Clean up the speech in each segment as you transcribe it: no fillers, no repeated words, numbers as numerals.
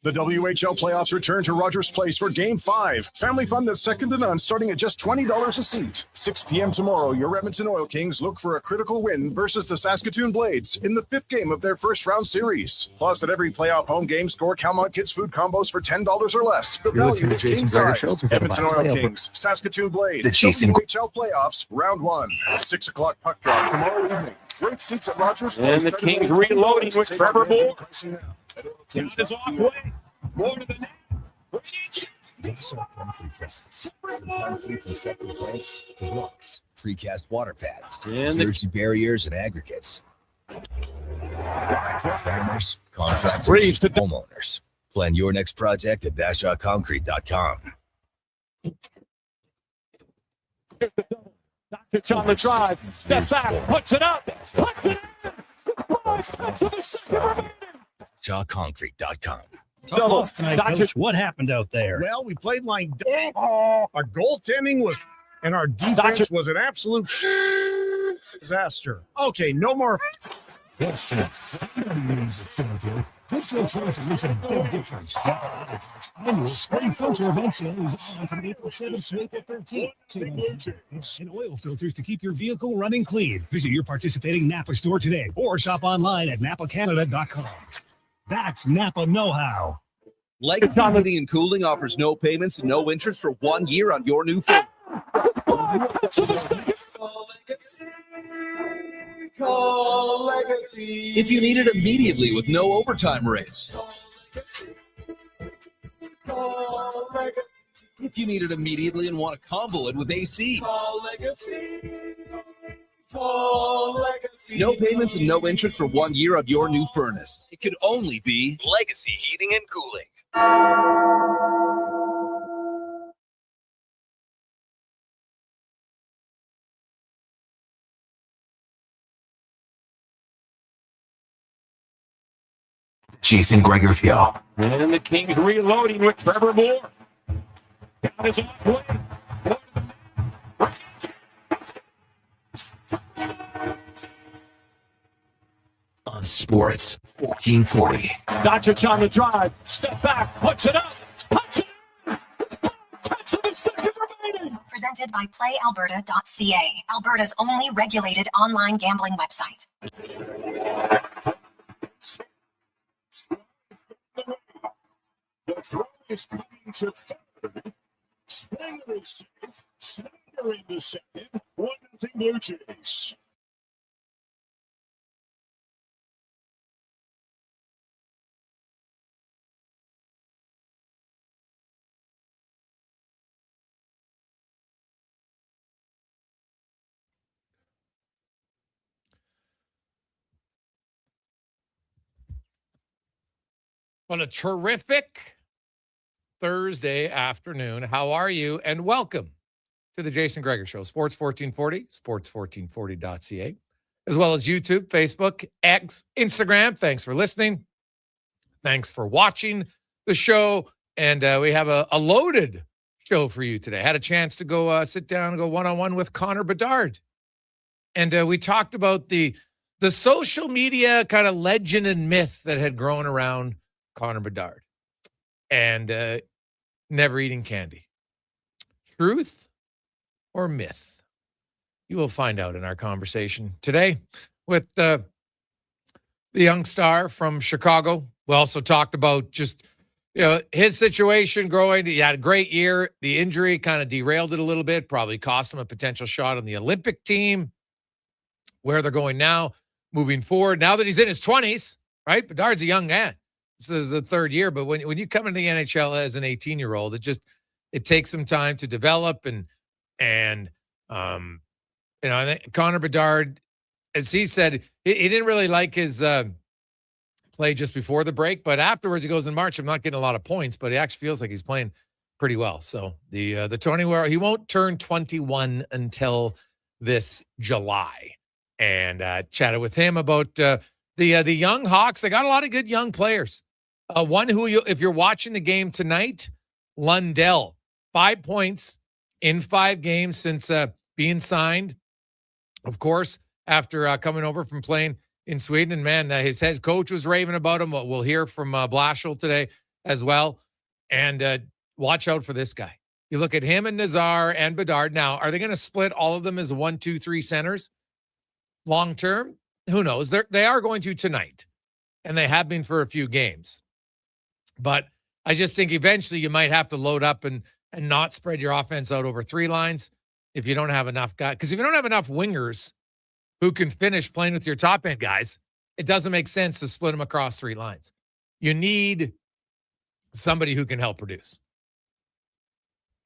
The WHL playoffs return to Rogers Place for Game 5. Family fun that's second to none, starting at just $20 a seat. 6 p.m. tomorrow, your Edmonton Oil Kings look for a critical win versus the Saskatoon Blades in the 5th game of their first-round series. Plus, at every playoff home game, score Calmont Kids food combos for $10 or less. The You're listening to Jason Gregor Show. Edmonton Oil Kings, Saskatoon Blades, The Jason WHL playoffs, round 1. 6 o'clock puck drop tomorrow evening. Great seats at Rogers Place. And the Kings reloading with Trevor Moore. It's off way. More to the net. Septic tanks to blocks, precast water pads, And jersey barriers and aggregates. Farmers, contractors, Reeves to homeowners. Plan your next project at bashawconcrete.com. It's on the drive. Step back. Puts it up. Puts it in. bashawconcrete.com. Tough loss tonight, Coach. What happened out there? Well, we played like our goaltending was, and our defense was an absolute disaster. Okay, no more. That's true. Millions of filter. Digital choice makes a big difference. Annual spray filter event sale is on from April 7th to April 13th. And oil filters to keep your vehicle running clean. Visit your participating Napa store today or shop online at napacanada.com. That's Napa know-how. Legacy Heating and Cooling offers no payments and no interest for 1 year on your new phone. Call Legacy. If you need it immediately with no overtime rates. Call Legacy. If you need it immediately and want to combo it with AC. Call Legacy. Call Legacy. No payments and no interest for 1 year on your new furnace. It could only be Legacy Heating and Cooling. Jason Gregor Show. And the Kings reloading with Trevor Moore. Down his off way. On Sports 1440. Doncic on the drive. Step back. Puts it up. Puts it in. 10 seconds remaining. Presented by PlayAlberta.ca, Alberta's only regulated online gambling website. The throw is coming to third. Springer is safe. Snyder into second. 1-0 Blue Jays. On a terrific Thursday afternoon. How are you? And welcome to the Jason Gregor Show. Sports 1440, sports1440.ca, as well as YouTube, Facebook, X, Instagram. Thanks for listening. Thanks for watching the show. And we have a loaded show for you today. I had a chance to go sit down and go one-on-one with Connor Bedard. And we talked about the social media kind of legend and myth that had grown around Connor Bedard and never eating candy. Truth or myth? You will find out in our conversation today with the young star from Chicago. We also talked about just, his situation growing. He had a great year. The injury kind of derailed it a little bit, probably cost him a potential shot on the Olympic team, where they're going now, moving forward. Now that he's in his 20s, right? Bedard's a young man. This is the third year, but when you come into the NHL as an 18-year-old, it takes some time to develop and I think Connor Bedard, as he said, he didn't really like his play just before the break, but afterwards he goes in March. I'm not getting a lot of points, but he actually feels like he's playing pretty well. So the 20 where he won't turn 21 until this July, and chatted with him about the young Hawks. They got a lot of good young players. One who, if you're watching the game tonight, Lundell, 5 points in 5 games since being signed, of course, after coming over from playing in Sweden. And, man, his head coach was raving about him. We'll hear from Blashill today as well. And watch out for this guy. You look at him and Nazar and Bedard. Now, are they going to split all of them as 1, 2, 3 centers long term? Who knows? They are going to tonight, and they have been for a few games. But I just think eventually you might have to load up and not spread your offense out over 3 lines if you don't have enough guys. Because if you don't have enough wingers who can finish playing with your top end guys, it doesn't make sense to split them across 3 lines. You need somebody who can help produce.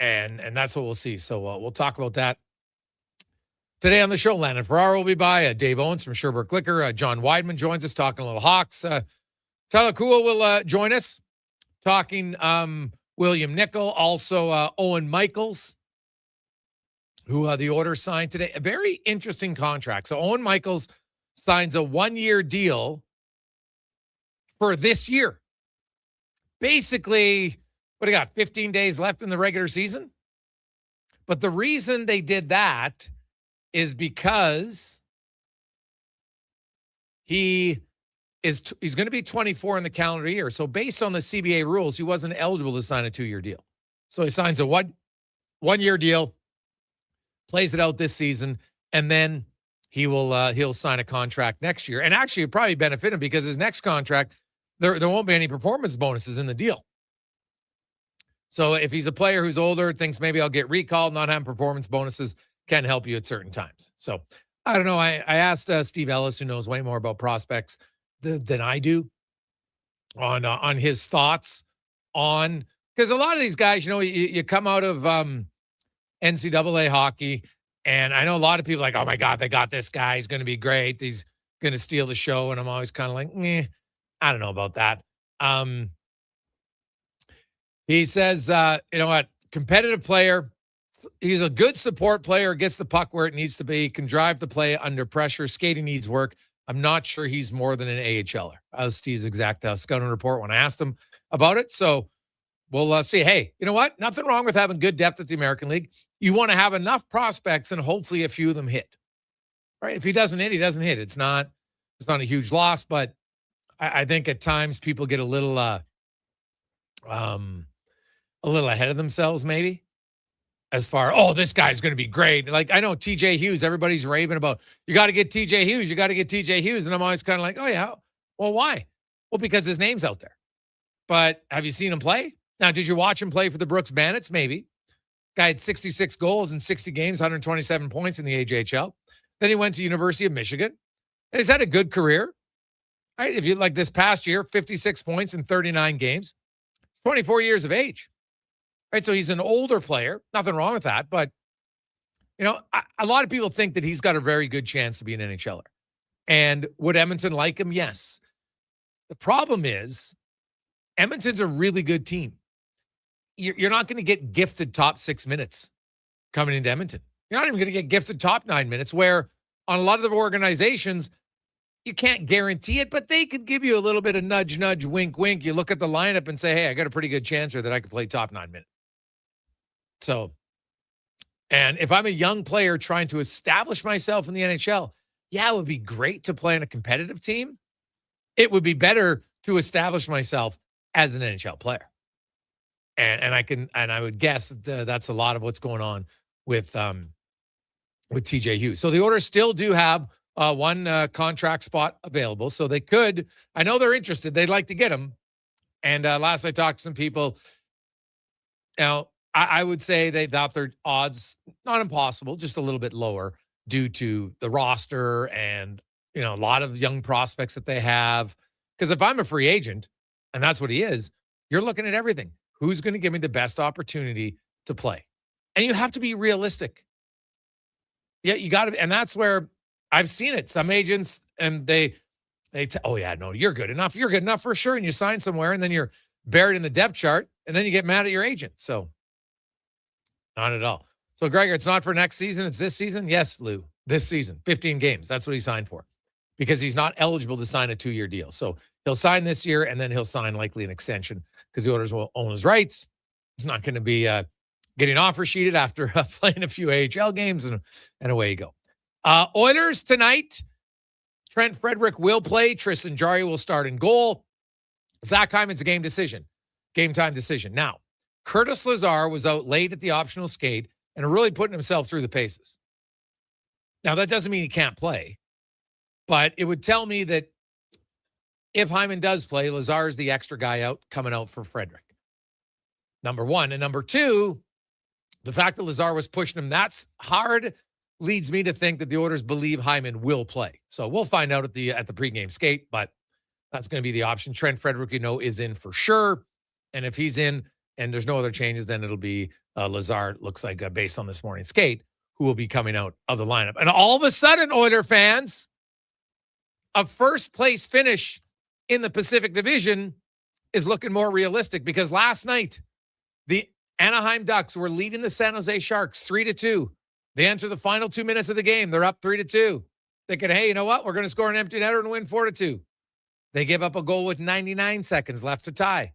And that's what we'll see. So we'll talk about that today on the show. Landon Ferraro will be by. Dave Owens from Sherbrooke Liquor. John Weidman joins us talking a little Hawks. Tyler Kuhl will join us talking William Nickel. Also Owen Michaels, who the Oilers signed today. A very interesting contract. So Owen Michaels signs a 1-year deal for this year. Basically, what do you got, 15 days left in the regular season? But the reason they did that is because he's going to be 24 in the calendar year. So based on the CBA rules, he wasn't eligible to sign a 2-year deal. So he signs a one-year deal, plays it out this season, and then he'll sign a contract next year. And actually, it'd probably benefit him because his next contract, there won't be any performance bonuses in the deal. So if he's a player who's older, thinks maybe I'll get recalled, not having performance bonuses can help you at certain times. So I don't know. I asked Steve Ellis, who knows way more about prospects than I do, on his thoughts on, because a lot of these guys, you come out of NCAA hockey, and I know a lot of people are like, oh my God, they got this guy. He's going to be great. He's going to steal the show. And I'm always kind of like, I don't know about that. He says, you know what, competitive player. He's a good support player, gets the puck where it needs to be, can drive the play under pressure. Skating needs work. I'm not sure he's more than an AHLer. That was Steve's exact scouting report when I asked him about it. So we'll see. Hey, you know what? Nothing wrong with having good depth at the American League. You want to have enough prospects and hopefully a few of them hit. Right? If he doesn't hit, he doesn't hit. It's not a huge loss, but I think at times people get a little ahead of themselves, maybe, as far, this guy's going to be great. Like, I know TJ Hughes, everybody's raving about, you got to get TJ Hughes. You got to get TJ Hughes. And I'm always kind of like, oh, yeah. Well, why? Well, because his name's out there. But have you seen him play? Now, did you watch him play for the Brooks Bandits? Maybe. Guy had 66 goals in 60 games, 127 points in the AJHL. Then he went to University of Michigan. And he's had a good career. Right? If you like this past year, 56 points in 39 games. He's 24 years of age. Right? So he's an older player. Nothing wrong with that. But, a lot of people think that he's got a very good chance to be an NHLer. And would Edmonton like him? Yes. The problem is Edmonton's a really good team. You're not going to get gifted top 6 minutes coming into Edmonton. You're not even going to get gifted top 9 minutes, where on a lot of the organizations, you can't guarantee it, but they could give you a little bit of nudge, nudge, wink, wink. You look at the lineup and say, hey, I got a pretty good chance here that I could play top 9 minutes. So, and if I'm a young player trying to establish myself in the NHL, yeah, it would be great to play on a competitive team. It would be better to establish myself as an NHL player. And I would guess that that's a lot of what's going on with TJ Hughes. So the Oilers still do have one contract spot available. So they could, I know they're interested. They'd like to get him. And last I talked to some people, I would say they thought their odds, not impossible, just a little bit lower due to the roster and, a lot of young prospects that they have. Because if I'm a free agent, and that's what he is, you're looking at everything. Who's going to give me the best opportunity to play? And you have to be realistic. Yeah, you got to, and that's where I've seen it. Some agents, and they oh yeah, no, you're good enough. You're good enough for sure. And you sign somewhere, and then you're buried in the depth chart, and then you get mad at your agent. So not at all. So Gregor, it's not for next season. It's this season. Yes, Lou, this season, 15 games. That's what he signed for, because he's not eligible to sign a 2-year deal. So he'll sign this year, and then he'll sign likely an extension because the Oilers will own his rights. He's not going to be getting offer sheeted after playing a few AHL games, and away you go. Oilers tonight, Trent Frederick will play. Tristan Jarry will start in goal. Zach Hyman's a game decision. game time decision. Now, Curtis Lazar was out late at the optional skate and really putting himself through the paces. Now, that doesn't mean he can't play, but it would tell me that if Hyman does play, Lazar is the extra guy out coming out for Frederick. Number one. And number two, the fact that Lazar was pushing him that's hard leads me to think that the Oilers believe Hyman will play. So we'll find out at the pregame skate, but that's going to be the option. Trent Frederick, is in for sure. And if he's in and there's no other changes, then it'll be Lazar, looks like, based on this morning's skate, who will be coming out of the lineup. And all of a sudden, Oiler fans, a first-place finish in the Pacific Division is looking more realistic because last night, the Anaheim Ducks were leading the San Jose Sharks 3-2. They enter the final 2 minutes of the game. They're up 3-2. Thinking, hey, you know what? We're going to score an empty netter and win 4-2. They give up a goal with 99 seconds left to tie.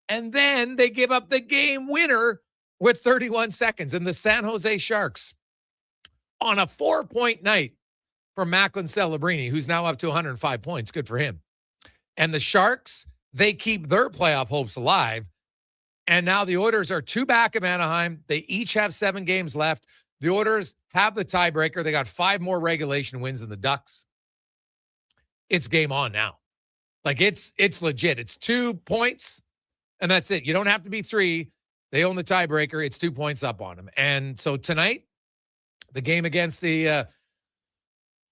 And then they give up the game winner with 31 seconds. And the San Jose Sharks, on a 4-point night for Macklin Celebrini, who's now up to 105 points. Good for him. And the Sharks, they keep their playoff hopes alive. And now the Oilers are 2 back of Anaheim. They each have 7 games left. The Oilers have the tiebreaker. They got 5 more regulation wins than the Ducks. It's game on now. Like, it's legit. It's 2 points, and that's it. You don't have to be 3. They own the tiebreaker. It's 2 points up on them. And so tonight, the game against the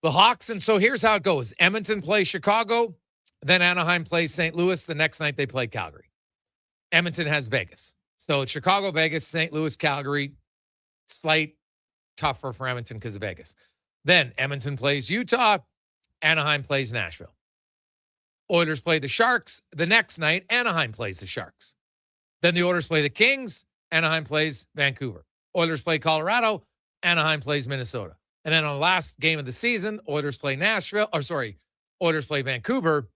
Hawks. And so here's how it goes. Edmonton plays Chicago. Then Anaheim plays St. Louis. The next night, they play Calgary. Edmonton has Vegas. So it's Chicago, Vegas, St. Louis, Calgary. Slight tougher for Edmonton because of Vegas. Then Edmonton plays Utah. Anaheim plays Nashville. Oilers play the Sharks. The next night, Anaheim plays the Sharks. Then the Oilers play the Kings. Anaheim plays Vancouver. Oilers play Colorado. Anaheim plays Minnesota. And then on the last game of the season, Oilers play Oilers play Vancouver.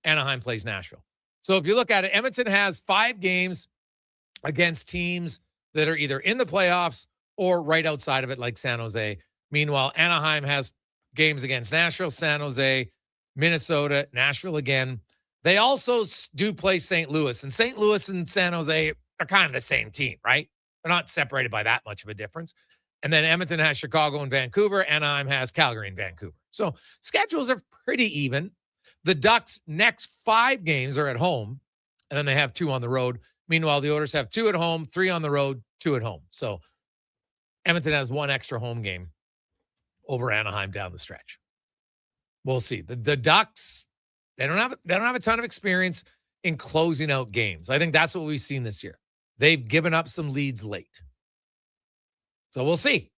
Anaheim plays Nashville. So if you look at it, Edmonton has 5 games against teams that are either in the playoffs or right outside of it, like San Jose. Meanwhile, Anaheim has games against Nashville, San Jose, Minnesota, Nashville again. They also do play St. Louis, and St. Louis and San Jose are kind of the same team, right? They're not separated by that much of a difference. And then Edmonton has Chicago and Vancouver. Anaheim has Calgary and Vancouver. So schedules are pretty even. The Ducks' next 5 games are at home, and then they have 2 on the road. Meanwhile, the Oilers have 2 at home, 3 on the road, 2 at home. So Edmonton has 1 extra home game over Anaheim down the stretch. We'll see. The Ducks, they don't have a ton of experience in closing out games. I think that's what we've seen this year. They've given up some leads late. So we'll see.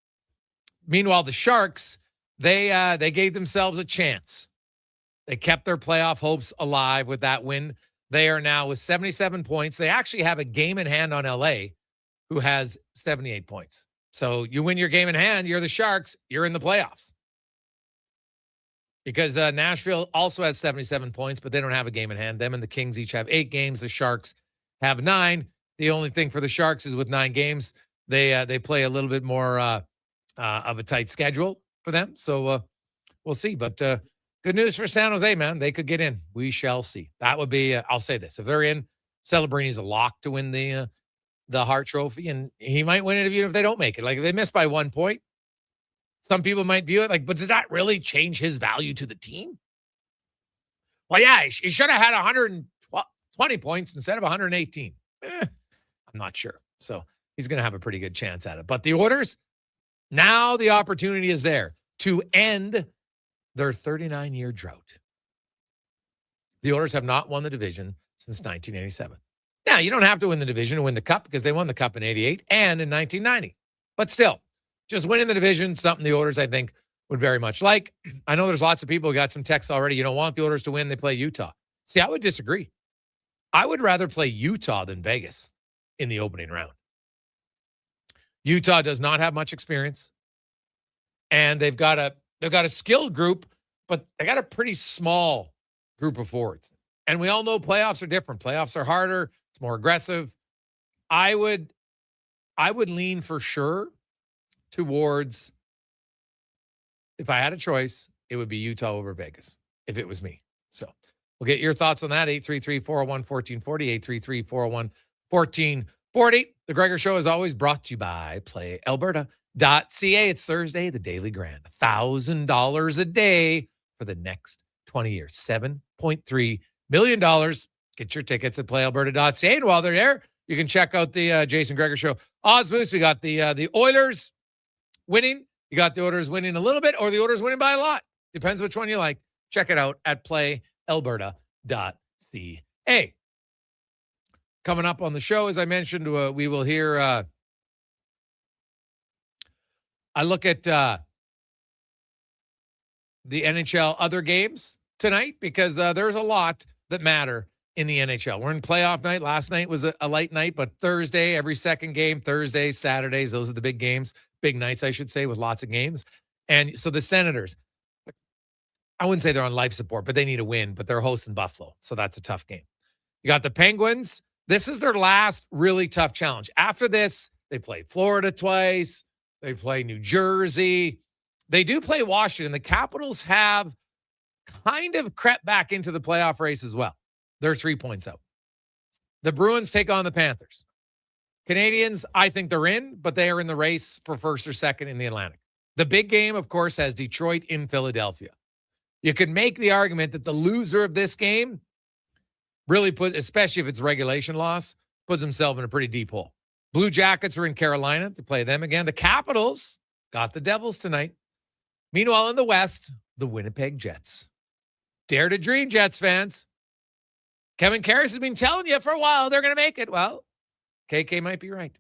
Meanwhile, the Sharks, they gave themselves a chance. They kept their playoff hopes alive with that win. They are now with 77 points. They actually have a game in hand on LA, who has 78 points. So you win your game in hand, you're the Sharks, you're in the playoffs. Because Nashville also has 77 points, but they don't have a game in hand. Them and the Kings each have 8 games. The Sharks have 9. The only thing for the Sharks is with 9 games, they play a little bit more of a tight schedule for them. So we'll see. But good news for San Jose, man. They could get in. We shall see. That would be, I'll say this. If they're in, Celebrini's a lock to win the Hart Trophy, and he might win it even if they don't make it. Like, if they miss by 1 point, some people might view it like, but does that really change his value to the team? Well, yeah, he should have had 120 points instead of 118. I'm not sure. So he's going to have a pretty good chance at it. But the Oilers, now the opportunity is there to end their 39-year drought. The Oilers have not won the division since 1987. Now, you don't have to win the division to win the cup because they won the cup in 88 and in 1990. But still, just winning the division, something the Oilers, I think, would very much like. I know there's lots of people who got some texts already. You don't want the Oilers to win. They play Utah. See, I would disagree. I would rather play Utah than Vegas in the opening round. Utah does not have much experience, and they've got a skilled group, but they got a pretty small group of forwards. And we all know playoffs are different. Playoffs are harder. It's more aggressive. I would lean for sure towards, if I had a choice, it would be Utah over Vegas if it was me. So we'll get your thoughts on that. 833-401-1440, 1440. The Gregor Show is always brought to you by PlayAlberta.ca. It's Thursday, the Daily Grand. $1,000 a day for the next 20 years. $7.3 million. Get your tickets at PlayAlberta.ca. And while they're there, you can check out the Jason Gregor Show. Osmoose, we got the Oilers winning. You got the Oilers winning a little bit or the Oilers winning by a lot. Depends which one you like. Check it out at PlayAlberta.ca. Coming up on the show, as I mentioned, we will hear I look at the NHL other games tonight because there's a lot that matter in the NHL. We're in playoff night. Last night was a light night, but Thursday, every second game, Thursdays, Saturdays, those are the big games, big nights, I should say, with lots of games. And so the Senators, I wouldn't say they're on life support, but they need a win, but they're hosting Buffalo. So that's a tough game. You got the Penguins. This is their last really tough challenge. After this, they play Florida twice. They play New Jersey. They do play Washington. The Capitals have kind of crept back into the playoff race as well. They're 3 points out. The Bruins take on the Panthers. Canadians, I think they're in, but they are in the race for first or second in the Atlantic. The big game, of course, has Detroit in Philadelphia. You could make the argument that the loser of this game really especially if it's regulation loss, puts himself in a pretty deep hole. Blue Jackets are in Carolina to play them again. The Capitals got the Devils tonight. Meanwhile, in the West, the Winnipeg Jets. Dare to dream, Jets fans. Kevin Karras has been telling you for a while they're going to make it. Well, KK might be right.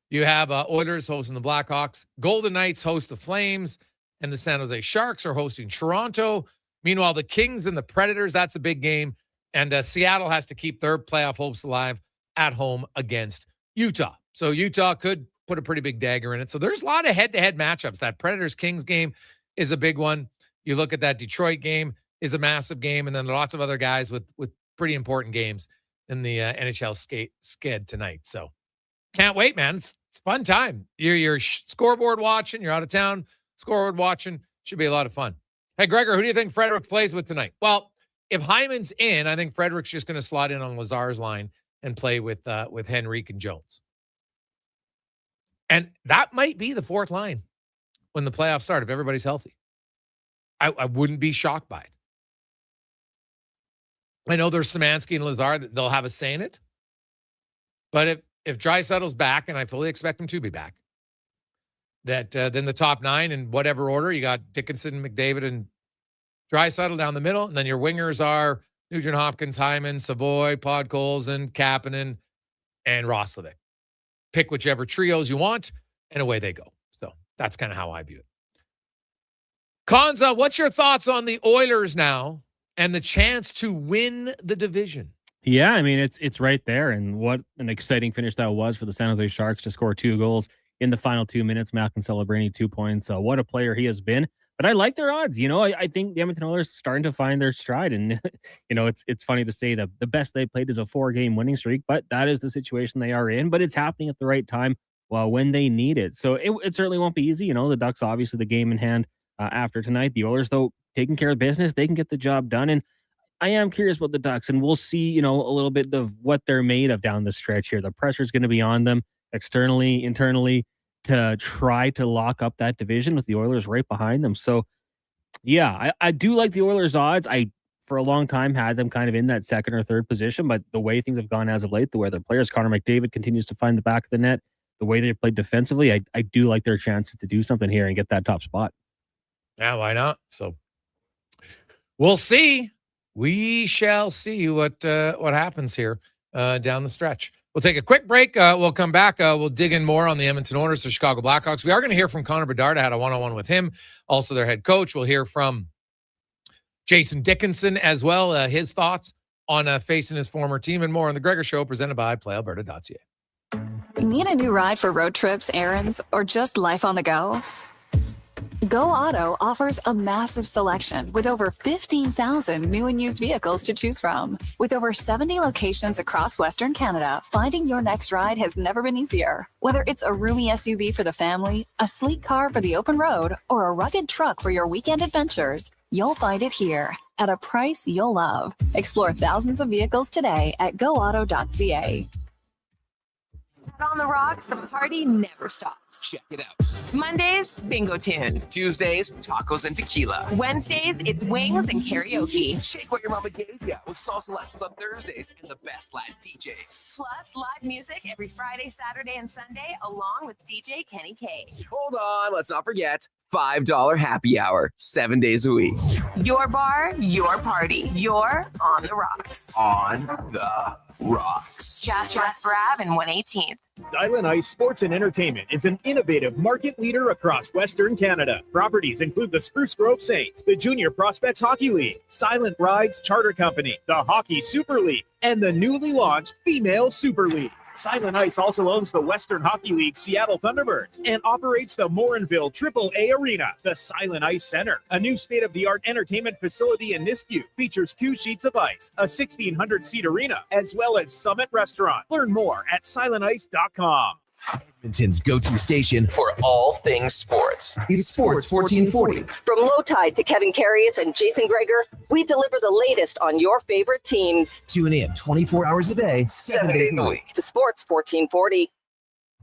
You have Oilers hosting the Blackhawks. Golden Knights host the Flames. And the San Jose Sharks are hosting Toronto. Meanwhile, the Kings and the Predators, that's a big game. And Seattle has to keep their playoff hopes alive at home against Utah. So Utah could put a pretty big dagger in it. So there's a lot of head-to-head matchups. That Predators-Kings game is a big one. You look at that Detroit game is a massive game. And then lots of other guys with pretty important games in the NHL sked tonight. So can't wait, man. It's a fun time. You're scoreboard watching. You're out of town. Scoreboard watching. Should be a lot of fun. Hey, Gregor, who do you think Frederick plays with tonight? Well, if Hyman's in, I think Frederick's just going to slot in on Lazar's line and play with Henrique and Jones. And that might be the fourth line when the playoffs start if everybody's healthy. I wouldn't be shocked by it. I know there's Szymanski and Lazar that they'll have a say in it. But if Draisaitl's back, and I fully expect him to be back, that then the top nine in whatever order, you got Dickinson, McDavid, and Draisaitl down the middle, and then your wingers are Nugent Hopkins, Hyman, Savoy, Podkolzin, Kapanen, and Roslovic. Pick whichever trios you want, and away they go. So that's kind of how I view it. Konza, what's your thoughts on the Oilers now and the chance to win the division? Yeah, I mean, it's right there, and what an exciting finish that was for the San Jose Sharks to score 2 goals in the final 2 minutes. Malcolm Celebrini, 2 points. What a player he has been. But I like their odds. I think the Edmonton Oilers starting to find their stride. And, it's funny to say that the best they played is a 4-game winning streak, but that is the situation they are in. But it's happening at the right time when they need it. So it certainly won't be easy. The Ducks, obviously, the game in hand after tonight. The Oilers, though, taking care of business, they can get the job done. And I am curious about the Ducks, and we'll see, a little bit of what they're made of down the stretch here. The pressure is going to be on them externally, internally, to try to lock up that division with the Oilers right behind them. So, yeah, I do like the Oilers' odds. I, for a long time, had them kind of in that second or third position, but the way things have gone as of late, the way their players, Connor McDavid continues to find the back of the net, the way they played defensively, I do like their chances to do something here and get that top spot. Yeah, why not? So, we'll see. We shall see what happens here down the stretch. We'll take a quick break. We'll come back. We'll dig in more on the Edmonton Oilers, the Chicago Blackhawks. We are going to hear from Connor Bedard. I had a one-on-one with him, also their head coach. We'll hear from Jason Dickinson as well, his thoughts on facing his former team and more on the Gregor Show, presented by PlayAlberta.ca. Need a new ride for road trips, errands, or just life on the go? Go Auto offers a massive selection with over 15,000 new and used vehicles to choose from. With over 70 locations across Western Canada, finding your next ride has never been easier. Whether it's a roomy SUV for the family, a sleek car for the open road, or a rugged truck for your weekend adventures, you'll find it here. at a price you'll love. Explore thousands of vehicles today at goauto.ca. On the rocks, the party never stops. Check it out. Mondays, bingo tunes. Tuesdays, tacos and tequila. Wednesdays, it's wings and karaoke. Shake what your mama gave ya with salsa lessons on Thursdays and the best Latin DJs. Plus, live music every Friday, Saturday, and Sunday, along with DJ Kenny K. Hold on, let's not forget $5 happy hour, 7 days a week. Your bar, your party. You're on the rocks. On the rocks. Just West Ave and 118th. Silent Ice Sports and Entertainment is an innovative market leader across Western Canada. Properties include the Spruce Grove Saints, the Junior Prospects Hockey League, Silent Rides Charter Company, the Hockey Super League, and the newly launched Female Super League. Silent Ice also owns the Western Hockey League Seattle Thunderbirds and operates the Morinville AAA Arena. The Silent Ice Center, a new state-of-the-art entertainment facility in Nisku, features 2 sheets of ice, a 1,600-seat arena, as well as Summit Restaurant. Learn more at silentice.com. Edmonton's go-to station for all things sports. It's Sports 1440. From Low Tide to Kevin Carrius and Jason Gregor, we deliver the latest on your favorite teams. Tune in 24 hours a day, 7 days a week. To Sports 1440.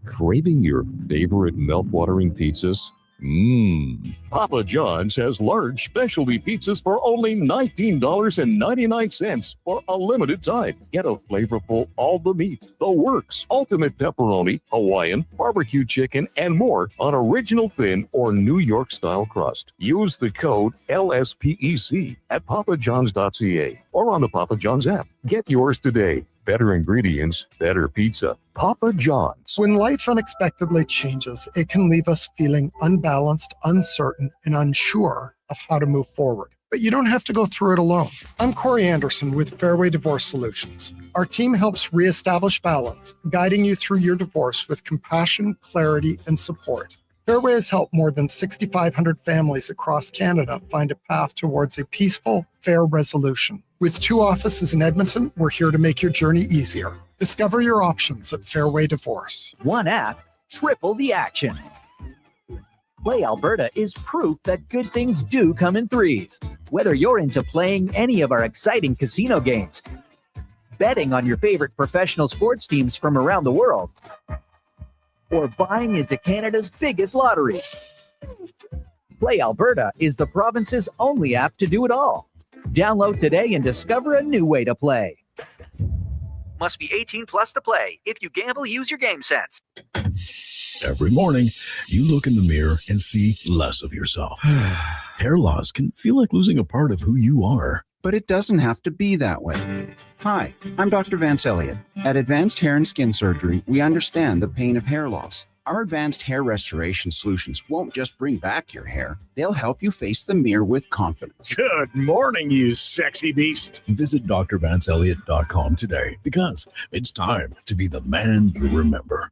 Craving your favorite mouth-watering pizzas? Papa John's has large specialty pizzas for only $19.99 for a limited time. Get a flavorful all the meat, the works, ultimate pepperoni, Hawaiian, barbecue chicken, and more on original thin or New York style crust. Use the code LSPEC at papajohns.ca or on the Papa John's app. Get yours today. Better ingredients, better pizza. Papa John's. When life unexpectedly changes, it can leave us feeling unbalanced, uncertain, and unsure of how to move forward. But you don't have to go through it alone. I'm Corey Anderson with Fairway Divorce Solutions. Our team helps reestablish balance, guiding you through your divorce with compassion, clarity, and support. Fairway has helped more than 6,500 families across Canada find a path towards a peaceful, fair resolution. With 2 offices in Edmonton, we're here to make your journey easier. Discover your options at Fairway Divorce. One app, triple the action. Play Alberta is proof that good things do come in threes. Whether you're into playing any of our exciting casino games, betting on your favorite professional sports teams from around the world, or buying into Canada's biggest lottery, Play Alberta is the province's only app to do it all. Download today and discover a new way to play. Must be 18 plus to play. If you gamble, use your game sense. Every morning, you look in the mirror and see less of yourself. Hair loss can feel like losing a part of who you are. But it doesn't have to be that way. Hi, I'm Dr. Vance Elliott. At Advanced Hair and Skin Surgery, we understand the pain of hair loss. Our advanced hair restoration solutions won't just bring back your hair, they'll help you face the mirror with confidence. Good morning, you sexy beast. Visit drvanceelliott.com today because it's time to be the man you remember.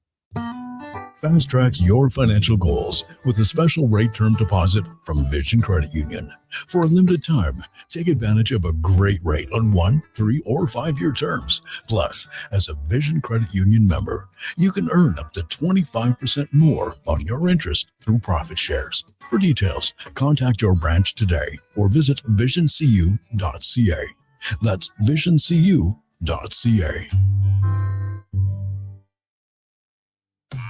Fast track your financial goals with a special rate term deposit from Vision Credit Union. For a limited time, take advantage of a great rate on 1, 3, or 5-year terms. Plus, as a Vision Credit Union member, you can earn up to 25% more on your interest through profit shares. For details, contact your branch today or visit visioncu.ca. That's visioncu.ca.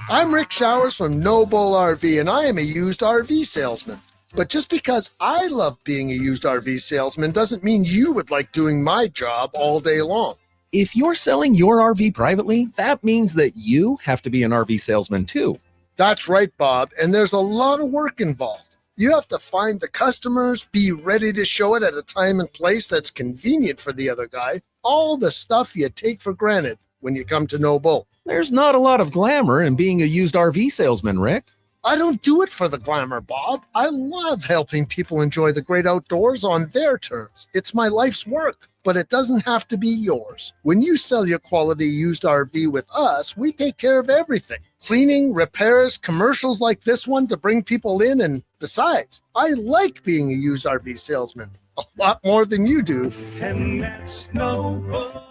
I'm Rick Showers from No Bull RV, and I am a used RV salesman. But just because I love being a used RV salesman doesn't mean you would like doing my job all day long. If you're selling your RV privately, that means that you have to be an RV salesman too. That's right, Bob, and there's a lot of work involved. You have to find the customers, be ready to show it at a time and place that's convenient for the other guy, all the stuff you take for granted when you come to No Bull. There's not a lot of glamour in being a used RV salesman, Rick. I don't do it for the glamour, Bob. I love helping people enjoy the great outdoors on their terms. It's my life's work, but it doesn't have to be yours. When you sell your quality used RV with us, we take care of everything. Cleaning, repairs, commercials like this one to bring people in, and besides, I like being a used RV salesman a lot more than you do. And that's No Bull.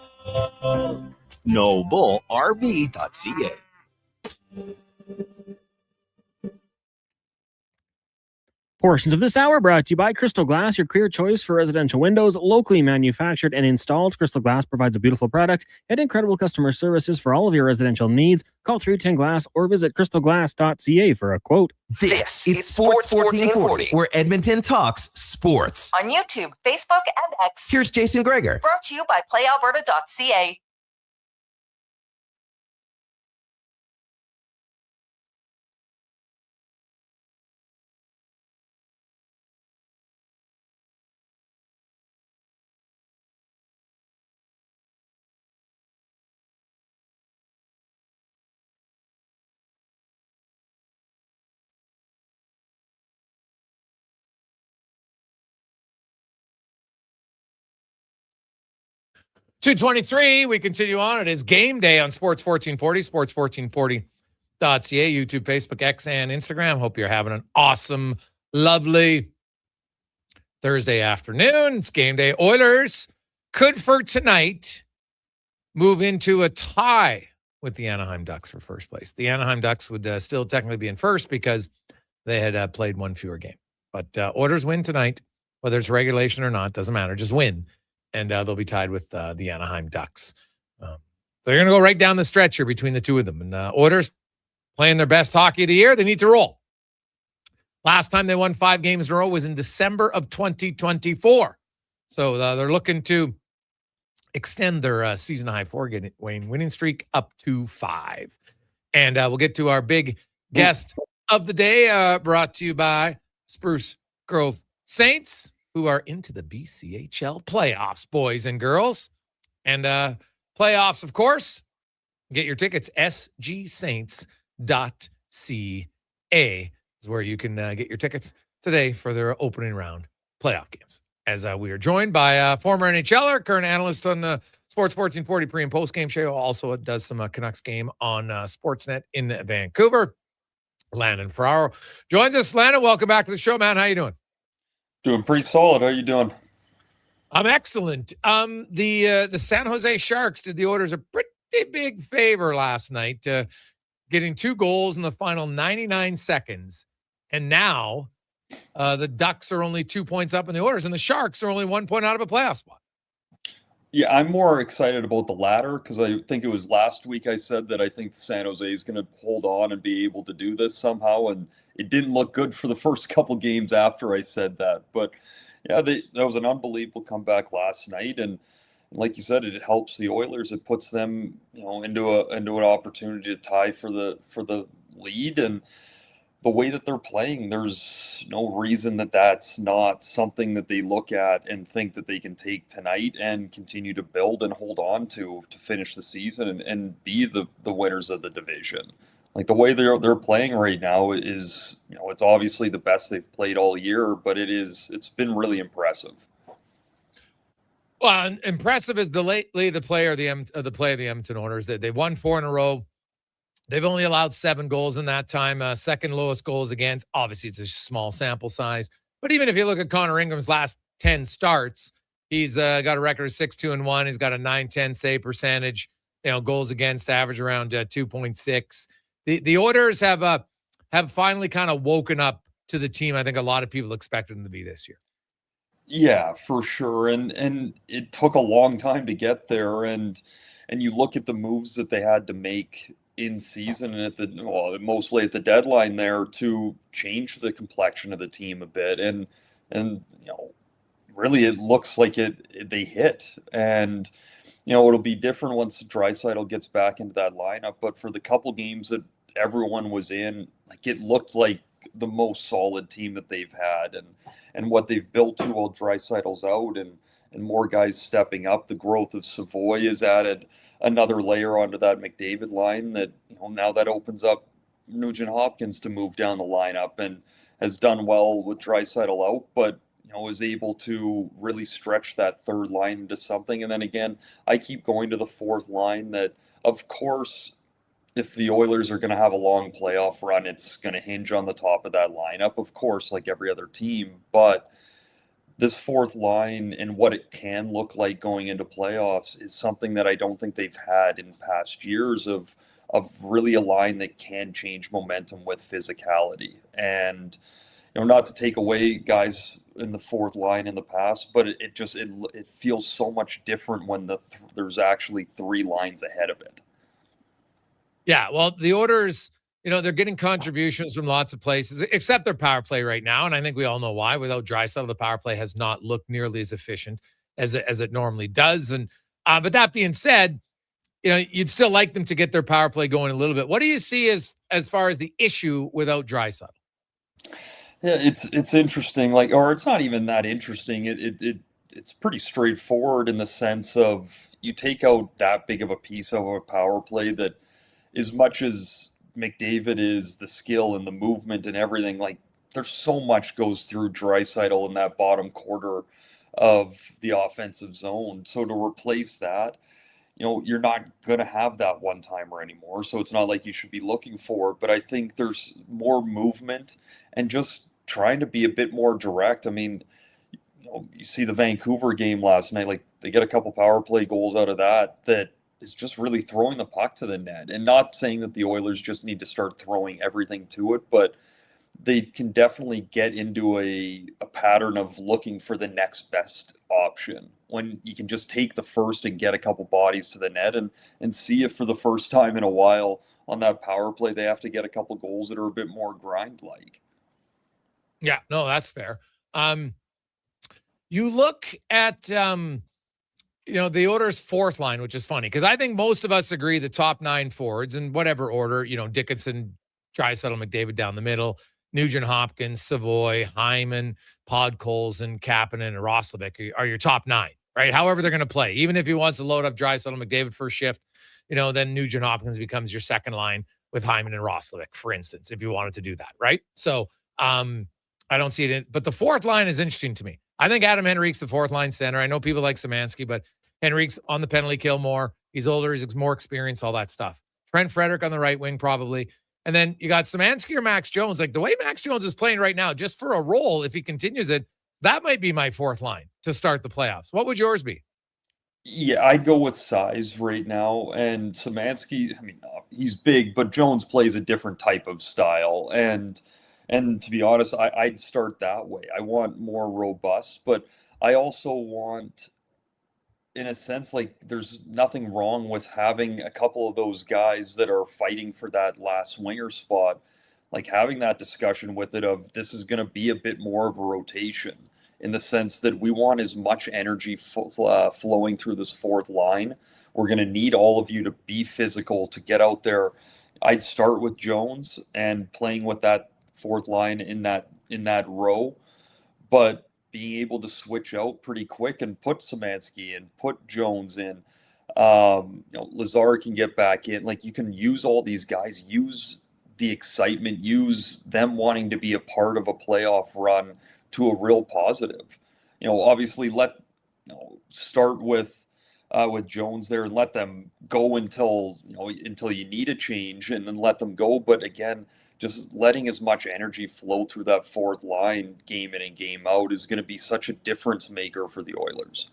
NoBullRV.ca. Portions of this hour brought to you by Crystal Glass, your clear choice for residential windows, locally manufactured and installed. Crystal Glass provides a beautiful product and incredible customer services for all of your residential needs. Call 310 Glass or visit crystalglass.ca for a quote. This is Sports 1440, where Edmonton talks sports. On YouTube, Facebook, and X. Here's Jason Gregor. Brought to you by playalberta.ca. .223, we continue on. It is game day on Sports 1440, sports1440.ca, YouTube, Facebook, X, and Instagram. Hope you're having an awesome, lovely Thursday afternoon. It's game day. Oilers could, for tonight, move into a tie with the Anaheim Ducks for first place. The Anaheim Ducks would still technically be in first because they had played one fewer game. But Oilers win tonight, whether it's regulation or not, doesn't matter. Just win. And they'll be tied with the Anaheim Ducks. They're going to go right down the stretch here between the two of them. And Oilers playing their best hockey of the year. They need to roll. Last time they won 5 games in a row was in December of 2024. So they're looking to extend their season-high 4-game winning streak up to 5. And we'll get to our big guest of the day, brought to you by Spruce Grove Saints, who are into the BCHL playoffs, boys and girls. And playoffs, of course, get your tickets, sgsaints.ca is where you can get your tickets today for their opening round playoff games. As we are joined by former NHLer, current analyst on Sports 1440 pre- and post-game show, also does some Canucks game on Sportsnet in Vancouver. Landon Ferraro joins us. Landon, welcome back to the show, man. How you doing? Doing pretty solid. How you doing? I'm excellent. The San Jose Sharks did the Oilers a pretty big favor last night, getting 2 goals in the final 99 seconds. And now the Ducks are only 2 points up in the Oilers, and the Sharks are only 1 point out of a playoff spot. Yeah, I'm more excited about the latter because I think it was last week I said that I think San Jose is going to hold on and be able to do this somehow, and it didn't look good for the first couple games after I said that. But yeah, that was an unbelievable comeback last night, and like you said, it helps the Oilers. It puts them, into an opportunity to tie for the lead, and the way that they're playing, there's no reason that that's not something that they look at and think that they can take tonight and continue to build and hold on to finish the season and be the winners of the division. Like the way they're playing right now is, it's obviously the best they've played all year, but it's been really impressive. Well, impressive is the play of the Edmonton Oilers. They won 4 in a row. They've only allowed 7 goals in that time. Second lowest goals against. Obviously, it's a small sample size. But even if you look at Connor Ingram's last 10 starts, he's got a record of 6-2-1. He's got a .910 save percentage. Goals against average around 2.6. The Oilers have finally kind of woken up to the team I think a lot of people expected them to be this year. Yeah, for sure. And it took a long time to get there. And you look at the moves that they had to make in season and mostly at the deadline there to change the complexion of the team a bit. And really it looks like they hit. And it'll be different once Draisaitl gets back into that lineup. But for the couple games that everyone was in, like it looked like the most solid team that they've had, and what they've built to while Draisaitl's out and more guys stepping up. The growth of Savoy has added another layer onto that McDavid line that now that opens up Nugent Hopkins to move down the lineup, and has done well with Draisaitl out, but was able to really stretch that third line into something. And then again, I keep going to the fourth line that, of course, if the Oilers are going to have a long playoff run, it's going to hinge on the top of that lineup, of course, like every other team. But this fourth line and what it can look like going into playoffs is something that I don't think they've had in past years of really a line that can change momentum with physicality. And not to take away guys in the fourth line in the past, but it feels so much different when there's actually 3 lines ahead of it. Yeah, well, the Oilers, they're getting contributions from lots of places, except their power play right now, and I think we all know why. Without Draisaitl, the power play has not looked nearly as efficient as it normally does. And but that being said, you'd still like them to get their power play going a little bit. What do you see as far as the issue without Draisaitl? Yeah, it's interesting. Or it's not even that interesting. It's pretty straightforward in the sense of you take out that big of a piece of a power play that, as much as McDavid is the skill and the movement and everything, there's so much goes through Draisaitl in that bottom quarter of the offensive zone. So to replace that, you're not going to have that one-timer anymore. So it's not like you should be looking for it. But I think there's more movement and just trying to be a bit more direct. I mean, you see the Vancouver game last night, they get a couple power play goals out of that is just really throwing the puck to the net. And not saying that the Oilers just need to start throwing everything to it, but they can definitely get into a pattern of looking for the next best option when you can just take the first and get a couple bodies to the net and see if for the first time in a while on that power play they have to get a couple goals that are a bit more grind-like. Yeah, no, that's fair. You look at the Oilers' fourth line, which is funny because I think most of us agree the top 9 forwards in whatever order, Dickinson, Draisaitl, McDavid down the middle, Nugent Hopkins, Savoy, Hyman, Podkolzin, Kapanen, and Roslovic are your top 9, right? However they're going to play. Even if he wants to load up Draisaitl, McDavid first shift, then Nugent Hopkins becomes your second line with Hyman and Roslovic, for instance, if you wanted to do that, right? So I don't see it. But the fourth line is interesting to me. I think Adam Henrique's the fourth line center. I know people like Szymanski, but Henrique's on the penalty kill more. He's older. He's more experienced, all that stuff. Trent Frederick on the right wing, probably. And then you got Szymanski or Max Jones. The way Max Jones is playing right now, just for a role, if he continues it, that might be my fourth line to start the playoffs. What would yours be? Yeah, I'd go with size right now. And Szymanski, he's big, but Jones plays a different type of style. And to be honest, I'd start that way. I want more robust, but I also want, in a sense, there's nothing wrong with having a couple of those guys that are fighting for that last winger spot, having that discussion with it of this is going to be a bit more of a rotation in the sense that we want as much energy flowing through this fourth line. We're going to need all of you to be physical, to get out there. I'd start with Jones and playing with that fourth line in that row, but being able to switch out pretty quick and put Szymanski in, put Jones in. Lazar can get back in. You can use all these guys, use the excitement, use them wanting to be a part of a playoff run to a real positive. Obviously start with Jones there and let them go until you need a change and then let them go. But again, just letting as much energy flow through that fourth line game in and game out is going to be such a difference maker for the Oilers.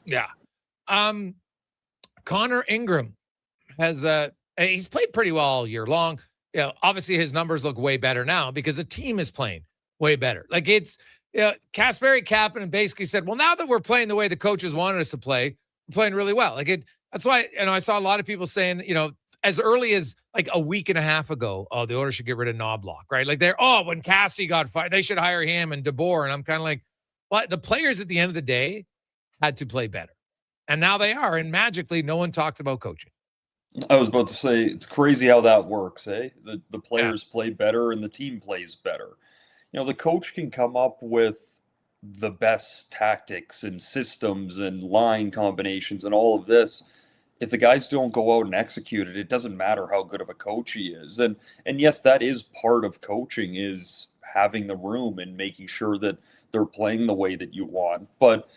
Yeah. Connor Ingram has he's played pretty well all year long. Obviously his numbers look way better now because the team is playing way better. Kasperi Kapanen basically said, well, now that we're playing the way the coaches wanted us to play, we're playing really well. That's why, I saw a lot of people saying, as early as a week and a half ago, the Oilers should get rid of Knobloch, right? When Cassidy got fired, they should hire him and DeBoer. And I'm kind of like, well, the players at the end of the day had to play better. And now they are. And magically, no one talks about coaching. I was about to say, it's crazy how that works, eh? The players play better and the team plays better. The coach can come up with the best tactics and systems and line combinations and all of this. If the guys don't go out and execute it, it doesn't matter how good of a coach he is. And yes, that is part of coaching, is having the room and making sure that they're playing the way that you want. But,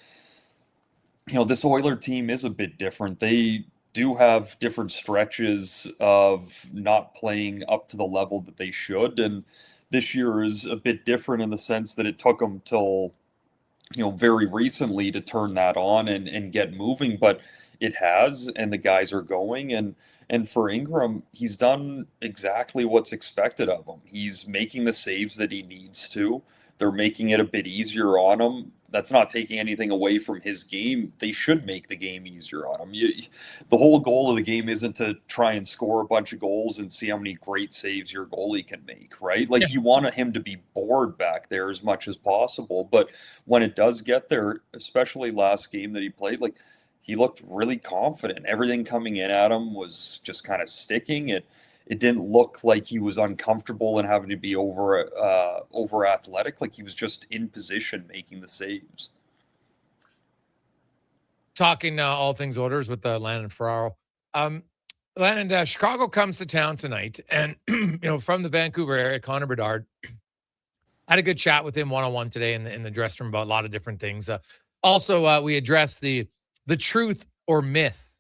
this Oiler team is a bit different. They do have different stretches of not playing up to the level that they should. And this year is a bit different in the sense that it took them till, very recently to turn that on and get moving. But it has, and the guys are going. And for Ingram, he's done exactly what's expected of him. He's making the saves that he needs to. they're making it a bit easier on him. That's not taking anything away from his game. They should make the game easier on him. The whole goal of the game isn't to try and score a bunch of goals and see how many great saves your goalie can make, right? Like, you want him to be bored back there as much as possible. But when it does get there, especially last game that he played, like, he looked really confident. Everything coming in at him was just kind of sticking. It didn't look like he was uncomfortable and having to be over athletic. Like, he was just in position making the saves. Talking all things Oilers with Landon Ferraro. Landon, Chicago comes to town tonight, and from the Vancouver area, Connor Bedard. I had a good chat with him one-on-one today in the dressing room about a lot of different things. Also, we addressed the truth or myth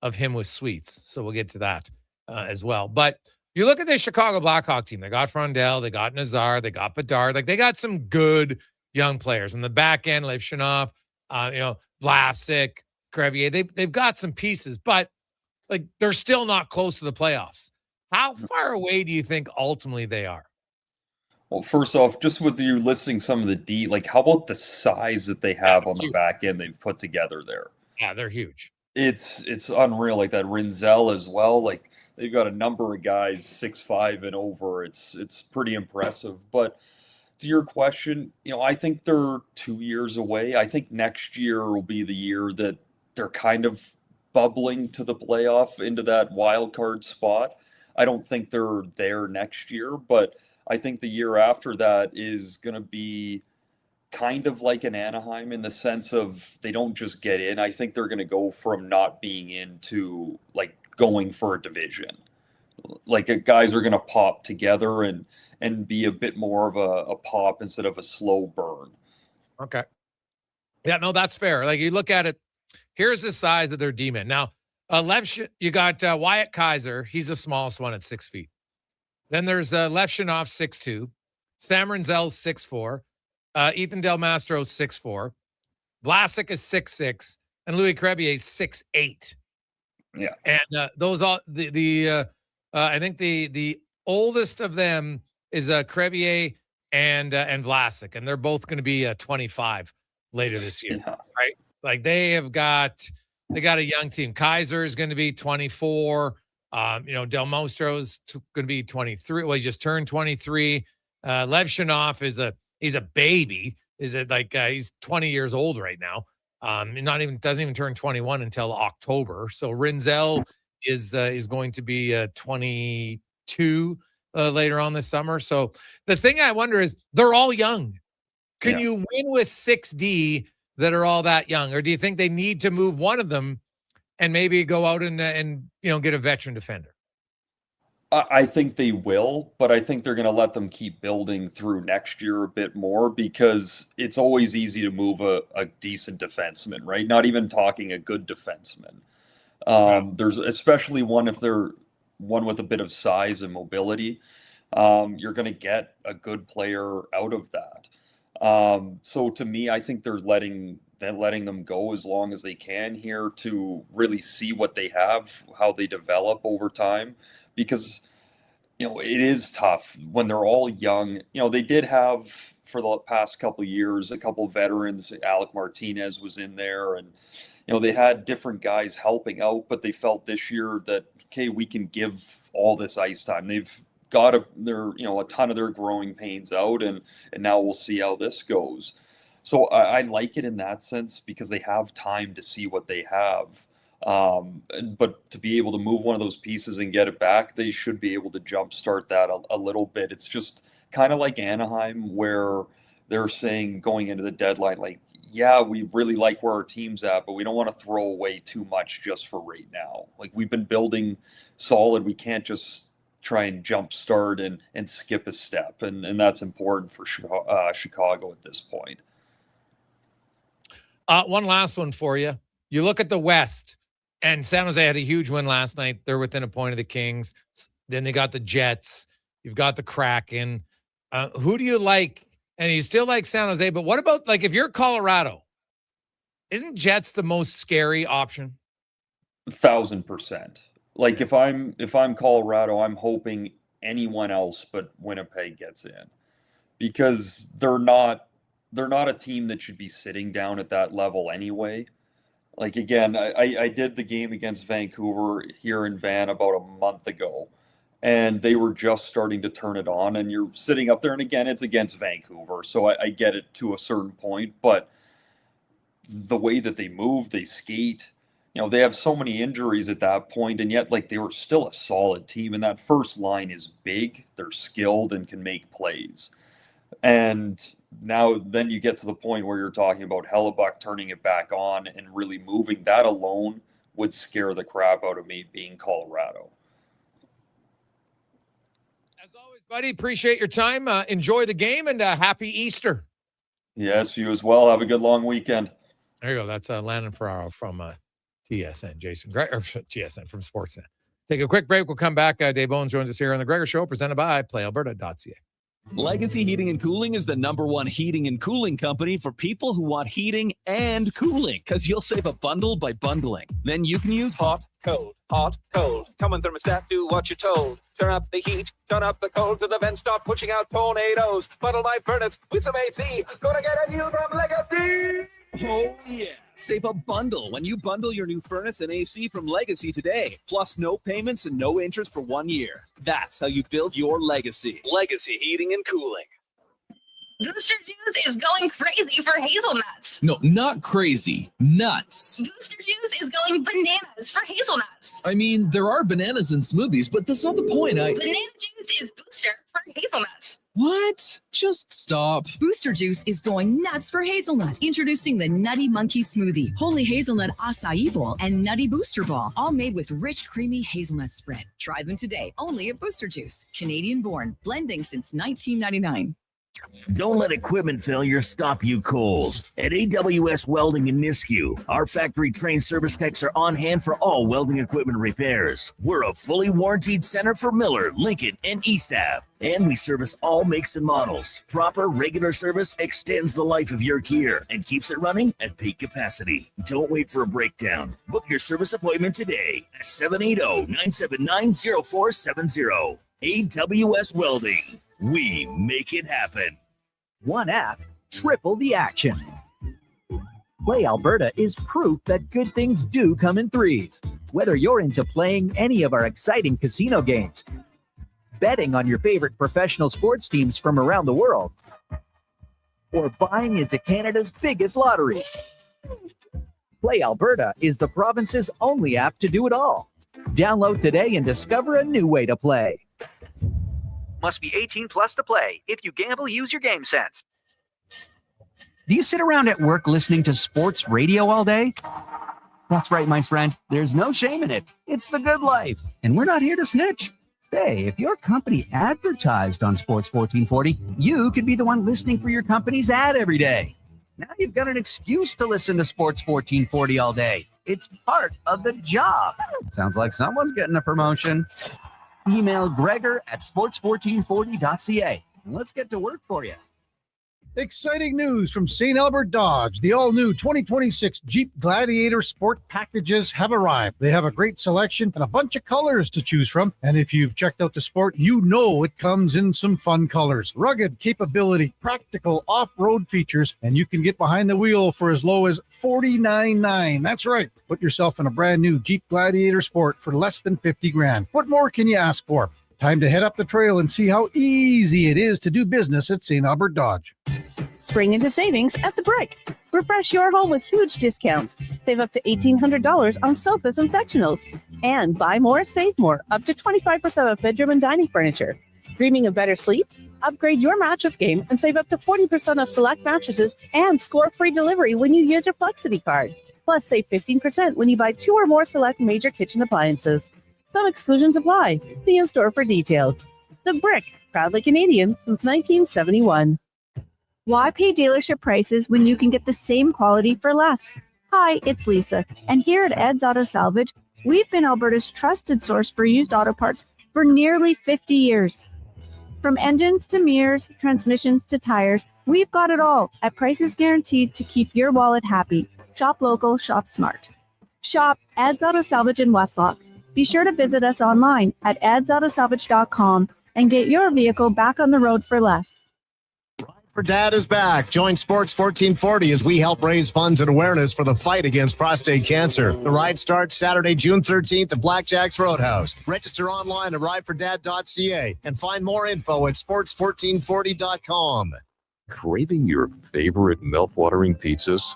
of him with Sweets, so we'll get to that as well. But you look at the Chicago Blackhawk team. They got Frondell, they got Nazar, they got Bedard. Like, they got some good young players. On the back end, Levshunov, Vlasic, Crevier. They've got some pieces, but like, they're still not close to the playoffs. How far away do you think ultimately they are? Well, first off, just with you listing some of the D, like, how about the size that they have on the back end they've put together there? Yeah, they're huge. It's unreal. Like, that Rinzel as well. Like, they've got a number of guys 6'5" and over. It's pretty impressive. But to your question, I think they're 2 years away. I think next year will be the year that they're kind of bubbling to the playoff into that wild card spot. I don't think they're there next year, but I think the year after that is going to be kind of like an Anaheim in the sense of they don't just get in. I think they're going to go from not being in to, like, going for a division. Like, guys are going to pop together and be a bit more of a pop instead of a slow burn. Okay. Yeah, no, that's fair. Like, you look at it, here's the size of their D-men. Now, you got Wyatt Kaiser. He's the smallest one at 6 feet. Then there's Levshunov, 6'2". Sam Rinzel's 6'4". Ethan Del Mastro's 6'4". Vlasic is 6'6", and Louis Crevier is 6'8". Yeah. And those all I think the oldest of them is Crevier and Vlasic, and they're both going to be 25 later this year, right? Like, they got a young team. Kaiser is going to be 24. Del Mastro's going to be 23. Well, he just turned 23. Levshunov he's a baby. He's 20 years old right now. Doesn't even turn 21 until October. So Rinzel is going to be 22 later on this summer. So the thing I wonder is, they're all young. Can you win with 6D that are all that young, or do you think they need to move one of them and maybe go out and get a veteran defender? I think they will, but I think they're going to let them keep building through next year a bit more, because it's always easy to move a decent defenseman, right? Not even talking a good defenseman. There's especially if they're one with a bit of size and mobility, you're going to get a good player out of that. So to me, I think they're letting them go as long as they can here to really see what they have, how they develop over time, because it is tough when they're all young. They did have, for the past couple of years, a couple of veterans. Alec Martinez was in there, and they had different guys helping out, but they felt this year that, okay, we can give all this ice time. They've got a ton of their growing pains out, and now we'll see how this goes. So I like it in that sense, because they have time to see what they have. But to be able to move one of those pieces and get it back, they should be able to jumpstart that a little bit. It's just kind of like Anaheim, where they're saying going into the deadline, like, yeah, we really like where our team's at, but we don't want to throw away too much just for right now. Like, we've been building solid. We can't just try and jumpstart and skip a step. And that's important for Chicago at this point. One last one for you. You look at the West, and San Jose had a huge win last night. They're within a point of the Kings. Then they got the Jets. You've got the Kraken. Who do you like? And you still like San Jose, but what about, like, if you're Colorado, isn't Jets the most scary option? 1,000%. Like, if I'm Colorado, I'm hoping anyone else but Winnipeg gets in, because they're not a team that should be sitting down at that level anyway. Like, again, I did the game against Vancouver here in Van about a month ago, and they were just starting to turn it on, and you're sitting up there, and again, it's against Vancouver, so I get it to a certain point, but the way that they move, they skate, they have so many injuries at that point, and yet, like, they were still a solid team, and that first line is big, they're skilled, and can make plays. And now then you get to the point where you're talking about Hellebuck turning it back on and really moving. That alone would scare the crap out of me, being Colorado. As always, buddy, appreciate your time. Enjoy the game, and happy Easter. Yes, you as well. Have a good long weekend. There you go. That's Landon Ferraro from TSN. Jason Gregor, TSN from Sportsnet. Take a quick break. We'll come back. Dave Owens joins us here on the Gregor Show, presented by PlayAlberta.ca. Legacy Heating and Cooling is the #1 heating and cooling company for people who want heating and cooling, because you'll save a bundle by bundling. Then you can use hot, cold, come on thermostat, do what you're told. Turn up the heat, turn up the cold, to the vents start pushing out tornadoes. Bundle my furnace with some AC, gonna get a deal from Legacy. Oh yeah, save a bundle when you bundle your new furnace and AC from Legacy today. Plus no payments and no interest for 1 year. That's how you build your legacy. Legacy Heating and Cooling. Booster Juice is going crazy for hazelnuts. No, not crazy. Nuts. Booster Juice is going bananas for hazelnuts. I mean, there are bananas in smoothies, but that's not the point. Banana juice is booster for hazelnuts. What? Just stop. Booster Juice is going nuts for hazelnut. Introducing the Nutty Monkey Smoothie, Holy Hazelnut Acai Bowl, and Nutty Booster Ball, all made with rich, creamy hazelnut spread. Try them today, only at Booster Juice. Canadian born, blending since 1999. Don't let equipment failure stop you cold. At AWS Welding in Nisku, our factory-trained service techs are on hand for all welding equipment repairs. We're a fully warranted center for Miller, Lincoln, and ESAB. And we service all makes and models. Proper, regular service extends the life of your gear and keeps it running at peak capacity. Don't wait for a breakdown. Book your service appointment today at 780-979-0470. AWS Welding. We make it happen. One app, triple the action. Play Alberta is proof that good things do come in threes. Whether you're into playing any of our exciting casino games, betting on your favorite professional sports teams from around the world, or buying into Canada's biggest lotteries, Play Alberta is the province's only app to do it all. Download today and discover a new way to play. Must be 18 plus to play. If you gamble, use your game sense. Do you sit around at work listening to sports radio all day? That's right, my friend. There's no shame in it. It's the good life. And we're not here to snitch. Say, if your company advertised on Sports 1440, you could be the one listening for your company's ad every day. Now you've got an excuse to listen to Sports 1440 all day. It's part of the job. Sounds like someone's getting a promotion. Email Gregor at sports1440.ca. Let's get to work for you. Exciting news from St. Albert Dodge. The all-new 2026 Jeep Gladiator Sport packages have arrived. They have a great selection and a bunch of colors to choose from. And if you've checked out the Sport, you know it comes in some fun colors. Rugged capability, practical off-road features, and you can get behind the wheel for as low as $49,900. That's right. Put yourself in a brand new Jeep Gladiator Sport for less than $50,000. What more can you ask for? Time to head up the trail and see how easy it is to do business at St. Albert Dodge. Spring into savings at The Brick. Refresh your home with huge discounts. Save up to $1,800 on sofas and sectionals. And buy more, save more, up to 25% off bedroom and dining furniture. Dreaming of better sleep? Upgrade your mattress game and save up to 40% off select mattresses and score free delivery when you use your Flexity card. Plus, save 15% when you buy 2 or more select major kitchen appliances. Some exclusions apply. See in store for details. The Brick, proudly Canadian since 1971. Why pay dealership prices when you can get the same quality for less? Hi, it's Lisa, and here at Ed's Auto Salvage, we've been Alberta's trusted source for used auto parts for nearly 50 years. From engines to mirrors, transmissions to tires, we've got it all at prices guaranteed to keep your wallet happy. Shop local, shop smart. Shop Ed's Auto Salvage in Westlock. Be sure to visit us online at edsautosalvage.com and get your vehicle back on the road for less. for Dad is back. Join Sports 1440 as we help raise funds and awareness for the fight against prostate cancer. The ride starts Saturday, June 13th at Blackjack's Roadhouse. Register online at ridefordad.ca and find more info at sports1440.com. Craving your favorite mouth-watering pizzas?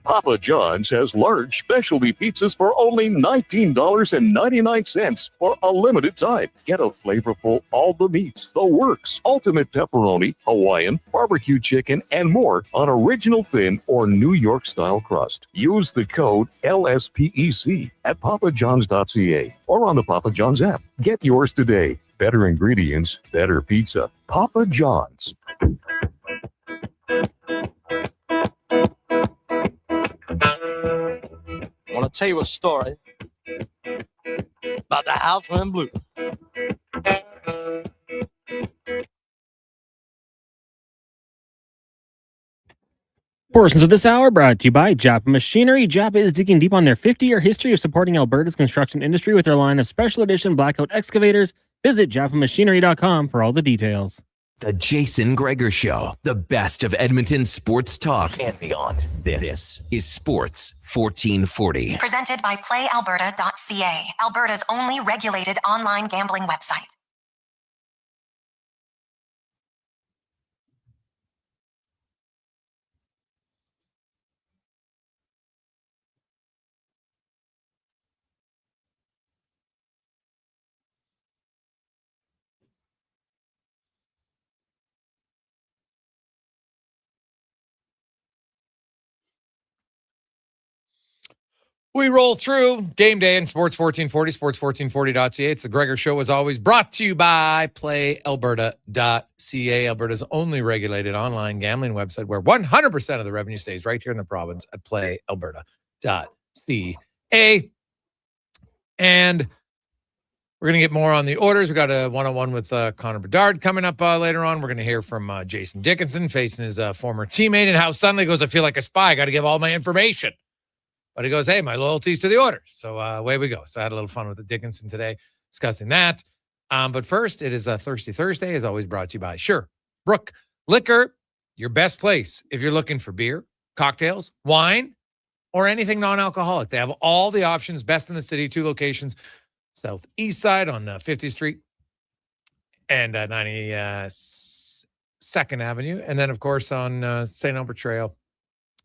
Papa John's has large specialty pizzas for only $19.99 for a limited time. Get a flavorful all the meats, the works, ultimate pepperoni, Hawaiian, barbecue chicken, and more on original thin or New York style crust. Use the code LSPEC at papajohns.ca or on the Papa John's app. Get yours today. Better ingredients, better pizza. Papa John's. I want to tell you a story about the house in blue. Portions of this hour brought to you by Japa Machinery. Japa is digging deep on their 50-year history of supporting Alberta's construction industry with their line of special edition blackout excavators. Visit japamachinery.com for all the details. The Jason Gregor Show, the best of Edmonton sports talk and beyond. This is Sports 1440. Presented by PlayAlberta.ca, Alberta's only regulated online gambling website. We roll through game day in Sports 1440, sports1440.ca. It's the Gregor Show, as always, brought to you by PlayAlberta.ca, Alberta's only regulated online gambling website where 100% of the revenue stays right here in the province at PlayAlberta.ca. And we're going to get more on the orders. We got a one-on-one with Connor Bedard coming up later on. We're going to hear from Jason Dickinson facing his former teammate and how suddenly he goes, I feel like a spy. I got to give all my information. But he goes, hey, my loyalty's to the order. So away we go. So I had a little fun with the Dickinson today discussing that. But first, it is a Thirsty Thursday, as always brought to you by Sherbrooke Liquor, your best place if you're looking for beer, cocktails, wine, or anything non-alcoholic. They have all the options, best in the city, 2 locations, southeast side on 50th Street and 92nd Avenue. And then, of course, on St. Albert Trail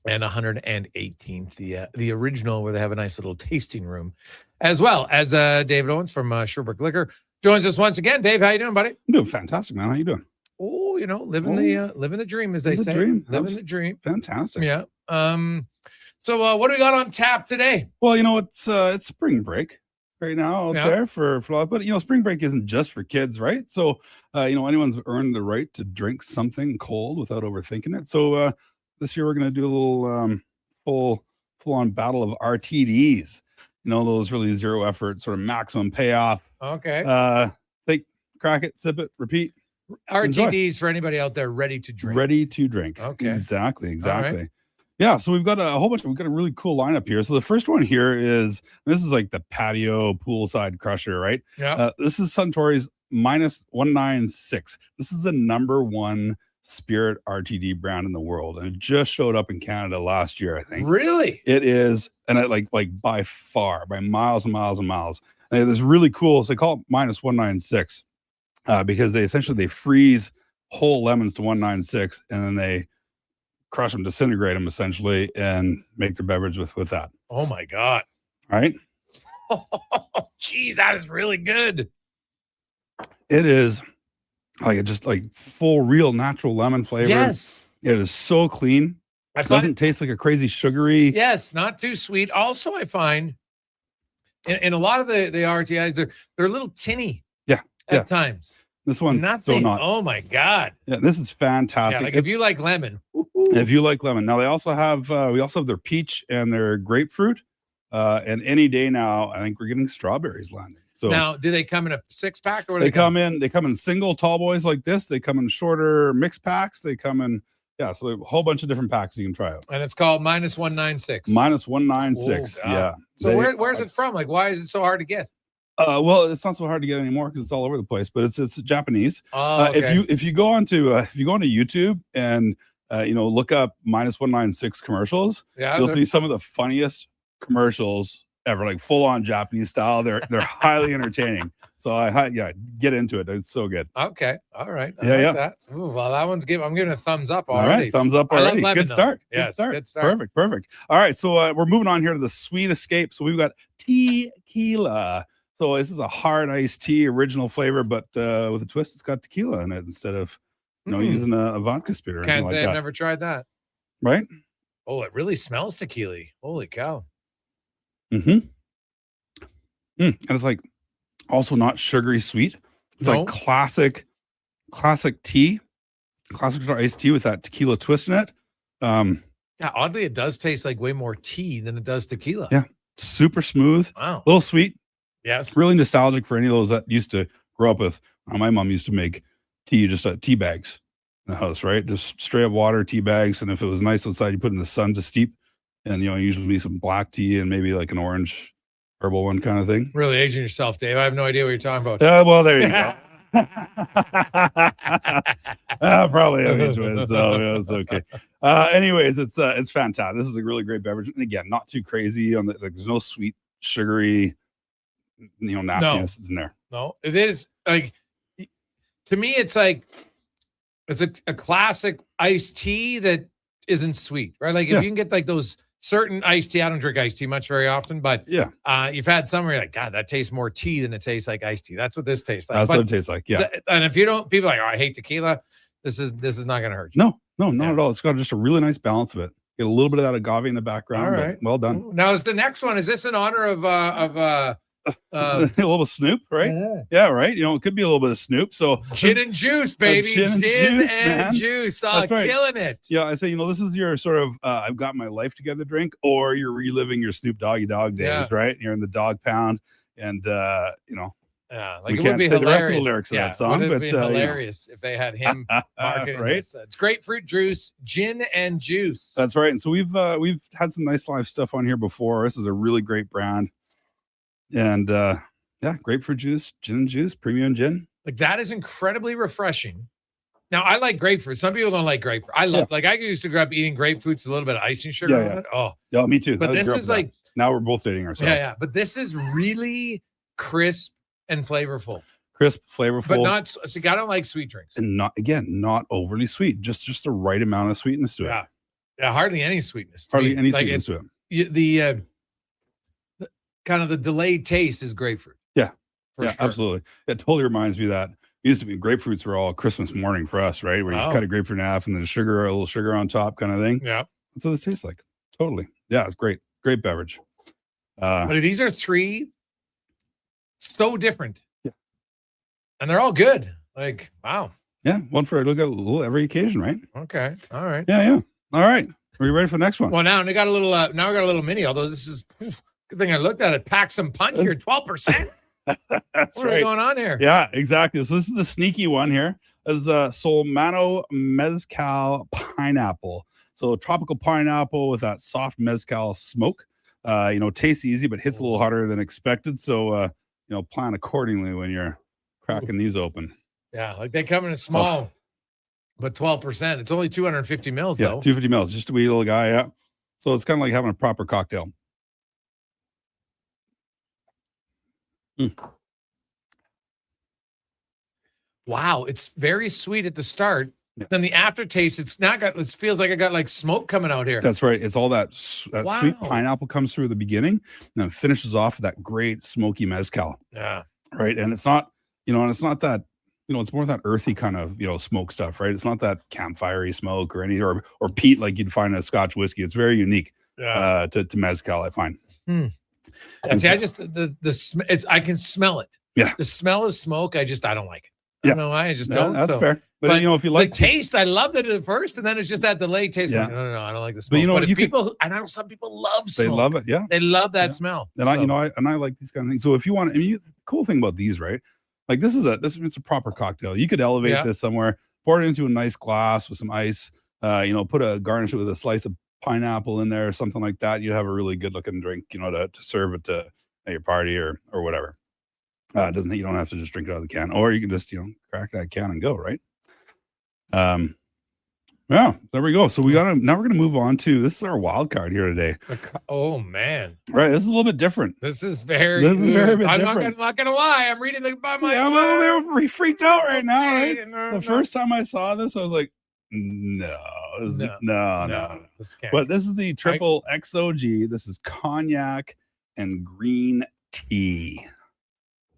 and 118th, the original, where they have a nice little tasting room, as well as David Owens from Sherbrooke Liquor joins us once again. Dave, how you doing, buddy? I'm doing fantastic, man. How you doing? Oh, living the dream, as they say. Living the dream. Fantastic. Yeah. So what do we got on tap today? Well, it's spring break right now out there for a lot, but spring break isn't just for kids, right? So anyone's earned the right to drink something cold without overthinking it. So this year we're going to do a little full-on battle of RTDs. Those really zero effort, sort of maximum payoff. Okay. Think, crack it, sip it, repeat. RTDs Enjoy. For anybody out there ready to drink. Ready to drink. Okay. Exactly. Right. Yeah, so we've got a whole bunch. We've got a really cool lineup here. So the first one here this is like the patio poolside crusher, right? Yeah. This is Suntory's -196. This is the #1 spirit RTD brand in the world, and it just showed up in Canada last year, I think. Really? It is, and it like by far, by miles and miles and miles. And it's really cool. So they call it -196 because they freeze whole lemons to 196, and then they crush them, disintegrate them essentially, and make their beverage with that. Oh my God. All right. Oh, geez, that is really good. It is just full, real, natural lemon flavor. Yes. It is so clean. It doesn't taste like a crazy sugary. Yes, not too sweet. Also, I find in a lot of the RTIs, they're a little tinny. At times. This one's so not. Oh my God. Yeah, this is fantastic. Yeah, if you like lemon. If you like lemon. Now they also have we also have their peach and their grapefruit. And any day now, I think we're getting strawberries landing. So now, do they come in a 6-pack or they come in single tall boys like this. They come in shorter mixed packs. They come in so a whole bunch of different packs you can try out. And it's called -196. -196. Oh, yeah. So where's it from? Like, why is it so hard to get? Well, it's not so hard to get anymore because it's all over the place, but it's Japanese. Oh, okay. If you go onto YouTube and look up -196 commercials, Yeah, you'll they're- see some of the funniest commercials ever, like full on Japanese style. They're highly entertaining. So get into it. It's so good. Okay. All right. I Yeah, like yeah. that. Ooh, well, that one's I'm giving a thumbs up All already. right, thumbs up I love already. lemon, Good though. start. Yes, good start. Perfect. All right, so we're moving on here to the sweet escape. So we've got tequila. So this is a hard iced tea, original flavor, but with a twist, it's got tequila in it instead of using a vodka spirit or anything Can't like say that. I've never tried that. Right? Oh, it really smells tequila. Holy cow. And it's like also not sugary sweet. It's like classic tea, classic iced tea with that tequila twist in it. Yeah, oddly, it does taste like way more tea than it does tequila. Yeah, super smooth. Wow. A little sweet. Yes. Really nostalgic for any of those that used to grow up with. My mom used to make tea, just tea bags in the house, right? Just straight up water tea bags. And if it was nice outside, you put it in the sun to steep. And, usually be some black tea and maybe like an orange herbal one kind of thing. Really aging yourself, Dave. I have no idea what you're talking about. Well, there you go. Probably have each one, so yeah, it's okay. Anyways, it's fantastic. This is a really great beverage, and again, not too crazy on there's no sweet, sugary, nastiness in there. No, it is like, to me, it's like it's a classic iced tea that isn't sweet, right? Like if you can get like those certain iced tea. I don't drink iced tea much very often, but you've had some where you're like, God, that tastes more tea than it tastes like iced tea. That's what this tastes like. That's what it tastes like. Yeah. And if you don't, people are like, oh, I hate tequila. This is not going to hurt you. No, not at all. It's got just a really nice balance of it. Get a little bit of that agave in the background. All right. Well done. Now, is the next one, is this in honor of a little Snoop, right? Yeah, right. It could be a little bit of Snoop. So gin and juice, baby. Gin and juice. That's right. Killing it. Yeah, I say, this is your sort of I've got my life together drink, or you're reliving your Snoop Doggy Dogg days, right? You're in the dog pound, and yeah, like we it can't would be say the rest of the hilarious. lyrics of that song, would have but been hilarious if they had him marketing right? this. It's grapefruit juice, gin and juice. That's right. And so we've had some nice live stuff on here before. This is a really great brand, and grapefruit juice, gin and juice, premium gin. Like that is incredibly refreshing. Now I like grapefruit. Some people don't like grapefruit. I love I used to grow up eating grapefruits with a little bit of icing sugar on it. Oh, yeah, me too. But I this grew up is with like that. Now we're both dating ourselves. Yeah. But this is really crisp and flavorful. Crisp, flavorful, but not. See, I don't like sweet drinks, and not overly sweet. Just the right amount of sweetness to it. Yeah, hardly any sweetness. Hardly any sweetness to it. The kind of the delayed taste is grapefruit. Yeah, sure. Absolutely. It totally reminds me of that. It used to be grapefruits were all Christmas morning for us, right? Where you cut a grapefruit in half and then a little sugar on top, kind of thing. Yeah, that's what this tastes like. Totally. Yeah, it's great beverage. But these are three so different. And they're all good. Like, wow. Yeah, one for look at a little every occasion, right? Okay. All right. Yeah. All right. Are you ready for the next one? Well, now we got a little. Now we got a little mini. Although this is good thing I looked at it. Pack some punch here. 12%. That's what right. is going on here? Yeah, exactly. So this is the sneaky one here. This is Solmano Mezcal Pineapple. So tropical pineapple with that soft mezcal smoke. Tastes easy, but hits a little harder than expected. So plan accordingly when you're cracking these open. Yeah, like they come in a small, but 12%. It's only 250 mils, Yeah, though. 250 mils, just a wee little guy. Yeah. So it's kind of like having a proper cocktail. Wow, it's very sweet at the start. Yeah. Then the aftertaste, it feels like I got like smoke coming out here. That's right. It's all that sweet pineapple comes through the beginning, and then it finishes off with that great smoky mezcal. Yeah. Right. And it's not, and it's not that, it's more that earthy kind of, smoke stuff, right? It's not that campfire-y smoke or or peat like you'd find in a Scotch whiskey. It's very unique to mezcal, I find. And see, I just I can smell it. Yeah. The smell of smoke, I don't like it. I don't know why. I just don't. That's fair. But if you like the taste, I loved it at first, and then it's just that delayed taste. Yeah. Like, no, I don't like the smell. But I know some people love smoke. They love it. Yeah. They love that smell. And I like these kind of things. So if you want, the cool thing about these, right? Like it's a proper cocktail. You could elevate this somewhere, pour it into a nice glass with some ice, put a garnish it with a slice of pineapple in there or something like that. You have a really good looking drink, to serve it at your party or whatever. It doesn't. You don't have to just drink it out of the can, or you can just crack that can and go, right? Yeah, there we go. So now we're gonna move on to, this is our wild card here today. Oh man, right? This is a little bit different. This is very. This is very bit I'm different. not gonna lie. I'm reading by my. Yeah, I'm very freaked out right now. Right? No, First time I saw this, I was like, no. This can't. But this is the triple XOG. This is cognac and green tea.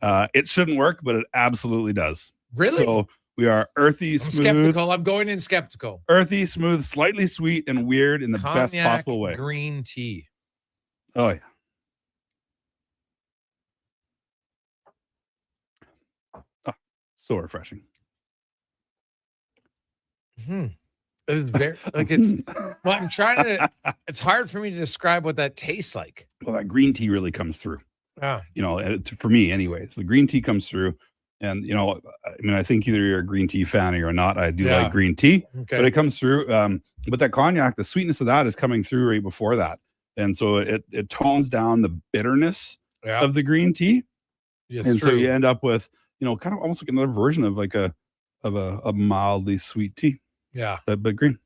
It shouldn't work, but it absolutely does. Really? So we are earthy, I'm smooth. skeptical. I'm going in skeptical. Earthy, smooth, slightly sweet, and weird in the best Cognac, possible way. green tea. Oh, yeah. Oh, so refreshing. It is very it's. Well, I'm trying to. It's hard for me to describe what that tastes like. Well, that green tea really comes through. Yeah. For me, anyways, the green tea comes through. And, I think either you're a green tea fan or you're not. I do like green tea, but it comes through. But that cognac, the sweetness of that is coming through right before that. And so it tones down the bitterness of the green tea. Yes, and true. so you end up with, kind of almost like another version of like a mildly sweet tea. Yeah. But green.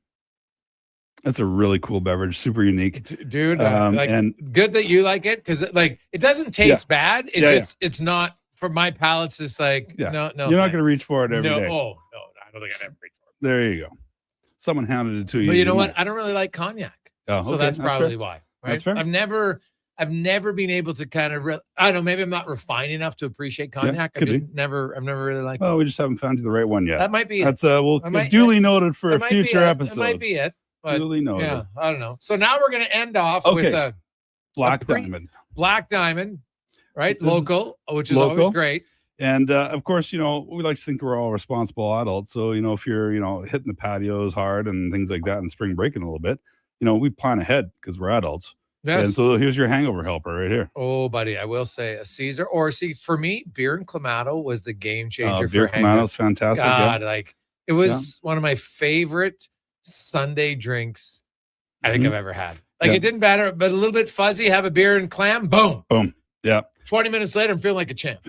That's a really cool beverage, super unique. Dude, and good that you like it, because it doesn't taste bad. It's it's not. For my palate, it's just like, no. You're not going to reach for it every day. Oh, no, I don't think I'd ever reach for it. There you go. Someone handed it to you. But you know what? I don't really like cognac. Oh, so okay. that's probably fair. why. Right? That's fair. I've never been able to kind of, I don't know, maybe I'm not refined enough to appreciate cognac. I've never really liked it. Well, we just haven't found you the right one yet. That might be it. That's duly noted for a future episode. That might be it. But duly noted. Yeah, I don't know. So now we're going to end off with a Black Diamond. Black Diamond, right? Local, which is always great. And of course, we like to think we're all responsible adults. So, if you're, hitting the patios hard and things like that and spring breaking a little bit, we plan ahead because we're adults. Yes. And so here's your hangover helper right here. Oh, buddy, I will say a Caesar, or for me, beer and Clamato was the game changer. Beer Clamato's fantastic. God, it was one of my favorite Sunday drinks I think I've ever had. It didn't matter, but a little bit fuzzy, have a beer and clam, boom. Boom. Yeah. 20 minutes later, I'm feeling like a champ.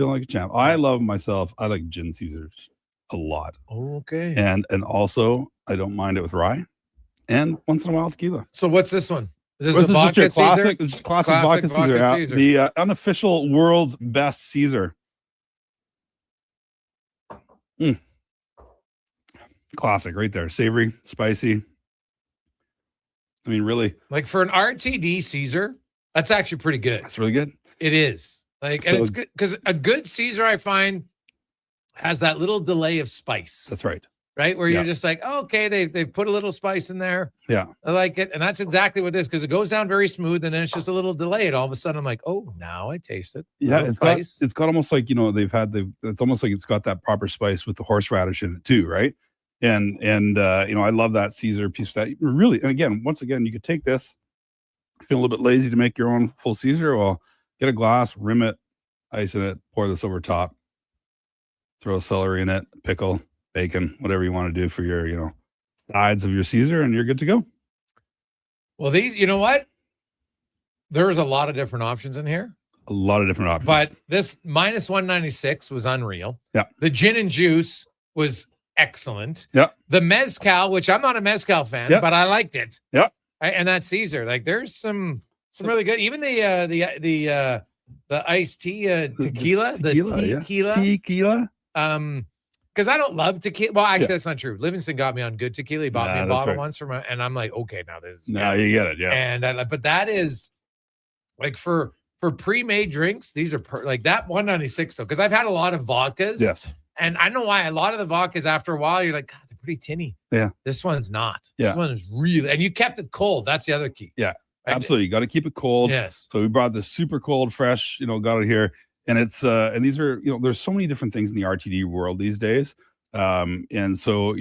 I love myself. I like gin Caesars a lot. Okay. And also, I don't mind it with rye and once in a while tequila. So what's this one? Is this a vodka Caesar? Classic vodka Caesar. The unofficial world's best Caesar. Classic right there. Savory, spicy. I mean, really. Like for an RTD Caesar, that's actually pretty good. That's really good. It is. And it's good because a good Caesar, I find, has that little delay of spice. That's right. Right? Where you're just like, oh, okay, they've put a little spice in there. Yeah. I like it. And that's exactly what it is, because it goes down very smooth and then it's just a little delayed. All of a sudden I'm like, oh, now I taste it. Yeah, it's got almost like, it's almost like it's got that proper spice with the horseradish in it too, right? And I love that Caesar piece of that. Really, and again, once again, you could take this, feel a little bit lazy to make your own full Caesar, well, get a glass, rim it, ice in it, pour this over top, throw celery in it, pickle, bacon, whatever you want to do for your, sides of your Caesar, and you're good to go. Well, these, you know what? There's a lot of different options in here. A lot of different options. But this minus 196 was unreal. Yeah. The gin and juice was excellent. Yeah. The mezcal, which I'm not a mezcal fan, but I liked it. Yeah. And that Caesar, there's some really good. Even the iced tea tequila, tequila. Because I don't love tequila. Well, actually, that's not true. Livingston got me on good tequila. He bought me a bottle once and I'm like, okay, now this. Now you get it, yeah. And but that is like for pre-made drinks. These are like that 196 though, because I've had a lot of vodkas. Yes. And I know why a lot of the vodkas after a while you're like, God, they're pretty tinny. Yeah. This one's not. Yeah. This one is really, and you kept it cold. That's the other key. Yeah. Absolutely. You got to keep it cold. Yes. So we brought this super cold, fresh, got it here. And it's and these are, there's so many different things in the RTD world these days. And so,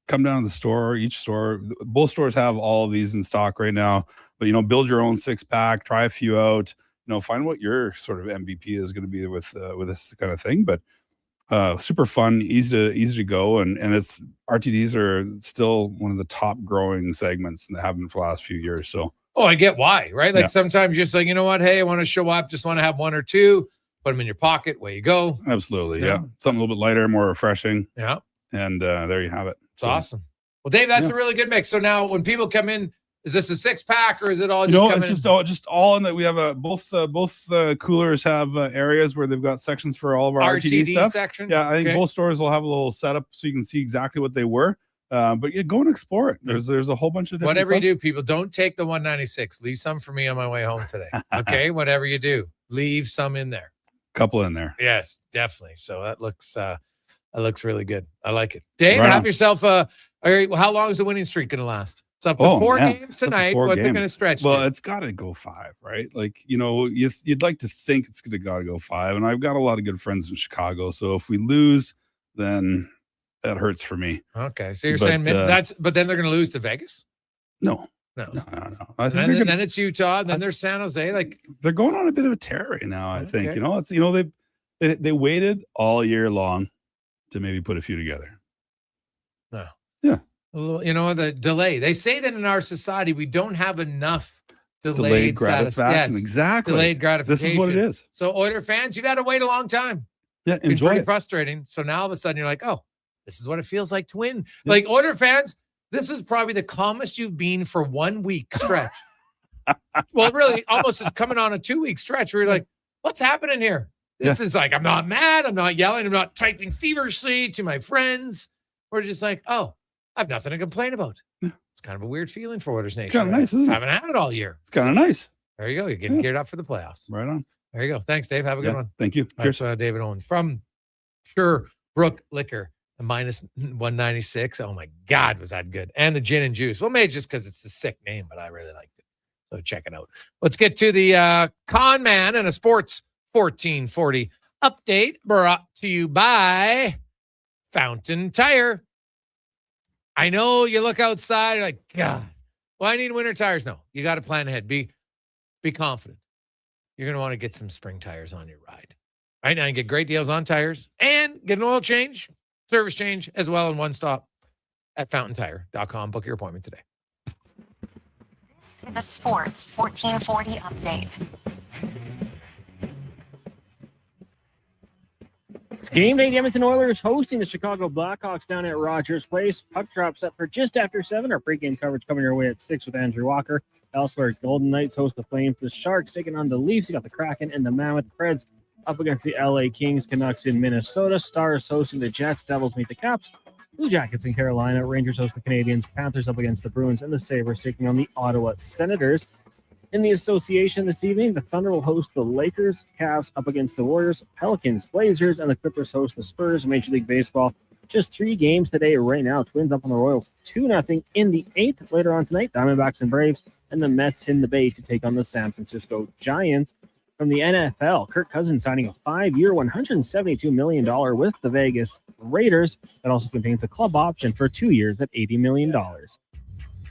come down to the store, both stores have all of these in stock right now, but build your own 6-pack, try a few out, find what your sort of MVP is going to be with this kind of thing. But super fun, easy to go, and it's RTDs are still one of the top growing segments and they have been for the last few years. So I get why, right? Like sometimes you're just like, you know what? Hey, I want to show up, just want to have one or two. Put them in your pocket. Way you go. Absolutely. Yeah. Something a little bit lighter, more refreshing. Yeah. And there you have it. It's awesome. Well, Dave, that's a really good mix. So now when people come in, is this a 6-pack or is it all just coming in? Just all in that. We have both coolers have areas where they've got sections for all of our RTD stuff. Section? Yeah, I think both stores will have a little setup so you can see exactly what they were. But yeah, go and explore it. There's a whole bunch of different whatever stuff. you do, people, don't take the 196. Leave some for me on my way home today. Okay, whatever you do, leave some in there. Couple in there. Yes, definitely. So that looks really good. I like it. Dave, have yourself how long is the winning streak going to last? It's up to 4 games tonight. What's it going to stretch? Well, it's got to go 5, right? Like, you'd like to think it's got to go 5. And I've got a lot of good friends in Chicago. So if we lose, then that hurts for me. Okay. So you're saying but then they're going to lose to Vegas? No. I think then it's Utah. And then there's San Jose. Like they're going on a bit of a tear right now. I think, they waited all year long to maybe put a few together. No. Yeah. The delay. They say that in our society, we don't have enough delayed gratification. Yes, exactly. Delayed gratification. This is what it is. So Oiler fans, you've had to wait a long time. Yeah, enjoy pretty it. Frustrating. So now all of a sudden you're like, oh, this is what it feels like to win. Yeah. Like Oiler fans, this is probably the calmest you've been for 1 week stretch. Well, really, almost coming on a 2-week stretch where you're like, what's happening here? This is like, I'm not mad. I'm not yelling. I'm not typing feverishly to my friends. We're just like, oh, I have nothing to complain about. Yeah. It's kind of a weird feeling for Oilers Nation. Kind of nice, isn't it? Haven't had it all year. It's kind of nice. There you go. You're getting geared up for the playoffs. Right on. There you go. Thanks, Dave. Have a good one. Thank you. Cheers. David Owens from Sherbrooke Liquor, a minus 196. Oh my God, was that good? And the gin and juice. Well, maybe just because it's the sick name, but I really liked it. So check it out. Let's get to the Con Man and a Sports 1440 update brought to you by Fountain Tire. I know you look outside, you're like, God, well, I need winter tires. No, you got to plan ahead. Be confident. You're going to want to get some spring tires on your ride. Right now, you get great deals on tires and get an oil change, service change as well in one stop at fountaintire.com. Book your appointment today. This is a Sports 1440 update. Game day, the Edmonton Oilers hosting the Chicago Blackhawks down at Rogers Place. Puck drops up for just after 7. Our pregame coverage coming your way at 6 with Andrew Walker. Elsewhere, Golden Knights host the Flames. The Sharks taking on the Leafs. You got the Kraken and the Mammoth. Preds up against the LA Kings. Canucks in Minnesota. Stars hosting the Jets. Devils meet the Caps. Blue Jackets in Carolina. Rangers host the Canadiens. Panthers up against the Bruins. And the Sabres taking on the Ottawa Senators. In the association this evening, the Thunder will host the Lakers, Cavs up against the Warriors, Pelicans, Blazers, and the Clippers host the Spurs. Major League Baseball, just 3 games today right now. Twins up on the Royals 2-0 in the 8th. Later on tonight, Diamondbacks and Braves, and the Mets in the Bay to take on the San Francisco Giants. From the NFL, Kirk Cousins signing a 5-year, $172 million with the Vegas Raiders. That also contains a club option for 2 years at $80 million.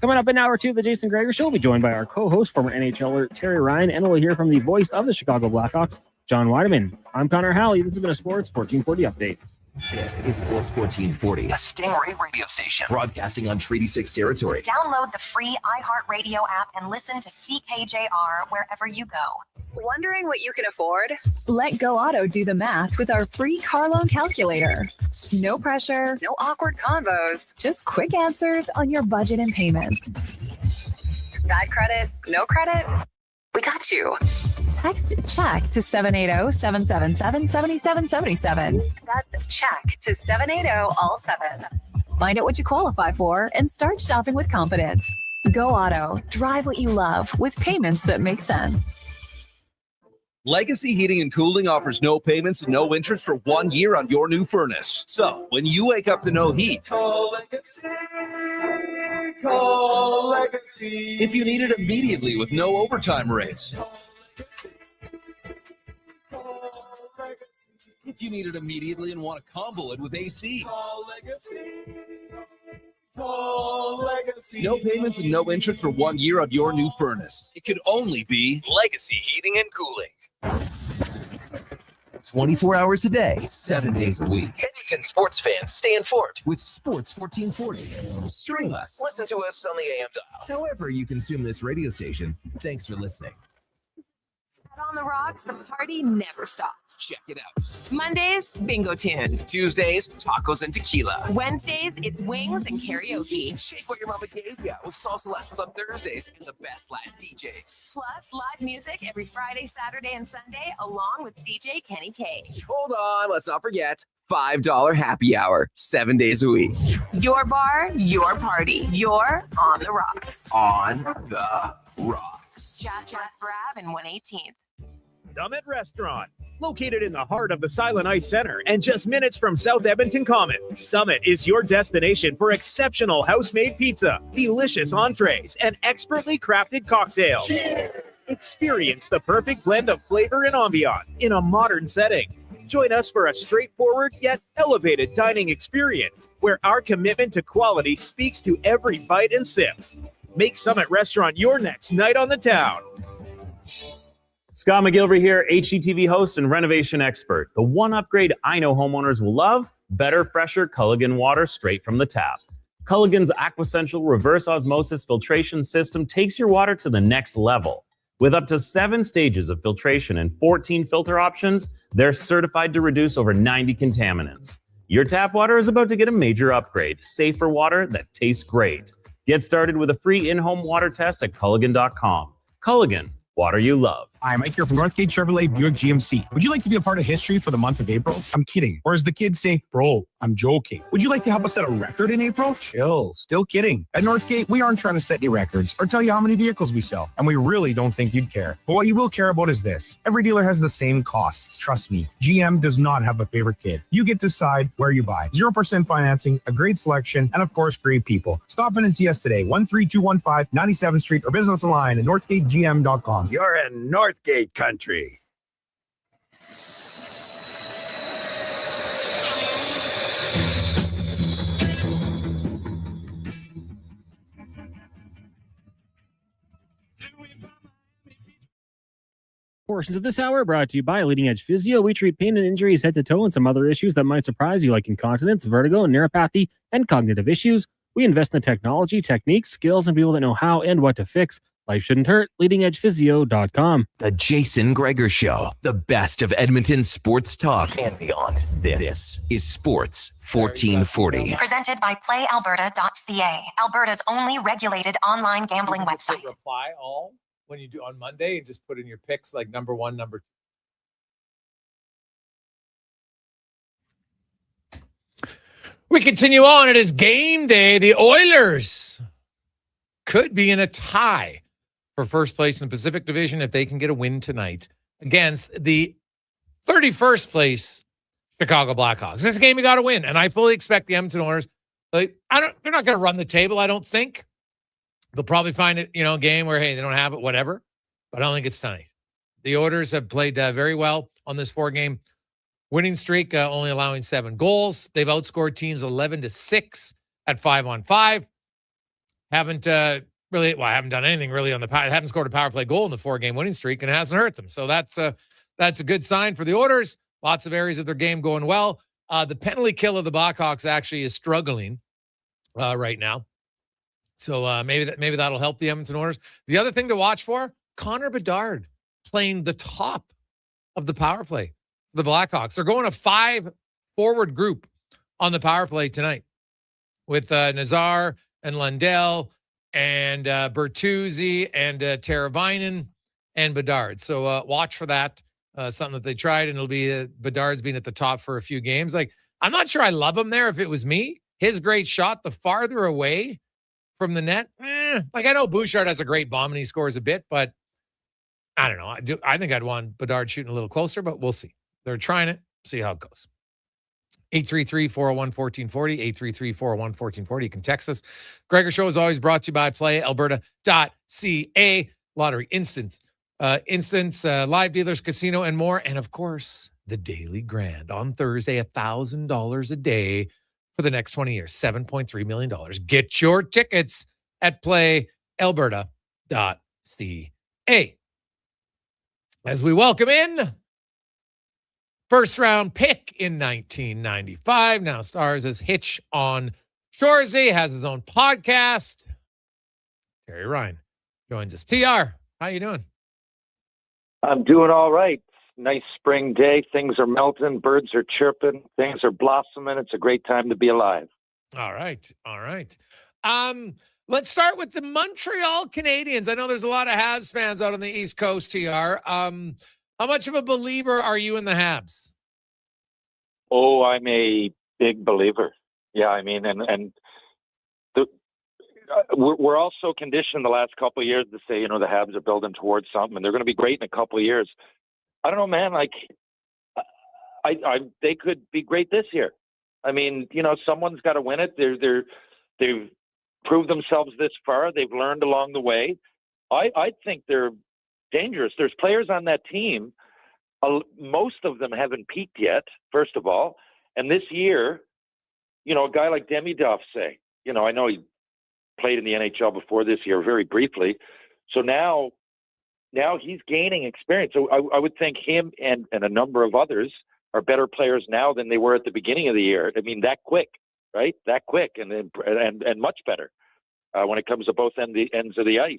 Coming up in hour 2 of the Jason Gregor Show, we'll be joined by our co-host, former NHLer Terry Ryan, and we'll hear from the voice of the Chicago Blackhawks, John Weidman. I'm Connor Halley. This has been a Sports 1440 update. It's Sports 1440, a Stingray radio station broadcasting on Treaty 6 territory. Download the free iHeartRadio app and listen to CKJR wherever you go. Wondering what you can afford? Let Go Auto do the math with our free car loan calculator. No pressure, no awkward convos, just quick answers on your budget and payments. Bad credit? No credit? We got you. Text CHECK to 780-777-7777. That's CHECK to 780 all 7. Find out what you qualify for and start shopping with confidence. Go Auto. Drive what you love with payments that make sense. Legacy Heating and Cooling offers no payments and no interest for 1 year on your new furnace. So, when you wake up to no heat, call Legacy. Call Legacy. If you need it immediately with no overtime rates. If you need it immediately and want to combo it with AC. Call Legacy. Call Legacy. No payments and no interest for 1 year on your new furnace. It could only be Legacy Heating and Cooling. 24 hours a day, 7 days a week. Edmonton sports fans, stay informed With Sports 1440. Stream us. Listen to us on the AM dial. However you consume this radio station, thanks for listening. On On the Rocks, the party never stops. Check it out. Mondays, Bingo Tune. Tuesdays, tacos and tequila. Wednesdays, it's wings and karaoke. Shake what your mama gave ya with salsa lessons on Thursdays and the best Latin DJs. Plus, live music every Friday, Saturday, and Sunday, along with DJ Kenny K. Hold on, let's not forget $5 happy hour, 7 days a week. Your bar, your party. You're on the Rocks. On the Rocks. Chat Brab and 118th. Summit Restaurant, located in the heart of the Silent Ice Center and just minutes from South Edmonton Common. Summit is your destination for exceptional house-made pizza, delicious entrees, and expertly crafted cocktails. Experience the perfect blend of flavor and ambiance in a modern setting. Join us for a straightforward yet elevated dining experience where our commitment to quality speaks to every bite and sip. Make Summit Restaurant your next night on the town. Scott McGilvery here, HGTV host and renovation expert. The one upgrade I know homeowners will love: better, fresher Culligan water straight from the tap. Culligan's Aquasential reverse osmosis filtration system takes your water to the next level. With up to 7 stages of filtration and 14 filter options, they're certified to reduce over 90 contaminants. Your tap water is about to get a major upgrade: safer water that tastes great. Get started with a free in-home water test at Culligan.com. Culligan, water you love. Hi, Mike here from Northgate Chevrolet Buick GMC. Would you like to be a part of history for the month of April? I'm kidding. Or as the kids say, bro, I'm joking. Would you like to help us set a record in April? Chill, still kidding. At Northgate, we aren't trying to set any records or tell you how many vehicles we sell, and we really don't think you'd care. But what you will care about is this. Every dealer has the same costs. Trust me, GM does not have a favorite kid. You get to decide where you buy. 0% financing, a great selection, and of course, great people. Stop in and see us today, 13215 97th Street, or business online at northgategm.com. You're in Northgate country. Portions of this hour are brought to you by Leading Edge Physio. We treat pain and injuries head to toe and some other issues that might surprise you, like incontinence, vertigo, neuropathy, and cognitive issues. We invest in the technology, techniques, skills, and people that know how and what to fix. Life shouldn't hurt. LeadingEdgePhysio.com. The Jason Gregor Show, the best of Edmonton sports talk and beyond. This is Sports 1440. Presented by PlayAlberta.ca, Alberta's only regulated online gambling website. Reply all when you do on Monday and just put in your picks like number 1, number 2. We continue on. It is game day. The Oilers could be in a tie for first place in the Pacific Division if they can get a win tonight against the 31st place Chicago Blackhawks. This game you got to win, and I fully expect the Edmonton Oilers. They're not going to run the table. I don't think they'll probably find it, a game where hey they don't have it, whatever. But I don't think it's tonight. The Oilers have played very well on this 4-game winning streak, only allowing 7 goals. They've outscored teams 11-6 at 5-on-5. Haven't haven't done anything really on the power. Haven't scored a power play goal in the 4-game winning streak, and it hasn't hurt them. So that's a good sign for the Oilers. Lots of areas of their game going well. The penalty kill of the Blackhawks actually is struggling right now. So maybe that'll help the Edmonton Oilers. The other thing to watch for: Connor Bedard playing the top of the power play. The Blackhawks. They're going a 5-forward group on the power play tonight with Nazar and Lundell and Bertuzzi and Teravainen and Bedard. So watch for that. Something that they tried, and it'll be Bedard's been at the top for a few games. Like, I'm not sure I love him there if it was me. His great shot, the farther away from the net. I know Bouchard has a great bomb and he scores a bit, but I don't know. I think I'd want Bedard shooting a little closer, but we'll see. They're trying it. See how it goes. 833-401-1440, 833-401-1440. You can text us. Gregor Show is always brought to you by PlayAlberta.ca, Lottery Instance, live dealers, casino, and more. And, of course, the Daily Grand on Thursday, $1,000 a day for the next 20 years, $7.3 million. Get your tickets at PlayAlberta.ca. As we welcome in first round pick in 1995, now stars as Hitch on Shoresy, has his own podcast. Terry Ryan joins us. TR, how you doing? I'm doing all right. Nice spring day. Things are melting. Birds are chirping. Things are blossoming. It's a great time to be alive. All right. All right. Let's start with the Montreal Canadiens. I know there's a lot of Habs fans out on the East Coast, TR. How much of a believer are you in the Habs? Oh, I'm a big believer. Yeah, I mean, we're all so conditioned the last couple of years to say, you know, the Habs are building towards something, and they're going to be great in a couple of years. I don't know, man. Like, they could be great this year. I mean, you know, someone's got to win it. They've proved themselves this far. They've learned along the way. I think they're dangerous. There's players on that team. Most of them haven't peaked yet, first of all. And this year, you know, a guy like Demi Duffsay, you know, I know he played in the NHL before this year very briefly. So now he's gaining experience. So I would think him and a number of others are better players now than they were at the beginning of the year. I mean, that quick, right? That quick and much better when it comes to both ends of the ice.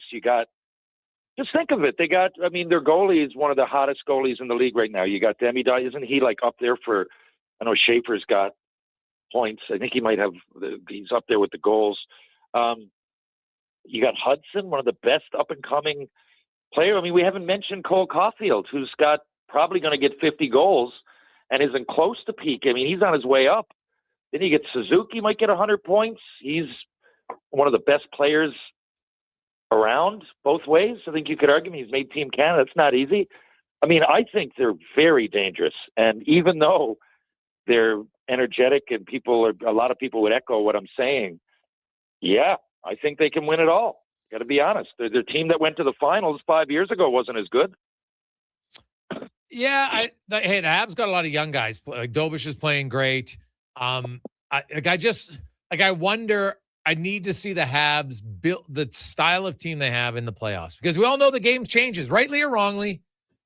Just think of it. I mean, their goalie is one of the hottest goalies in the league right now. You got Demi Duffsay. Isn't he like up there for, I know Schaefer's got points. I think he might have, he's up there with the goals. You got Hudson, one of the best up-and-coming players. I mean, we haven't mentioned Cole Caulfield, who's got probably going to get 50 goals and isn't close to peak. I mean, he's on his way up. Then you get Suzuki, might get 100 points. He's one of the best players around both ways. I think you could argue he's made Team Canada. It's not easy. I mean, I think they're very dangerous. And even though they're energetic and a lot of people would echo what I'm saying, yeah, I think they can win it all. Got to be honest. Their team that went to the finals 5 years ago wasn't as good. Yeah, the Habs got a lot of young guys. Like Dobish is playing great. I wonder. I need to see the Habs build the style of team they have in the playoffs, because we all know the game changes, rightly or wrongly.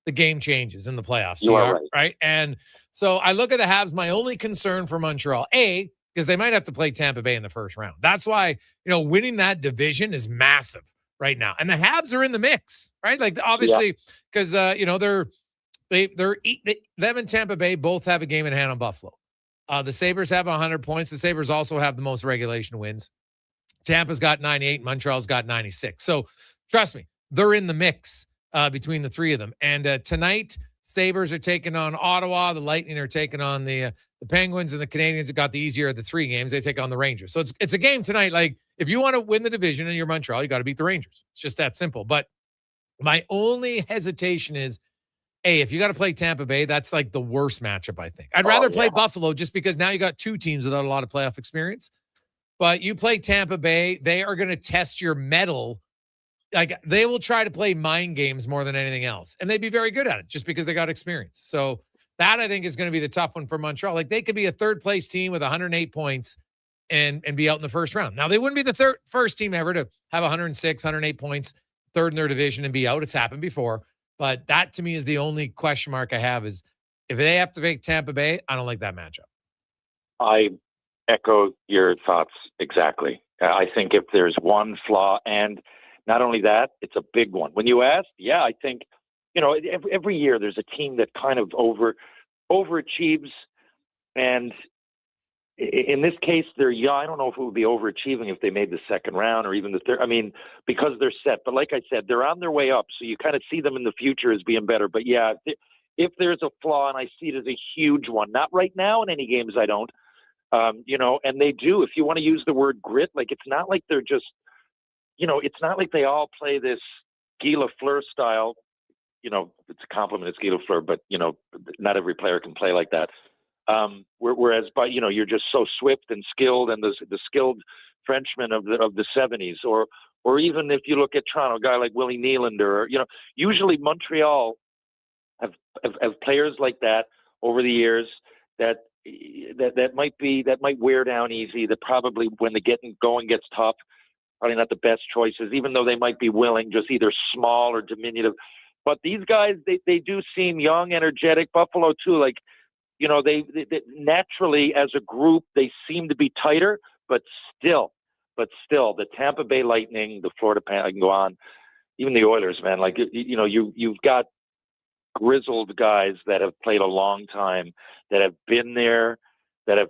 The game changes in the playoffs. You are right. And so I look at the Habs. My only concern for Montreal, because they might have to play Tampa Bay in the first round. That's why, you know, winning that division is massive right now. And the Habs are in the mix, right? Like, obviously, because, you know, them and Tampa Bay both have a game in hand on Buffalo. The Sabres have 100 points. The Sabres also have the most regulation wins. Tampa's got 98. Montreal's got 96. So trust me, they're in the mix between the three of them. And tonight, Sabres are taking on Ottawa. The Lightning are taking on the Penguins, and the Canadiens have got the easier of the three games. They take on the Rangers. So it's a game tonight. Like, if you want to win the division and you're Montreal, you got to beat the Rangers. It's just that simple. But my only hesitation is, if you got to play Tampa Bay, that's like the worst matchup, I think. I'd rather play Buffalo, just because now you got two teams without a lot of playoff experience. But you play Tampa Bay, they are going to test your mettle. Like, they will try to play mind games more than anything else. And they'd be very good at it just because they got experience. So that, I think, is going to be the tough one for Montreal. Like, they could be a third-place team with 108 points and be out in the first round. Now, they wouldn't be the first team ever to have 106, 108 points, third in their division, and be out. It's happened before. But that, to me, is the only question mark I have, is if they have to make Tampa Bay, I don't like that matchup. I echo your thoughts exactly. I think if there's one flaw, and not only that, it's a big one. When you ask, I think, you know, every year there's a team that kind of overachieves. And in this case, I don't know if it would be overachieving if they made the second round or even the third. I mean, because they're set. But like I said, they're on their way up. So you kind of see them in the future as being better. But yeah, if there's a flaw, and I see it as a huge one, not right now in any games, I don't, you know, and they do, if you want to use the word grit, like, it's not like they're just, you know, it's not like they all play this Guy Lafleur style. You know, it's a compliment, it's Guy Lafleur, but, you know, not every player can play like that. Whereas, you know, you're just so swift and skilled, and the skilled Frenchman of the 70s, or even if you look at Toronto, a guy like Willie Nylander, you know, usually Montreal have players like that over the years that might wear down easy. That probably, when the going gets tough, probably not the best choices, even though they might be willing, just either small or diminutive. But these guys, they do seem young, energetic. Buffalo too, like, you know, they naturally, as a group, they seem to be tighter, but still, the Tampa Bay Lightning, the Florida Panthers, I can go on, even the Oilers, man. Like, you know, you've got grizzled guys that have played a long time, that have been there, that have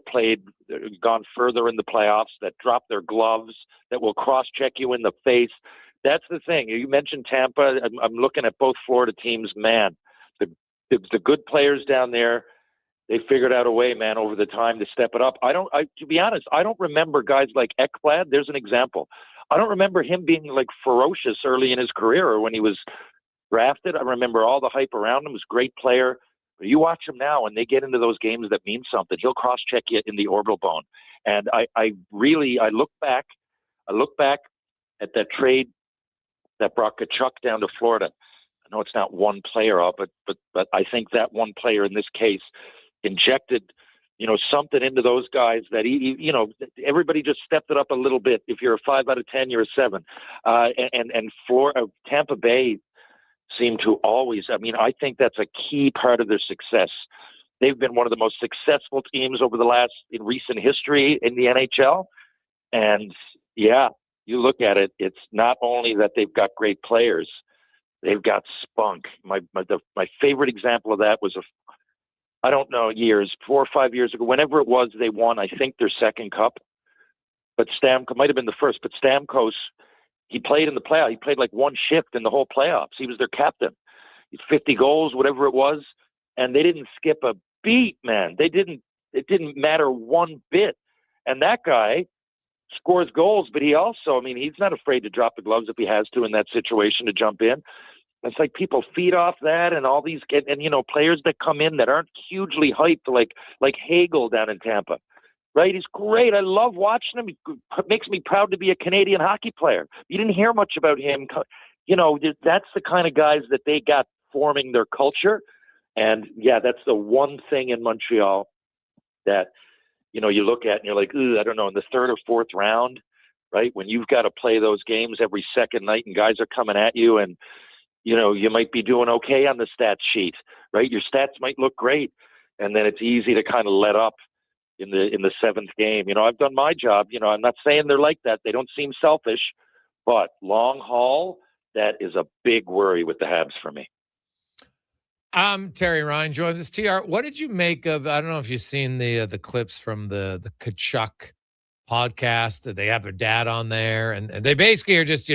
gone further in the playoffs, that drop their gloves, that will cross-check you in the face. That's the thing. You mentioned Tampa. I'm looking at both Florida teams. Man, the good players down there, they figured out a way, man, over the time to step it up. To be honest, I don't remember guys like Ekblad. There's an example. I don't remember him being like ferocious early in his career or when he was drafted. I remember all the hype around him. He was a great player. But you watch him now and they get into those games that mean something. He'll cross-check you in the orbital bone. And I look back at that trade that brought Tkachuk down to Florida. I know it's not one player, but I think that one player in this case injected, something into those guys that everybody just stepped it up a little bit. If you're a 5 out of 10, you're a 7. And Tampa Bay seemed to always. I think that's a key part of their success. They've been one of the most successful teams in recent history in the NHL. And yeah, you look at it, it's not only that they've got great players, they've got spunk. My favorite example of that was I don't know, 4 or 5 years ago, whenever it was, they won, I think, their second cup. But Stamkos might have been the first, but Stamkos, he played in the playoffs. He played like one shift in the whole playoffs. He was their captain. 50 goals, whatever it was. And they didn't skip a beat, man. It didn't matter one bit. And that guy scores goals, but he also, he's not afraid to drop the gloves if he has to in that situation to jump in. It's like people feed off that, and all these players that come in that aren't hugely hyped, like Hagel down in Tampa, right? He's great. I love watching him. It makes me proud to be a Canadian hockey player. You didn't hear much about him. That's the kind of guys that they got forming their culture. And yeah, that's the one thing in Montreal that, you look at and you're like, I don't know, in the third or fourth round, right? When you've got to play those games every second night and guys are coming at you and, you might be doing okay on the stats sheet, right? Your stats might look great. And then it's easy to kind of let up in the seventh game. I've done my job. I'm not saying they're like that. They don't seem selfish, but long haul, that is a big worry with the Habs for me. Terry Ryan joins us. TR, what did you make of, I don't know if you've seen the clips from the Tkachuk podcast. They have their dad on there, and they basically are just,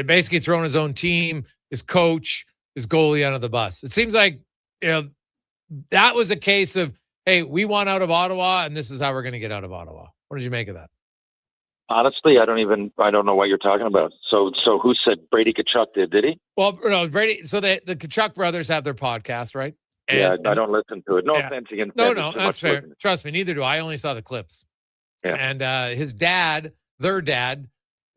basically throwing his own team, his coach, his goalie under the bus. It seems like, that was a case of, hey, we want out of Ottawa, and this is how we're going to get out of Ottawa. What did you make of that? Honestly, I don't know what you're talking about. So who said Brady Tkachuk did he? Well, no, Brady. So the Tkachuk brothers have their podcast, right? I don't listen to it. No offense against them. No, that's fair. Trust me, neither do I. Only saw the clips. Yeah. And his dad, their dad,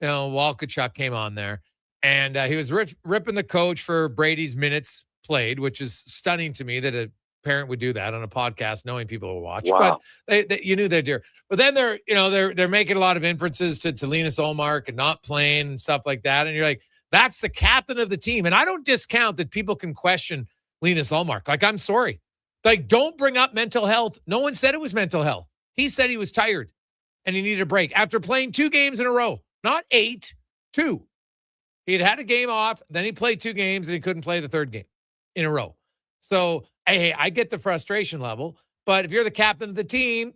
Walt Tkachuk came on there, and he was ripping the coach for Brady's minutes played, which is stunning to me that a parent would do that on a podcast, knowing people will watch. Wow. But you knew they'd do. But then they're making a lot of inferences to Linus Ullmark and not playing and stuff like that. And you're like, that's the captain of the team. And I don't discount that people can question Linus Ullmark. Like, I'm sorry. Like, don't bring up mental health. No one said it was mental health. He said he was tired and he needed a break after playing 2 games in a row, not 8, 2. He had a game off, then he played 2 games and he couldn't play the 3rd game in a row. So, hey, I get the frustration level, but if you're the captain of the team,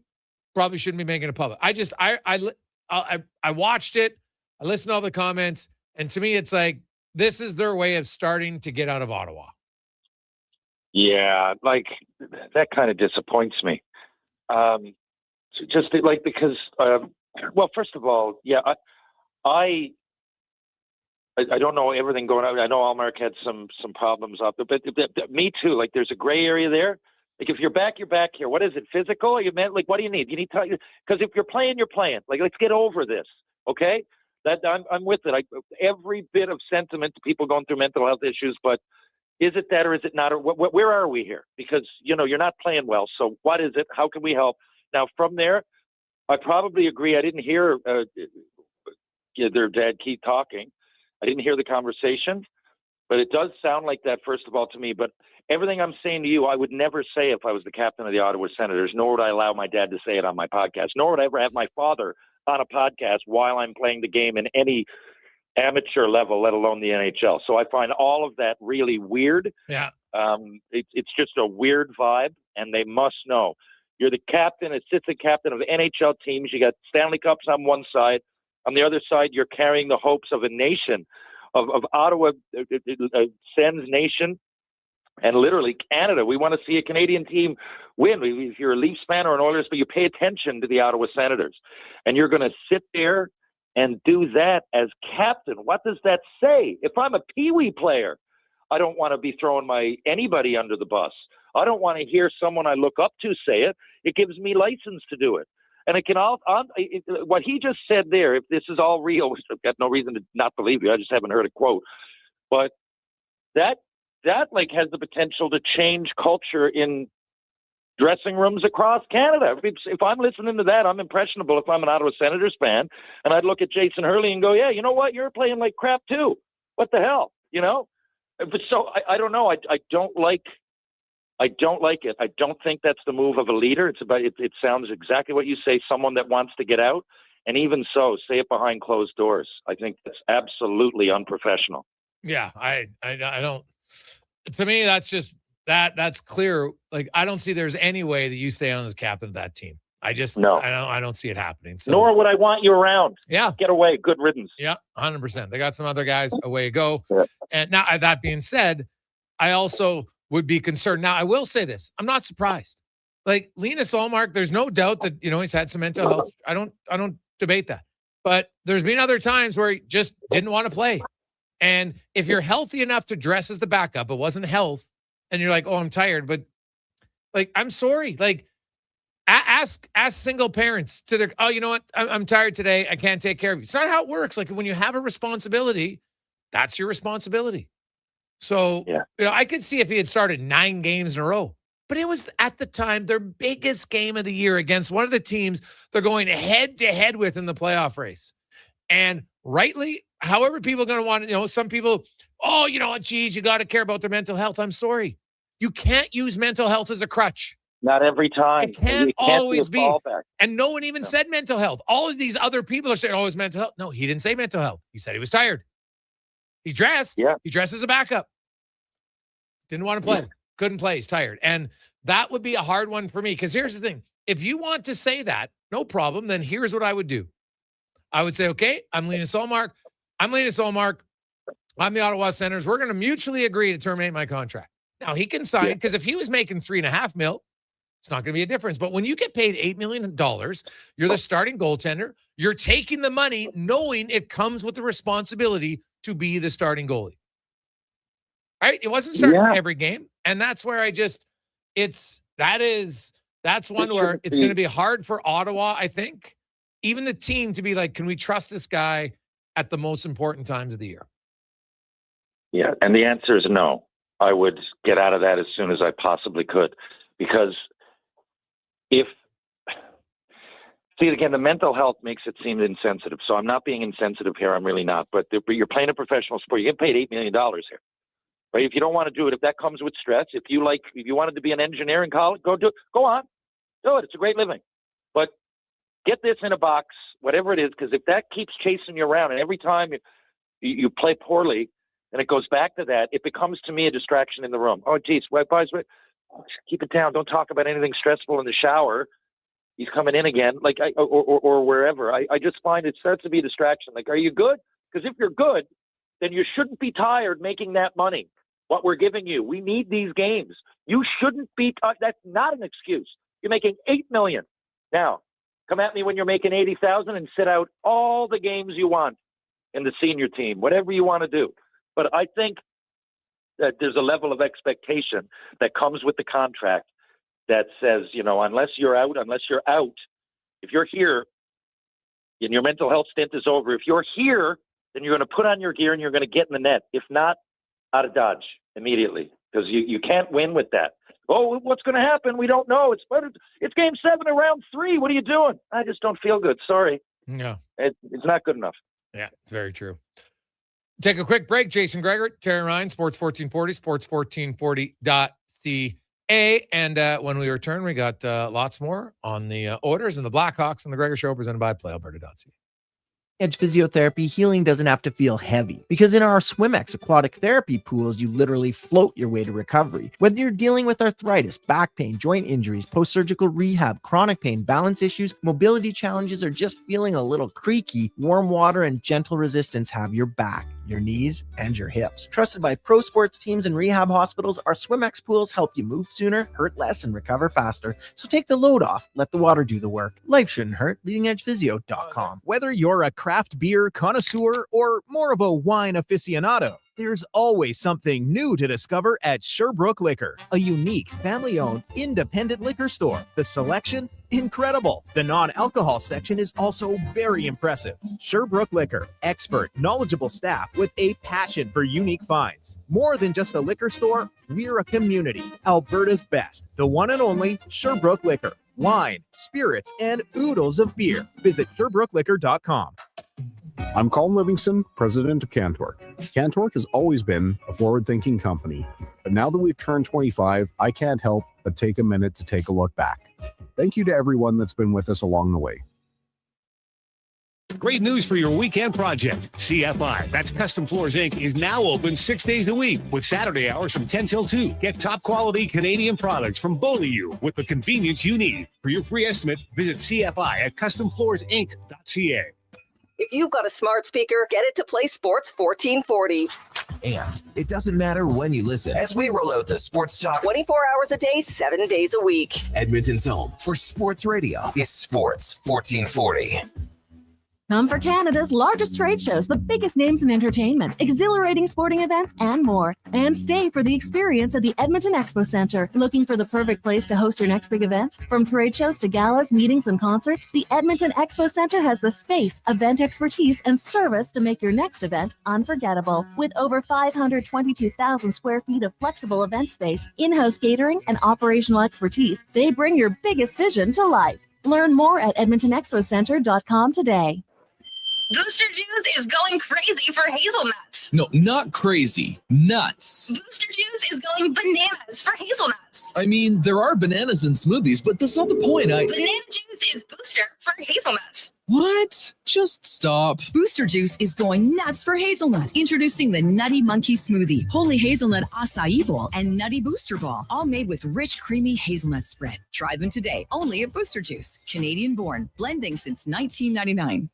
probably shouldn't be making it public. I watched it. I listened to all the comments, and to me, it's like, this is their way of starting to get out of Ottawa. Yeah, like, that kind of disappoints me. Because first of all, yeah, I don't know everything going on. I know Ullmark had some problems out there, but me too. Like, there's a gray area there. Like, if you're back here. What is it? Physical? Are you meant? Like, what do you need? You need to, because if you're playing, you're playing. Like, let's get over this, okay? That I'm with it. Every bit of sentiment to people going through mental health issues, but is it that or is it not? Or where are we here? Because you're not playing well. So what is it? How can we help? Now from there, I probably agree. I didn't hear their dad keep talking. I didn't hear the conversation, but it does sound like that, first of all, to me. But everything I'm saying to you, I would never say if I was the captain of the Ottawa Senators, nor would I allow my dad to say it on my podcast, nor would I ever have my father on a podcast while I'm playing the game in any amateur level, let alone the NHL. So I find all of that really weird. Yeah. It's just a weird vibe, and they must know. You're the captain, assistant captain of NHL teams. You got Stanley Cups on one side. On the other side, you're carrying the hopes of a nation, of Ottawa, Sens nation, and literally Canada. We want to see a Canadian team win. If you're a Leafs fan or an Oilers, but you pay attention to the Ottawa Senators. And you're going to sit there and do that as captain. What does that say? If I'm a peewee player, I don't want to be throwing anybody under the bus. I don't want to hear someone I look up to say it. It gives me license to do it. And it can what he just said there, if this is all real, which I've got no reason to not believe you, I just haven't heard a quote. But that like has the potential to change culture in dressing rooms across Canada. If I'm listening to that, I'm impressionable if I'm an Ottawa Senators fan. And I'd look at Jason Hurley and go, yeah, you know what? You're playing like crap too. What the hell? You know? But so I don't know. I don't like it. I don't think that's the move of a leader. It sounds exactly what you say, someone that wants to get out. And even so, say it behind closed doors. I think that's absolutely unprofessional. Yeah, I don't. To me, that's just that's clear. Like, I don't see there's any way that you stay on as captain of that team. I don't see it happening. So, nor would I want you around. Yeah. Get away. Good riddance. Yeah, 100%. They got some other guys, away you go. Yeah. And now, that being said, I also would be concerned. Now, I will say this. I'm not surprised. Like, Linus Ullmark, there's no doubt that, he's had some mental health. I don't debate that. But there's been other times where he just didn't want to play. And if you're healthy enough to dress as the backup, it wasn't health, and you're like, oh, I'm tired. But, like, I'm sorry. Like, ask single parents to their, oh, you know what? I'm tired today. I can't take care of you. It's not how it works. Like, when you have a responsibility, that's your responsibility. So, I could see if he had started 9 games in a row, but it was at the time their biggest game of the year against one of the teams they're going head to head with in the playoff race. And rightly, however people are going to want it, some people, oh, geez, you got to care about their mental health. I'm sorry. You can't use mental health as a crutch. Not every time. It can't always be. And no one even said mental health. All of these other people are saying, oh, it's mental health. No, he didn't say mental health. He said he was tired. He dressed. Yeah. He dressed as a backup. Didn't want to play. Yeah. Couldn't play. He's tired. And that would be a hard one for me, because here's the thing. If you want to say that, no problem, then here's what I would do. I would say, okay, I'm Linus Ullmark. I'm the Ottawa Senators. We're going to mutually agree to terminate my contract. Now, he can sign, because if he was making $3.5 million, it's not going to be a difference. But when you get paid $8 million, you're the starting goaltender. You're taking the money knowing it comes with the responsibility to be the starting goalie. Right? It wasn't starting every game. And that's where that's one where it's going to be hard for Ottawa, I think. Even the team to be like, can we trust this guy at the most important times of the year? Yeah, and the answer is no. I would get out of that as soon as I possibly could. Because again, the mental health makes it seem insensitive. So I'm not being insensitive here. I'm really not. But you're playing a professional sport. You get paid $8 million here. Right? If you don't want to do it, if that comes with stress, if you wanted to be an engineer in college, go on. Do it. It's a great living. But get this in a box, whatever it is, because if that keeps chasing you around and every time you play poorly and it goes back to that, it becomes to me a distraction in the room. Oh, geez, guys, keep it down. Don't talk about anything stressful in the shower. He's coming in again, or wherever. I just find it starts to be a distraction. Like, are you good? Because if you're good, then you shouldn't be tired making that money. What we're giving you, we need these games. You shouldn't be. That's not an excuse. You're making $8 million now. Come at me when you're making $80,000 and sit out all the games you want in the senior team, whatever you want to do. But I think that there's a level of expectation that comes with the contract that says, unless you're out, if you're here and your mental health stint is over, if you're here, then you're going to put on your gear and you're going to get in the net. If not, out of Dodge immediately, because you can't win with that. Oh, what's going to happen? We don't know. It's game 7 of round 3. What are you doing? I just don't feel good. Sorry. No. It's not good enough. Yeah, it's very true. Take a quick break. Jason Gregor, Terry Ryan, Sports 1440, sports1440.ca. And when we return, we got lots more on the Oilers and the Blackhawks and the Gregor Show, presented by PlayAlberta.ca. Edge Physiotherapy, healing doesn't have to feel heavy, because in our SwimX aquatic therapy pools, you literally float your way to recovery. Whether you're dealing with arthritis, back pain, joint injuries, post-surgical rehab, chronic pain, balance issues, mobility challenges, or just feeling a little creaky, warm water and gentle resistance have your back, your knees, and your hips. Trusted by pro sports teams and rehab hospitals, our SwimX pools help you move sooner, hurt less, and recover faster. So take the load off. Let the water do the work. Life shouldn't hurt. LeadingEdgePhysio.com. Whether you're a craft beer connoisseur or more of a wine aficionado, there's always something new to discover at Sherbrooke Liquor, a unique, family-owned, independent liquor store. The selection? Incredible. The non-alcohol section is also very impressive. Sherbrooke Liquor, expert, knowledgeable staff with a passion for unique finds. More than just a liquor store, we're a community. Alberta's best, the one and only Sherbrooke Liquor. Wine, spirits, and oodles of beer. Visit SherbrookeLiquor.com. I'm Colin Livingston, president of Cantork. Cantork has always been a forward-thinking company, but now that we've turned 25, I can't help but take a minute to take a look back. Thank you to everyone that's been with us along the way. Great news for your weekend project. CFI, that's Custom Floors Inc., is now open 6 days a week with Saturday hours from 10 till 2. Get top quality Canadian products from Beaulieu with the convenience you need. For your free estimate, visit CFI at customfloorsinc.ca. If you've got a smart speaker, get it to play Sports 1440. And it doesn't matter when you listen as we roll out the Sports Talk 24 hours a day, 7 days a week. Edmonton's home for sports radio is Sports 1440. Come for Canada's largest trade shows, the biggest names in entertainment, exhilarating sporting events, and more. And stay for the experience at the Edmonton Expo Centre. Looking for the perfect place to host your next big event? From trade shows to galas, meetings, and concerts, the Edmonton Expo Centre has the space, event expertise, and service to make your next event unforgettable. With over 522,000 square feet of flexible event space, in-house catering, and operational expertise, they bring your biggest vision to life. Learn more at EdmontonExpoCenter.com today. Booster Juice is going crazy for hazelnuts. No, not crazy. Nuts. Booster Juice is going bananas for hazelnuts. I mean, there are bananas in smoothies, but that's not the point. Banana juice is booster for hazelnuts. What? Just stop. Booster Juice is going nuts for hazelnut. Introducing the Nutty Monkey Smoothie, Holy Hazelnut Acai Bowl, and Nutty Booster Ball, all made with rich, creamy hazelnut spread. Try them today, only at Booster Juice. Canadian born, blending since 1999.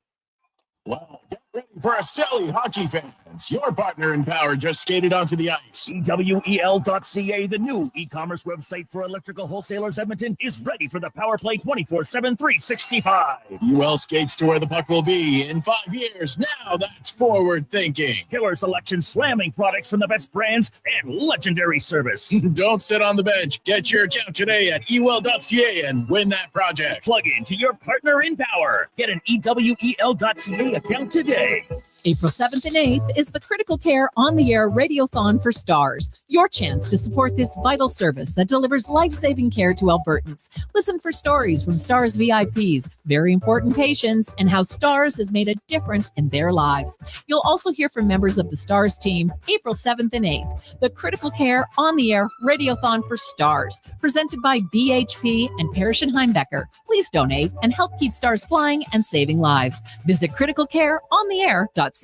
Wow, get ready for a silly hockey fans. Your partner in power just skated onto the ice. EWEL.ca, the new e-commerce website for electrical wholesalers Edmonton, is ready for the power play 24/7, 365. UL skates to where the puck will be in 5 years. Now that's forward thinking. Killer selection, slamming products from the best brands, and legendary service. Don't sit on the bench. Get your account today at EWEL.ca and win that project. Plug into your partner in power. Get an EWEL.ca account today. April 7th and 8th is the Critical Care On the Air Radiothon for Stars. Your chance to support this vital service that delivers life-saving care to Albertans. Listen for stories from Stars VIPs, very important patients, and how Stars has made a difference in their lives. You'll also hear from members of the Stars team April 7th and 8th. The Critical Care On the Air Radiothon for Stars, presented by BHP and Parrish and Heimbecker. Please donate and help keep Stars flying and saving lives. Visit criticalcareontheair.ca.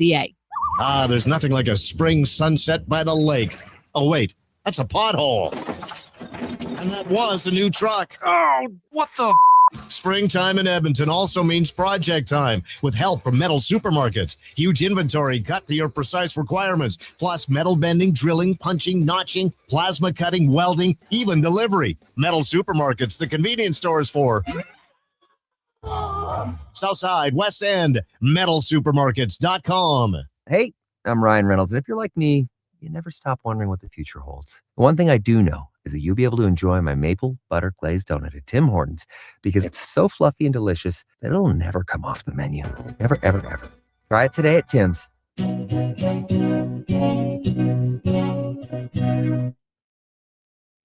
There's nothing like a spring sunset by the lake. Oh, wait, that's a pothole. And that was a new truck. Oh, what the Springtime in Edmonton also means project time with help from Metal Supermarkets. Huge inventory cut to your precise requirements, plus metal bending, drilling, punching, notching, plasma cutting, welding, even delivery. Metal Supermarkets, the convenience stores for Southside, West End, metalsupermarkets.com. Hey, I'm Ryan Reynolds, and if you're like me, you never stop wondering what the future holds. The one thing I do know is that you'll be able to enjoy my maple butter glazed donut at Tim Hortons because it's so fluffy and delicious that it'll never come off the menu. Never, ever, ever. Try it today at Tim's.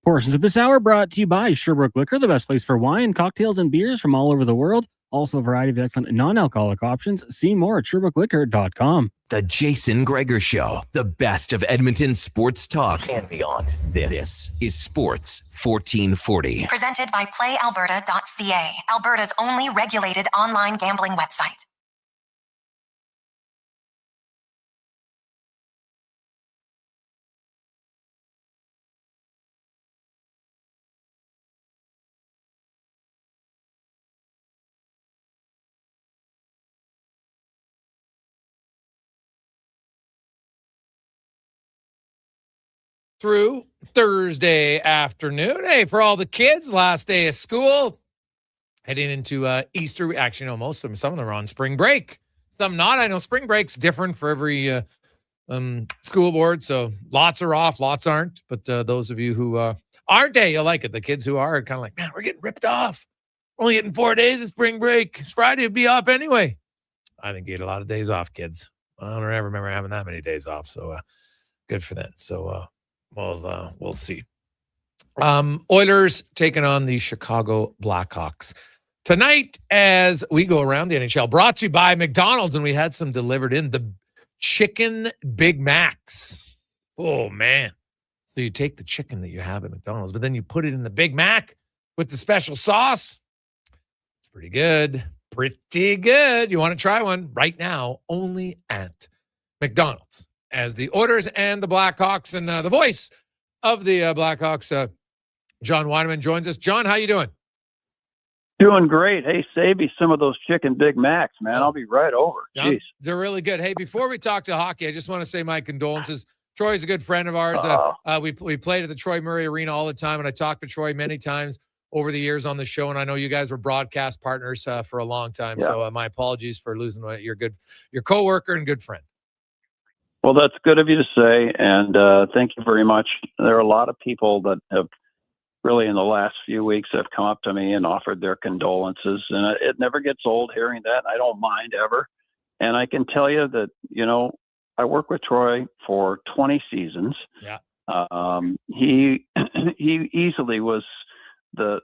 Portions of this hour brought to you by Sherbrooke Liquor, the best place for wine, cocktails, and beers from all over the world. Also a variety of excellent non-alcoholic options. See more at SherbrookeLiquor.com. The Jason Gregor Show, the best of Edmonton sports talk and beyond. This is Sports 1440. Presented by PlayAlberta.ca, Alberta's only regulated online gambling website. through Thursday afternoon. Hey, for all the kids, last day of school, heading into Easter. Actually, no, most of them, some of them are on spring break. Some not. I know spring break's different for every school board, so lots are off, lots aren't. But those of you who aren't, you'll like it. The kids who are kind of like, man, we're getting ripped off. We're only getting 4 days of spring break. It's Friday, it'd be off anyway. I think you get a lot of days off, kids. I don't ever remember having that many days off, so good for them. So we'll see. Oilers taking on the Chicago Blackhawks tonight as we go around the NHL. Brought to you by McDonald's, and we had some delivered in the chicken Big Macs. Oh, man. So you take the chicken that you have at McDonald's, but then you put it in the Big Mac with the special sauce. It's pretty good. Pretty good. You want to try one right now, only at McDonald's. As the Oilers and the Blackhawks, and the voice of the Blackhawks, John Weidman, joins us. John, how you doing? Doing great. Hey, save me some of those chicken Big Macs, man. I'll be right over. Yeah, Jeez. they're really good. Hey, before we talk to hockey, I just want to say my condolences. Troy's a good friend of ours. We played at the Troy Murray Arena all the time, and I talked to Troy many times over the years on the show, and I know you guys were broadcast partners for a long time. Yeah. So my apologies for losing your coworker and good friend. Well, that's good of you to say, and thank you very much. There are a lot of people that have really in the last few weeks have come up to me and offered their condolences, and it never gets old hearing that. I don't mind ever. And I can tell you that, I worked with Troy for 20 seasons. Yeah. He easily was the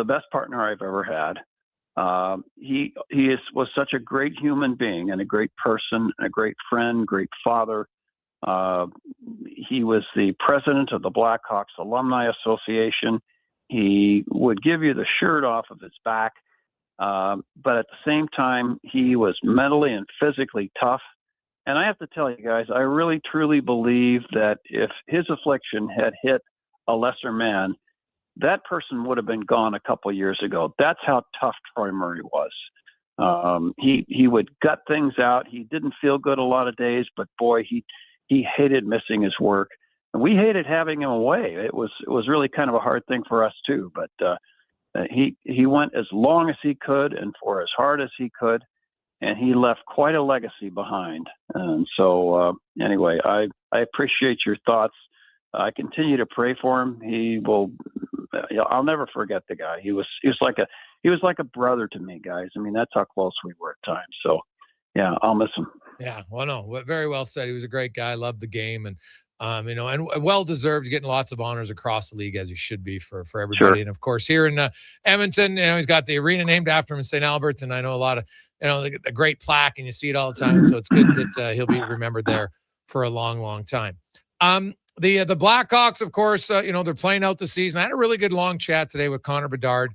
best partner I've ever had. He was such a great human being and a great person, and a great friend, great father. He was the president of the Blackhawks Alumni Association. He would give you the shirt off of his back, but at the same time, he was mentally and physically tough. And I have to tell you guys, I really truly believe that if his affliction had hit a lesser man, that person would have been gone a couple of years ago. That's how tough Troy Murray was. He would gut things out. He didn't feel good a lot of days, but boy, he hated missing his work. And we hated having him away. It was really kind of a hard thing for us too. But he went as long as he could and for as hard as he could, and he left quite a legacy behind. And so anyway, I appreciate your thoughts. I continue to pray for him. He will. I'll never forget the guy. He was like a brother to me, guys. I mean, that's how close we were at times. So, yeah, I'll miss him. Yeah, well, no, very well said. He was a great guy. Loved the game, and and well deserved, getting lots of honors across the league, as he should be for everybody. Sure. And of course, here in Edmonton, he's got the arena named after him in St. Albert, and I know a lot of the great plaque, and you see it all the time. So it's good that he'll be remembered there for a long, long time. The Blackhawks, of course, they're playing out the season. I had a really good long chat today with Connor Bedard.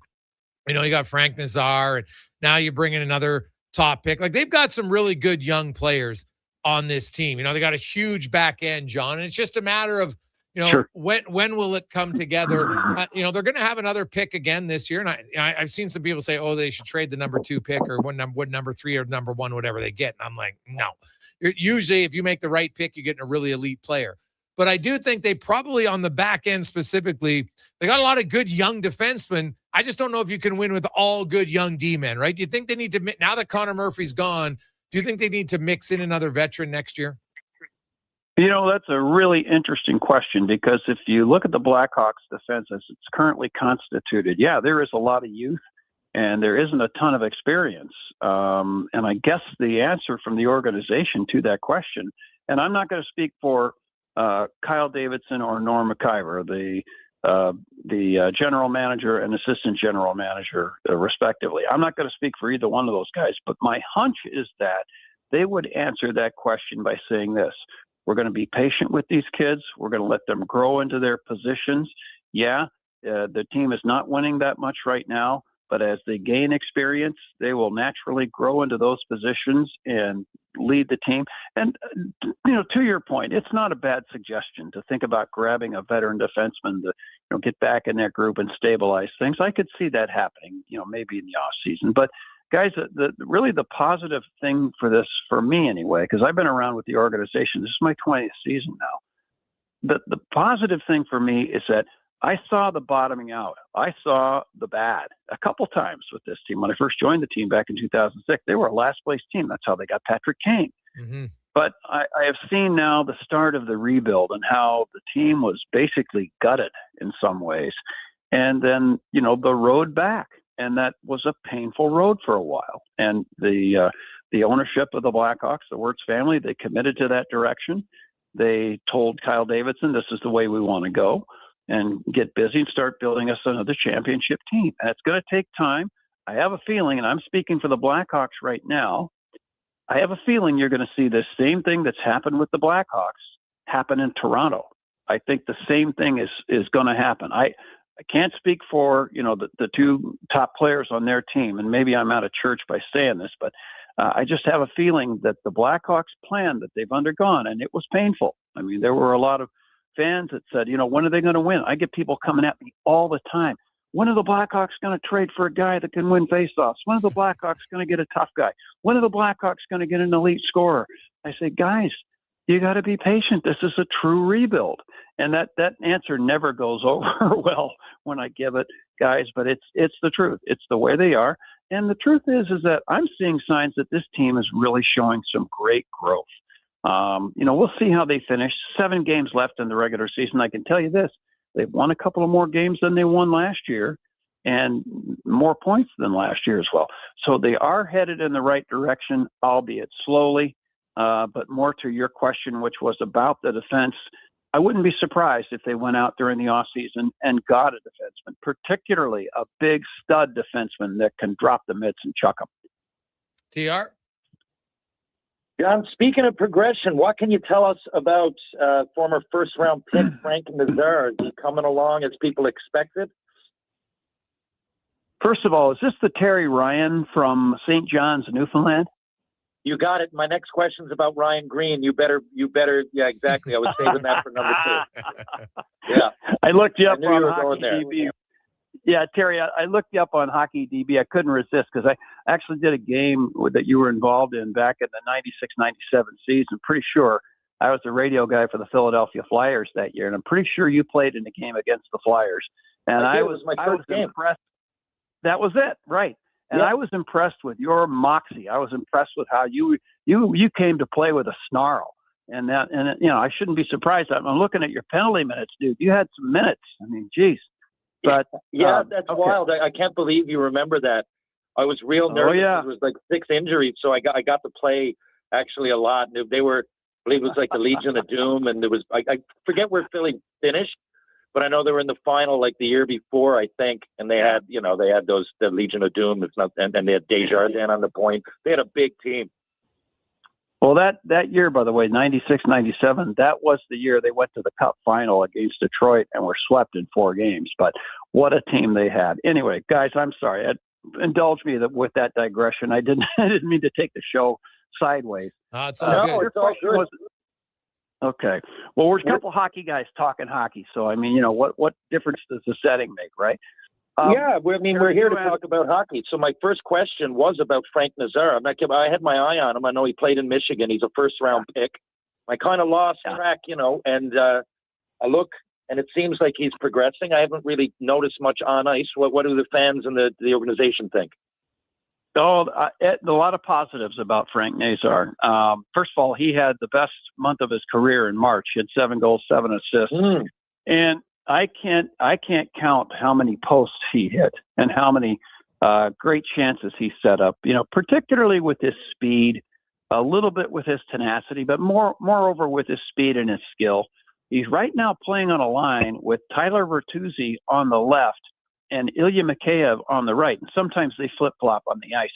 You got Frank Nazar, and now you bring in another top pick. Like, they've got some really good young players on this team. They got a huge back end, John, and it's just a matter of, sure, when will it come together? They're going to have another pick again this year, and I've seen some people say, oh, they should trade the number 2 pick or what number 3 or number 1, whatever they get. And I'm like, no. Usually, if you make the right pick, you're getting a really elite player. But I do think they probably, on the back end specifically, they got a lot of good young defensemen. I just don't know if you can win with all good young D-men, right? Do you think they need to, now that Conor Murphy's gone, do you think they need to mix in another veteran next year? That's a really interesting question, because if you look at the Blackhawks defense as it's currently constituted, yeah, there is a lot of youth and there isn't a ton of experience. And I guess the answer from the organization to that question, and I'm not going to speak for Kyle Davidson or Norm McIver, the general manager and assistant general manager, respectively. I'm not going to speak for either one of those guys, but my hunch is that they would answer that question by saying this: we're going to be patient with these kids. We're going to let them grow into their positions. Yeah, the team is not winning that much right now, but as they gain experience, they will naturally grow into those positions and lead the team. And, to your point, it's not a bad suggestion to think about grabbing a veteran defenseman to, get back in that group and stabilize things. I could see that happening, maybe in the off season. But guys, really the positive thing for this, for me anyway, because I've been around with the organization, this is my 20th season now. the positive thing for me is that I saw the bottoming out. I saw the bad a couple times with this team. When I first joined the team back in 2006, they were a last place team. That's how they got Patrick Kane. Mm-hmm. But I have seen now the start of the rebuild and how the team was basically gutted in some ways. And then, the road back. And that was a painful road for a while. And the ownership of the Blackhawks, the Wirtz family, they committed to that direction. They told Kyle Davidson, this is the way we want to go, and get busy and start building us another championship team. And it's going to take time. I have a feeling, and I'm speaking for the Blackhawks right now, I have a feeling you're going to see this same thing that's happened with the Blackhawks happen in Toronto. I think the same thing is going to happen. I can't speak for, the two top players on their team, and maybe I'm out of church by saying this, but I just have a feeling that the Blackhawks plan that they've undergone, and it was painful. I mean, there were a lot of fans that said, when are they going to win? I get people coming at me all the time. When are the Blackhawks going to trade for a guy that can win faceoffs? When are the Blackhawks going to get a tough guy? When are the Blackhawks going to get an elite scorer? I say, guys, you got to be patient. This is a true rebuild. And that answer never goes over well when I give it, guys, but it's the truth. It's the way they are. And the truth is that I'm seeing signs that this team is really showing some great growth. We'll see how they finish. 7 games left in the regular season. I can tell you this. They've won a couple of more games than they won last year and more points than last year as well. So they are headed in the right direction, albeit slowly. But more to your question, which was about the defense, I wouldn't be surprised if they went out during the offseason and got a defenseman, particularly a big stud defenseman that can drop the mitts and chuck them. TR? John, speaking of progression, what can you tell us about former first-round pick Frank Nazar? Is he coming along as people expected? First of all, is this the Terry Ryan from St. John's, Newfoundland? You got it. My next question's about Ryan Green. You better. Yeah, exactly. I was saving that for number 2. Yeah. I looked you up you on were Hockey going there. DB. Yeah, Terry, I looked you up on Hockey DB. I couldn't resist because I actually did a game that you were involved in back in the 96-97 season. Pretty sure I was the radio guy for the Philadelphia Flyers that year, and I'm pretty sure you played in the game against the Flyers. And I was my first game. Impressed. That was it, right? And I was impressed with your moxie. I was impressed with how you came to play with a snarl. And I shouldn't be surprised. I'm looking at your penalty minutes, dude. You had some minutes. I mean, geez. But that's wild. I can't believe you remember that. I was real nervous. Yeah. It was like 6 injuries, so I got to play actually a lot. And they were, I believe it was like the Legion of Doom, and there was I forget where Philly finished, but I know they were in the final like the year before, I think, and they had the Legion of Doom. It's not, and they had Desjardins on the point. They had a big team. Well, that year, by the way, 96-97, that was the year they went to the Cup final against Detroit and were swept in 4 games. But what a team they had. Anyway, guys, I'm sorry. Indulge me with that digression. I didn't mean to take the show sideways. It's all good. It's all good. Okay. Well, we're a couple hockey guys talking hockey. So, I mean, what difference does the setting make, right? We're here to talk about hockey. So my first question was about Frank Nazar. I had my eye on him. I know he played in Michigan. He's a first-round pick. I kind of lost track, and I look, and it seems like he's progressing. I haven't really noticed much on ice. What do the fans and the organization think? Oh, a lot of positives about Frank Nazar. First of all, he had the best month of his career in March. He had 7 goals, 7 assists. And I can't count how many posts he hit and how many great chances he set up, particularly with his speed, a little bit with his tenacity, but moreover with his speed and his skill. He's right now playing on a line with Tyler Bertuzzi on the left and Ilya Mikheyev on the right. And sometimes they flip-flop on the ice.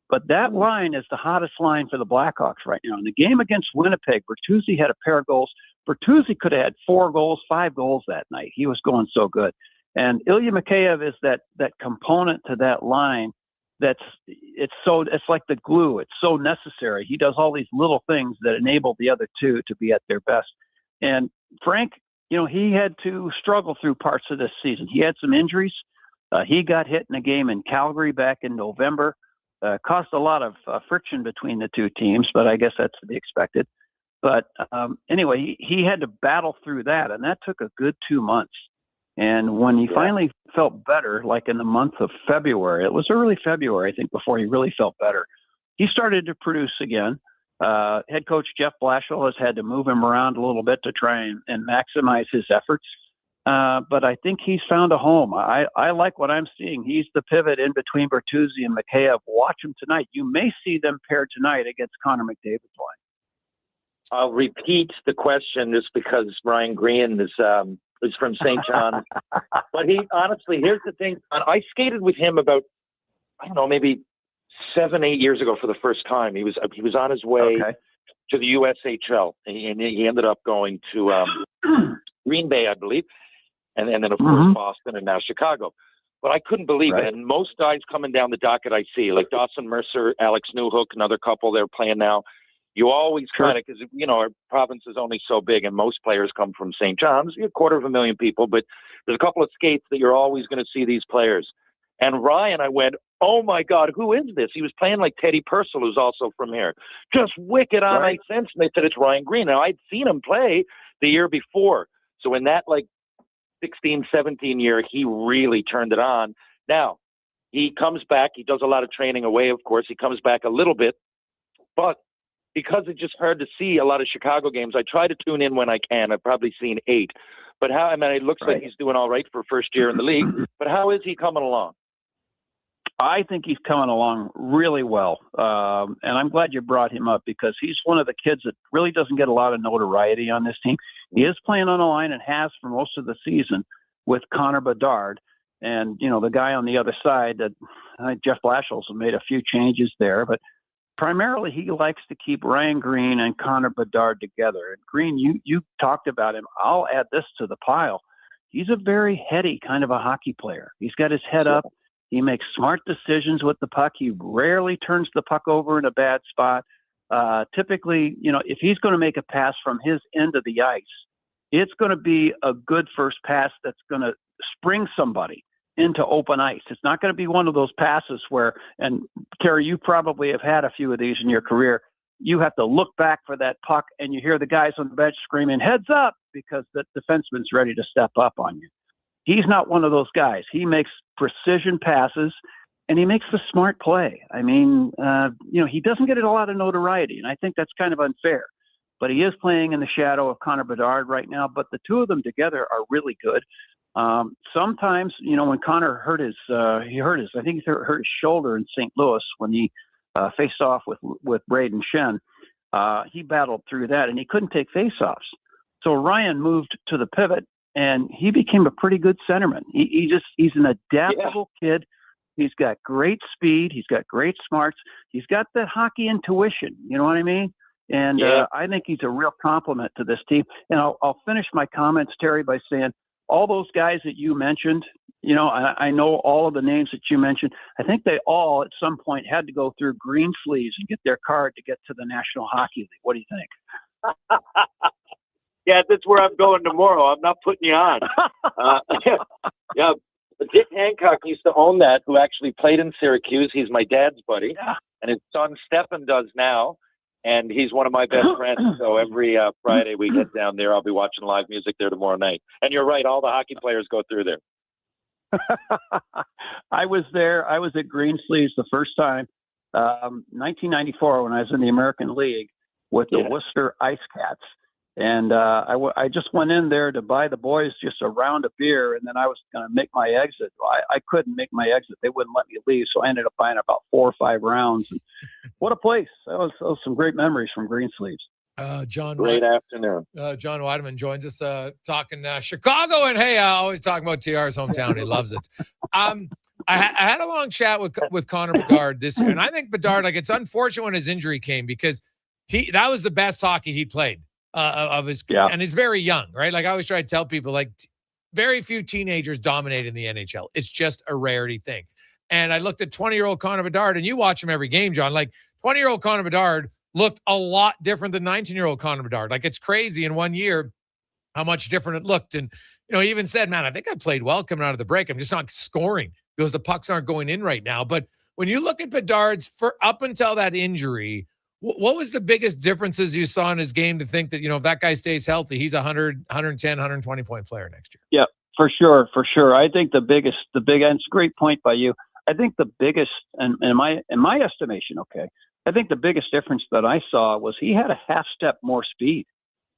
But that line is the hottest line for the Blackhawks right now. In the game against Winnipeg, Bertuzzi had a pair of goals. Bertuzzi could have had 4 goals, 5 goals that night. He was going so good. And Ilya Mikheyev is that component to that line it's like the glue. It's so necessary. He does all these little things that enable the other two to be at their best. And Frank, he had to struggle through parts of this season. He had some injuries. He got hit in a game in Calgary back in November. Caused a lot of friction between the two teams, but I guess that's to be expected. But anyway, he had to battle through that, and that took a good 2 months. And when he finally felt better, like in the month of February, it was early February, I think, before he really felt better, he started to produce again. Head coach Jeff Blashill has had to move him around a little bit to try and maximize his efforts. But I think he's found a home. I like what I'm seeing. He's the pivot in between Bertuzzi and Mikheyev. Watch him tonight. You may see them paired tonight against Connor McDavid playing. I'll repeat the question just because Ryan Green is from St. John. But he, honestly, here's the thing. I skated with him about, I don't know, maybe 7-8 years ago for the first time. He was on his way to the USHL, and he ended up going to Green Bay, I believe, and then, of course, Boston and now Chicago. But I couldn't believe it. And most guys coming down the docket I see, like Dawson Mercer, Alex Newhook, another couple they're playing now, you always kind of, because, our province is only so big and most players come from St. John's, 250,000 people, but there's a couple of skates that you're always going to see these players. And Ryan, I went, oh my God, who is this? He was playing like Teddy Purcell, who's also from here. Just wicked on ice sense. And they said it's Ryan Green. Now, I'd seen him play the year before. So in that 16, 17 year, he really turned it on. Now, he comes back. He does a lot of training away, of course. He comes back a little bit. But because it's just hard to see a lot of Chicago games, I try to tune in when I can. I've probably seen 8. But it looks like he's doing all right for first year in the league. But how is he coming along? I think he's coming along really well. And I'm glad you brought him up because he's one of the kids that really doesn't get a lot of notoriety on this team. He is playing on the line and has for most of the season with Connor Bedard. And, the guy on the other side, Jeff Blashill's made a few changes there. But primarily, he likes to keep Ryan Green and Connor Bedard together. And Green, you talked about him. I'll add this to the pile. He's a very heady kind of a hockey player. He's got his head up. He makes smart decisions with the puck. He rarely turns the puck over in a bad spot. Typically, if he's going to make a pass from his end of the ice, it's going to be a good first pass that's going to spring somebody into open ice. It's not going to be one of those passes where, and Terry, you probably have had a few of these in your career, you have to look back for that puck and you hear the guys on the bench screaming, heads up, because the defenseman's ready to step up on you. He's not one of those guys. He makes precision passes and he makes the smart play. I mean, he doesn't get a lot of notoriety, and I think that's kind of unfair. But he is playing in the shadow of Connor Bedard right now, but the two of them together are really good. Sometimes, when Connor hurt his shoulder in St. Louis when he faced off with Braden Shen, he battled through that and he couldn't take faceoffs. So Ryan moved to the pivot and he became a pretty good centerman. He's an adaptable kid. He's got great speed. He's got great smarts. He's got that hockey intuition. You know what I mean? And I think he's a real compliment to this team. And I'll finish my comments, Terry, by saying all those guys that you mentioned, I know all of the names that you mentioned. I think they all at some point had to go through Green Sleeves and get their card to get to the National Hockey League. What do you think? Yeah, that's where I'm going tomorrow. I'm not putting you on. Yeah. Dick Hancock used to own that, who actually played in Syracuse. He's my dad's buddy. Yeah. And his son Stefan does now. And he's one of my best friends. So every Friday we get down there. I'll be watching live music there tomorrow night. And you're right. All the hockey players go through there. I was there. I was at Green Sleeves the first time, 1994, when I was in the American League with the Worcester Ice Cats. And I just went in there to buy the boys just a round of beer, and then I was going to make my exit. I couldn't make my exit. They wouldn't let me leave, so I ended up buying about 4 or 5 rounds. And what a place. That was some great memories from Green Sleeves. Great afternoon. John Weidman joins us talking Chicago, and hey, always talking about TR's hometown. He loves it. I had a long chat with Connor Bedard this year, and I think Bedard, it's unfortunate when his injury came because that was the best hockey he played. Of his, and he's very young, right? I always try to tell people, very few teenagers dominate in the NHL. It's just a rarity thing. And I looked at 20-year-old Connor Bedard, and you watch him every game, John. 20-year-old Connor Bedard looked a lot different than 19-year-old Connor Bedard. It's crazy in 1 year how much different it looked. And he even said, "Man, I think I played well coming out of the break. I'm just not scoring because the pucks aren't going in right now." But when you look at Bedard's up until that injury, What was the biggest differences you saw in his game to think that, if that guy stays healthy, he's 100, 110, 120-point player next year? Yeah, for sure. I think and it's a great point by you. I think the biggest, and in my estimation, I think the biggest difference that I saw was he had a half step more speed.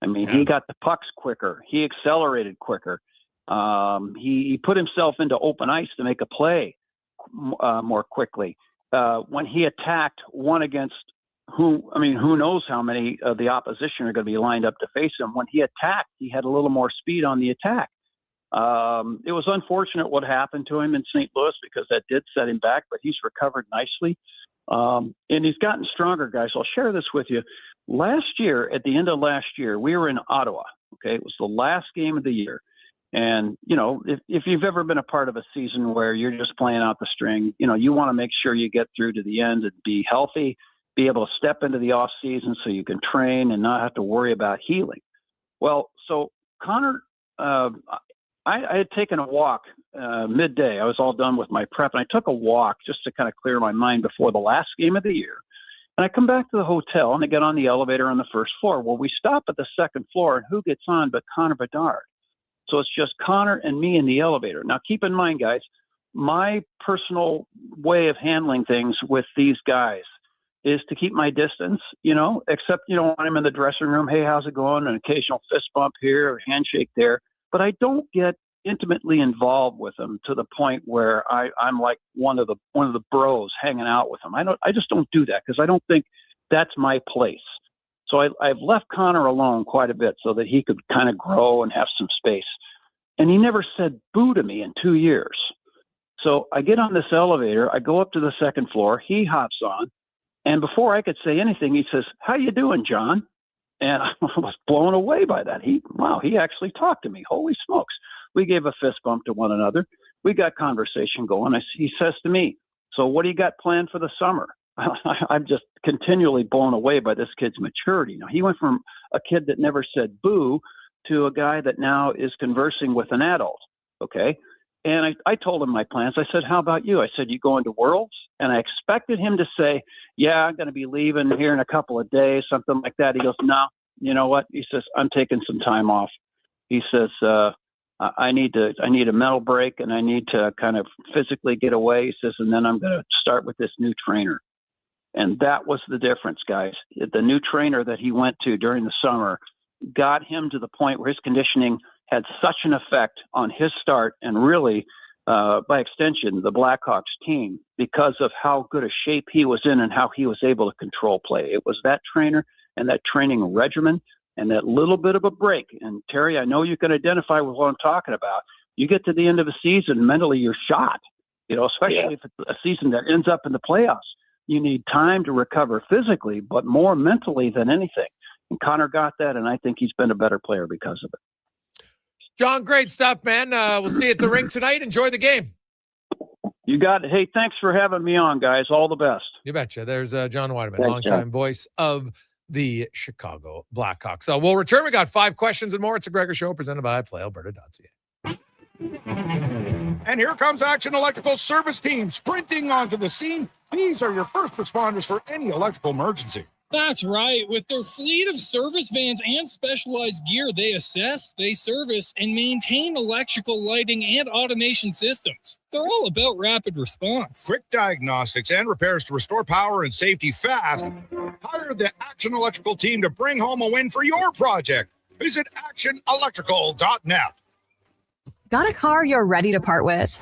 I mean, he got the pucks quicker. He accelerated quicker. He put himself into open ice to make a play more quickly. When he attacked one against who knows how many of the opposition are going to be lined up to face him. When he attacked, he had a little more speed on the attack. It was unfortunate what happened to him in St. Louis because that did set him back, but he's recovered nicely. And he's gotten stronger, guys. I'll share this with you. At the end of last year, we were in Ottawa. It was the last game of the year. And, if you've ever been a part of a season where you're just playing out the string, you want to make sure you get through to the end and be healthy, be able to step into the off season so you can train and not have to worry about healing. Well, so Connor, I had taken a walk midday. I was all done with my prep, and I took a walk just to kind of clear my mind before the last game of the year. And I come back to the hotel, and I get on the elevator on the first floor. Well, we stop at the second floor, and who gets on but Connor Bedard? So it's just Connor and me in the elevator. Now, keep in mind, guys, my personal way of handling things with these guys is to keep my distance, except, when I'm in the dressing room, hey, how's it going? An occasional fist bump here, or handshake there. But I don't get intimately involved with them to the point where I'm like one of the bros hanging out with them. I just don't do that because I don't think that's my place. So I've left Connor alone quite a bit so that he could kind of grow and have some space. And he never said boo to me in 2 years. So I get on this elevator, I go up to the second floor, he hops on, and before I could say anything, he says, "How you doing, John?" And I was blown away by that. He actually talked to me. Holy smokes. We gave a fist bump to one another. We got conversation going. He says to me, "So what do you got planned for the summer?" I'm just continually blown away by this kid's maturity. Now, he went from a kid that never said boo to a guy that now is conversing with an adult. Okay. And I told him my plans. I said, "How about you?" I said, "You going to Worlds?" And I expected him to say, "Yeah, I'm going to be leaving here in a couple of days," something like that. He goes, "No, you know what?" He says, "I'm taking some time off." He says, I need a mental break and I need to kind of physically get away. He says, and then I'm going to start with this new trainer. And that was the difference, guys. The new trainer that he went to during the summer got him to the point where his conditioning had such an effect on his start and really, by extension, the Blackhawks team because of how good a shape he was in and how he was able to control play. It was that trainer and that training regimen and that little bit of a break. And Terry, I know you can identify with what I'm talking about. You get to the end of a season, mentally you're shot, especially if it's a season that ends up in the playoffs. You need time to recover physically, but more mentally than anything. And Connor got that, and I think he's been a better player because of it. John, great stuff, man. We'll see you at the rink tonight. Enjoy the game. You got it. Hey, thanks for having me on, guys. All the best. You betcha. There's John Weidman, longtime voice of the Chicago Blackhawks. So we'll return. We got 5 questions and more. It's a Gregor Show presented by PlayAlberta.ca. And here comes Action Electrical Service Team sprinting onto the scene. These are your first responders for any electrical emergency. That's right. With their fleet of service vans and specialized gear, they assess, they service, and maintain electrical lighting and automation systems. They're all about rapid response. Quick diagnostics and repairs to restore power and safety fast. Hire the Action Electrical team to bring home a win for your project. Visit actionelectrical.net. Got a car you're ready to part with?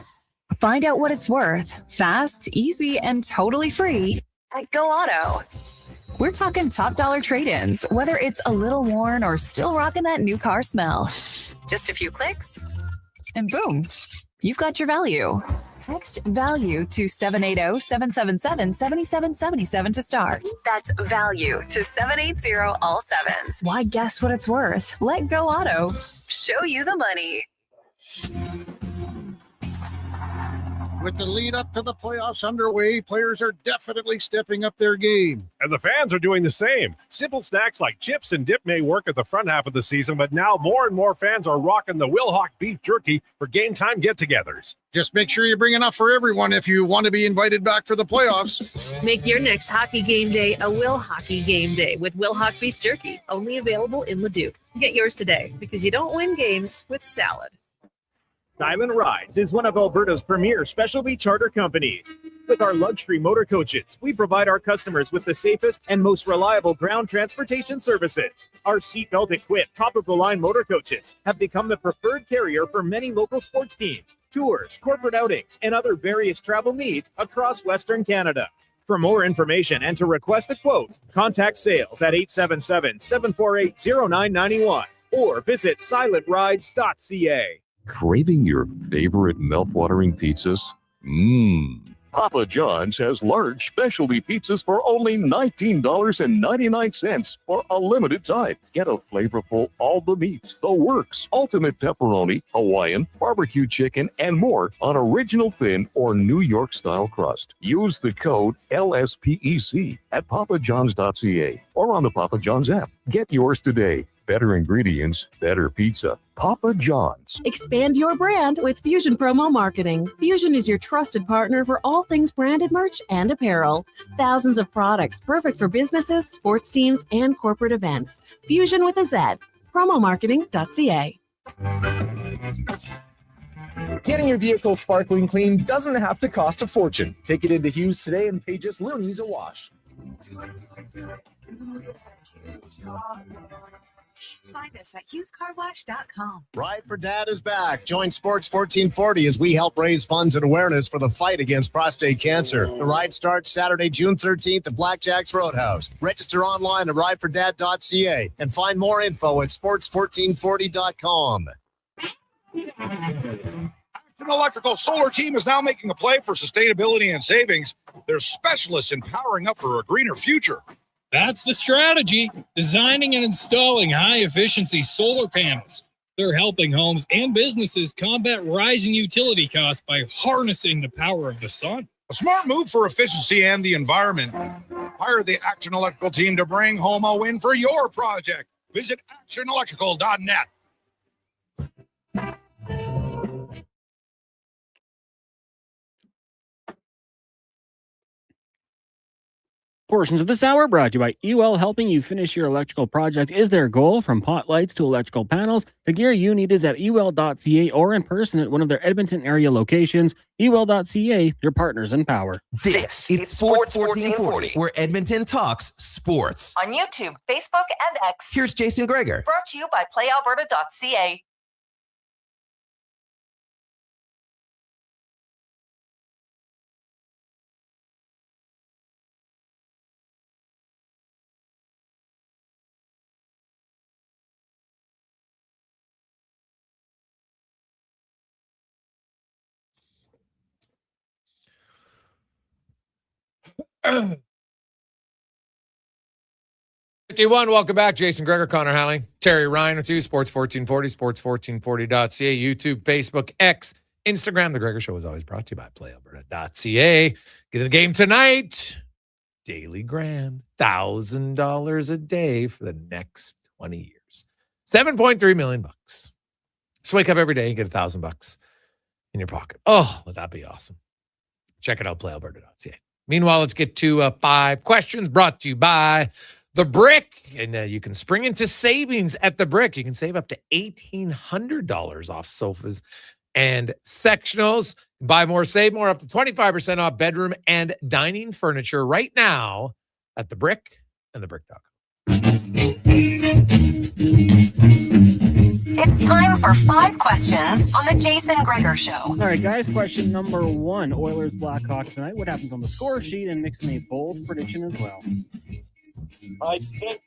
Find out what it's worth. Fast, easy, and totally free at Go Auto. We're talking top dollar trade-ins, whether it's a little worn or still rocking that new car smell. Just a few clicks, and boom, you've got your value. Text value to 780-777-7777 to start. That's value to 780 all sevens. Why guess what it's worth? Let Go Auto show you the money. With the lead up to the playoffs underway, players are definitely stepping up their game. And the fans are doing the same. Simple snacks like chips and dip may work at the front half of the season, but now more and more fans are rocking the Wilhauk beef jerky for game time get-togethers. Just make sure you bring enough for everyone if you want to be invited back for the playoffs. Make your next hockey game day a Will Hockey game day with Wilhauk beef jerky, only available in Leduc. Get yours today because you don't win games with salad. Island Rides is one of Alberta's premier specialty charter companies. With our luxury motor coaches, we provide our customers with the safest and most reliable ground transportation services. Our seatbelt equipped, top-of-the-line motor coaches have become the preferred carrier for many local sports teams, tours, corporate outings, and other various travel needs across Western Canada. For more information and to request a quote, contact sales at 877-748-0991 or visit silentrides.ca. Craving your favorite mouth-watering pizzas? Papa John's has large specialty pizzas for only $19.99 for a limited time. Get a flavorful all the meats, the works, ultimate pepperoni, Hawaiian, barbecue chicken, and more on original thin or New York style crust. Use the code LSPEC at papajohns.ca or on the Papa John's app. Get yours today. Better ingredients, better pizza. Papa John's. Expand your brand with Fusion Promo Marketing. Fusion is your trusted partner for all things branded merch and apparel. Thousands of products perfect for businesses, sports teams, and corporate events. Fusion with a Z. Promomarketing.ca. Getting your vehicle sparkling clean doesn't have to cost a fortune. Take it into Hughes today and pay just loonies a wash. Find us at HughesCarWash.com. Ride for Dad is back. Join Sports 1440 as we help raise funds and awareness for the fight against prostate cancer. The ride starts Saturday, June 13th at Blackjack's Roadhouse. Register online at ridefordad.ca and find more info at sports1440.com. Action Electrical Solar Team is now making a play for sustainability and savings. They're specialists in powering up for a greener future. That's the strategy. Designing and installing high-efficiency solar panels. They're helping homes and businesses combat rising utility costs by harnessing the power of the sun. A smart move for efficiency and the environment. Hire the Action Electrical team to bring home a win for your project. Visit actionelectrical.net. Portions of this hour brought to you by UL. Helping you finish your electrical project is their goal. From pot lights to electrical panels, the gear you need is at ul.ca or in person at one of their Edmonton area locations. ul.ca, your partners in power. This is Sports 1440, where Edmonton talks sports. On YouTube, Facebook, and X. Here's Jason Gregor. Brought to you by PlayAlberta.ca. #51, welcome back. Jason Gregor, Connor Halley, Terry Ryan with you. Sports 1440, sports1440.ca, YouTube, Facebook, X, Instagram. The Gregor Show is always brought to you by PlayAlberta.ca. Get in the game tonight. Daily Grand, $1,000 a day for the next 20 years. $7.3 million. Just wake up every day and get $1,000 in your pocket. Oh, would that be awesome? Check it out, PlayAlberta.ca. Meanwhile, let's get to 5 questions brought to you by The Brick. And you can spring into savings at The Brick. You can save up to $1,800 off sofas and sectionals. Buy more, save more, up to 25% off bedroom and dining furniture right now at The Brick and thebrick.com. It's time for 5 questions on the Jason Gregor Show. All right, guys, question number 1. Oilers Blackhawks tonight. What happens on the score sheet? And mix in a bold prediction as well. I think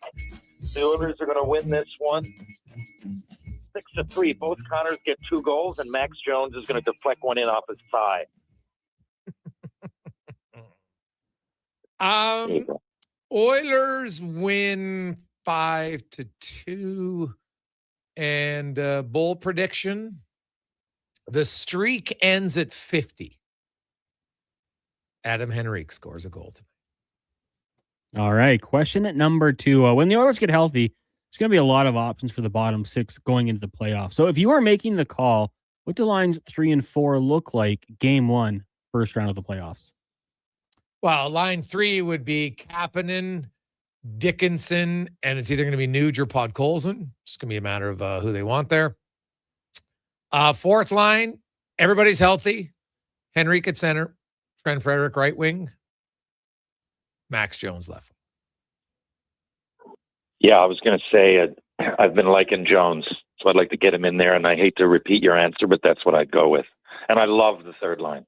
the Oilers are going to win this one 6-3. Both Connors get 2 goals, and Max Jones is going to deflect one in off his thigh. Oilers win 5-2. And bold prediction, the streak ends at 50. Adam Henrique scores a goal tonight. All right. Question at number 2. When the Oilers get healthy, there's going to be a lot of options for the bottom 6 going into the playoffs. So if you are making the call, what do lines 3 and 4 look like game 1, first round of the playoffs? Well, line 3 would be Kapanen, Dickinson, and it's either going to be Nuge or Podkolzin. It's going to be a matter of who they want there. Fourth line, everybody's healthy. Henrique at center, Trent Frederick right wing, Max Jones left. Yeah, I was going to say I've been liking Jones, so I'd like to get him in there, and I hate to repeat your answer, but that's what I'd go with. And I love the third line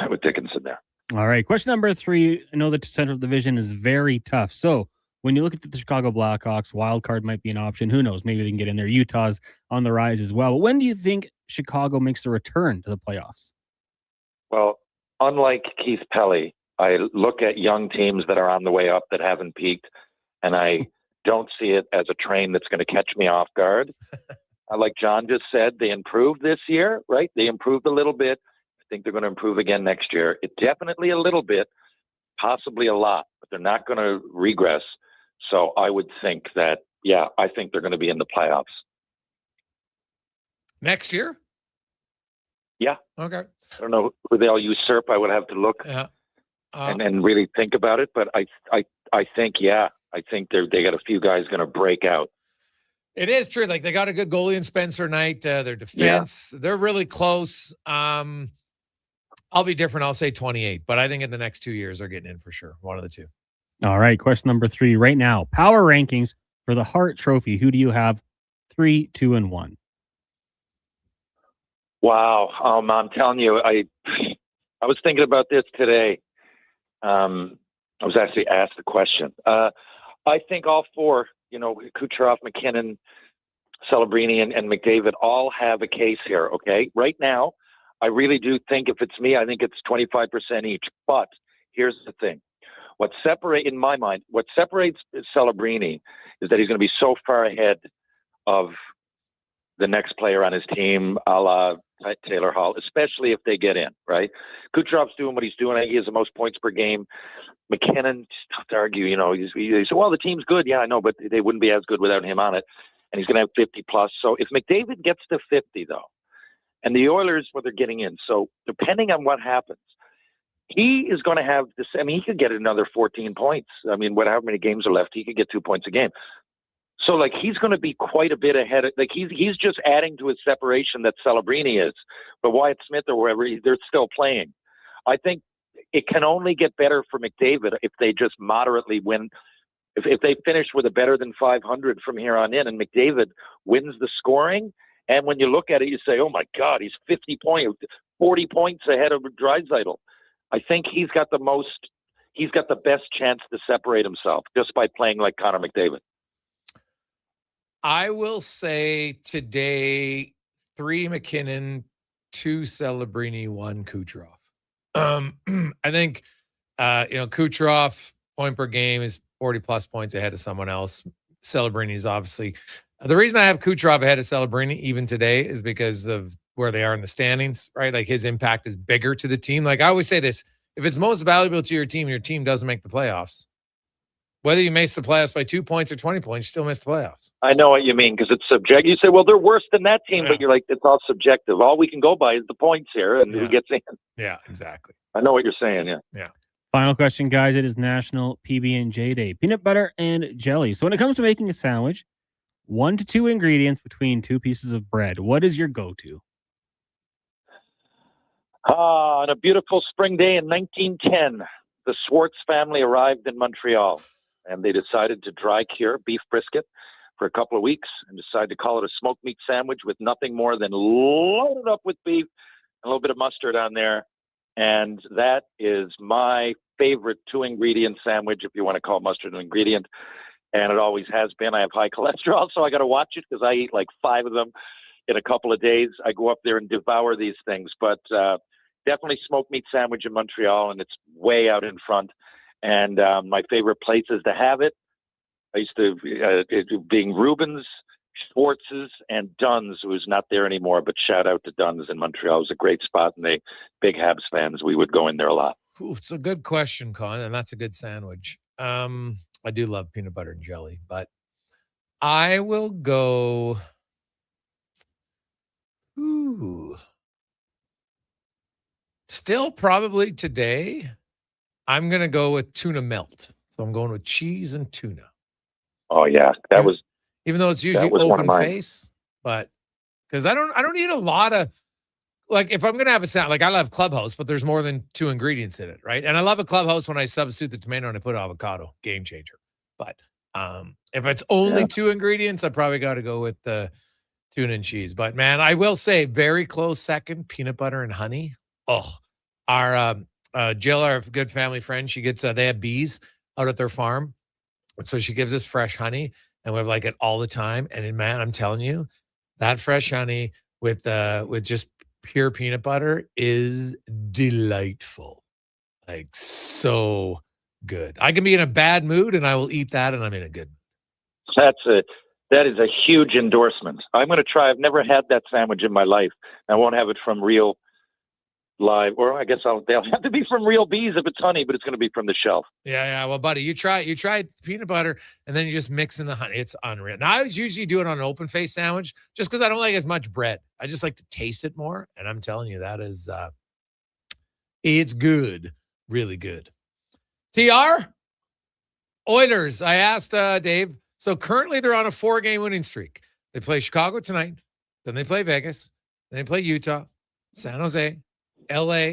with Dickinson there. All right. Question number 3. I know the Central Division is very tough. So when you look at the Chicago Blackhawks, wild card might be an option. Who knows? Maybe they can get in there. Utah's on the rise as well. But when do you think Chicago makes the return to the playoffs? Well, unlike Keith Pelly, I look at young teams that are on the way up that haven't peaked, and I don't see it as a train that's going to catch me off guard. Like John just said, they improved this year, right? They improved a little bit. I think they're going to improve again next year. It definitely a little bit, possibly a lot, but they're not going to regress. So I would think that, yeah, I think they're going to be in the playoffs. Next year? Yeah. Okay. I don't know who they'll usurp. I would have to look and really think about it. But I think, yeah, I think they got a few guys going to break out. It is true. Like they got a good goalie in Spencer Knight. Their defense, they're really close. I'll be different. I'll say 28, but I think in the next 2 years they're getting in for sure. One of the two. All right. Question number 3 right now. Power rankings for the Hart Trophy. Who do you have? 3, 2, and 1. Wow. I'm telling you, I was thinking about this today. I was actually asked the question. I think all 4, Kucherov, McKinnon, Celebrini, and McDavid all have a case here, okay? Right now, I really do think if it's me, I think it's 25% each. But here's the thing. In my mind, what separates Celebrini is that he's going to be so far ahead of the next player on his team, a la Taylor Hall, especially if they get in, right? Kucherov's doing what he's doing. He has the most points per game. McKinnon, tough to argue, he said, well, the team's good. Yeah, I know, but they wouldn't be as good without him on it. And he's going to have 50 plus. So if McDavid gets to 50, though, and the Oilers, they're getting in. So depending on what happens, he is going to have this. I mean, he could get another 14 points. I mean, however many games are left, he could get 2 points a game. So, he's going to be quite a bit ahead. He's just adding to his separation that Celebrini is. But Wyatt Smith or wherever, they're still playing. I think it can only get better for McDavid if they just moderately win. If they finish with a better than 500 from here on in, and McDavid wins the scoring, and when you look at it, you say, oh, my God, he's 40 points ahead of Draisaitl. I think he's got the best chance to separate himself just by playing like Connor McDavid. I will say today 3 McKinnon, 2 Celebrini, 1 Kucherov. I think Kucherov point per game is 40 plus points ahead of someone else. Celebrini is obviously the reason I have Kucherov ahead of Celebrini even today is because of where they are in the standings, right? Like his impact is bigger to the team. Like I always say this, if it's most valuable to your team doesn't make the playoffs. Whether you miss the playoffs by 2 points or 20 points, you still miss the playoffs. I know what you mean because it's subjective. You say, well, they're worse than that team, but you're like, it's all subjective. All we can go by is the points here and who gets in. Yeah, exactly. I know what you're saying, Yeah. Final question, guys. It is National PB&J Day. Peanut butter and jelly. So when it comes to making a sandwich, 1 to 2 ingredients between 2 pieces of bread. What is your go-to? On a beautiful spring day in 1910, the Swartz family arrived in Montreal. And they decided to dry cure beef brisket for a couple of weeks and decided to call it a smoked meat sandwich with nothing more than loaded up with beef, a little bit of mustard on there. And that is my favorite 2-ingredient sandwich, if you want to call mustard an ingredient. And it always has been. I have high cholesterol, so I got to watch it because I eat 5 of them in a couple of days. I go up there and devour these things. But definitely smoked meat sandwich in Montreal, and it's way out in front. And my favorite places to have it, I used to, being Rubens, Schwartz's, and Dunn's, who's not there anymore, but shout out to Dunn's in Montreal. It was a great spot, and they big Habs fans. We would go in there a lot. Ooh, it's a good question, Con, and that's a good sandwich. I do love peanut butter and jelly, but I will go. Ooh. Still probably today, I'm going to go with tuna melt. So I'm going with cheese and tuna. Oh yeah, that was. Even though it's usually open face, but because I don't eat a lot of, like, if I'm going to have a salad, like I love Clubhouse, but there's more than 2 ingredients in it, right? And I love a Clubhouse when I substitute the tomato and I put avocado, game changer. But if it's only 2 ingredients, I probably got to go with the tuna and cheese. But man, I will say very close second, peanut butter and honey. Oh, our Jill, our good family friend, she gets they have bees out at their farm, so she gives us fresh honey, and we have like it all the time. And man, I'm telling you, that fresh honey with just pure peanut butter is delightful, like so good. I can be in a bad mood and I will eat that, and I'm in a good mood. That is a huge endorsement. I'm going to try. I've never had that sandwich in my life. I won't have it from real live, or I guess they'll have to be from real bees if it's honey, but it's going to be from the shelf. Yeah. Well, buddy, you try peanut butter and then you just mix in the honey. It's unreal. Now, I usually do it on an open face sandwich just because I don't like as much bread. I just like to taste it more. And I'm telling you, that is, it's good. Really good. TR Oilers. I asked Dave. So currently they're on a 4-game winning streak. They play Chicago tonight. Then they play Vegas. Then they play Utah, San Jose, LA,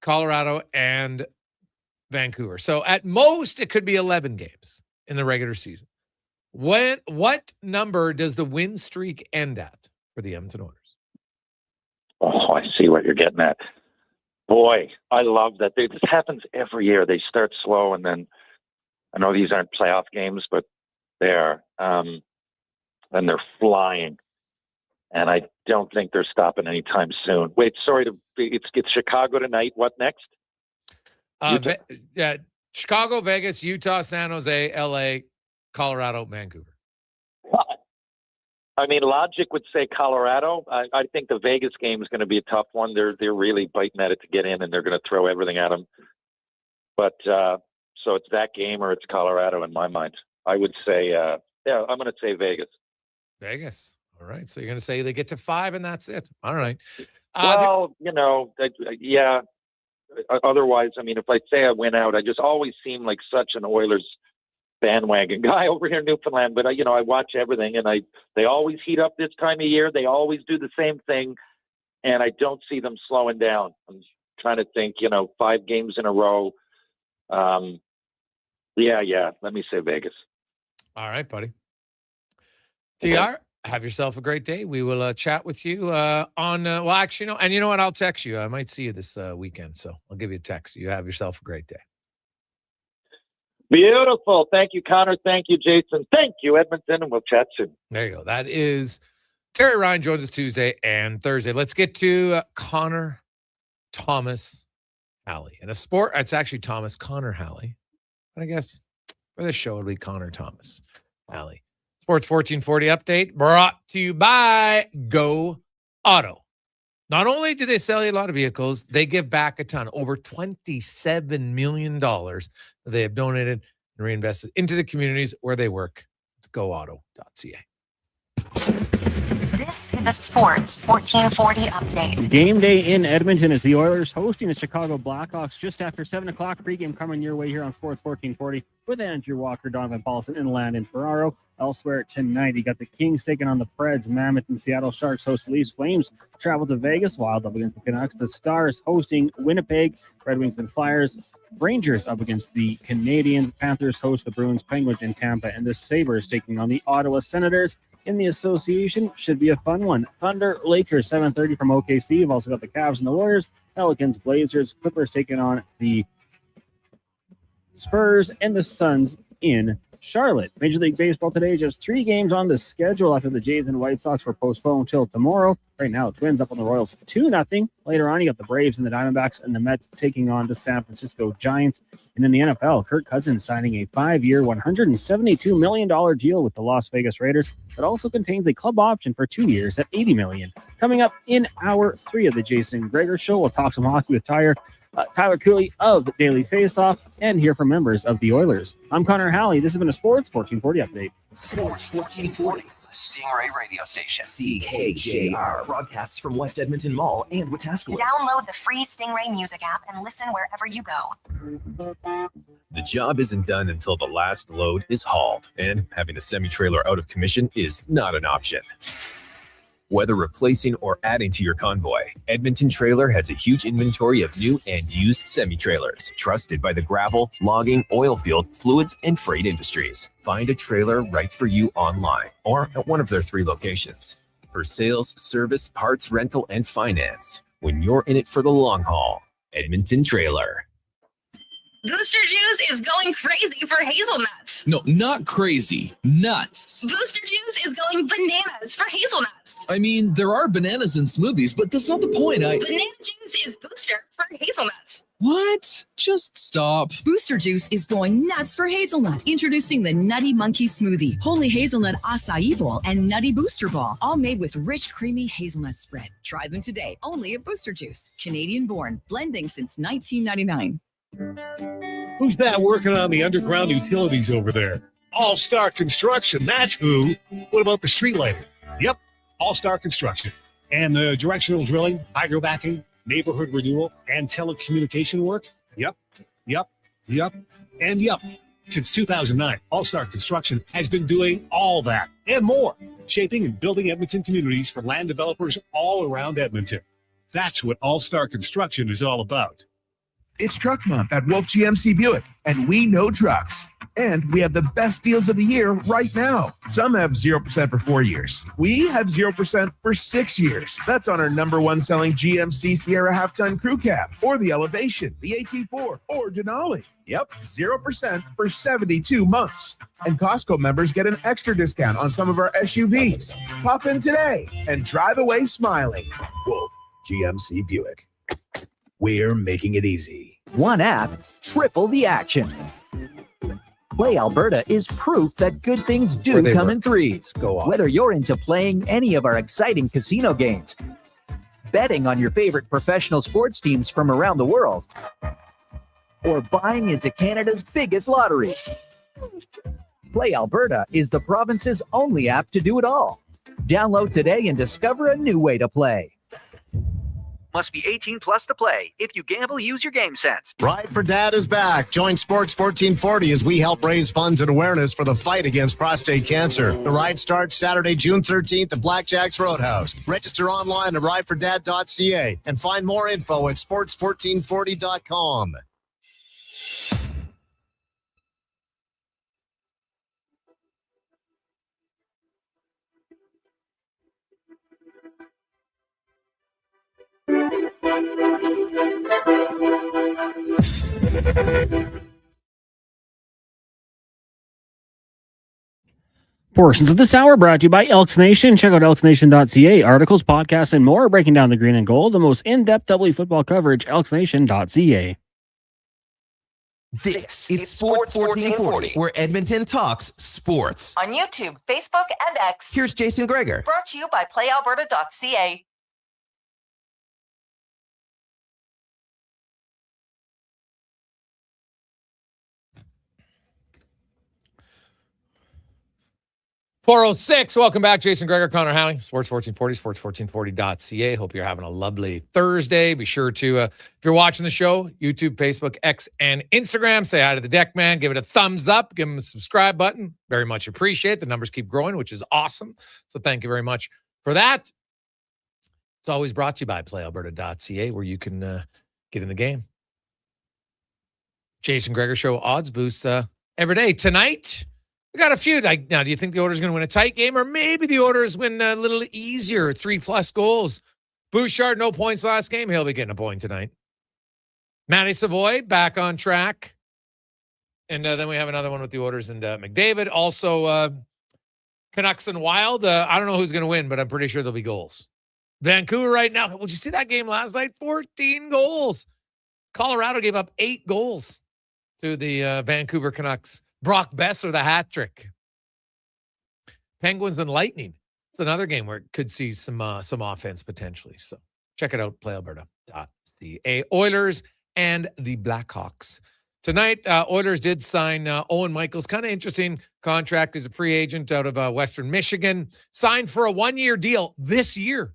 Colorado, and Vancouver. So at most, it could be 11 games in the regular season. What number does the win streak end at for the Edmonton Oilers? Oh, I see what you're getting at. Boy, I love that. This happens every year. They start slow, and then I know these aren't playoff games, but they are. And they're flying. And I don't think they're stopping anytime soon. Wait, sorry, it's Chicago tonight. What next? Chicago, Vegas, Utah, San Jose, LA, Colorado, Vancouver. I mean, logic would say Colorado. I think the Vegas game is going to be a tough one. They're really biting at it to get in, and they're going to throw everything at them. But so it's that game or it's Colorado in my mind. I would say, I'm going to say Vegas. Vegas. All right. So you're going to say they get to 5 and that's it. All right. Well, yeah. Otherwise, I mean, if I say I win out, I just always seem like such an Oilers bandwagon guy over here in Newfoundland. But, I watch everything, and they always heat up this time of year. They always do the same thing, and I don't see them slowing down. I'm trying to think, 5 games in a row. Yeah. Let me say Vegas. All right, buddy. TR, have yourself a great day. We will chat with you on, and you know what? I'll text you. I might see you this weekend, so I'll give you a text. You have yourself a great day. Beautiful. Thank you, Connor. Thank you, Jason. Thank you, Edmonton, and we'll chat soon. There you go. That is Terry Ryan joins us Tuesday and Thursday. Let's get to Connor Halley. In a sport, it's actually Connor Halley. But I guess for this show, it'll be Connor Halley. Sports 1440 update brought to you by Go Auto. Not only do they sell you a lot of vehicles, they give back a ton. Over $27 million that they have donated and reinvested into the communities where they work. It's goauto.ca. This is a Sports 1440 update. Game day in Edmonton as the Oilers hosting the Chicago Blackhawks just after 7 o'clock. Pregame coming your way here on Sports 1440 with Andrew Walker, Donovan Paulson, and Landon Ferraro. Elsewhere tonight, you got the Kings taking on the Preds. Mammoth and Seattle Sharks host Leafs. Flames travel to Vegas. Wild up against the Canucks. The Stars hosting Winnipeg. Red Wings and Flyers. Rangers up against the Canadiens. Panthers host the Bruins. Penguins in Tampa. And the Sabres taking on the Ottawa Senators. In the association, should be a fun one. Thunder, Lakers, 7:30 from OKC. You've also got the Cavs and the Warriors. Pelicans, Blazers. Clippers taking on the Spurs and the Suns in Charlotte. Major League Baseball today, just 3 games on the schedule after the Jays and White Sox were postponed till tomorrow. Right now, Twins up on the Royals 2-0. Later on, you got the Braves and the Diamondbacks and the Mets taking on the San Francisco Giants. And in the NFL, Kirk Cousins signing a 5-year, $172 million deal with the Las Vegas Raiders. That also contains a club option for 2 years at $80 million. Coming up in hour 3 of the Jason Gregor Show, we'll talk some hockey with Tyre. Tyler Cooley of Daily Faceoff, and hear from members of the Oilers. I'm Connor Halley. This has been a Sports 1440 update. Sports 1440, Stingray radio station. CKJR broadcasts from West Edmonton Mall and Wetaskiwin. Download the free Stingray music app and listen wherever you go. The job isn't done until the last load is hauled, and having a semi-trailer out of commission is not an option. Whether replacing or adding to your convoy, Edmonton Trailer has a huge inventory of new and used semi-trailers, trusted by the gravel, logging, oil field, fluids, and freight industries. Find a trailer right for you online or at one of their 3 locations. For sales, service, parts, rental, and finance, when you're in it for the long haul, Edmonton Trailer. Booster Juice is going crazy for hazelnuts. No, not crazy. Nuts. Booster Juice is going bananas for hazelnuts. I mean, there are bananas in smoothies, but that's not the point. Banana juice is booster for hazelnuts. What? Just stop. Booster Juice is going nuts for hazelnut. Introducing the Nutty Monkey Smoothie, Holy Hazelnut Acai Bowl, and Nutty Booster Ball, all made with rich, creamy hazelnut spread. Try them today, only at Booster Juice. Canadian born, blending since 1999. Who's that working on the underground utilities over there? All-Star Construction, that's who. What about the street lighting? Yep, All-Star Construction. And the directional drilling, hydrovacking, neighborhood renewal, and telecommunication work? Yep. Since 2009, All-Star Construction has been doing all that and more, shaping and building Edmonton communities for land developers all around Edmonton. That's what All-Star Construction is all about. It's Truck Month at Wolf GMC Buick, and we know trucks. And we have the best deals of the year right now. Some have 0% for 4 years. We have 0% for 6 years. That's on our #1 selling GMC Sierra half-ton crew cab, or the Elevation, the AT4, or Denali. Yep, 0% for 72 months. And Costco members get an extra discount on some of our SUVs. Pop in today and drive away smiling. Wolf GMC Buick. We're making it easy. One app, triple the action. Play Alberta is proof that good things do come in threes. Whether you're into playing any of our exciting casino games, betting on your favorite professional sports teams from around the world, or buying into Canada's biggest lotteries, Play Alberta is the province's only app to do it all. Download today and discover a new way to play. Must be 18 plus to play. If you gamble, use your game sense. Ride for Dad is back. Join Sports 1440 as we help raise funds and awareness for the fight against prostate cancer. The ride starts Saturday, June 13th at Blackjack's Roadhouse. Register online at ridefordad.ca and find more info at sports1440.com. Portions of this hour brought to you by Elks Nation. Check out elksnation.ca. Articles, podcasts, and more breaking down the green and gold. The most in-depth W football coverage, elksnation.ca. This is Sports 1440, where Edmonton talks sports. On YouTube, Facebook, and X. Here's Jason Gregor. Brought to you by playalberta.ca. .406. Welcome back. Jason Gregor, Connor Halley, Sports 1440, sports1440.ca. Hope you're having a lovely Thursday. Be sure to, if you're watching the show, YouTube, Facebook, X, and Instagram, say hi to the deck man. Give it a thumbs up. Give him a subscribe button. Very much appreciate it. The numbers keep growing, which is awesome. So thank you very much for that. It's always brought to you by playalberta.ca, where you can get in the game. Jason Gregor Show odds boosts every day. Tonight, we got a few. Now, do you think the Oilers going to win a tight game, or maybe the Oilers win a little easier, 3+ goals? Bouchard, no points last game. He'll be getting a point tonight. Matty Savoy, back on track. And then we have another one with the Oilers and McDavid. Also, Canucks and Wild. I don't know who's going to win, but I'm pretty sure there'll be goals. Vancouver right now. Did you see that game last night? 14 goals. Colorado gave up 8 goals to the Vancouver Canucks. Brock Besser, the hat trick. Penguins and Lightning. It's another game where it could see some offense potentially. So check it out, playalberta.ca. Oilers and the Blackhawks. Tonight, Oilers did sign Owen Michaels. Kind of interesting contract. He's a free agent out of Western Michigan. Signed for a 1-year deal this year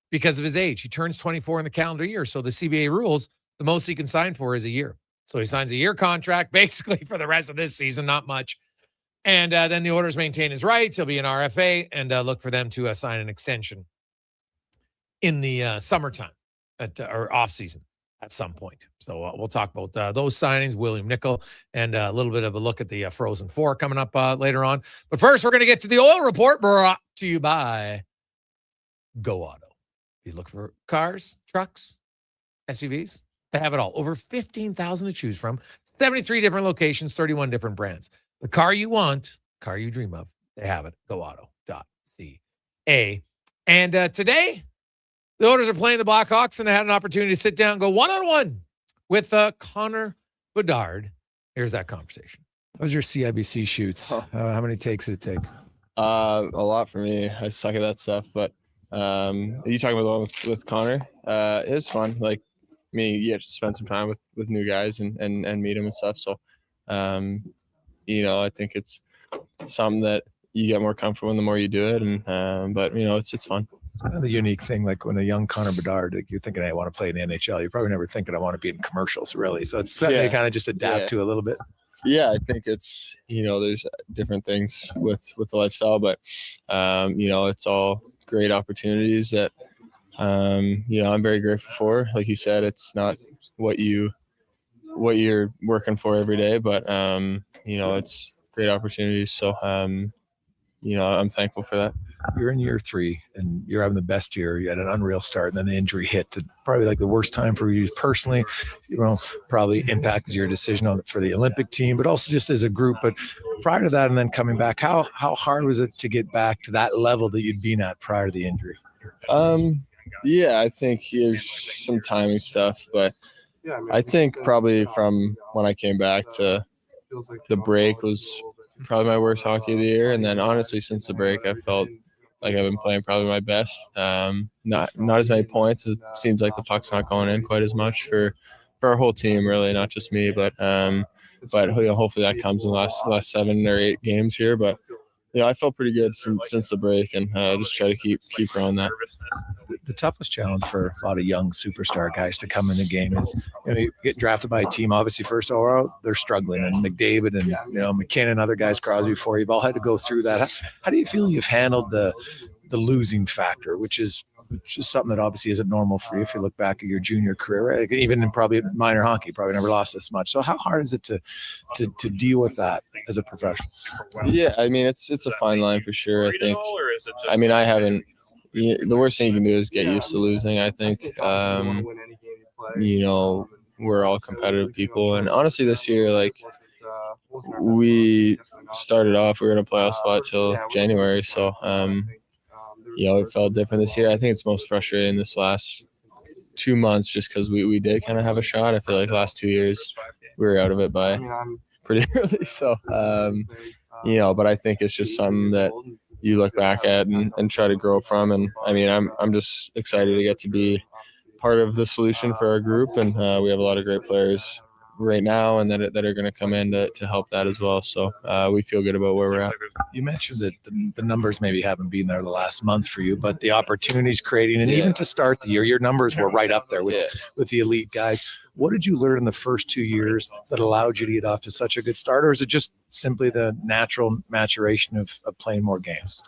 because of his age. He turns 24 in the calendar year. So the CBA rules, the most he can sign for is a year. So he signs a year contract basically for the rest of this season, not much. And then the Oilers maintain his rights. He'll be an RFA and look for them to sign an extension in the summertime or off season at some point. So we'll talk about those signings, William Nickel, and a little bit of a look at the Frozen Four coming up later on. But first, we're going to get to the oil report brought to you by Go Auto. If you look for cars, trucks, SUVs, they have it all. Over 15,000 to choose from, 73 different locations, 31 different brands. The car you want, car you dream of, they have it. GoAuto.ca. And today, the Oilers are playing the Blackhawks, and I had an opportunity to sit down and go one-on-one with Connor Bedard. Here's that conversation. How was your CIBC shoots? How many takes did it take? A lot for me. I suck at that stuff. But are you talking about the one with Connor? It was fun. Like, I mean, you get to spend some time with new guys and meet them and stuff. So, I think it's something that you get more comfortable in the more you do it. And but it's fun. It's kind of the unique thing, like when a young Connor Bedard, like you're thinking, hey, I want to play in the NHL. You're probably never thinking I want to be in commercials, really. So it's something you kind of just adapt to a little bit. Yeah, I think it's, there's different things with the lifestyle, but, it's all great opportunities that, I'm very grateful for. Like you said, it's not what you're working for every day, but, it's great opportunities. So, I'm thankful for that. You're in year 3 and you're having the best year. You had an unreal start and then the injury hit to probably like the worst time for you personally, probably impacted your decision for the Olympic team, but also just as a group. But prior to that and then coming back, how hard was it to get back to that level that you'd been at prior to the injury? Yeah, I think there's some timing stuff, but I think probably from when I came back to the break was probably my worst hockey of the year. And then honestly, since the break, I felt like I've been playing probably my best. Not as many points. It seems like the puck's not going in quite as much for our whole team, really, not just me. But hopefully that comes in the last 7 or 8 games here. But I felt pretty good since the break, and just try to keep growing that. The toughest challenge for a lot of young superstar guys to come in the game is, you get drafted by a team, obviously first overall, they're struggling, and McDavid and McKinnon, other guys, Crosby before, you've all had to go through that. How do you feel you've handled the losing factor, which is something that obviously isn't normal for you if you look back at your junior career, right? Even in probably minor hockey, probably never lost this much. So how hard is it to deal with that as a professional? Yeah, I mean, it's a fine line for sure, I think. I mean, I haven't – the worst thing you can do is get used to losing, I think. We're all competitive people. And honestly, this year, like, we started off – we were in a playoff spot till January. So, it felt different this year. I think it's most frustrating this last 2 months just because we did kind of have a shot. I feel like last 2 years we were out of it by pretty early. So, but I think it's just something that you look back at and try to grow from. And I mean, I'm just excited to get to be part of the solution for our group. And we have a lot of great players right now and that are going to come in to help that as well. So we feel good about where we're at. You mentioned that the numbers maybe haven't been there the last month for you, but the opportunities creating, and even to start the year, your numbers were right up there with the elite guys. What did you learn in the first 2 years that allowed you to get off to such a good start? Or is it just simply the natural maturation of playing more games?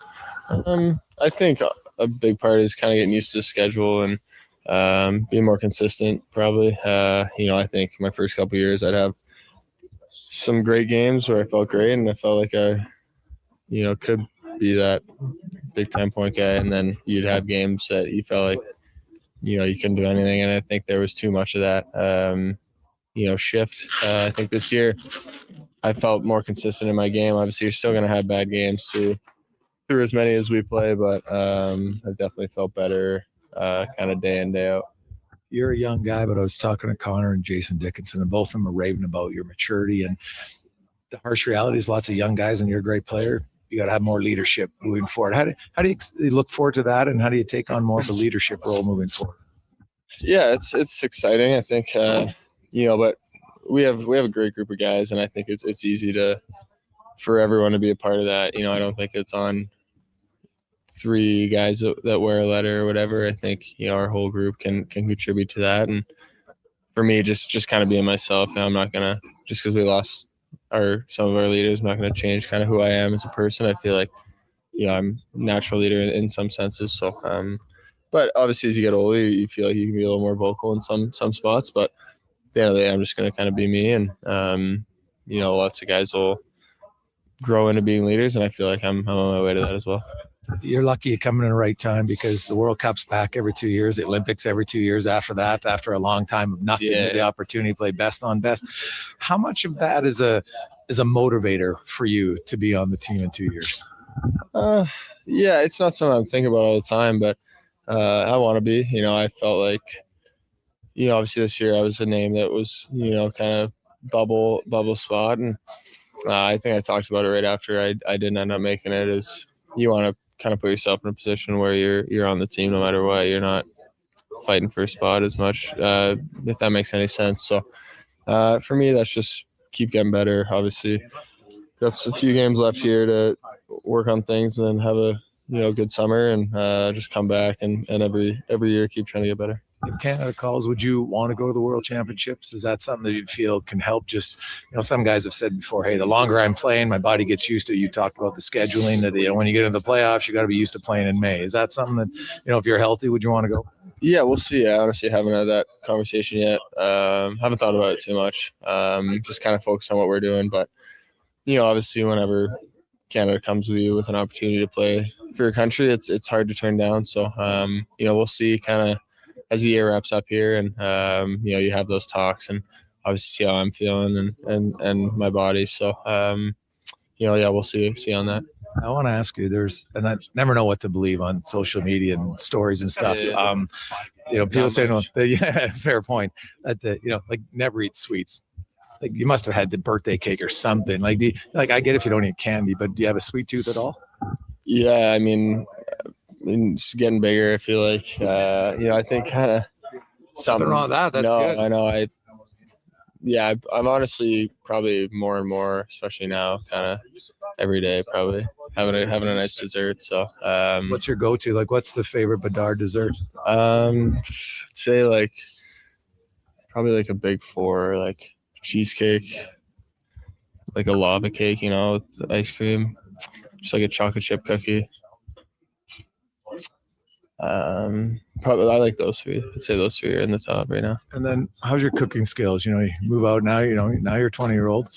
I think a big part is kind of getting used to the schedule and being more consistent, probably. I think my first couple of years I'd have some great games where I felt great and I felt like I, could be that big 10-point guy. And then you'd have games that you felt like, you couldn't do anything. And I think there was too much of that, shift. I think this year I felt more consistent in my game. Obviously, you're still going to have bad games through as many as we play, but I've definitely felt better kind of day in, day out. You're a young guy, but I was talking to Connor and Jason Dickinson, and both of them are raving about your maturity. And the harsh reality is lots of young guys, and you're a great player. You got to have more leadership moving forward. How do you look forward to that, and how do you take on more of a leadership role moving forward? Yeah, it's exciting. I think, but we have a great group of guys, and I think it's easy for everyone to be a part of that. I don't think it's on 3 guys that wear a letter or whatever. I think, our whole group can contribute to that. And for me, just kind of being myself, I'm not going to, just because we lost some of our leaders, I'm not going to change kind of who I am as a person. I feel like, I'm a natural leader in some senses. So, but obviously as you get older, you feel like you can be a little more vocal in some spots, but at the end of the day, I'm just going to kind of be me. And, lots of guys will grow into being leaders. And I feel like I'm on my way to that as well. You're lucky you come in the right time because the World Cup's back every 2 years, the Olympics every 2 years after that, after a long time of nothing, the opportunity to play best on best. How much of that is a motivator for you to be on the team in 2 years? Yeah, it's not something I'm thinking about all the time, but I want to be. I felt like, obviously this year I was a name that was, kind of bubble spot. And I think I talked about it right after I didn't end up making it, is you want to kind of put yourself in a position where you're on the team no matter what. You're not fighting for a spot as much, if that makes any sense. So for me, that's just keep getting better. Obviously, got a few games left here to work on things and then have a good summer and just come back and every year keep trying to get better. If Canada calls, would you want to go to the World Championships? Is that something that you feel can help? Just, some guys have said before, hey, the longer I'm playing, my body gets used to it. You talked about the scheduling that, when you get into the playoffs, you got to be used to playing in May. Is that something that, if you're healthy, would you want to go? Yeah, we'll see. I honestly haven't had that conversation yet. Haven't thought about it too much. Just kind of focus on what we're doing. But, obviously whenever Canada comes with you with an opportunity to play for your country, it's hard to turn down. So, we'll see kind of as the year wraps up here and, you have those talks and obviously see how I'm feeling and my body. So, we'll see on that. I want to ask you, and I never know what to believe on social media and stories and stuff. People say, no, yeah, fair point. That, like never eat sweets. Like you must have had the birthday cake or something. Like, I get if you don't eat candy, but do you have a sweet tooth at all? Yeah, I mean, it's getting bigger. I feel like, I think kind of something wrong with that. That's good. I know. I'm honestly probably more and more, especially now, kind of every day, probably having a nice dessert. So, what's your go-to? Like, what's the favorite Bedard dessert? Say probably like a Big Four, like cheesecake, like a lava cake, with ice cream, just like a chocolate chip cookie. Probably I like those 3. I'd say those 3 are in the top right now. And then how's your cooking skills? You move out now, now you're 20-year-old.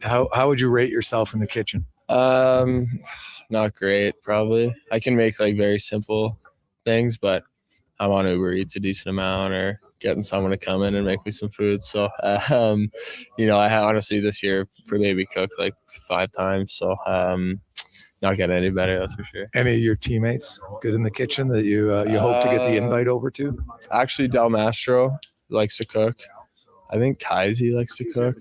How would you rate yourself in the kitchen? Not great, probably. I can make like very simple things, but I'm on Uber Eats a decent amount or getting someone to come in and make me some food. So, I honestly this year maybe cooked like 5 times. So, not getting any better, that's for sure. Any of your teammates good in the kitchen that you hope to get the invite over to? Actually, Del Mastro likes to cook. I think Kaisi likes to cook.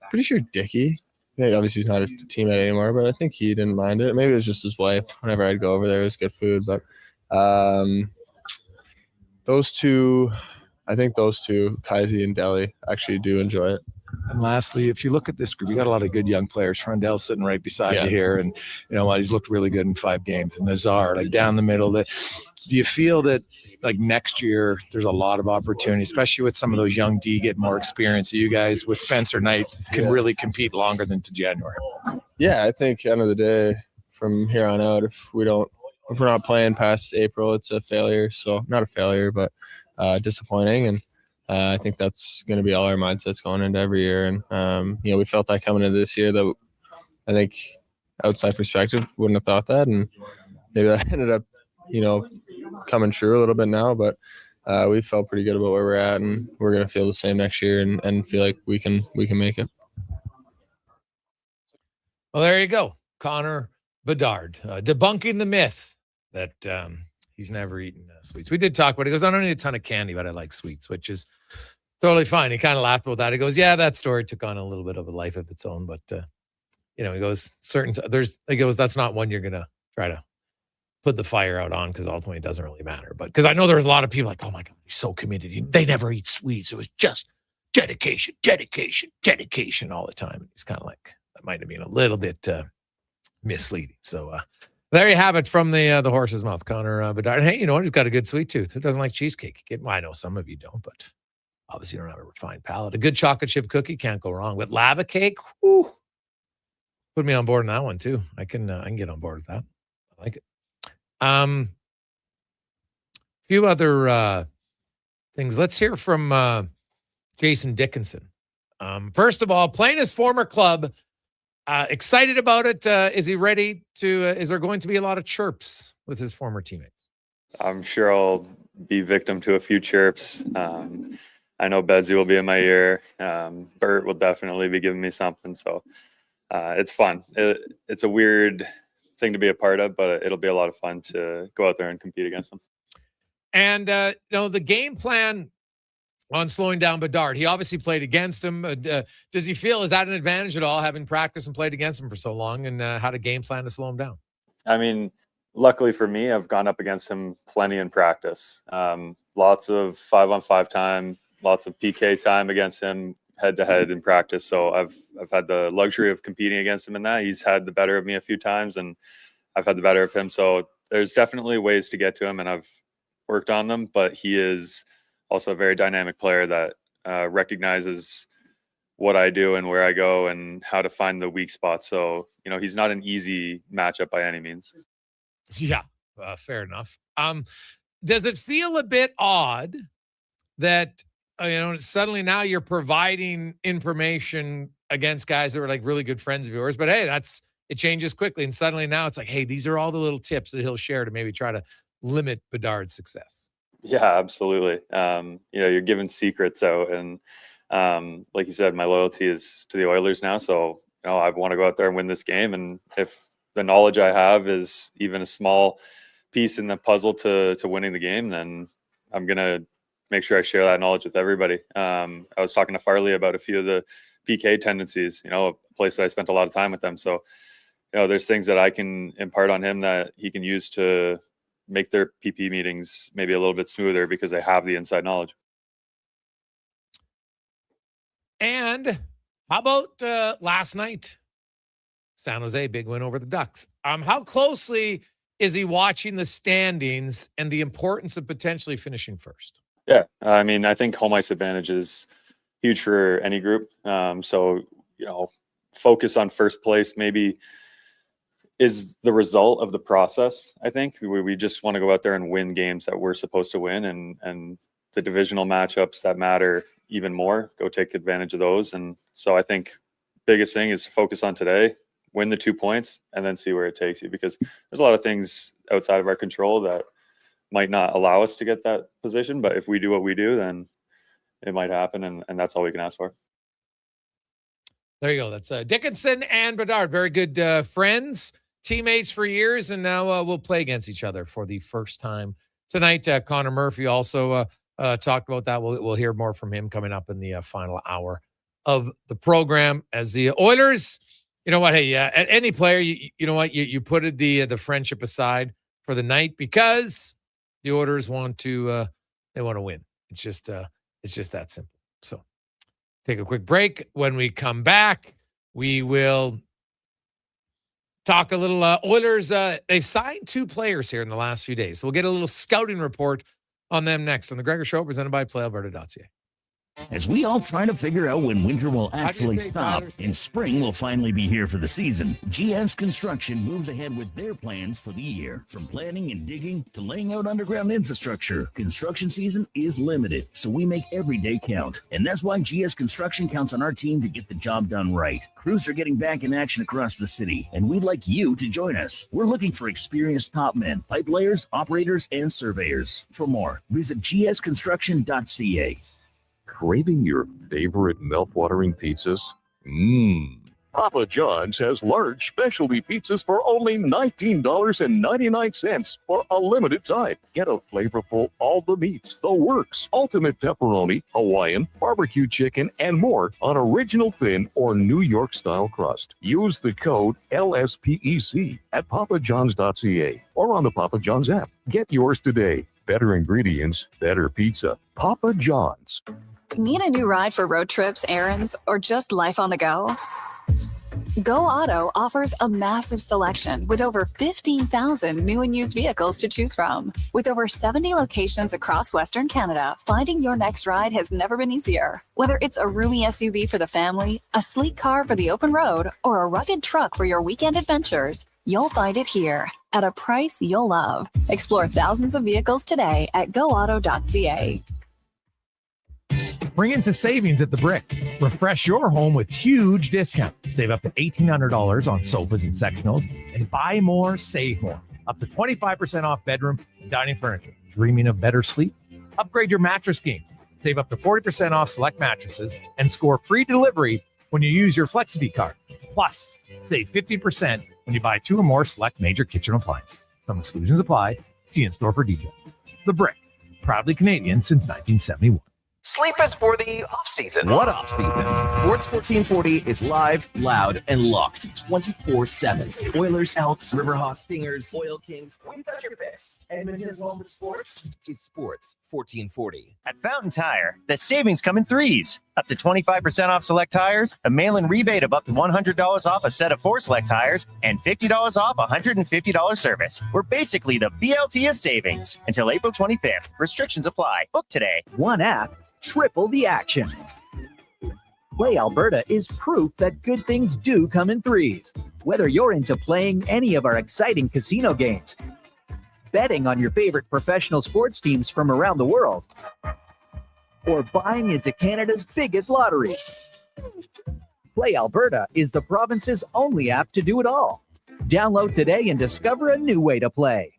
Pretty sure Dickie. Yeah, obviously he's not a teammate anymore, but I think he didn't mind it. Maybe it was just his wife. Whenever I'd go over there, it was good food. But those two, Kaisi and Deli, actually do enjoy it. And lastly, if you look at this group, you got a lot of good young players. Frondel's sitting right beside you here, and he's looked really good in 5 games. And Nazar, like down the middle. Do you feel that like next year there's a lot of opportunity, especially with some of those young D getting more experience? So you guys with Spencer Knight can really compete longer than to January. Yeah, I think end of the day, from here on out, if we're not playing past April, it's a failure. So not a failure, but disappointing. And I think that's going to be all our mindsets going into every year. And, we felt that coming into this year that I think outside perspective wouldn't have thought that. And maybe that ended up, coming true a little bit now. But we felt pretty good about where we're at. And we're going to feel the same next year and feel like we can make it. Well, there you go. Connor Bedard, debunking the myth that he's never eaten sweets. We did talk about it. He goes, I don't need a ton of candy, but I like sweets, which is totally fine. He kind of laughed about that. He goes, yeah, that story took on a little bit of a life of its own, but he goes, that's not one you're going to try to put the fire out on, because ultimately it doesn't really matter. But because I know there's a lot of people like, oh my God, he's so committed. They never eat sweets. It was just dedication all the time. It's kind of like, that might have been a little bit misleading. So there you have it from the horse's mouth, Connor Bedard. Hey, you know what? He's got a good sweet tooth. Who doesn't like cheesecake? Well, I know some of you don't, but obviously you don't have a refined palate. A good chocolate chip cookie can't go wrong. But lava cake, whew, put me on board on that one too. I can get on board with that. I like it. Few other things. Let's hear from Jason Dickinson. First of all, playing his former club, excited about it. Is he ready to? Is there going to be a lot of chirps with his former teammates? I'm sure I'll be victim to a few chirps. I know Bedsy will be in my ear. Bert will definitely be giving me something. So it's fun. It's a weird thing to be a part of, but it'll be a lot of fun to go out there and compete against them. And the game plan on slowing down Bedard, he obviously played against him. Does he feel, is that an advantage at all, having practiced and played against him for so long, and how to game plan to slow him down? I mean, luckily for me, I've gone up against him plenty in practice. Lots of 5-on-5 time, lots of PK time against him head-to-head in practice. So I've had the luxury of competing against him in that. He's had the better of me a few times, and I've had the better of him. So there's definitely ways to get to him, and I've worked on them. But he is also a very dynamic player that recognizes what I do and where I go and how to find the weak spots. So, he's not an easy matchup by any means. Yeah, fair enough. Does it feel a bit odd that suddenly now you're providing information against guys that were like really good friends of yours, but hey, it changes quickly. And suddenly now it's like, hey, these are all the little tips that he'll share to maybe try to limit Bedard's success. Yeah, absolutely. You're giving secrets out, and like you said, my loyalty is to the Oilers now. So, I want to go out there and win this game. And if the knowledge I have is even a small piece in the puzzle to winning the game, then I'm going to make sure I share that knowledge with everybody. I was talking to Farley about a few of the PK tendencies, a place that I spent a lot of time with them. So, there's things that I can impart on him that he can use to make their PP meetings maybe a little bit smoother because they have the inside knowledge. And how about last night? San Jose, big win over the Ducks. How closely is he watching the standings and the importance of potentially finishing first? Yeah, I mean, I think home ice advantage is huge for any group. So, focus on first place maybe is the result of the process. I think we just want to go out there and win games that we're supposed to win, and the divisional matchups that matter even more, go take advantage of those. And so I think biggest thing is to focus on today, win the 2 points, and then see where it takes you, because there's a lot of things outside of our control that might not allow us to get that position. But if we do what we do, then it might happen. And that's all we can ask for. There you go. That's Dickinson and Bedard. Very good friends, teammates for years. And now we'll play against each other for the first time tonight. Conor Murphy also talked about that. We'll hear more from him coming up in the final hour of the program as the Oilers. You know what? Hey, any player, you know what? You put the friendship aside for the night because the Oilers want to win. It's just that simple. So take a quick break. When we come back, we will talk a little Oilers. They've signed 2 players here in the last few days. So we'll get a little scouting report on them next on the Gregor Show, presented by PlayAlberta.ca. As we all try to figure out when winter will actually stop and spring will finally be here for the season, GS Construction moves ahead with their plans for the year. From planning and digging to laying out underground infrastructure, construction season is limited, so we make every day count. And that's why GS Construction counts on our team to get the job done right. Crews are getting back in action across the city, and we'd like you to join us. We're looking for experienced top men, pipe layers, operators, and surveyors. For more, visit gsconstruction.ca. Craving your favorite mouth-watering pizzas? Papa John's has large specialty pizzas for only $19.99 for a limited time. Get a flavorful all the meats, the works, ultimate pepperoni, Hawaiian, barbecue chicken, and more on original thin or New York style crust. Use the code LSPEC at papajohns.ca or on the Papa John's app. Get yours today. Better ingredients, better pizza. Papa John's. Need a new ride for road trips, errands, or just life on the go? Go Auto offers a massive selection with over 15,000 new and used vehicles to choose from. With over 70 locations across Western Canada, finding your next ride has never been easier. Whether it's a roomy SUV for the family, a sleek car for the open road, or a rugged truck for your weekend adventures, you'll find it here at a price you'll love. Explore thousands of vehicles today at goauto.ca. Bring into savings at the Brick. Refresh your home with huge discounts. Save up to $1,800 on sofas and sectionals, and buy more, save more. Up to 25% off bedroom and dining furniture. Dreaming of better sleep? Upgrade your mattress game. Save up to 40% off select mattresses and score free delivery when you use your Flexity card. Plus, save 50% when you buy 2 or more select major kitchen appliances. Some exclusions apply. See in store for details. The Brick, proudly Canadian since 1971. Sleep is for the off-season. What off-season? Sports 1440 is live, loud, and locked 24/7. Oilers, Elks, Riverhawks, Stingers, Oil Kings. We've got your picks. Edmonton's home for sports is Sports 1440. At Fountain Tire, the savings come in threes. Up to 25% off select tires, a mail-in rebate of up to $100 off a set of 4 select tires, and $50 off a $150 service. We're basically the BLT of savings. Until April 25th. Restrictions apply. Book today. One app, triple the action. Play Alberta is proof that good things do come in threes. Whether you're into playing any of our exciting casino games, betting on your favorite professional sports teams from around the world, or buying into Canada's biggest lottery, Play Alberta is the province's only app to do it all. Download today and discover a new way to play.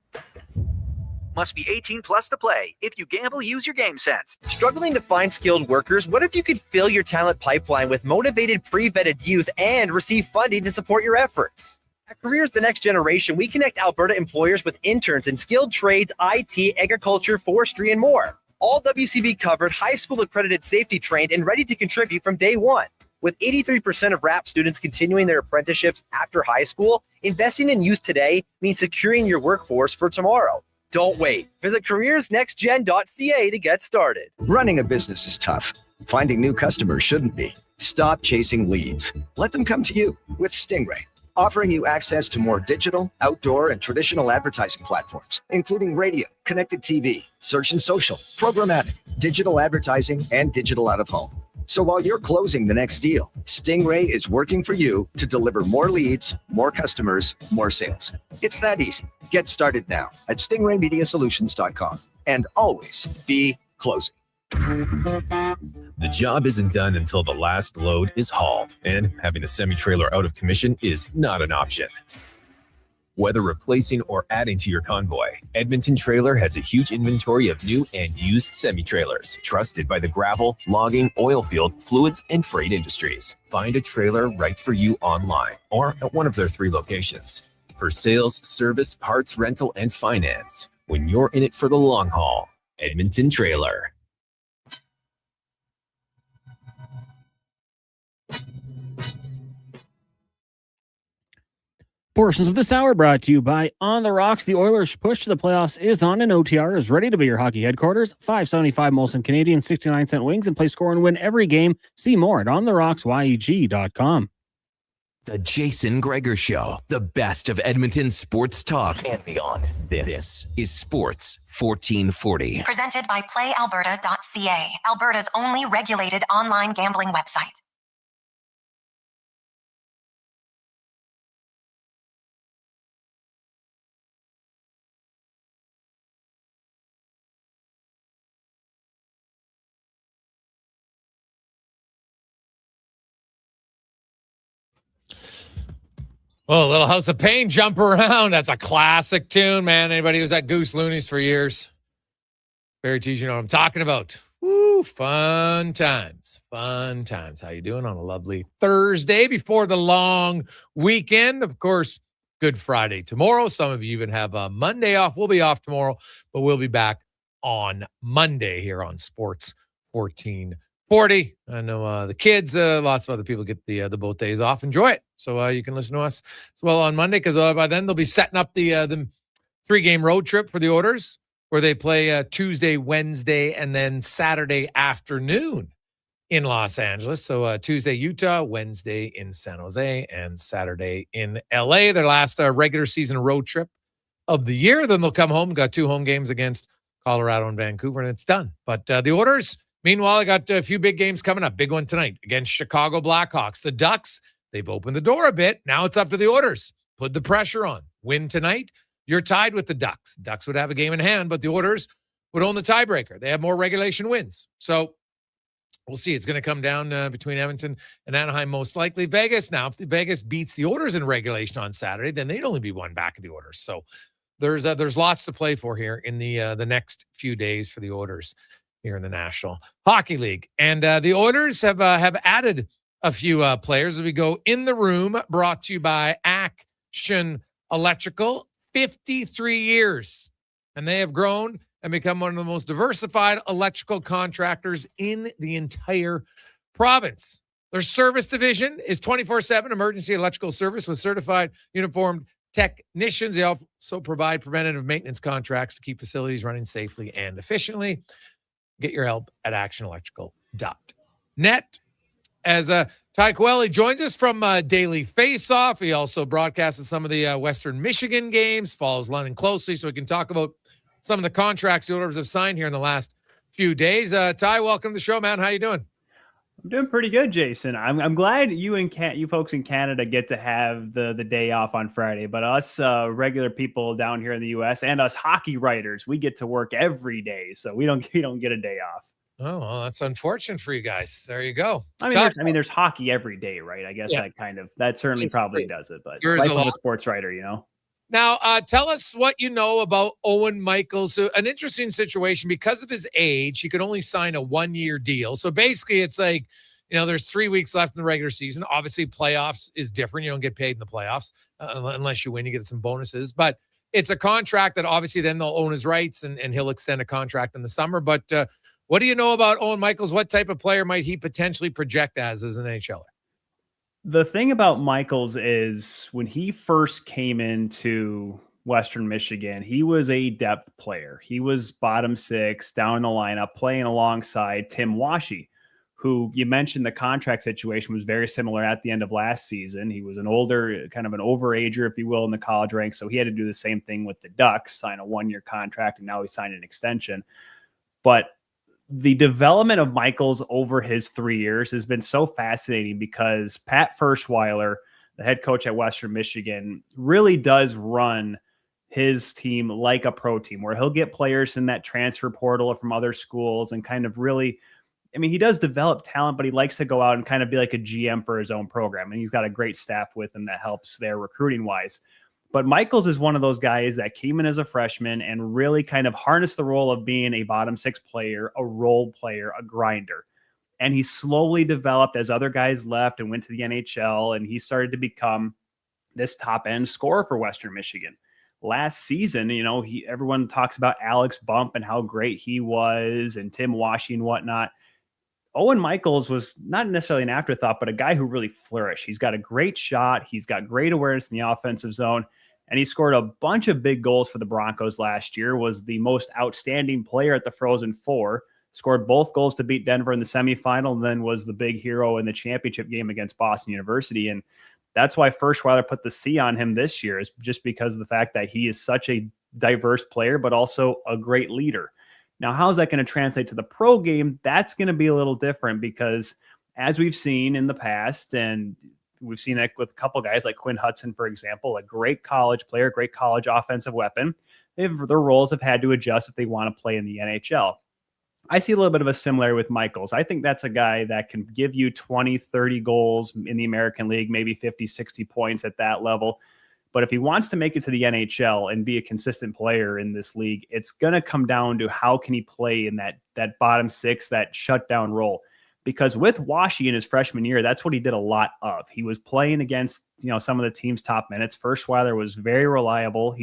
Must be 18 plus to play. If you gamble, use your game sense. Struggling to find skilled workers? What if you could fill your talent pipeline with motivated, pre-vetted youth and receive funding to support your efforts? At Careers the Next Generation, we connect Alberta employers with interns in skilled trades, IT, agriculture, forestry, and more. All WCB covered, high school accredited, safety trained, and ready to contribute from day one. With 83% of RAP students continuing their apprenticeships after high school, investing in youth today means securing your workforce for tomorrow. Don't wait. Visit careersnextgen.ca to get started. Running a business is tough. Finding new customers shouldn't be. Stop chasing leads. Let them come to you with Stingray, offering you access to more digital, outdoor, and traditional advertising platforms, including radio, connected TV, search and social, programmatic, digital advertising, and digital out-of-home. So while you're closing the next deal, Stingray is working for you to deliver more leads, more customers, more sales. It's that easy. Get started now at stingraymediasolutions.com and always be closing. The job isn't done until the last load is hauled, and having a semi-trailer out of commission is not an option. Whether replacing or adding to your convoy, Edmonton Trailer has a huge inventory of new and used semi-trailers, trusted by the gravel, logging, oil field, fluids, and freight industries. Find a trailer right for you online or at one of their 3 locations. For sales, service, parts, rental, and finance, when you're in it for the long haul, Edmonton Trailer. Portions of this hour brought to you by On the Rocks. The Oilers' push to the playoffs is on, and OTR is ready to be your hockey headquarters. $5.75 Molson Canadian, 69-cent wings, and play, score, and win every game. See more at ontherocksyeg.com. The Jason Gregor Show, the best of Edmonton sports talk and beyond. This is Sports 1440. Presented by PlayAlberta.ca, Alberta's only regulated online gambling website. Well, Little House of Pain, Jump Around. That's a classic tune, man. Anybody who's at Goose Loonies for years, Barry Tees, you know what I'm talking about. Woo, fun times. Fun times. How you doing on a lovely Thursday before the long weekend? Of course, Good Friday tomorrow. Some of you even have a Monday off. We'll be off tomorrow, but we'll be back on Monday here on Sports 1440. I know the kids, lots of other people get the both days off. Enjoy it. So you can listen to us as well on Monday, because by then they'll be setting up the 3-game road trip for the Oilers, where they play Tuesday, Wednesday, and then Saturday afternoon in Los Angeles. So Tuesday, Utah, Wednesday in San Jose, and Saturday in LA. Their last regular season road trip of the year. Then they'll come home, got 2 home games against Colorado and Vancouver, and it's done. But the Oilers, meanwhile, I got a few big games coming up. Big one tonight against Chicago Blackhawks. The Ducks, they've opened the door a bit. Now it's up to the Oilers. Put the pressure on. Win tonight, you're tied with the Ducks. Ducks would have a game in hand, but the Oilers would own the tiebreaker. They have more regulation wins. So we'll see. It's going to come down between Edmonton and Anaheim, most likely. Vegas, now, if Vegas beats the Oilers in regulation on Saturday, then they'd only be one back of the Oilers. So there's lots to play for here in the next few days for the Oilers here in the National Hockey League. And the Oilers have added a few players as we go in the room, brought to you by Action Electrical. 53 years, and they have grown and become one of the most diversified electrical contractors in the entire province. Their service division is 24/7 emergency electrical service with certified uniformed technicians. They also provide preventative maintenance contracts to keep facilities running safely and efficiently. Get your help at actionelectrical.net. As Ty Coelho joins us from Daily Face-Off. He also broadcasted some of the Western Michigan games, follows London closely, so we can talk about some of the contracts the Oilers have signed here in the last few days. Ty, welcome to the show, man. How you doing? I'm doing pretty good, Jason. I'm glad you folks in Canada get to have the day off on Friday, but us regular people down here in the U.S. and us hockey writers, we get to work every day, so we don't get a day off. Oh, well, that's unfortunate for you guys. There you go. There's hockey every day, right? I guess that certainly probably does it, but there's life of a sports writer, you know. Now, tell us what you know about Owen Michaels. An interesting situation because of his age. He could only sign a 1-year deal. So basically, it's like, there's 3 weeks left in the regular season. Obviously, playoffs is different. You don't get paid in the playoffs unless you win. You get some bonuses, but it's a contract that obviously then they'll own his rights and he'll extend a contract in the summer. But what do you know about Owen Michaels? What type of player might he potentially project as an NHLer? The thing about Michaels is when he first came into Western Michigan, he was a depth player. He was bottom 6 down in the lineup playing alongside Tim Washy, who you mentioned the contract situation was very similar at the end of last season. He was an older, kind of an overager, if you will, in the college ranks. So he had to do the same thing with the Ducks, sign a 1-year contract, and now he signed an extension. But the development of Michaels over his 3 years has been so fascinating because Pat Ferschweiler, the head coach at Western Michigan, really does run his team like a pro team where he'll get players in that transfer portal from other schools and kind of really, he does develop talent, but he likes to go out and kind of be like a GM for his own program. And he's got a great staff with him that helps there recruiting wise. But Michaels is one of those guys that came in as a freshman and really kind of harnessed the role of being a bottom 6 player, a role player, a grinder. And he slowly developed as other guys left and went to the NHL, and he started to become this top end scorer for Western Michigan. Last season, everyone talks about Alex Bump and how great he was and Tim Washy and whatnot. Owen Michaels was not necessarily an afterthought, but a guy who really flourished. He's got a great shot. He's got great awareness in the offensive zone. And he scored a bunch of big goals for the Broncos last year, was the most outstanding player at the Frozen Four, scored both goals to beat Denver in the semifinal, and then was the big hero in the championship game against Boston University. And that's why Ferschweiler put the C on him this year, is just because of the fact that he is such a diverse player, but also a great leader. Now, how is that going to translate to the pro game? That's going to be a little different because as we've seen in the past, and we've seen it with a couple guys like Quinn Hudson, for example, a great college player, great college offensive weapon. Their roles have had to adjust if they want to play in the NHL. I see a little bit of a similarity with Michaels. I think that's a guy that can give you 20, 30 goals in the American League, maybe 50, 60 points at that level. But if he wants to make it to the NHL and be a consistent player in this league, it's going to come down to how can he play in that bottom six, that shutdown role. Because with Washi in his freshman year, that's what he did a lot of. He was playing against, some of the team's top minutes. Ferschweiler was very reliable.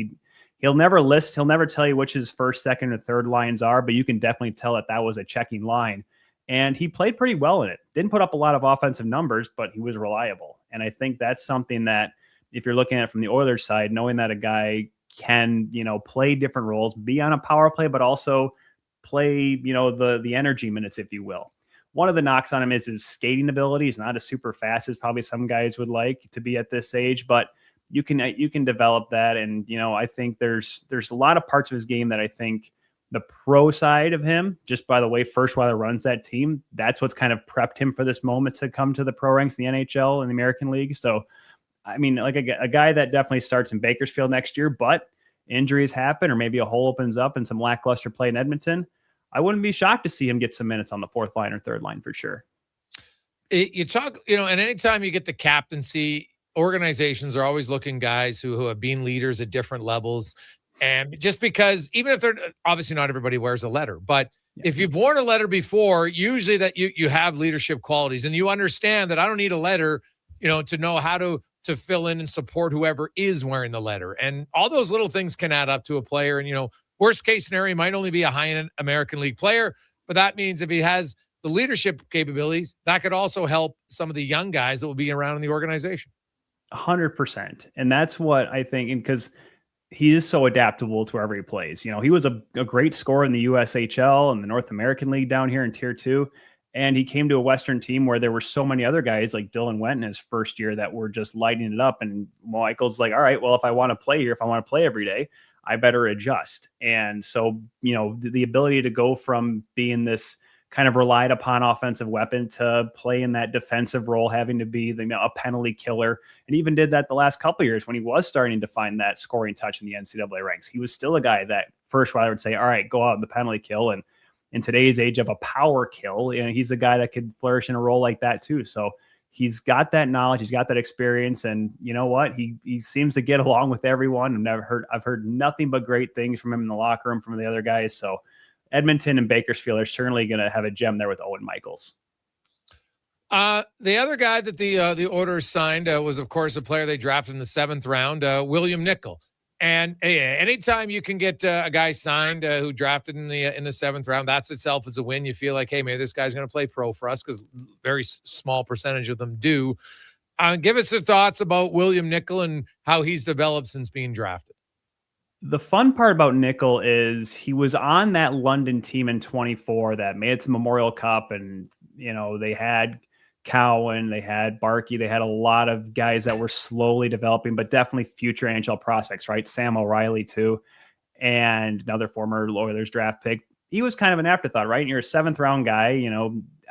He'll never list. He'll never tell you which his first, second, or third lines are, but you can definitely tell that was a checking line. And he played pretty well in it. Didn't put up a lot of offensive numbers, but he was reliable. And I think that's something that, if you're looking at it from the Oilers side, knowing that a guy can, play different roles, be on a power play, but also play, the energy minutes, if you will. One of the knocks on him is his skating ability. He's not as super fast as probably some guys would like to be at this age, but you can develop that. And, I think there's a lot of parts of his game that I think the pro side of him, just by the way Ferschweiler runs that team, that's what's kind of prepped him for this moment to come to the pro ranks, the NHL and the American League. So, I mean, like a guy that definitely starts in Bakersfield next year, but injuries happen, or maybe a hole opens up and some lackluster play in Edmonton. I wouldn't be shocked to see him get some minutes on the fourth line or third line for sure. You talk, and anytime you get the captaincy, organizations are always looking guys who have been leaders at different levels. And just because, even if they're obviously not everybody wears a letter, but if you've worn a letter before, usually that you have leadership qualities, and you understand that I don't need a letter, to know how to fill in and support whoever is wearing the letter. And all those little things can add up to a player. And, worst case scenario, might only be a high-end American League player, but that means if he has the leadership capabilities, that could also help some of the young guys that will be around in the organization. 100%. And that's what I think, and because he is so adaptable to wherever he plays. He was a great scorer in the USHL and the North American League down here in Tier 2. And he came to a Western team where there were so many other guys like Dylan Went in his first year that were just lighting it up. And Michael's like, all right, well, if I want to play here, if I want to play every day, I better adjust. And so, the ability to go from being this kind of relied upon offensive weapon to play in that defensive role, having to be a penalty killer, and even did that the last couple of years when he was starting to find that scoring touch in the NCAA ranks. He was still a guy that Ferschweiler would say, all right, go out in the penalty kill. And in today's age of a power kill, he's a guy that could flourish in a role like that too. So he's got that knowledge, he's got that experience, and you know what? He seems to get along with everyone. I've heard nothing but great things from him in the locker room, from the other guys. So Edmonton and Bakersfield are certainly going to have a gem there with Owen Michaels. The other guy that the Oilers signed was, of course, a player they drafted in the 7th round, William Nickel. And anytime you can get a guy signed who drafted in the 7th round, that's itself is a win. You feel like, hey, maybe this guy's going to play pro for us, because very small percentage of them do. Give us your thoughts about William Nickel and how he's developed since being drafted. The fun part about Nickel is he was on that London team in 24 that made it to Memorial Cup, and they had Cowan, they had Barkey, they had a lot of guys that were slowly developing, but definitely future NHL prospects, right? Sam O'Reilly too, and another former Oilers draft pick. He was kind of an afterthought, right? And you're a 7th round guy,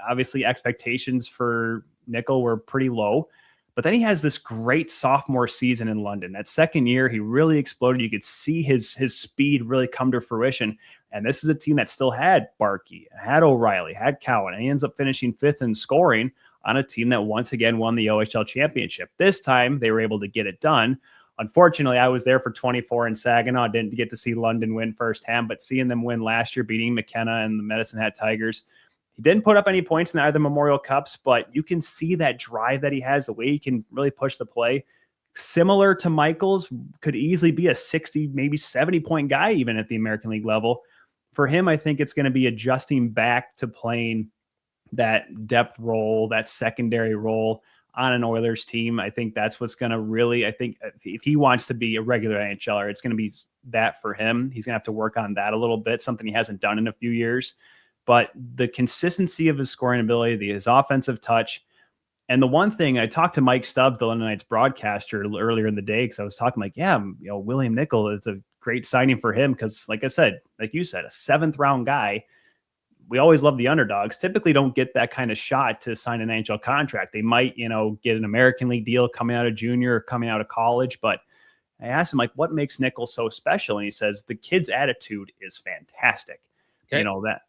obviously expectations for Nickel were pretty low, but then he has this great sophomore season in London. That second year, he really exploded. You could see his speed really come to fruition. And this is a team that still had Barkey, had O'Reilly, had Cowan, and he ends up finishing 5th in scoring on a team that once again won the OHL championship. This time, they were able to get it done. Unfortunately, I was there for 24 in Saginaw. Didn't get to see London win firsthand, but seeing them win last year, beating McKenna and the Medicine Hat Tigers. He didn't put up any points in either Memorial Cups, but you can see that drive that he has, the way he can really push the play. Similar to Michaels, could easily be a 60, maybe 70-point guy even at the American League level. For him, I think it's going to be adjusting back to playing that depth role, that secondary role on an Oilers team. I think that's what's going to really, I think if he wants to be a regular NHLer, it's going to be that for him. He's going to have to work on that a little bit, something he hasn't done in a few years. But the consistency of his scoring ability, his offensive touch, and the one thing I talked to Mike Stubbs, the London Knights broadcaster, earlier in the day, because I was talking like, William Nickel, it's a great signing for him because, like I said, like you said, a 7th round guy. We always love the underdogs. Typically don't get that kind of shot to sign an NHL contract. They might, get an American League deal coming out of junior or coming out of college. But I asked him, like, what makes Nickel so special? And he says the kid's attitude is fantastic. Okay.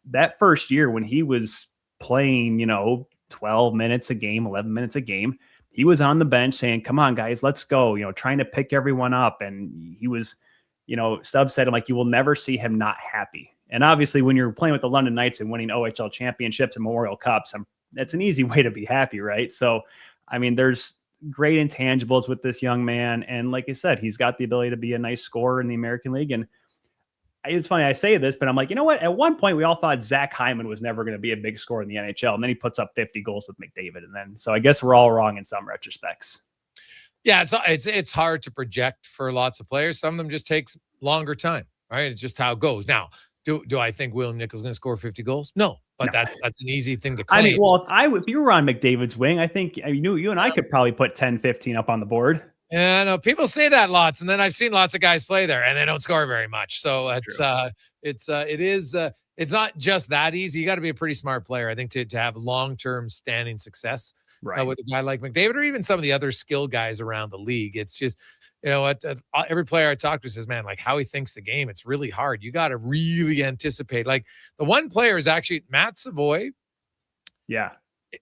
That first year when he was playing, 12 minutes a game, 11 minutes a game, he was on the bench saying, come on, guys, let's go, trying to pick everyone up. And he was, Stubbs said, you will never see him not happy. And obviously when you're playing with the London Knights and winning OHL championships and Memorial Cups, that's an easy way to be happy, right? So, there's great intangibles with this young man. And like I said, he's got the ability to be a nice scorer in the American League. And it's funny I say this, but I'm like, you know what? At one point, we all thought Zach Hyman was never going to be a big scorer in the NHL. And then he puts up 50 goals with McDavid. And then, so I guess we're all wrong in some retrospects. Yeah, it's hard to project for lots of players. Some of them just takes longer time, right? It's just how it goes. Now, do I think William Nickel's going to score 50 goals? No, but No. that's an easy thing to claim. If you were on McDavid's wing, I think you and I could probably put 10, 15 up on the board. Yeah, no, people say that lots, and then I've seen lots of guys play there, and they don't score very much. So it's not just that easy. You got to be a pretty smart player, I think, to have long-term standing success with a guy like McDavid, or even some of the other skilled guys around the league. It's just, every player I talk to says, man, like how he thinks the game, it's really hard. You got to really anticipate. Like the one player is actually Matt Savoy. Yeah.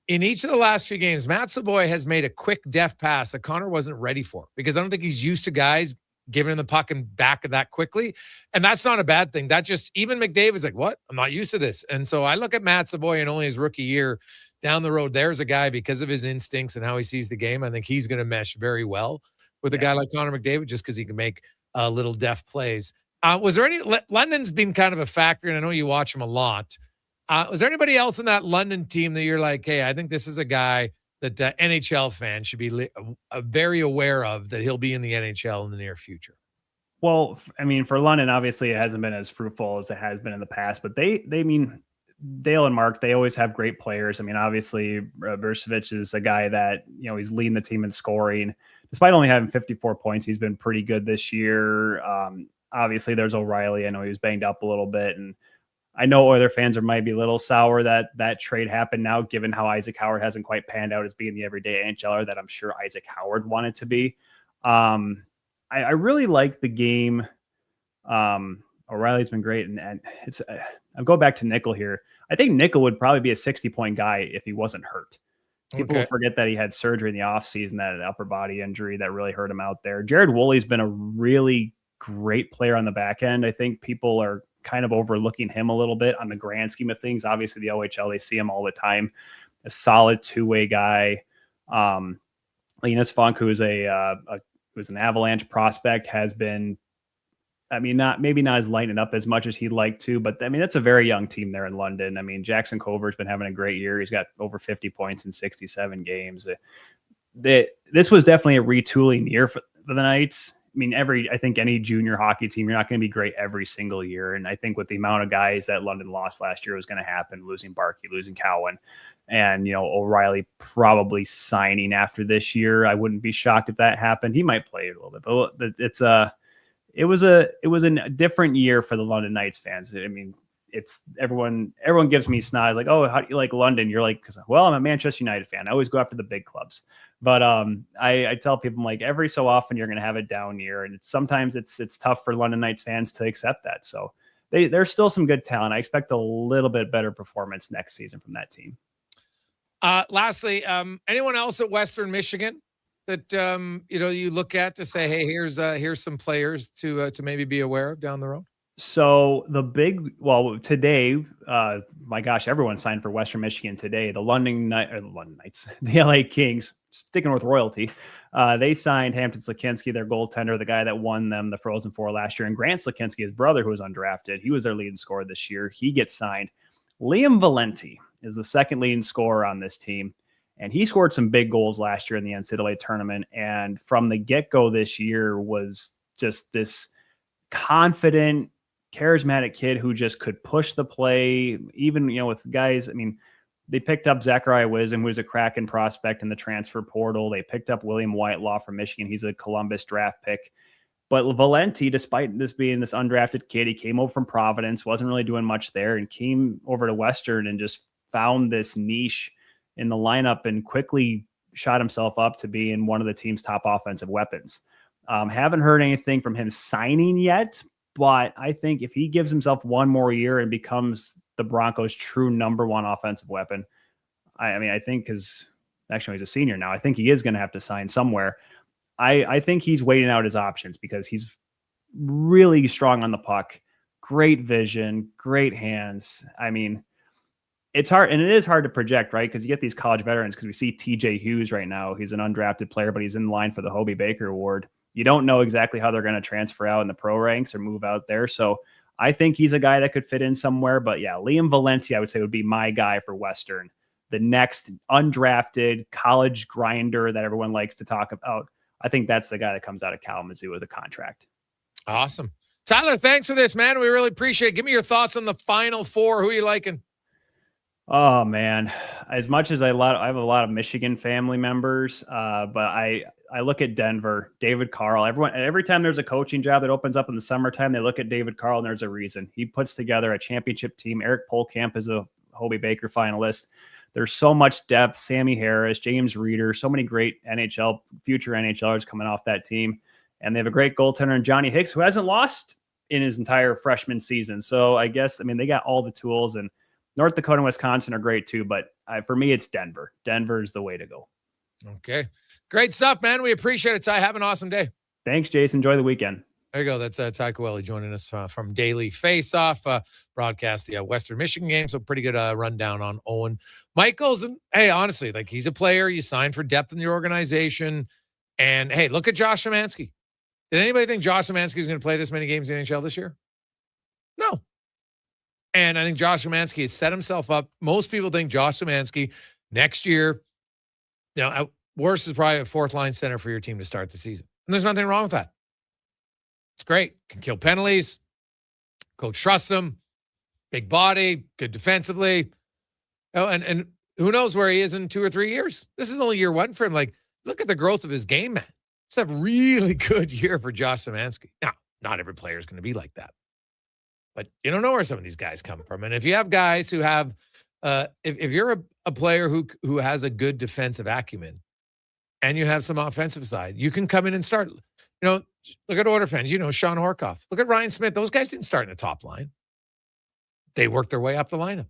In each of the last few games, Matt Savoy has made a quick deft pass that Connor wasn't ready for, because I don't think he's used to guys giving him the puck and back of that quickly. And that's not a bad thing. That just, even McDavid's like, what? I'm not used to this. And so I look at Matt Savoy in only his rookie year down the road. There's a guy, because of his instincts and how he sees the game, I think he's going to mesh very well with a guy like Connor McDavid, just because he can make little deft plays. Was there any, London's been kind of a factor, and I know you watch him a lot. Was there anybody else in that London team that you're like, hey, I think this is a guy that NHL fans should be very aware of, that he'll be in the NHL in the near future? Well, for London, obviously it hasn't been as fruitful as it has been in the past, but they Dale and Mark, they always have great players. Obviously Versevich is a guy that, he's leading the team in scoring. Despite only having 54 points, he's been pretty good this year. Obviously there's O'Reilly. I know he was banged up a little bit, and I know other fans might be a little sour that trade happened now, given how Isaac Howard hasn't quite panned out as being the everyday NHLer that I'm sure Isaac Howard wanted to be. I really like the game. O'Reilly's been great, and it's I'll go back to Nickel here. I think Nickel would probably be a 60-point guy if he wasn't hurt. People will forget that he had surgery in the offseason, that upper body injury that really hurt him out there. Jared Woolley's been a really great player on the back end. I think people are kind of overlooking him a little bit on the grand scheme of things. Obviously, the OHL, they see him all the time. A solid two-way guy. Linus Funk, who's who's an Avalanche prospect, has been, maybe not as lighting up as much as he'd like to, but that's a very young team there in London. Jackson Cover's been having a great year. He's got over 50 points in 67 games. This was definitely a retooling year for the Knights. I think any junior hockey team, you're not going to be great every single year. And I think with the amount of guys that London lost last year was going to happen, losing Barkey, losing Cowan, and, O'Reilly probably signing after this year. I wouldn't be shocked if that happened. He might play a little bit, but it was a different year for the London Knights fans. It's everyone gives me snods like, oh, how do you like London? You're like, well, I'm a Manchester United fan. I always go after the big clubs. But I tell people, I'm like, every so often you're going to have a down year, and sometimes it's tough for London Knights fans to accept that. So there's still some good talent. I expect a little bit better performance next season from that team. Lastly, anyone else at Western Michigan that you look at to say, hey, here's some players to maybe be aware of down the road? So today, my gosh, everyone signed for Western Michigan today. The London Knights, the LA Kings, sticking with royalty. They signed Hampton Slakinski, their goaltender, the guy that won them the Frozen Four last year, and Grant Slakinski, his brother, who was undrafted. He was their leading scorer this year. He gets signed. Liam Valenti is the second leading scorer on this team, and he scored some big goals last year in the NCAA tournament. And from the get-go this year was just this confident, charismatic kid who just could push the play, even, with guys. They picked up Zachariah Wisdom, who's a Kraken prospect in the transfer portal. They picked up William Whitelaw from Michigan. He's a Columbus draft pick. But Valenti, despite this being this undrafted kid, he came over from Providence, wasn't really doing much there, and came over to Western and just found this niche in the lineup and quickly shot himself up to being one of the team's top offensive weapons. Haven't heard anything from him signing yet, but I think if he gives himself one more year and becomes the Broncos' true number one offensive weapon, I think because Actually, he's a senior now. I think he is going to have to sign somewhere. I think he's waiting out his options because he's really strong on the puck, great vision, great hands. I mean, it's hard, and it is hard to project, right? Because you get these college veterans, because we see TJ Hughes right now. He's an undrafted player, but he's in line for the Hobie Baker Award. You don't know exactly how they're going to transfer out in the pro ranks or move out there. So I think he's a guy that could fit in somewhere. But yeah, Liam Valencia, I would say, would be my guy for Western. The next undrafted college grinder that everyone likes to talk about. I think that's the guy that comes out of Kalamazoo with a contract. Awesome. Tyler, thanks for this, man. We really appreciate it. Give me your thoughts on the Final Four. Who are you liking? Oh, man. As much as I have a lot of Michigan family members, but I look at Denver, David Carl. Every time there's a coaching job that opens up in the summertime, they look at David Carl, and there's a reason. He puts together a championship team. Eric Polkamp is a Hobie Baker finalist. There's so much depth. Sammy Harris, James Reeder, so many great future NHLers coming off that team. And they have a great goaltender in Johnny Hicks, who hasn't lost in his entire freshman season. So I guess, they got all the tools, and North Dakota and Wisconsin are great too. But for me, it's Denver. Denver is the way to go. Okay. Great stuff, man. We appreciate it, Ty. Have an awesome day. Thanks, Jason. Enjoy the weekend. There you go. That's Ty Coelho joining us from Daily Faceoff, broadcast the Western Michigan game. So pretty good rundown on Owen Michaels. And hey, honestly, he's a player. You signed for depth in the organization. And hey, look at Josh Szymanski. Did anybody think Josh Szymanski was going to play this many games in the NHL this year? No. And I think Josh Szymanski has set himself up. Most people think Josh Szymanski next year, at worst, is probably a fourth-line center for your team to start the season. And there's nothing wrong with that. It's great. Can kill penalties. Coach trusts him. Big body. Good defensively. And who knows where he is in 2 or 3 years. This is only year one for him. Look at the growth of his game, man. It's a really good year for Josh Szymanski. Now, not every player is going to be like that. But you don't know where some of these guys come from. And if you have guys who have, if you're a player who has a good defensive acumen and you have some offensive side, you can come in and start. Look at Oilers fans. Sean Horkoff. Look at Ryan Smith. Those guys didn't start in the top line. They worked their way up the lineup.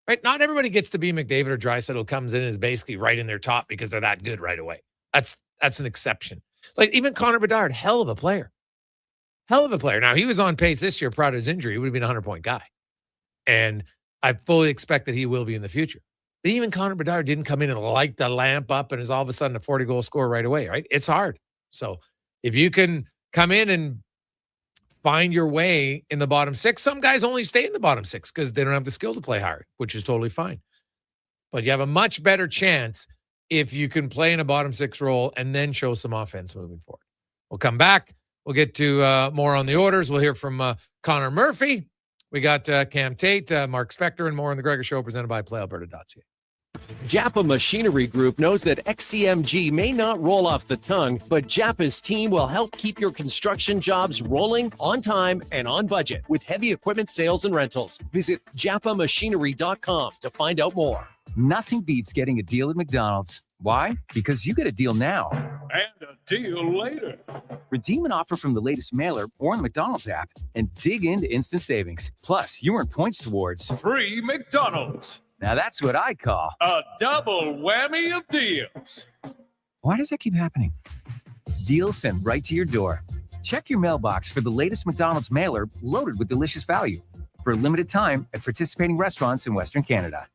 Right? Not everybody gets to be McDavid or Draisaitl who comes in and is basically right in their top because they're that good right away. That's an exception. Even Connor Bedard, hell of a player. Hell of a player. Now, he was on pace this year prior to his injury. He would have been a 100-point guy. And I fully expect that he will be in the future. But even Connor Bedard didn't come in and light the lamp up and is all of a sudden a 40-goal scorer right away, right? It's hard. So if you can come in and find your way in the bottom six, some guys only stay in the bottom six because they don't have the skill to play hard, which is totally fine. But you have a much better chance if you can play in a bottom six role and then show some offense moving forward. We'll come back. We'll get to more on the orders. We'll hear from Conor Murphy. We got Cam Tate, Mark Spector, and more on the Gregor Show presented by PlayAlberta.ca. Japa Machinery Group knows that XCMG may not roll off the tongue, but Japa's team will help keep your construction jobs rolling on time and on budget with heavy equipment sales and rentals. Visit japamachinery.com to find out more. Nothing beats getting a deal at McDonald's. Why? Because you get a deal now. And a deal later. Redeem an offer from the latest mailer or on the McDonald's app and dig into instant savings. Plus, you earn points towards free McDonald's. Now that's what I call a double whammy of deals. Why does that keep happening? Deals sent right to your door. Check your mailbox for the latest McDonald's mailer loaded with delicious value. For a limited time at participating restaurants in Western Canada.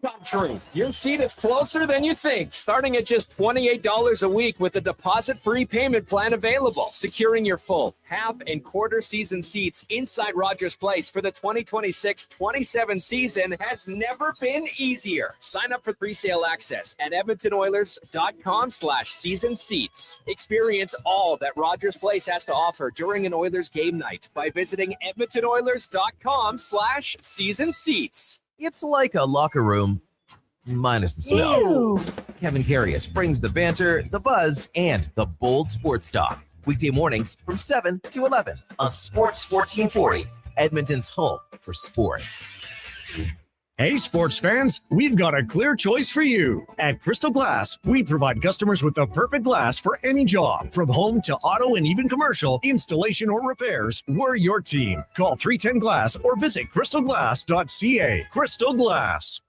Country. Your seat is closer than you think. Starting at just $28 a week with a deposit-free payment plan available. Securing your full, half, and quarter season seats inside Rogers Place for the 2026-27 season has never been easier. Sign up for pre-sale access at edmontonoilers.com/season seats. Experience all that Rogers Place has to offer during an Oilers game night by visiting edmontonoilers.com/season seats. It's like a locker room, minus the smell. Ew. Kevin Carius brings the banter, the buzz, and the bold sports talk. Weekday mornings from 7 to 11 on Sports 1440, Edmonton's home for sports. Hey, sports fans, we've got a clear choice for you. At Crystal Glass, we provide customers with the perfect glass for any job. From home to auto and even commercial, installation or repairs, we're your team. Call 310 Glass or visit crystalglass.ca. Crystal Glass.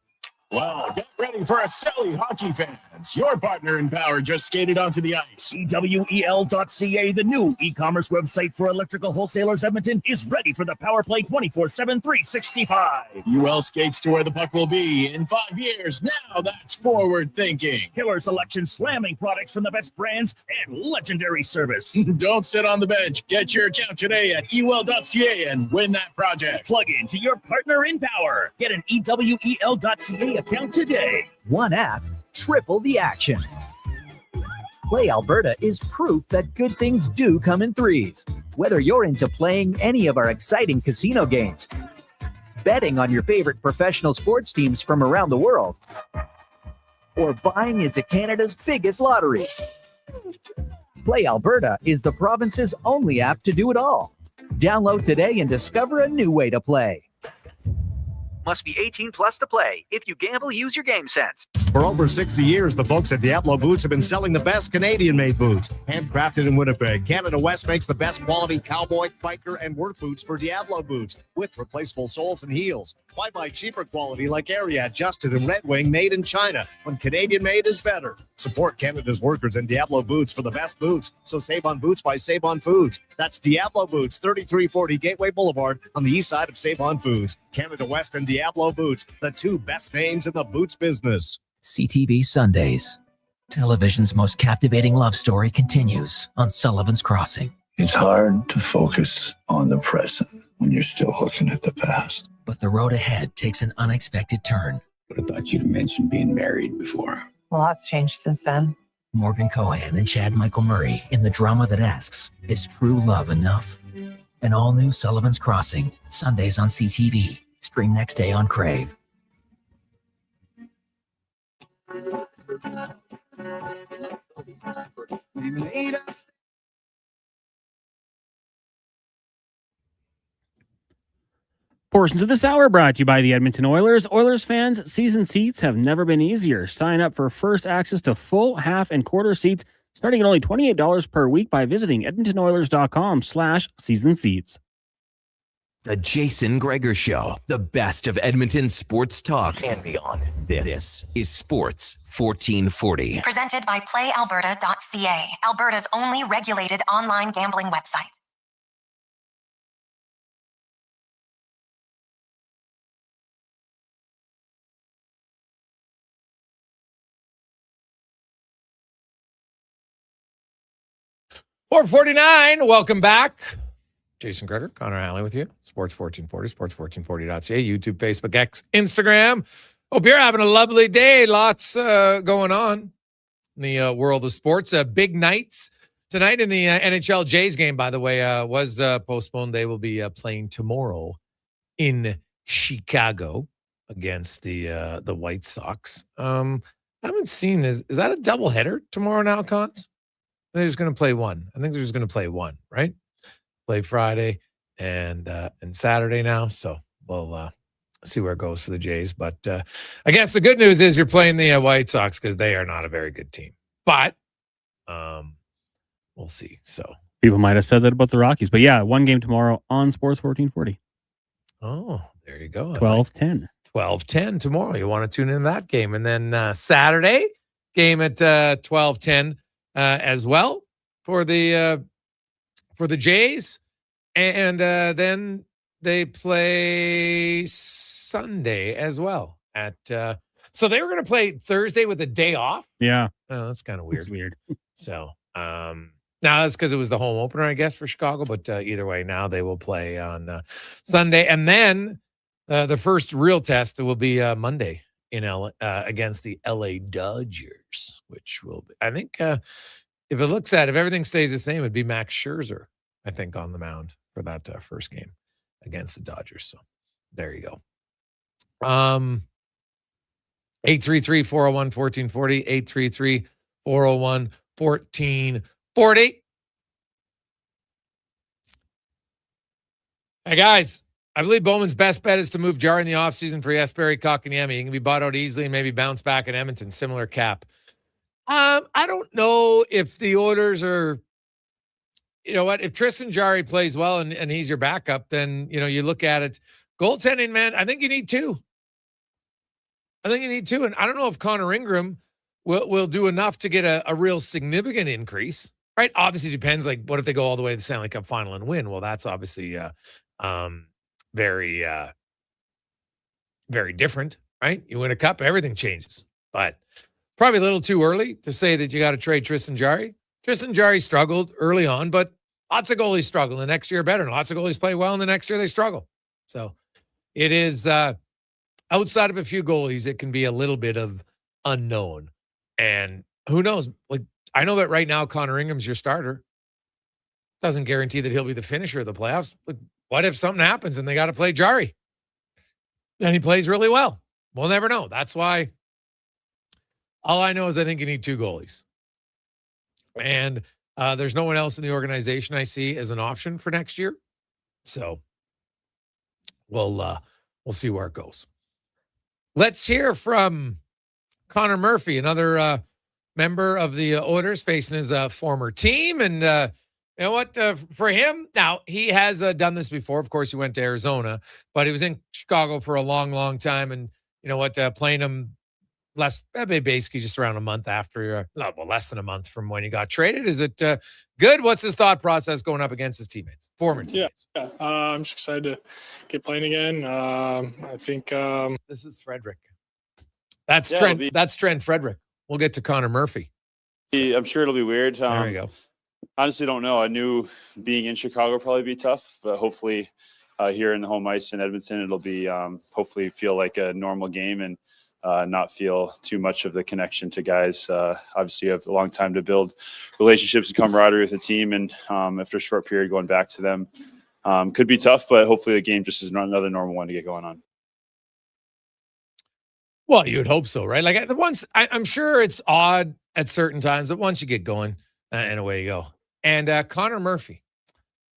Well, get ready for a silly hockey fans. Your partner in power just skated onto the ice. EWEL.ca, the new e-commerce website for electrical wholesalers Edmonton, is ready for the power play 24/7, 365. UL skates to where the puck will be in 5 years. Now that's forward thinking. Killer selection, slamming products from the best brands, and legendary service. Don't sit on the bench. Get your account today at ewell.ca and win that project. Plug into your partner in power. Get an EWEL.ca account today. One app, triple the action. Play Alberta is proof that good things do come in threes. Whether you're into playing any of our exciting casino games, betting on your favorite professional sports teams from around the world, or buying into Canada's biggest lottery, Play Alberta is the province's only app to do it all. Download today and discover a new way to play. Must be 18 plus to play. If you gamble, use your game sense. For over 60 years, the folks at Diablo Boots have been selling the best Canadian-made boots. Handcrafted in Winnipeg, Canada West makes the best quality cowboy, biker, and work boots for Diablo Boots with replaceable soles and heels. Why buy cheaper quality like Ariat, Justin, and Red Wing made in China when Canadian-made is better? Support Canada's workers and Diablo Boots for the best boots. So save on boots by Save on Foods. That's Diablo Boots, 3340 Gateway Boulevard on the east side of Save on Foods. Canada West and Diablo Boots, the two best names in the boots business. CTV Sundays. Television's most captivating love story continues on Sullivan's Crossing. It's hard to focus on the present when you're still looking at the past. But the road ahead takes an unexpected turn. But I thought you'd mentioned being married before. A lot's changed since then. Morgan Cohan and Chad Michael Murray in the drama that asks, is true love enough? An all-new Sullivan's Crossing, Sundays on CTV. Stream next day on Crave. Portions of this hour brought to you by the Edmonton Oilers. Oilers fans, season seats have never been easier. Sign up for first access to full, half, and quarter seats starting at only $28 per week by visiting edmontonoilers.com/season seats. The Jason Gregor Show, the best of Edmonton sports talk and beyond. This is Sports 1440. Presented by PlayAlberta.ca, Alberta's only regulated online gambling website. Sport 49, welcome back. Jason Gregor, Connor Halley with you. Sports 1440, sports1440.ca, YouTube, Facebook, X, Instagram. Hope you're having a lovely day. Lots going on in the world of sports. Big nights tonight in the NHL Jays game, by the way, was postponed. They will be playing tomorrow in Chicago against the White Sox. I haven't seen, is that a doubleheader tomorrow now, Cons? I think they're just going to play one. I think they're just going to play one, right? Play Friday and Saturday now. So we'll see where it goes for the Jays. But I guess the good news is you're playing the White Sox because they are not a very good team. But we'll see. So people might have said that about the Rockies. But yeah, one game tomorrow on Sports 1440. Oh, there you go. 12:10. 12:10 tomorrow. You want to tune in that game. And then Saturday, game at 12:10 as well for the Jays. And then they play Sunday as well at so they were going to play Thursday with a day off. Yeah. Oh, that's kind of weird. It's weird. So now that's because it was the home opener, I guess, for Chicago. But either way, now they will play on Sunday. And then the first real test will be Monday in against the LA Dodgers, which will be, I think, if everything stays the same, it'd be Max Scherzer, I think, on the mound for that first game against the Dodgers. So there you go. 833-401-1440, 833-401-1440. Hey, guys, I believe Bowman's best bet is to move Jarry in the offseason for Jesperi Kotkaniemi. He can be bought out easily and maybe bounce back in Edmonton. Similar cap. I don't know if the Oilers are, you know what, if Tristan Jarry plays well and he's your backup, then, you know, you look at it. Goaltending, man, I think you need two. I think you need two. And I don't know if Connor Ingram will do enough to get a real significant increase, right? Obviously depends, like, what if they go all the way to the Stanley Cup final and win? Well, that's obviously very, very different, right? You win a cup, everything changes. But probably a little too early to say that you got to trade Tristan Jarry. Tristan Jarry struggled early on, but lots of goalies struggle. The next year better, and lots of goalies play well, and the next year they struggle. So it is outside of a few goalies, it can be a little bit of unknown. And who knows? Like, I know that right now Connor Ingram's your starter. Doesn't guarantee that he'll be the finisher of the playoffs. Like, what if something happens and they got to play Jarry? Then he plays really well. We'll never know. That's why all I know is I think you need two goalies. And there's no one else in the organization I see as an option for next year. So we'll see where it goes. Let's hear from Conor Murphy, another member of the Oilers facing his former team. And you know what? For him, now, he has done this before. Of course, he went to Arizona, but he was in Chicago for a long, long time. And you know what? Playing him basically just around a month after, less than a month from when he got traded. Is it good? What's his thought process going up against his teammates, former teammates? Yeah. I'm just excited to get playing again. I think this is Frederick. That's Trent. That's Trent Frederick. We'll get to Connor Murphy. I'm sure it'll be weird. There we go. Honestly, don't know. I knew being in Chicago would probably be tough, but hopefully here in the home ice in Edmonton, it'll be hopefully feel like a normal game and not feel too much of the connection to guys. Obviously, you have a long time to build relationships and camaraderie with the team, and after a short period going back to them could be tough, but hopefully the game just is not another normal one to get going on. Well, you would hope so, right? Like I'm sure it's odd at certain times, but once you get going, and away you go. And Connor Murphy.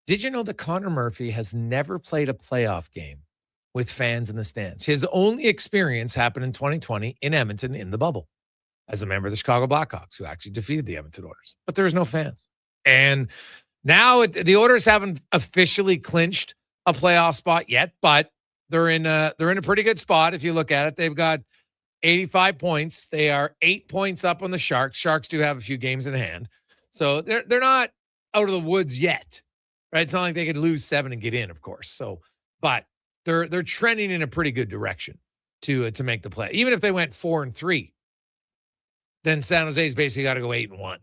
Did you know that Connor Murphy has never played a playoff game with fans in the stands? His only experience happened in 2020 in Edmonton in the bubble as a member of the Chicago Blackhawks, who actually defeated the Edmonton Oilers. But there was no fans. And now the Oilers haven't officially clinched a playoff spot yet, but they're in a pretty good spot. If you look at it, they've got 85 points. They are 8 points up on the Sharks. Sharks do have a few games in hand. So they're not out of the woods yet, right? It's not like they could lose 7 and get in, of course. So, but they're trending in a pretty good direction to make the play. Even if they went 4-3, then San Jose's basically got to go 8-1.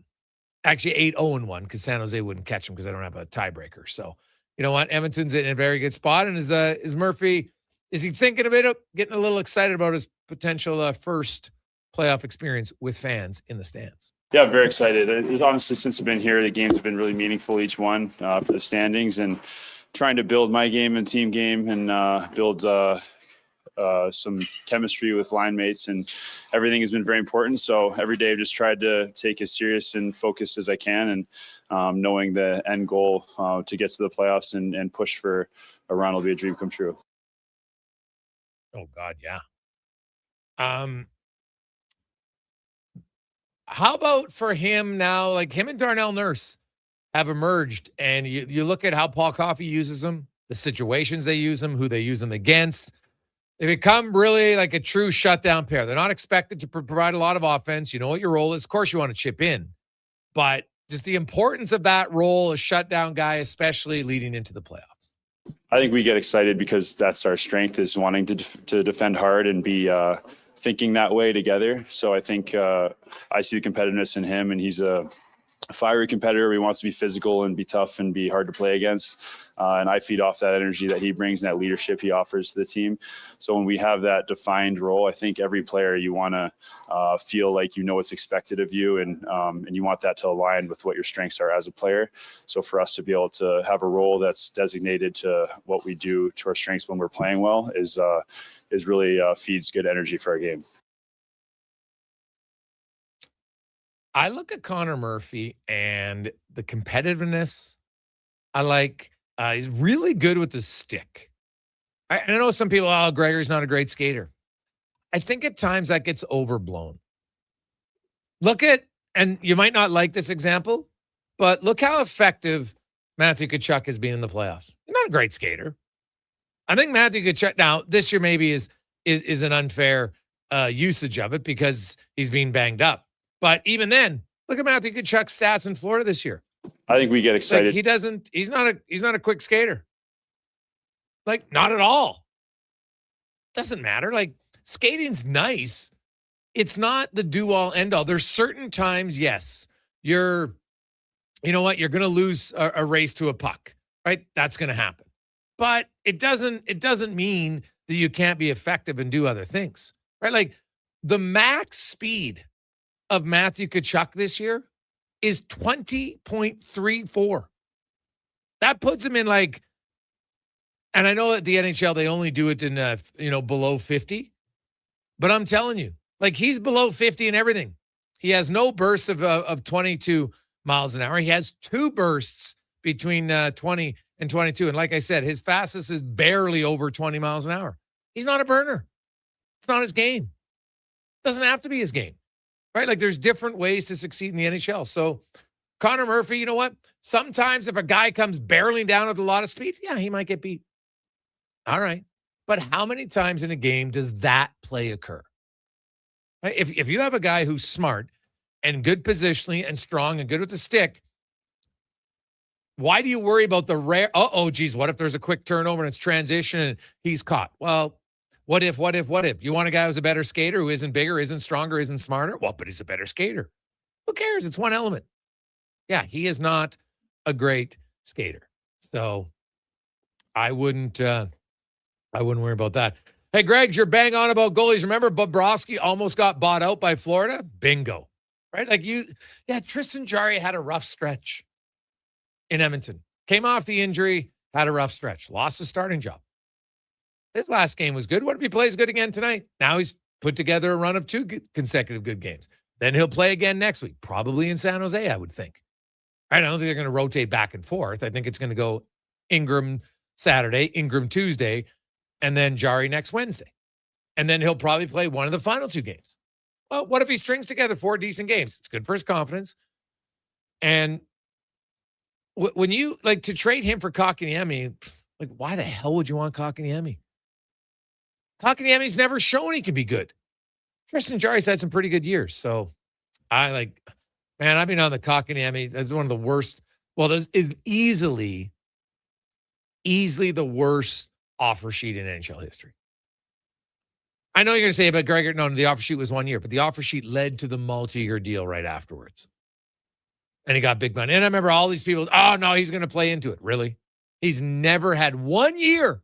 Actually, 8-0-1 because San Jose wouldn't catch them because they don't have a tiebreaker. So, you know what? Edmonton's in a very good spot. And is Murphy, is he thinking about getting a little excited about his potential first playoff experience with fans in the stands? Yeah, I'm very excited. Honestly, since I've been here, the games have been really meaningful, each one for the standings, and trying to build my game and team game and build some chemistry with line mates, and everything has been very important. So every day I've just tried to take as serious and focused as I can, and knowing the end goal to get to the playoffs and push for a run will be a dream come true. Oh, God, yeah. How about for him now, like him and Darnell Nurse have emerged, and you look at how Paul Coffey uses them, the situations they use them, who they use them against. They become really like a true shutdown pair. They're not expected to provide a lot of offense. You know what your role is. Of course, you want to chip in, but just the importance of that role, a shutdown guy, especially leading into the playoffs. I think we get excited because that's our strength, is wanting to defend hard and be thinking that way together. So I think I see the competitiveness in him, and he's a fiery competitor. He wants to be physical and be tough and be hard to play against. And I feed off that energy that he brings and that leadership he offers to the team. So when we have that defined role, I think every player, you want to feel like you know what's expected of you, and you want that to align with what your strengths are as a player. So for us to be able to have a role that's designated to what we do to our strengths when we're playing well is really feeds good energy for our game. I look at Connor Murphy and the competitiveness. I like, he's really good with the stick. I know some people, Gregor's not a great skater. I think at times that gets overblown. Look at, and you might not like this example, but look how effective Matthew Tkachuk has been in the playoffs. He's not a great skater. I think Matthew Tkachuk, now this year maybe is an unfair usage of it because he's being banged up. But even then, look at Matthew Tkachuk's stats in Florida this year. I think we get excited. Like he's not a quick skater. Like, not at all. Doesn't matter. Like, skating's nice. It's not the do-all, end-all. There's certain times, yes, you know what? You're going to lose a race to a puck, right? That's going to happen. But it doesn't mean that you can't be effective and do other things, right? Like, the max speed of Matthew Tkachuk this year is 20.34. That puts him in like, and I know at the NHL, they only do it in, below 50. But I'm telling you, like, he's below 50 in everything. He has no bursts of 22 miles an hour. He has 2 bursts between 20 and 22. And like I said, his fastest is barely over 20 miles an hour. He's not a burner. It's not his game. Doesn't have to be his game, right? Like, there's different ways to succeed in the NHL. So Conor Murphy, you know what? Sometimes if a guy comes barreling down with a lot of speed, yeah, he might get beat. All right. But how many times in a game does that play occur? Right? If you have a guy who's smart and good positionally and strong and good with the stick, why do you worry about the rare, geez, what if there's a quick turnover and it's transition and he's caught? Well, what if? You want a guy who's a better skater, who isn't bigger, isn't stronger, isn't smarter? Well, but he's a better skater. Who cares? It's one element. Yeah, he is not a great skater. So I wouldn't worry about that. Hey, Greg, you're bang on about goalies. Remember Bobrovsky almost got bought out by Florida? Bingo. Right? Tristan Jarry had a rough stretch in Edmonton. Came off the injury, had a rough stretch. Lost the starting job. His last game was good. What if he plays good again tonight? Now he's put together a run of 2 consecutive good games. Then he'll play again next week, probably in San Jose, I would think. I don't think they're going to rotate back and forth. I think it's going to go Ingram Saturday, Ingram Tuesday, and then Jarry next Wednesday. And then he'll probably play one of the final 2 games. Well, what if he strings together 4 decent games? It's good for his confidence. And when you, like, to trade him for Kotkaniemi, like, why the hell would you want Kotkaniemi? Kotkaniemi's never shown he can be good. Tristan Jarry's had some pretty good years. So I've been on the Kotkaniemi. That's one of the worst. Well, this is easily the worst offer sheet in NHL history. I know you're going to say, but Gregor, no, the offer sheet was 1 year, but the offer sheet led to the multi-year deal right afterwards. And he got big money. And I remember all these people, oh, no, he's going to play into it. Really? He's never had 1 year.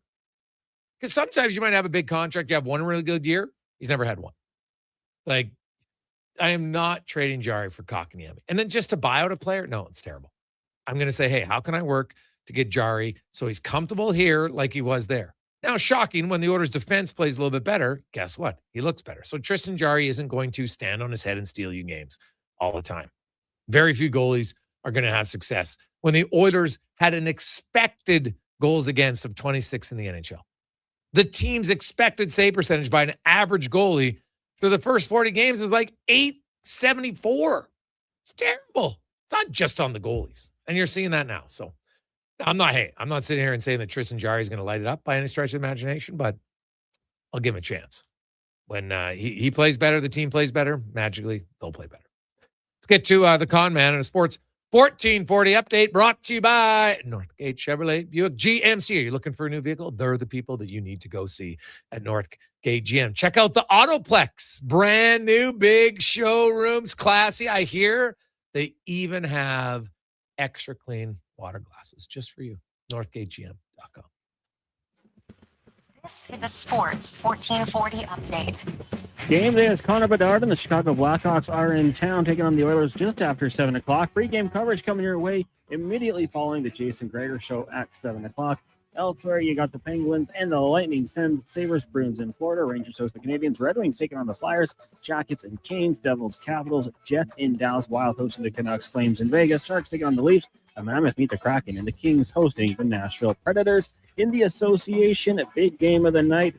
Because sometimes you might have a big contract. You have one really good year. He's never had one. Like, I am not trading Jarry for Kotkaniemi. And then just to buy out a player? No, it's terrible. I'm going to say, hey, how can I work to get Jarry so he's comfortable here like he was there? Now, shocking, when the Oilers' defense plays a little bit better, guess what? He looks better. So Tristan Jarry isn't going to stand on his head and steal you games all the time. Very few goalies are going to have success. When the Oilers had an expected goals against of 26 in the NHL, the team's expected save percentage by an average goalie through the first 40 games was like .874. It's terrible. It's not just on the goalies. And you're seeing that now. So I'm not sitting here and saying that Tristan Jarry is going to light it up by any stretch of the imagination, but I'll give him a chance. When he plays better, the team plays better, magically, they'll play better. Let's get to the con man and a sports 1440 update brought to you by Northgate Chevrolet Buick GMC. Are you looking for a new vehicle? They're the people that you need to go see at Northgate GM. Check out the Autoplex. Brand new big showrooms. Classy. I hear they even have extra clean water glasses just for you. NorthgateGM.com. This is the Sports 1440 update. Game day is Connor Bedard and the Chicago Blackhawks are in town taking on the Oilers just after 7 o'clock. Pre-game coverage coming your way immediately following the Jason Gregor Show at 7 o'clock. Elsewhere, you got the Penguins and the Lightning send Sabres, Bruins in Florida. Rangers host the Canadiens. Red Wings taking on the Flyers. Jackets and Canes. Devils, Capitals. Jets in Dallas. Wild hosting the Canucks. Flames in Vegas. Sharks taking on the Leafs. The Mammoth meet the Kraken. And the Kings hosting the Nashville Predators. In the association, a big game of the night.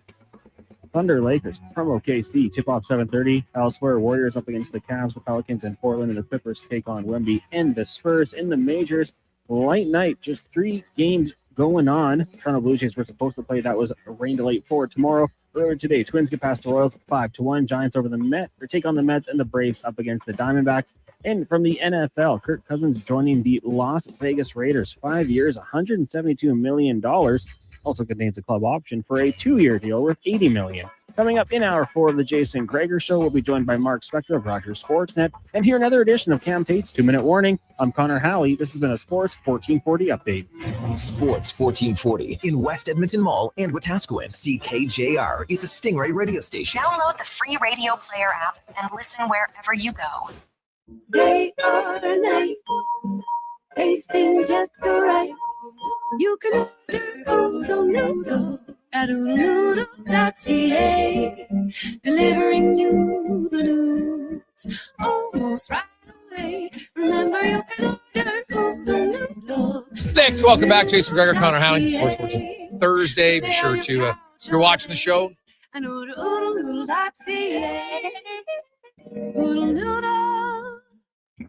Thunder Lakers from OKC. Tip-off 7:30. Elsewhere, Warriors up against the Cavs, the Pelicans, and Portland. And the Clippers take on Wemby and the Spurs. In the majors, light night. Just 3 games going on. Toronto Blue Jays were supposed to play. That was rained late for tomorrow. Earlier today, Twins get past the Royals 5-1. Giants over the Mets, or take on the Mets, and the Braves up against the Diamondbacks. And from the NFL, Kirk Cousins joining the Las Vegas Raiders. 5 years, $172 million. Also contains a club option for a 2-year deal worth $80 million. Coming up in hour 4 of the Jason Gregor Show, we'll be joined by Mark Spector of Rogers Sportsnet, and hear another edition of Cam Tate's 2-Minute Warning. I'm Connor Halley. This has been a Sports 1440 update. Sports 1440 in West Edmonton Mall and Wetaskiwin. CKJR is a Stingray radio station. Download the free radio player app and listen wherever you go. Day or night, tasting just right. You can order Oodle Noodle at oodlenoodle.ca, delivering you the news almost right away. Remember, you can order Oodle Noodle. Thanks. Welcome back. Jason Gregor, Connor Halley, Sports 14 Thursday. Be sure to, if you're watching the show, and order oodlenoodle.ca. Oodle Noodle.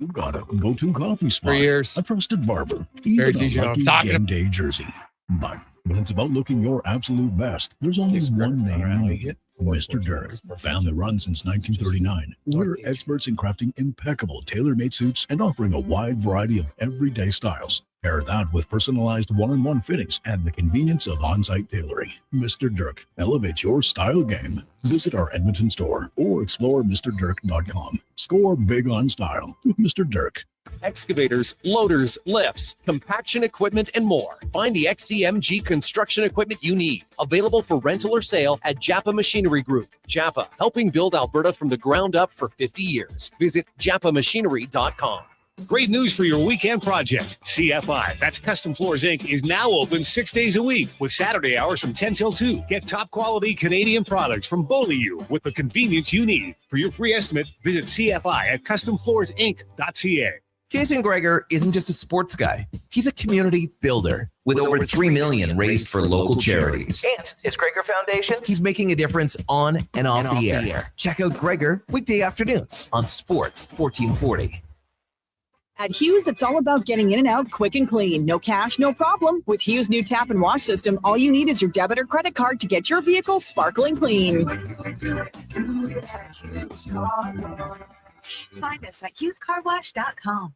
You've got a go-to coffee spot. For years. A trusted barber. Very Even decent. a I'm lucky talking game day jersey. But when it's about looking your absolute best, there's only one name you need. Mr. Dirk. Family run since 1939. We're experts in crafting impeccable tailor-made suits and offering a wide variety of everyday styles. Pair that with personalized one-on-one fittings and the convenience of on-site tailoring. Mr. Dirk elevates your style game. Visit our Edmonton store or explore MrDirk.com. Score big on style with Mr. Dirk. Excavators, loaders, lifts, compaction equipment, and more. Find the XCMG construction equipment you need. Available for rental or sale at Japa Machinery Group. Japa, helping build Alberta from the ground up for 50 years. Visit japamachinery.com. Great news for your weekend project. CFI, that's Custom Floors Inc., is now open 6 days a week with Saturday hours from 10 till 2. Get top quality Canadian products from Beaulieu with the convenience you need. For your free estimate, visit CFI at customfloorsinc.ca. Jason Gregor isn't just a sports guy. He's a community builder with over $3 million raised for local charities. And his Gregor Foundation, he's making a difference on and off the air. Check out Gregor weekday afternoons on Sports 1440. At Hughes, it's all about getting in and out quick and clean. No cash, no problem. With Hughes' new tap and wash system, all you need is your debit or credit card to get your vehicle sparkling clean. Find us at HughesCarWash.com.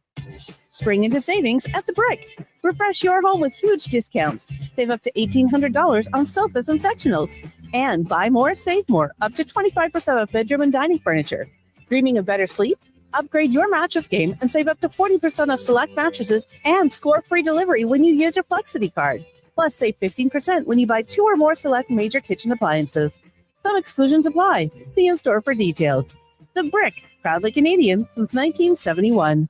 Spring into savings at The Brick. Refresh your home with huge discounts. Save up to $1,800 on sofas and sectionals. And buy more, save more. Up to 25% off bedroom and dining furniture. Dreaming of better sleep? Upgrade your mattress game and save up to 40% off select mattresses and score free delivery when you use your Flexity card. Plus, save 15% when you buy 2 or more select major kitchen appliances. Some exclusions apply. See in store for details. The Brick, proudly Canadian since 1971.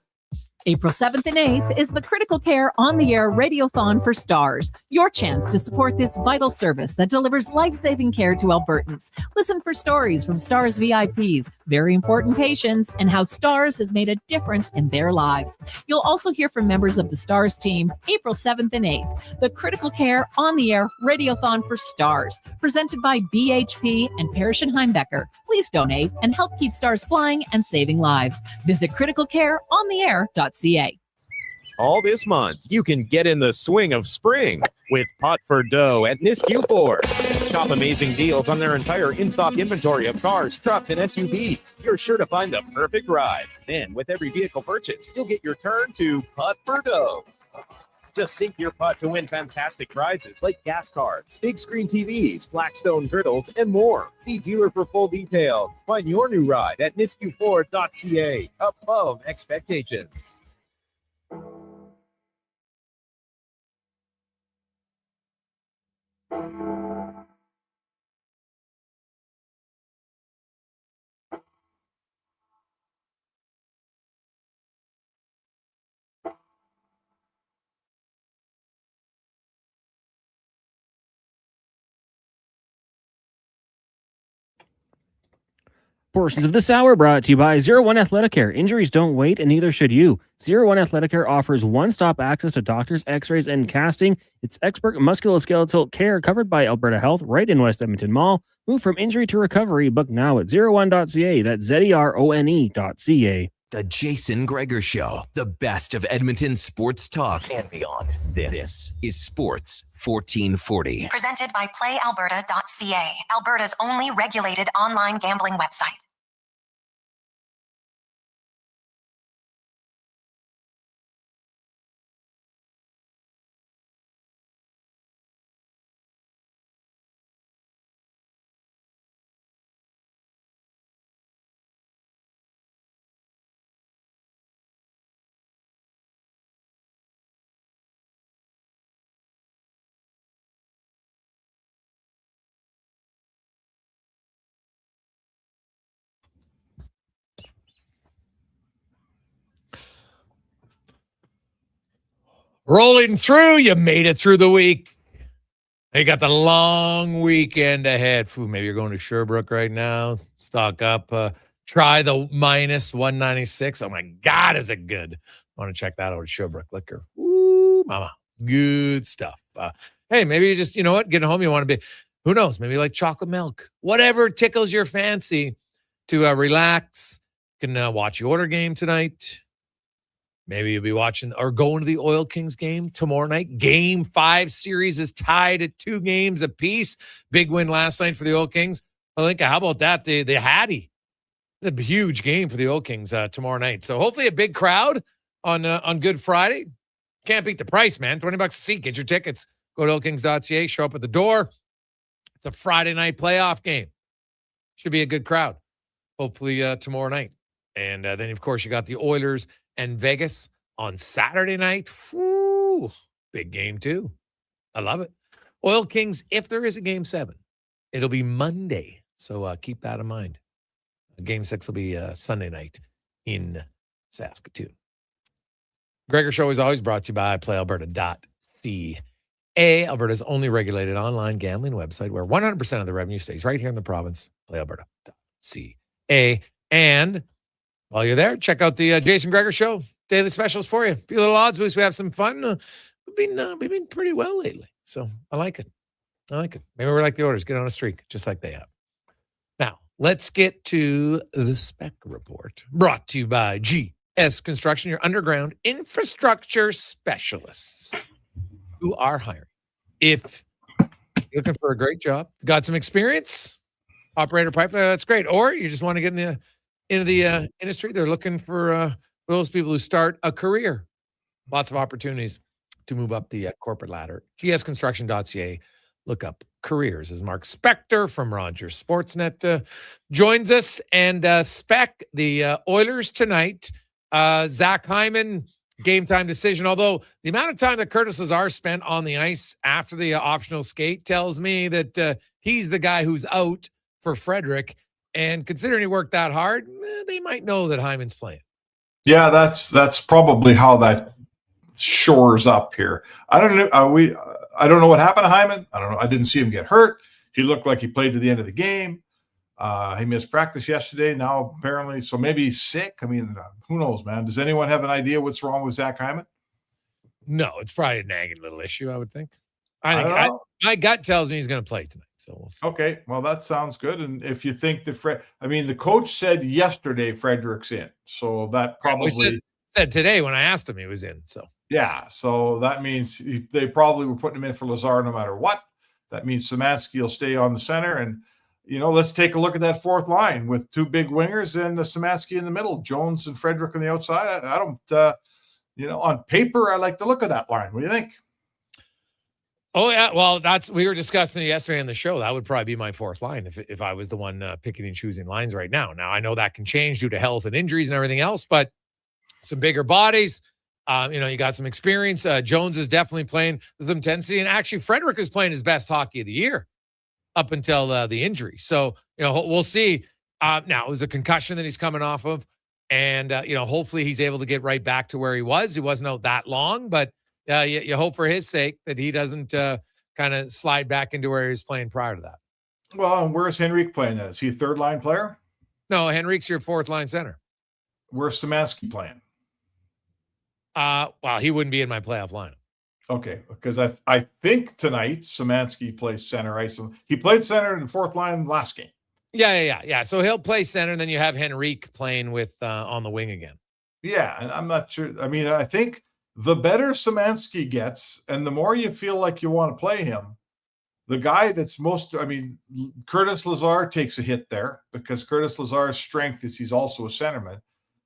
April 7th and 8th is the Critical Care On the Air Radiothon for Stars. Your chance to support this vital service that delivers life-saving care to Albertans. Listen for stories from Stars VIPs, very important patients, and how Stars has made a difference in their lives. You'll also hear from members of the Stars team April 7th and 8th. The Critical Care On the Air Radiothon for Stars, presented by BHP and Parrish and Heimbecker. Please donate and help keep Stars flying and saving lives. Visit criticalcareontheair.ca. All this month, you can get in the swing of spring with Pot for Dough at Nisku Ford. Shop amazing deals on their entire in-stock inventory of cars, trucks, and SUVs. You're sure to find the perfect ride. Then, with every vehicle purchase, you'll get your turn to Pot for Dough. Just sink your putt to win fantastic prizes like gas cards, big screen TVs, Blackstone griddles, and more. See dealer for full details. Find your new ride at niskuford.ca. Above expectations. Portions of this hour brought to you by 01 Athleticare. Injuries don't wait, and neither should you. 01 Athleticare offers one-stop access to doctors, x-rays, and casting. It's expert musculoskeletal care covered by Alberta Health right in West Edmonton Mall. Move from injury to recovery. Book now at 01.ca. That's ZERONE.ca. The Jason Gregor Show, the best of Edmonton sports talk and beyond. This is Sports 1440. Presented by PlayAlberta.ca, Alberta's only regulated online gambling website. Rolling through, you made it through the week. You got the long weekend ahead. Maybe you're going to Sherbrooke right now. Stock up. Try the minus 196. Oh, my God, is it good? I want to check that out at Sherbrooke Liquor. Ooh, mama. Good stuff. Hey, maybe you just, you know what? Getting home, you want to be, who knows? Maybe like chocolate milk. Whatever tickles your fancy to relax. You can watch the Order game tonight. Maybe you'll be watching or going to the Oil Kings game tomorrow night. Game 5 series is tied at 2 games apiece. Big win last night for the Oil Kings. I think, how about that? The Hattie. It's a huge game for the Oil Kings tomorrow night. So hopefully a big crowd on Good Friday. Can't beat the price, man. $20 a seat. Get your tickets. Go to oilkings.ca. Show up at the door. It's a Friday night playoff game. Should be a good crowd. Hopefully tomorrow night. And then, of course, you got the Oilers and Vegas on Saturday night. Whew, big game, too. I love it. Oil Kings, if there is a Game 7, it'll be Monday. So keep that in mind. Game 6 will be Sunday night in Saskatoon. Gregor Show is always brought to you by PlayAlberta.ca, Alberta's only regulated online gambling website where 100% of the revenue stays right here in the province. PlayAlberta.ca. And while you're there, check out the Jason Gregor Show daily specials for you. A few little odds boosts. We have some fun. We've been pretty well lately, so I like it. Maybe we're like the Oilers, get on a streak, just like they have. Now, let's get to the Spec Report, brought to you by GS Construction, your underground infrastructure specialists who are hiring. If you're looking for a great job, got some experience, operator pipeline, that's great. Or you just want to get into the industry, they're looking for those people who start a career. Lots of opportunities to move up the corporate ladder. gsconstruction.ca. Look up careers. As Mark Spector from Rogers Sportsnet joins us. And Spec, the Oilers tonight, Zach Hyman, game time decision. Although the amount of time that Curtis Lazar spent on the ice after the optional skate tells me that he's the guy who's out for Frederick. And considering he worked that hard, they might know that Hyman's playing. Yeah, that's probably how that shores up here. I don't know. I don't know what happened to Hyman. I don't know. I didn't see him get hurt. He looked like he played to the end of the game. He missed practice yesterday. Now apparently, so maybe he's sick. I mean, who knows, man? Does anyone have an idea what's wrong with Zach Hyman? No, it's probably a nagging little issue, I would think. My gut tells me he's going to play tonight. So we'll see. Okay, well, that sounds good. And if you think the coach said yesterday Frederick's in, so that probably said today when I asked him he was in. So yeah, so that means they probably were putting him in for Lazar no matter what. That means Szymanski will stay on the center, and let's take a look at that fourth line with 2 big wingers and Szymanski in the middle, Jones and Frederick on the outside. I don't, on paper, I like the look of that line. What do you think? Oh, yeah. Well, we were discussing it yesterday on the show. That would probably be my fourth line if I was the one picking and choosing lines right now. Now, I know that can change due to health and injuries and everything else, but some bigger bodies, you got some experience. Jones is definitely playing with some intensity. And actually, Frederick is playing his best hockey of the year up until the injury. So, we'll see. Now, it was a concussion that he's coming off of. And, hopefully he's able to get right back to where he was. He wasn't out that long, but you hope for his sake that he doesn't kind of slide back into where he was playing prior to that. Well, and where's Henrique playing then? Is he a third-line player? No, Henrique's your fourth-line center. Where's Szymanski playing? Well, he wouldn't be in my playoff lineup. Okay, because I think tonight Szymanski plays center ice. He played center in the fourth line last game. Yeah. So he'll play center, and then you have Henrique playing with on the wing again. Yeah, and I'm not sure. I mean, I think the better Szymanski gets, and the more you feel like you want to play him, the guy that's most, I mean, Curtis Lazar takes a hit there because Curtis Lazar's strength is he's also a centerman,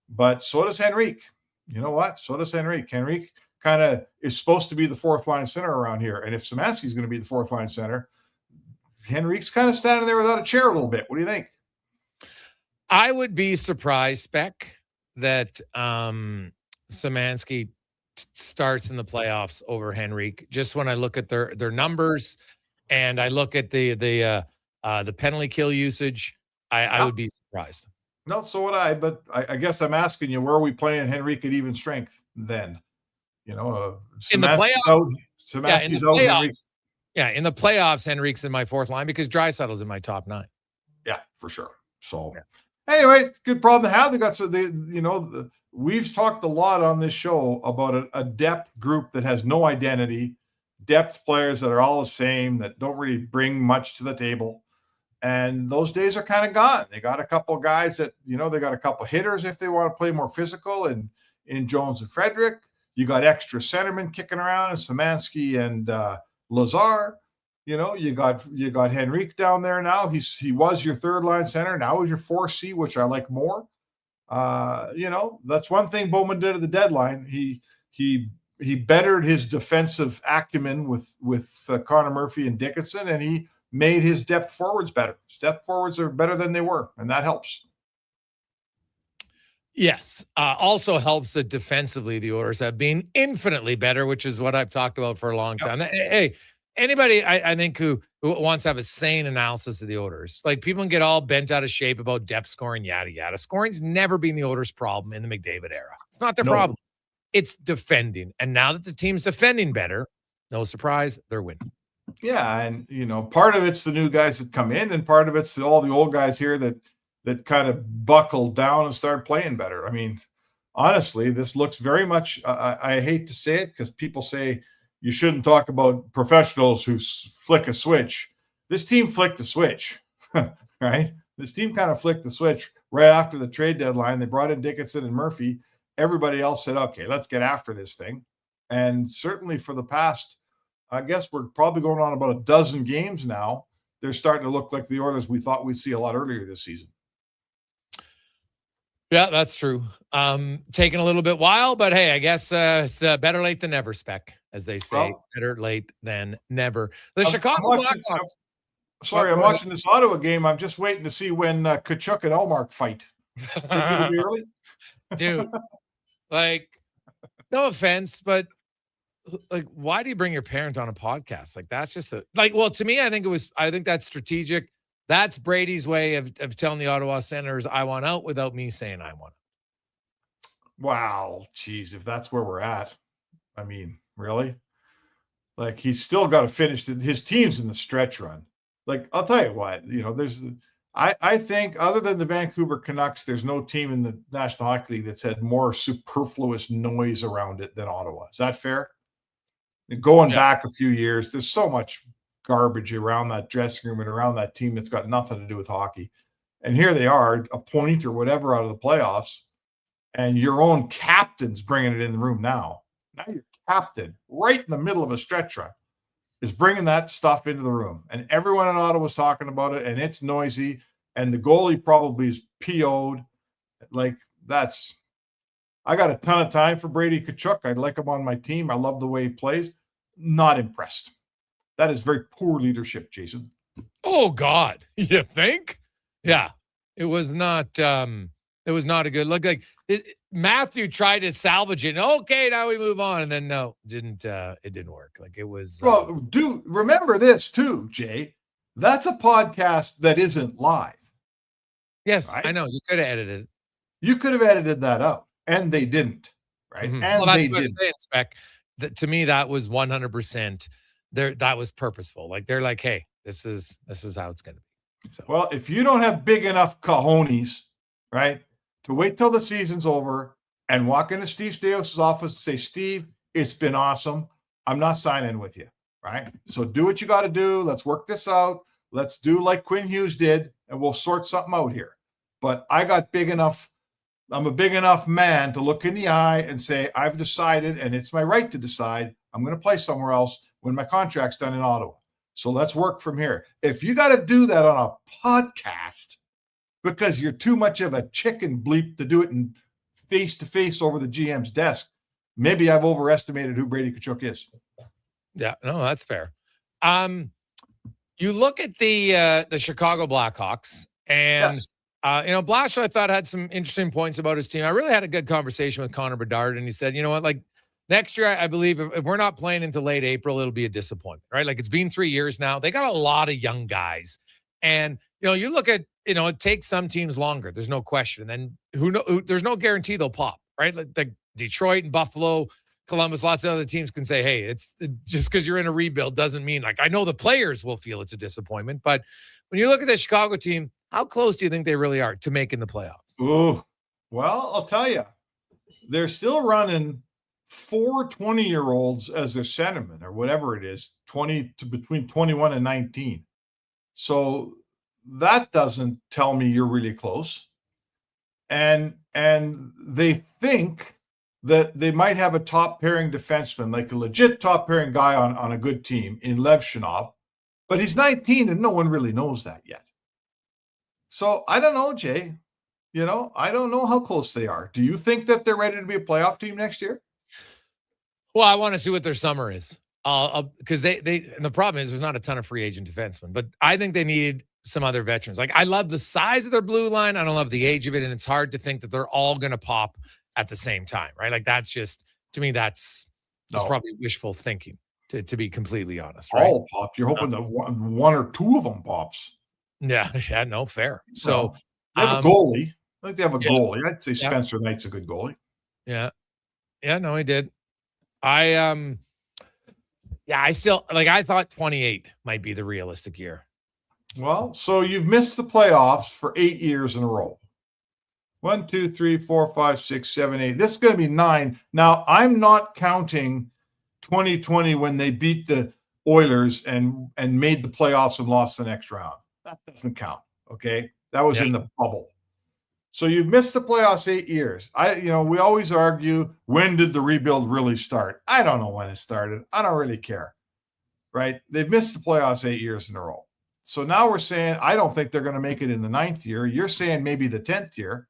but so does Henrique. You know what? So does Henrique. Henrique kind of is supposed to be the fourth line center around here. And if Szymanski's going to be the fourth line center, Henrique's kind of standing there without a chair a little bit. What do you think? I would be surprised, Spec, that Szymanski starts in the playoffs over Henrique. Just when I look at their numbers and I look at the penalty kill usage, I would be surprised. No, so would I. But I guess I'm asking you, where are we playing Henrique at even strength then? You know, in the playoffs, in the playoffs, Henrique's in my fourth line because Draisaitl's in my top 9. Yeah, for sure. So anyway, good problem to have. They got we've talked a lot on this show about a depth group that has no identity, depth players that are all the same, that don't really bring much to the table. And those days are kind of gone. They got a couple of guys that, they got a couple of hitters if they want to play more physical in Jones and Frederick. You got extra centermen kicking around, Szymanski and Lazar. You got Henrique down there now. He was your third line center. Now he's your 4C, which I like more. That's one thing Bowman did at the deadline. He bettered his defensive acumen with Conor Murphy and Dickinson, and he made his depth forwards better. His depth forwards are better than they were, and that helps. Yes. Also helps that defensively the Oilers have been infinitely better, which is what I've talked about for a long time. Yep. Hey, anybody I think who wants to have a sane analysis of the Oilers, like people can get all bent out of shape about depth scoring, yada, yada. Scoring's never been the Oilers' problem in the McDavid era. It's not their problem. It's defending. And now that the team's defending better, no surprise, they're winning. Yeah, and part of it's the new guys that come in, and part of it's all the old guys here that kind of buckled down and started playing better. I mean, honestly, this looks very much. I hate to say it because people say you shouldn't talk about professionals who flick a switch. This team flicked the switch, right? This team kind of flicked the switch right after the trade deadline. They brought in Dickinson and Murphy. Everybody else said, "Okay, let's get after this thing." And certainly for the past, I guess we're probably going on about a dozen games now, they're starting to look like the Oilers we thought we'd see a lot earlier this season. Yeah, that's true. Taking a little bit while, but hey, I guess it's better late than never, Spec, as they say. Well, better late than never. The Chicago Blackhawks. I'm watching this Ottawa game. I'm just waiting to see when Tkachuk and Ullmark fight. It'll be early. Dude, no offense, but why do you bring your parent on a podcast? That's just to me, I think that's strategic. That's Brady's way of telling the Ottawa Senators, I want out, without me saying I want out. Wow. Geez, if that's where we're at, I mean, really? He's still got to finish. His team's in the stretch run. I'll tell you what, I think other than the Vancouver Canucks, there's no team in the National Hockey League that's had more superfluous noise around it than Ottawa. Is that fair? Going back a few years, there's so much garbage around that dressing room and around that team that's got nothing to do with hockey. And here they are, a point or whatever out of the playoffs, and your own captain's bringing it in the room now. Now your captain, right in the middle of a stretch run, is bringing that stuff into the room. And everyone in Ottawa's talking about it, and it's noisy, and the goalie probably is PO'd. I got a ton of time for Brady Tkachuk. I'd like him on my team. I love the way he plays. Not impressed. That is very poor leadership, Jason. Oh God, you think? Yeah, it was not. It was not a good look. Matthew tried to salvage it. Okay, now we move on, and then no, didn't. It didn't work. It was. Well, do remember this too, Jay. That's a podcast that isn't live. Yes, right? I know. You could have edited it. You could have edited that out, and they didn't. Right, mm-hmm. And that's they what I'm saying, Spec. To me, that was 100%. That was purposeful. They're like, hey, this is how it's going to be. So. Well, if you don't have big enough cojones, right, to wait till the season's over and walk into Steve Staios' office and say, Steve, it's been awesome. I'm not signing with you, right? So do what you got to do. Let's work this out. Let's do like Quinn Hughes did and we'll sort something out here. But I'm a big enough man to look in the eye and say, I've decided, and it's my right to decide, I'm going to play somewhere else when my contract's done in Ottawa. So let's work from here. If you got to do that on a podcast because you're too much of a chicken bleep to do it in face-to-face over the GM's desk, maybe I've overestimated who Brady Tkachuk is. Yeah, no, that's fair. You look at the Chicago Blackhawks, and Yes. Blashill, I thought, had some interesting points about his team. I really had a good conversation with Connor Bedard, and he said, you know what, like next year, I believe if we're not playing into late April, it'll be a disappointment, right? Like it's been 3 years now. They got a lot of young guys, and you look at it takes some teams longer. There's no question. And then there's no guarantee they'll pop, right? Like Detroit and Buffalo, Columbus, lots of other teams can say, hey, it's just because you're in a rebuild doesn't mean, like, I know the players will feel it's a disappointment, but when you look at the Chicago team, how close do you think they really are to making the playoffs? Ooh, well, I'll tell you, they're still running 4 20-year-olds as their centerman or whatever it is, 20 to between 21 and 19. So that doesn't tell me you're really close. And they think that they might have a top pairing defenseman, like a legit top pairing guy on a good team in Lev Shinov, but he's 19 and no one really knows that yet. So I don't know, Jay. I don't know how close they are. Do you think that they're ready to be a playoff team next year? Well, I want to see what their summer is. Because and the problem is there's not a ton of free agent defensemen, but I think they need some other veterans. Like, I love the size of their blue line. I don't love the age of it. And it's hard to think that they're all going to pop at the same time, right? Like, that's just, to me, that's probably wishful thinking, to be completely honest, right? All pop. You're hoping that one or two of them pops. Yeah, no, fair. So they have a goalie. I think they have a goalie. I'd say Spencer Knight's a good goalie. Yeah. Yeah, no, he did. I still, like, I thought 28 might be the realistic year. Well, so you've missed the playoffs for 8 years in a row. 1, 2, 3, 4, 5, 6, 7, 8. This is going to be 9. Now, I'm not counting 2020 when they beat the Oilers and made the playoffs and lost the next round. That doesn't count, okay? That was in the bubble. So you've missed the playoffs 8 years. We always argue, when did the rebuild really start? I don't know when it started. I don't really care, right? They've missed the playoffs 8 years in a row. So now we're saying, I don't think they're going to make it in the 9th year. You're saying maybe the 10th year.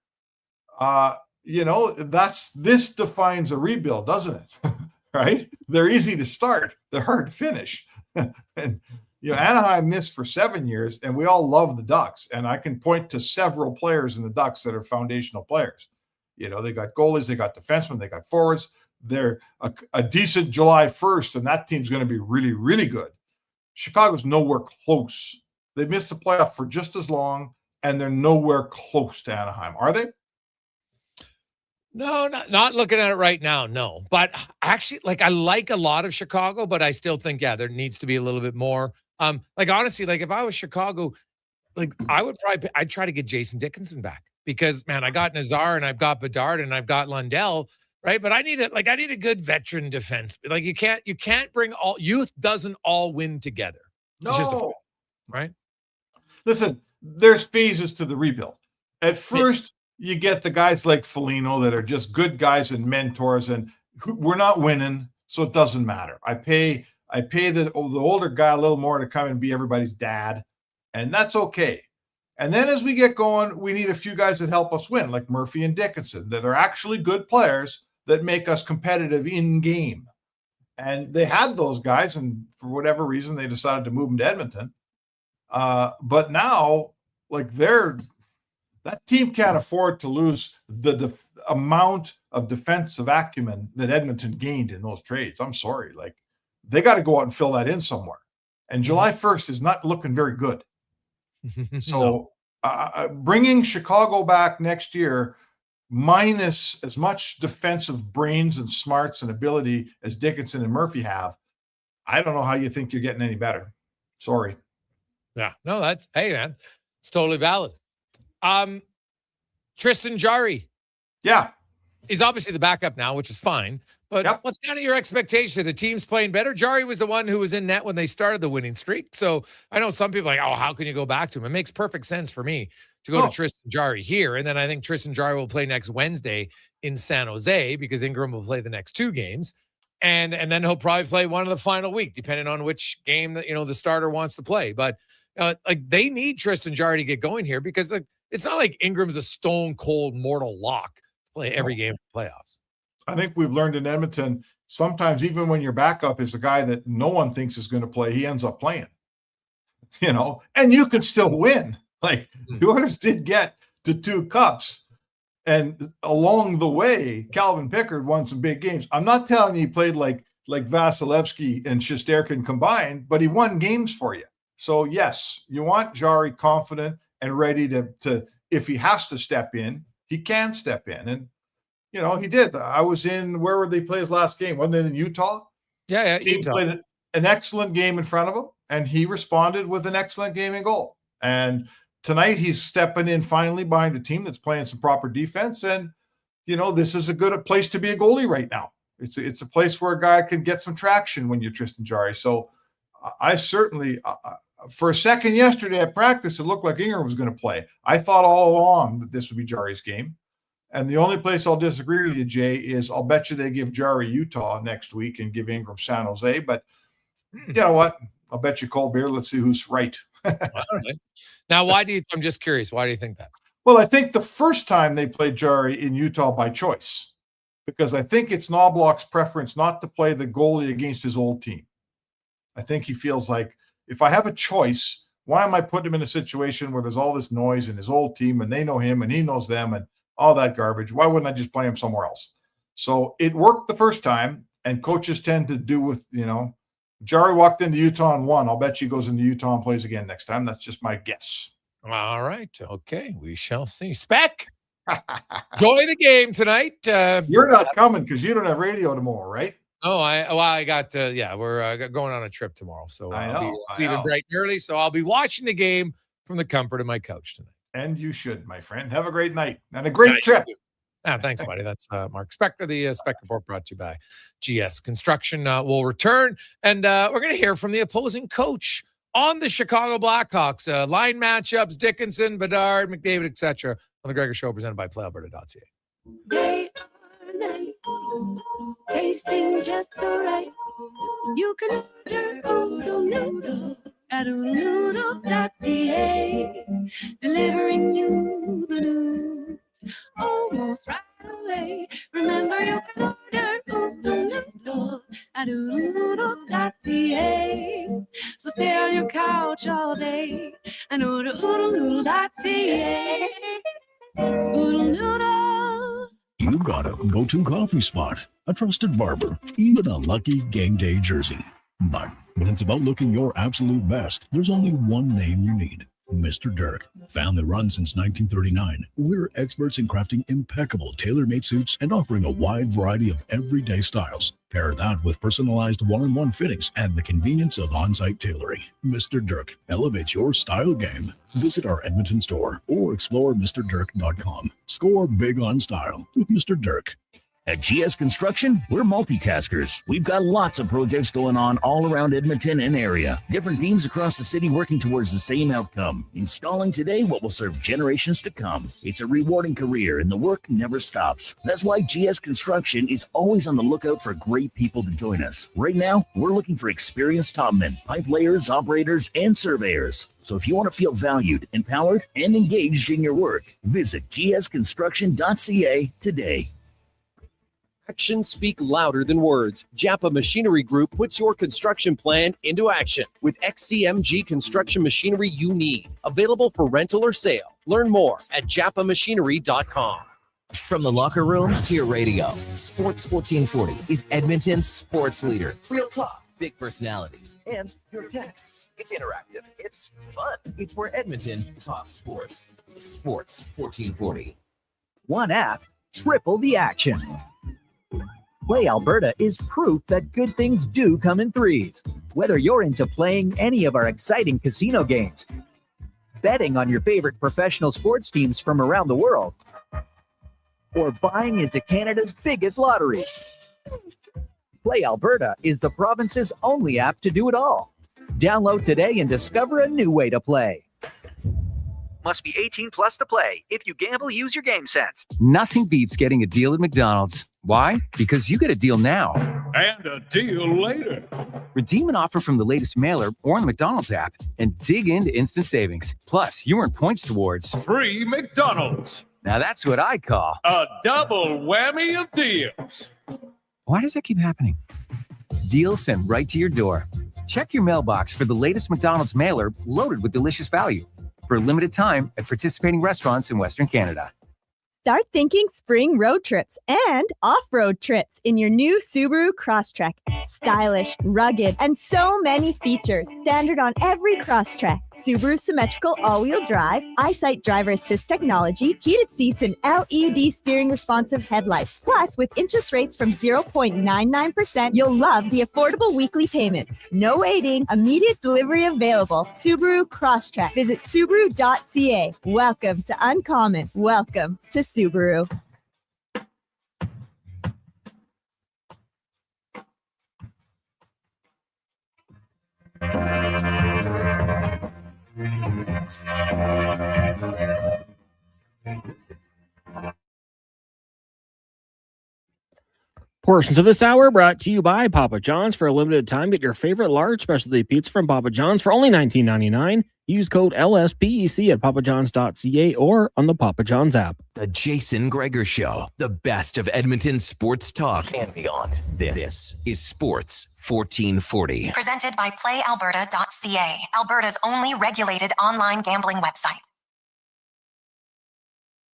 This defines a rebuild, doesn't it? Right? They're easy to start. They're hard to finish. And Anaheim missed for 7 years, and we all love the Ducks. And I can point to several players in the Ducks that are foundational players. They got goalies, they got defensemen, they got forwards. They're a decent July 1st, and that team's going to be really, really good. Chicago's nowhere close. They missed the playoff for just as long, and they're nowhere close to Anaheim. Are they? No, not looking at it right now, no. But actually, like, I like a lot of Chicago, but I still think, there needs to be a little bit more. Honestly, like, if I was Chicago, like, I'd try to get Jason Dickinson back because, man, I got Nazar and I've got Bedard and I've got Lundell, right? But I need a good veteran defense. Like, you can't bring all youth doesn't all win together. No. It's just right? Listen, there's phases to the rebuild. At first, you get the guys like Foligno that are just good guys and mentors, and we're not winning, so it doesn't matter. I pay the older guy a little more to come and be everybody's dad, and that's okay. And then as we get going, we need a few guys that help us win, like Murphy and Dickinson, that are actually good players that make us competitive in game. And they had those guys, and for whatever reason, they decided to move them to Edmonton. But now, like, that team can't afford to lose the amount of defensive acumen that Edmonton gained in those trades. I'm sorry. Like, they got to go out and fill that in somewhere. And July 1st is not looking very good. So bringing Chicago back next year, minus as much defensive brains and smarts and ability as Dickinson and Murphy have, I don't know how you think you're getting any better. Sorry. Yeah. No, hey, man, it's totally valid. Tristan Jarry. Yeah. He's obviously the backup now, which is fine. But what's kind of your expectation? The team's playing better. Jari was the one who was in net when they started the winning streak. So I know some people are like, oh, how can you go back to him? It makes perfect sense for me to go to Tristan Jari here. And then I think Tristan Jari will play next Wednesday in San Jose because Ingram will play the next 2 games. And then he'll probably play one of the final week, depending on which game that, the starter wants to play. But like they need Tristan Jari to get going here because it's not like Ingram's a stone cold mortal lock to play every game in the playoffs. I think we've learned in Edmonton, sometimes even when your backup is a guy that no one thinks is going to play, he ends up playing, and you can still win. Like the Oilers did get to 2 cups, and along the way, Calvin Pickard won some big games. I'm not telling you he played like Vasilevsky and Shesterkin combined, but he won games for you. So yes, you want Jari confident and ready to if he has to step in, he can step in. And he did. I was in, where would they play his last game? Wasn't it in Utah? Yeah, He Utah. played an excellent game in front of him, and he responded with an excellent game and goal. And tonight he's stepping in finally behind a team that's playing some proper defense. And, this is a good place to be a goalie right now. It's a place where a guy can get some traction when you're Tristan Jari. So I certainly, for a second yesterday at practice, it looked like Ingram was going to play. I thought all along that this would be Jari's game. And the only place I'll disagree with you, Jay, is I'll bet you they give Jari Utah next week and give Ingram San Jose. But you know what? I'll bet you cold beer. Let's see who's right. All right. Now, I'm just curious, why do you think that? Well, I think the first time they played Jari in Utah by choice, because I think it's Knobloch's preference not to play the goalie against his old team. I think he feels like, if I have a choice, why am I putting him in a situation where there's all this noise in his old team and they know him and he knows them and all that garbage? Why wouldn't I just play him somewhere else? So it worked the first time, and coaches tend to do with, Jari walked into Utah and won. I'll bet you he goes into Utah and plays again next time. That's just my guess. All right. Okay. We shall see. Spec, enjoy the game tonight. You're not coming because you don't have radio tomorrow, right? Oh, I got, we're going on a trip tomorrow. So I'll be leaving bright and early. So I'll be watching the game from the comfort of my couch tonight. And you should, my friend. Have a great night and a great trip. Thanks, buddy. That's Mark Spector. The Spec Report brought to you by GS Construction. Will return, and we're going to hear from the opposing coach on the Chicago Blackhawks. Line matchups, Dickinson, Bedard, McDavid, etc. on the Gregor Show, presented by PlayAlberta.ca. Day or night, tasting just so right. You can order oodle noodle at oodlenoodle.ca, delivering you the news almost right away. Remember, you can order oodle noodle at oodlenoodle.ca. So stay on your couch all day and order oodlenoodle.ca. Oodle noodle. You got a go-to coffee spot, a trusted barber, even a lucky game day jersey. But when it's about looking your absolute best, there's only one name you need. Mr. Dirk. Family run since 1939. We're experts in crafting impeccable tailor-made suits and offering a wide variety of everyday styles. Pair that with personalized one-on-one fittings and the convenience of on-site tailoring. Mr. Dirk elevates your style game. Visit our Edmonton store or explore MrDirk.com. Score big on style with Mr. Dirk. At GS Construction, we're multitaskers. We've got lots of projects going on all around Edmonton and area. Different teams across the city working towards the same outcome. Installing today what will serve generations to come. It's a rewarding career and the work never stops. That's why GS Construction is always on the lookout for great people to join us. Right now, we're looking for experienced topmen, pipe layers, operators, and surveyors. So if you want to feel valued, empowered, and engaged in your work, visit gsconstruction.ca today. Actions speak louder than words. Japa Machinery Group puts your construction plan into action with XCMG construction machinery you need. Available for rental or sale. Learn more at japamachinery.com. From the locker room to your radio, Sports 1440 is Edmonton's sports leader. Real talk, big personalities, and your texts. It's interactive. It's fun. It's where Edmonton talks sports. Sports 1440. One app, triple the action. Play Alberta is proof that good things do come in threes. Whether you're into playing any of our exciting casino games, betting on your favorite professional sports teams from around the world, or buying into Canada's biggest lottery. Play Alberta is the province's only app to do it all. Download today and discover a new way to play. Must be 18 plus to play. If you gamble, use your game sense. Nothing beats getting a deal at McDonald's. Why? Because you get a deal now. And a deal later. Redeem an offer from the latest mailer or on the McDonald's app and dig into instant savings. Plus, you earn points towards Free McDonald's. Now that's what I call a double whammy of deals. Why does that keep happening? Deals sent right to your door. Check your mailbox for the latest McDonald's mailer loaded with delicious value. For a limited time at participating restaurants in Western Canada. Start thinking spring road trips and off-road trips in your new Subaru Crosstrek. Stylish, rugged, and so many features. Standard on every Crosstrek. Subaru symmetrical all-wheel drive, EyeSight driver assist technology, heated seats, and LED steering responsive headlights. Plus, with interest rates from 0.99%, you'll love the affordable weekly payments. No waiting, immediate delivery available. Subaru Crosstrek. Visit Subaru.ca. Welcome to Uncommon. Welcome to Subaru. Portions of this hour brought to you by Papa John's. For a limited time, get your favorite large specialty pizza from Papa John's for only $19.99. Use code LSPEC at papajohns.ca or on the Papa John's app. The Jason Gregor Show, the best of Edmonton sports talk and beyond. This is Sports 1440. Presented by PlayAlberta.ca, Alberta's only regulated online gambling website.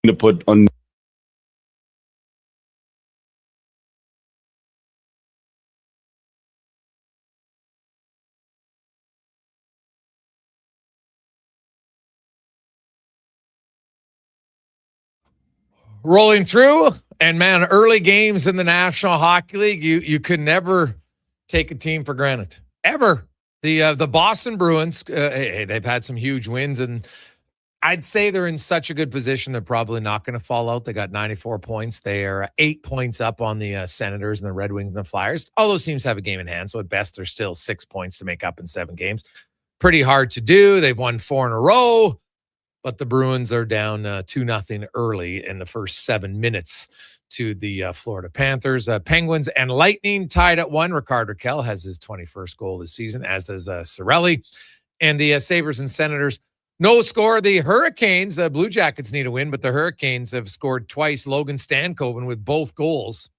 To put on. Rolling through, and man, early games in the National Hockey League, you could never take a team for granted, ever. The Boston Bruins, they've had some huge wins, and I'd say they're in such a good position they're probably not going to fall out. They got 94 points. They are 8 points up on the Senators and the Red Wings and the Flyers. All those teams have a game in hand, so at best they're still 6 points to make up in 7 games. Pretty hard to do. They've won 4 in a row. But the Bruins are down 2-0 early in the first 7 minutes to the Florida Panthers. Penguins and Lightning tied at 1. Rickard Rakell has his 21st goal this season, as does Cirelli. And the Sabres and Senators, no score. The Hurricanes, Blue Jackets need a win, but the Hurricanes have scored twice. Logan Stankoven with both goals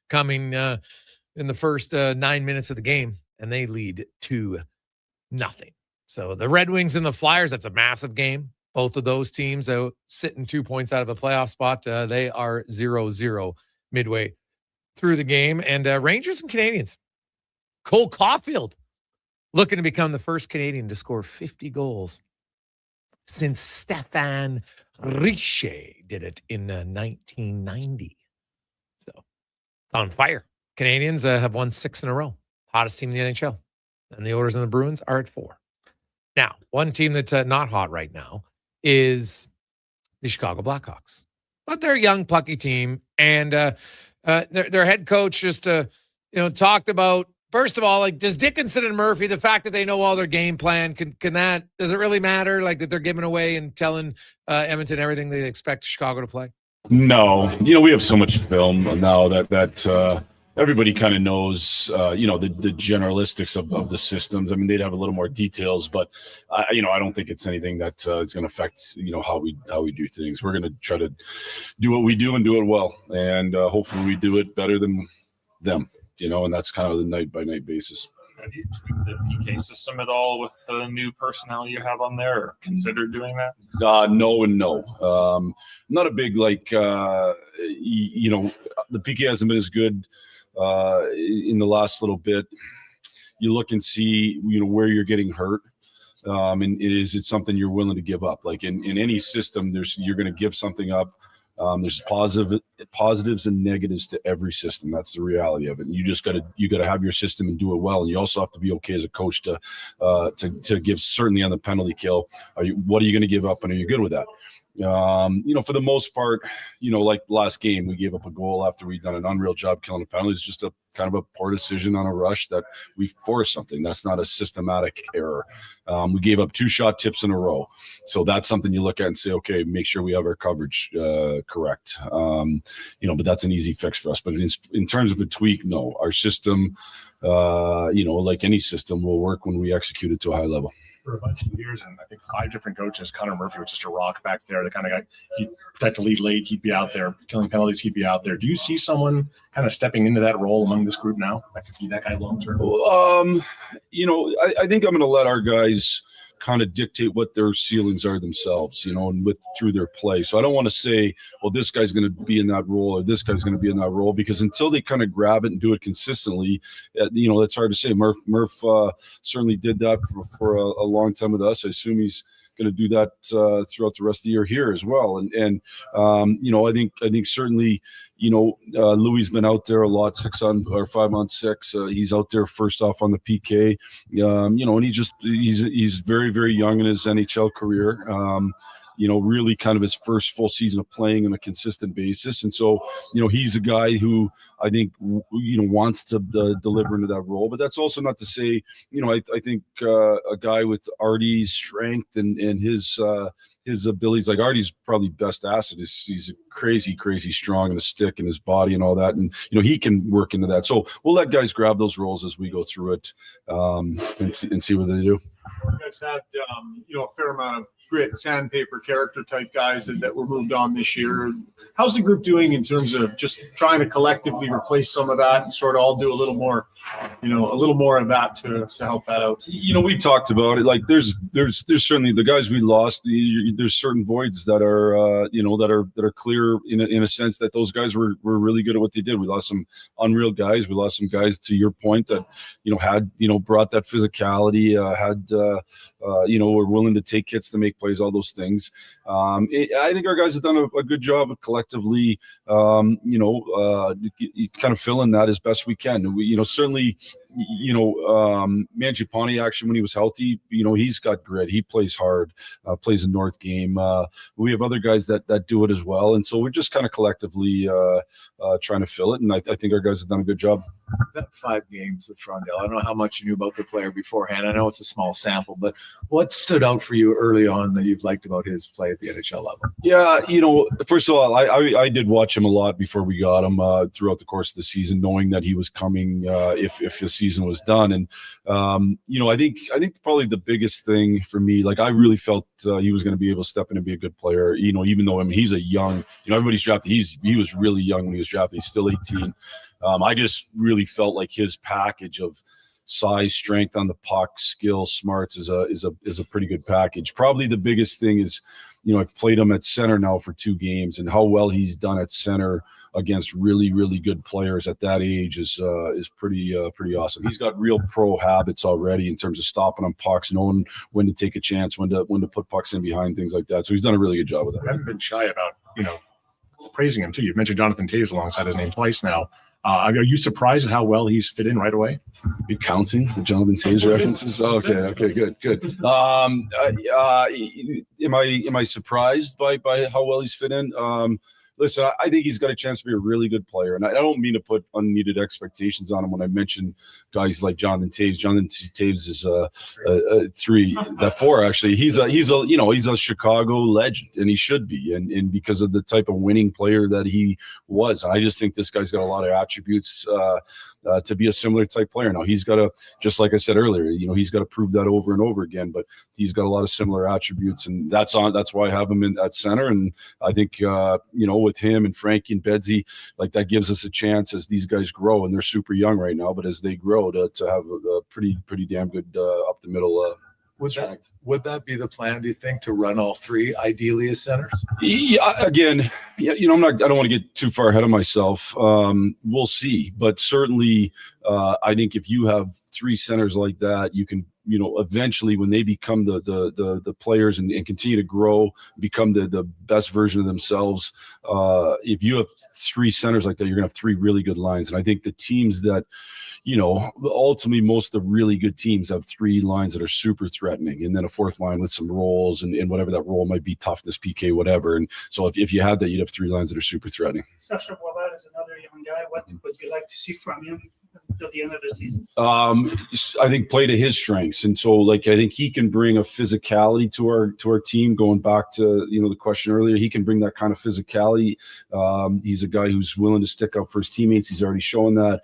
coming in the first 9 minutes of the game, and they lead 2-0. So the Red Wings and the Flyers, that's a massive game. Both of those teams sitting 2 points out of a playoff spot. They are 0-0 midway through the game. And Rangers and Canadians. Cole Caulfield looking to become the first Canadian to score 50 goals since Stéphane Richer did it in 1990. So on fire. Canadians have won 6 in a row. Hottest team in the NHL. And the Oilers and the Bruins are at 4. Now, one team that's not hot right now is the Chicago Blackhawks. But they're a young, plucky team. And their head coach just talked about, first of all, like, does Dickinson and Murphy, the fact that they know all their game plan, does it really matter? Like, that they're giving away and telling Edmonton everything they expect Chicago to play? No. We have so much film now that everybody kind of knows, the generalistics of the systems. I mean, they'd have a little more details, but I don't think it's anything that is going to affect, how we do things. We're going to try to do what we do and do it well. And hopefully we do it better than them, and that's kind of the night by night basis. Have you tweaked the PK system at all with the new personnel you have on there, or considered doing that? No and no. Not a big, the PK hasn't been as good in the last little bit. You look and see, where you're getting hurt. And it's something you're willing to give up. Like in any system, you're going to give something up. There's positives and negatives to every system. That's the reality of it. And you got to have your system and do it well. And you also have to be okay as a coach to give, certainly on the penalty kill. What are you going to give up, and are you good with that? For the most part, like last game, we gave up a goal after we'd done an unreal job killing the penalties. Just a kind of a poor decision on a rush that we forced something. That's not a systematic error. We gave up 2 shot tips in a row. So that's something you look at and say, okay, make sure we have our coverage correct. But that's an easy fix for us. But in terms of a tweak, no. Our system, like any system, will work when we execute it to a high level. For a bunch of years, and I think 5 different coaches, Conor Murphy was just a rock back there. The kind of guy, he'd protect the lead late, he'd be out there. Killing penalties, he'd be out there. Do you see someone kind of stepping into that role among this group now that could be that guy long term? I think I'm going to let our guys kind of dictate what their ceilings are themselves, and through their play. So I don't want to say, well, this guy's going to be in that role or this guy's going to be in that role, because until they kind of grab it and do it consistently, that's hard to say. Murph certainly did that for a long time with us. I assume he's going to do that throughout the rest of the year here as well. And I think certainly, Louis been out there a lot, 5 on 6. He's out there first off on the PK, and he's very, very young in his NHL career. Really kind of his first full season of playing on a consistent basis. And so, he's a guy who I think, wants to deliver into that role. But that's also not to say, I think a guy with Artie's strength and his abilities, like Artie's probably best asset is he's crazy strong in the stick and his body and all that. And, he can work into that. So we'll let guys grab those roles as we go through it and see what they do. You guys had, a fair amount of grit, sandpaper character type guys that were moved on this year. How's the group doing in terms of just trying to collectively replace some of that and sort of all do a little more of that to help that out? We talked about it. Like there's certainly the guys we lost. There's certain voids that are that are clear in a sense that those guys were really good at what they did. We lost some unreal guys. We lost some guys, to your point, that had brought that physicality, were willing to take hits to make plays, all those things. I think our guys have done a good job of collectively, kind of filling that as best we can. We, certainly, Mangiapane action when he was healthy, he's got grit. He plays hard, plays a North game. We have other guys that do it as well. And so we're just kind of collectively trying to fill it. And I think our guys have done a good job. That 5 games at Frondale. I don't know how much you knew about the player beforehand. I know it's a small sample, but what stood out for you early on that you've liked about his play at the NHL level? Yeah, first of all, I did watch him a lot before we got him throughout the course of the season, knowing that he was coming if his season was done. And I think probably the biggest thing for me, like I really felt he was going to be able to step in and be a good player. Even though he's a young, everybody's drafted. He was really young when he was drafted. He's still 18. I just really felt like his package of size, strength on the puck, skill, smarts is a pretty good package. Probably the biggest thing is, I've played him at center now for 2 games, and how well he's done at center against really, really good players at that age is pretty awesome. He's got real pro habits already in terms of stopping on pucks, knowing when to take a chance, when to put pucks in behind, things like that. So he's done a really good job with that. I haven't been shy about, praising him too. You've mentioned Jonathan Toews alongside his name twice now. Are you surprised at how well he's fit in right away? You're counting the Jonathan Toews references? Okay, good. Am I surprised by how well he's fit in? Listen, I think he's got a chance to be a really good player, and I don't mean to put unneeded expectations on him when I mention guys like Jonathan Toews. Jonathan Toews is a 4 actually. He's a Chicago legend, and he should be, and because of the type of winning player that he was. I just think this guy's got a lot of attributes to be a similar type player. Now he's got to, just like I said earlier, he's got to prove that over and over again. But he's got a lot of similar attributes, and that's why I have him at center. And I think with him and Frankie and Bedsy, like that gives us a chance as these guys grow, and they're super young right now, but as they grow to have a pretty damn good up the middle. Would that be the plan, do you think, to run all 3 ideally as centers? Yeah, again, I don't want to get too far ahead of myself. We'll see, but certainly I think if you have 3 centers like that, you can eventually when they become the players and continue to grow, become the best version of themselves. If you have three centers like that, you're going to have three really good lines. And I think the teams that, ultimately most of the really good teams have three lines that are super threatening, and then a fourth line with some roles and whatever that role might be, toughness, PK, whatever. And so if you had that, you'd have three lines that are super threatening. Sasha Boisvert is another young guy. What would you like to see from him until the end of the season? I think play to his strengths, and so I think he can bring a physicality to our team. Going back to the question earlier, he can bring that kind of physicality. He's a guy who's willing to stick up for his teammates. He's already shown that.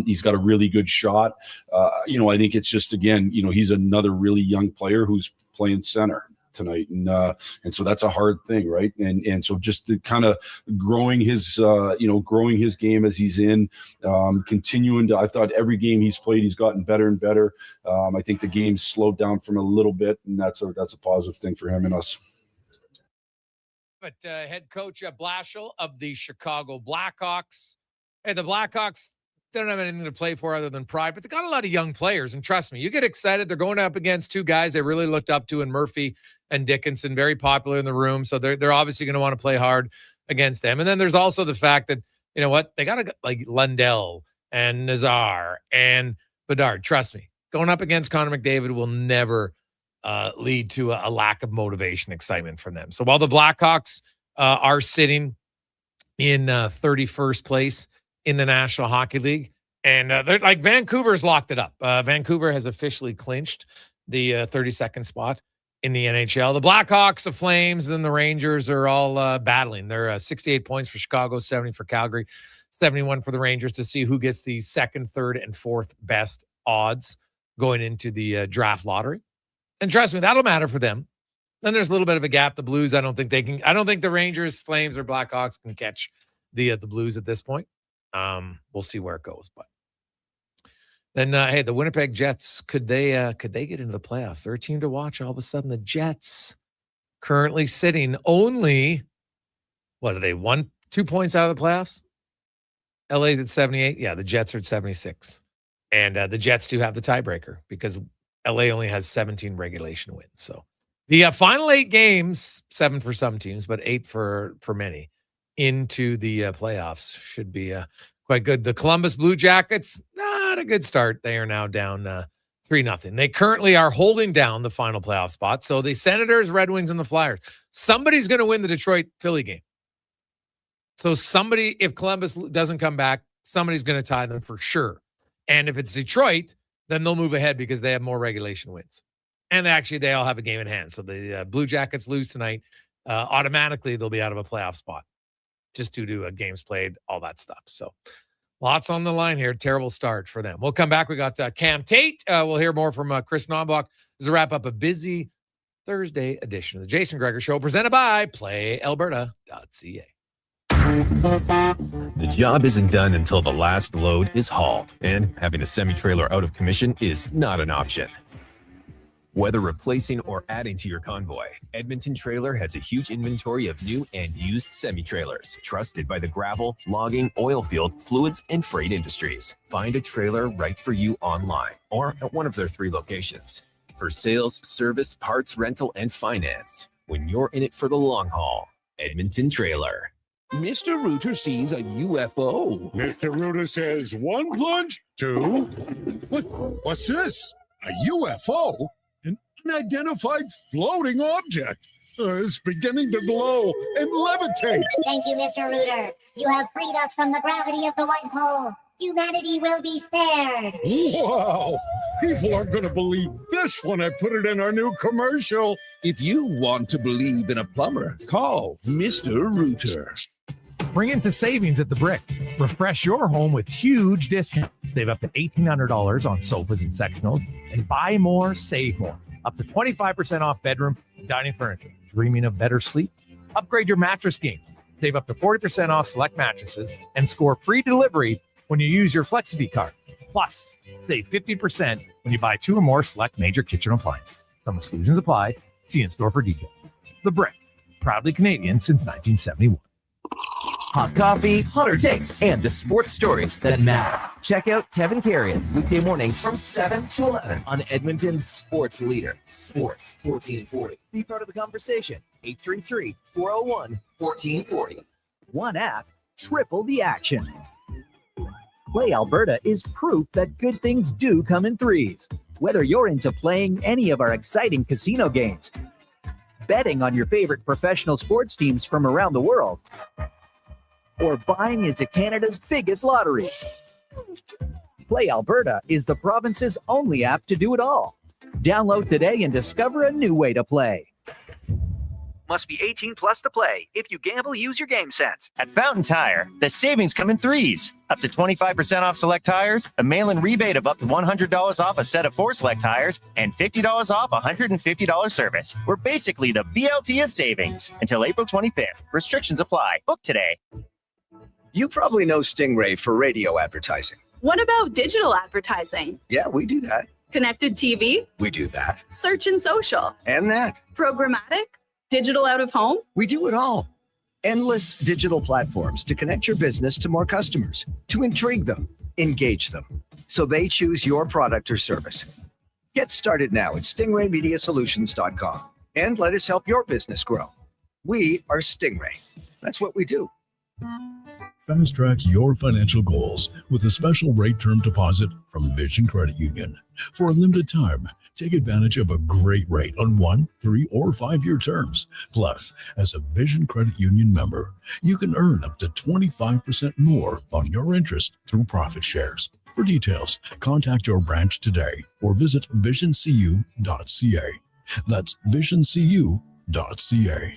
He's got a really good shot. I think it's just, again, he's another really young player who's playing center tonight, and so that's a hard thing, right? And so just the kind of growing his game as he's in, continuing to. I thought every game he's played, he's gotten better and better. I think the game's slowed down from a little bit, and that's a positive thing for him and us. But head coach Blashill of the Chicago Blackhawks. Hey, the Blackhawks, they don't have anything to play for other than pride, but they got a lot of young players. And trust me, you get excited. They're going up against two guys they really looked up to in Murphy and Dickinson, very popular in the room. So they're obviously going to want to play hard against them. And then there's also the fact that, they got like Lundell and Nazar and Bedard. Trust me, going up against Connor McDavid will never lead to a lack of motivation, excitement from them. So while the Blackhawks are sitting in 31st place in the National Hockey League, and they're like, Vancouver's locked it up. Vancouver has officially clinched the 32nd spot in the NHL. The Blackhawks, the Flames, and the Rangers are all battling. They're 68 points for Chicago, 70 for Calgary, 71 for the Rangers, to see who gets the second, third, and fourth best odds going into the draft lottery. And trust me, that'll matter for them. Then there's a little bit of a gap. The Blues, I don't think the Rangers, Flames, or Blackhawks can catch the Blues at this point. We'll see where it goes, but then hey, the Winnipeg Jets, could they get into the playoffs? They're a team to watch. All of a sudden, the Jets currently sitting only, what are they, 1-2 points out of the playoffs? LA's at 78. Yeah, the Jets are at 76, and the Jets do have the tiebreaker because LA only has 17 regulation wins. So the final 8 games, 7 for some teams, but 8 for many, into the playoffs should be quite good. The Columbus Blue Jackets, not a good start. They are now down 3-0. They currently are holding down the final playoff spot. So the Senators, Red Wings, and the Flyers, somebody's going to win the Detroit-Philly game. So somebody, if Columbus doesn't come back, somebody's going to tie them for sure. And if it's Detroit, then they'll move ahead because they have more regulation wins. And they all have a game in hand. So the Blue Jackets lose tonight, automatically they'll be out of a playoff spot, just due to games played, all that stuff. So lots on the line here. Terrible start for them. We'll come back. We got Cam Tate. We'll hear more from Chris Knoblauch as a wrap up a busy Thursday edition of the Jason Gregor Show, presented by PlayAlberta.ca. The job isn't done until the last load is hauled, and having a semi-trailer out of commission is not an option. Whether replacing or adding to your convoy, Edmonton Trailer has a huge inventory of new and used semi-trailers, trusted by the gravel, logging, oil field, fluids, and freight industries. Find a trailer right for you online or at one of their 3 locations. For sales, service, parts, rental, and finance, when you're in it for the long haul, Edmonton Trailer. Mr. Rooter sees a UFO. Mr. Rooter says 1 plunge, 2. What's this? A UFO? An unidentified floating object. It's beginning to glow and levitate. Thank you, Mr. Rooter. You have freed us from the gravity of the white hole. Humanity will be spared. Wow! People aren't going to believe this when I put it in our new commercial. If you want to believe in a plumber, call Mr. Rooter. Bring into savings at the Brick. Refresh your home with huge discounts. Save up to $1,800 on sofas and sectionals, and buy more, save more. Up to 25% off bedroom and dining furniture. Dreaming of better sleep? Upgrade your mattress game. Save up to 40% off select mattresses and score free delivery when you use your FlexiBee card. Plus, save 50% when you buy 2 or more select major kitchen appliances. Some exclusions apply. See in store for details. The Brick, proudly Canadian since 1971. hot coffee, hotter takes, and the sports stories that matter. Check out Kevin Carrion's weekday mornings from 7 to 11 on Edmonton's sports leader, Sports 1440. Be part of the conversation. 833-401-1440. One app, triple the action. Play Alberta is proof that good things do come in threes. Whether you're into playing any of our exciting casino games, betting on your favorite professional sports teams from around the world, or buying into Canada's biggest lotteries, Play Alberta is the province's only app to do it all. Download today and discover a new way to play. Must be 18 plus to play. If you gamble, use your game sense. At Fountain Tire, the savings come in threes. Up to 25% off select tires, a mail-in rebate of up to $100 off a set of 4 select tires, and $50 off a $150 service. We're basically the BLT of savings. Until April 25th. Restrictions apply. Book today. You probably know Stingray for radio advertising. What about digital advertising? Yeah, we do that. Connected TV? We do that. Search and social? And that. Programmatic? Digital out of home? We do it all. Endless digital platforms to connect your business to more customers, to intrigue them, engage them, so they choose your product or service. Get started now at stingraymediasolutions.com and let us help your business grow. We are Stingray. That's what we do. Fast track your financial goals with a special rate term deposit from Vision Credit Union. For a limited time, take advantage of a great rate on 1, 3, or 5-year terms. Plus, as a Vision Credit Union member, you can earn up to 25% more on your interest through profit shares. For details, contact your branch today or visit visioncu.ca. That's visioncu.ca.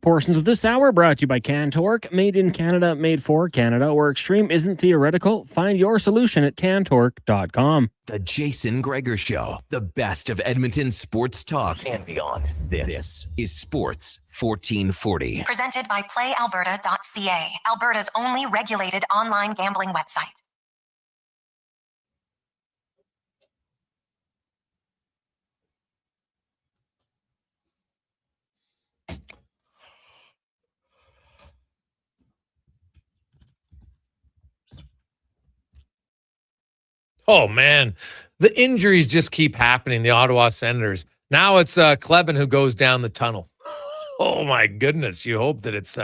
Portions of this hour brought to you by Cantork, made in Canada, made for Canada, where extreme isn't theoretical. Find your solution at cantork.com. The Jason Gregor Show, the best of Edmonton sports talk and beyond. This is Sports 1440. Presented by PlayAlberta.ca, Alberta's only regulated online gambling website. Oh, man. The injuries just keep happening. The Ottawa Senators. Now it's Kleben who goes down the tunnel. Oh, my goodness. You hope that it's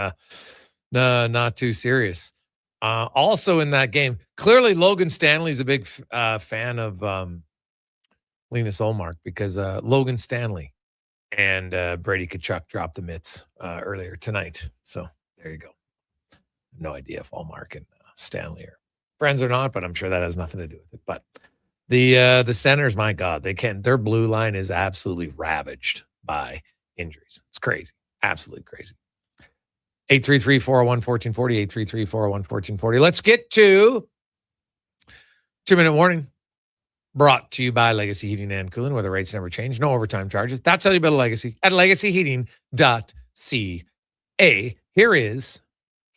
not too serious. Also in that game, clearly Logan Stanley's a big fan of Linus Ullmark because Logan Stanley and Brady Tkachuk dropped the mitts earlier tonight. So there you go. No idea if Ullmark and Stanley are friends or not, but I'm sure that has nothing to do with it. But the Senators, my God, they can't. Their blue line is absolutely ravaged by injuries. It's crazy, absolutely crazy. 833-401-1440, 833-401-1440. Let's get to 2-minute warning. Brought to you by Legacy Heating and Cooling, where the rates never change, no overtime charges. That's how you build a legacy at legacyheating.ca. Here is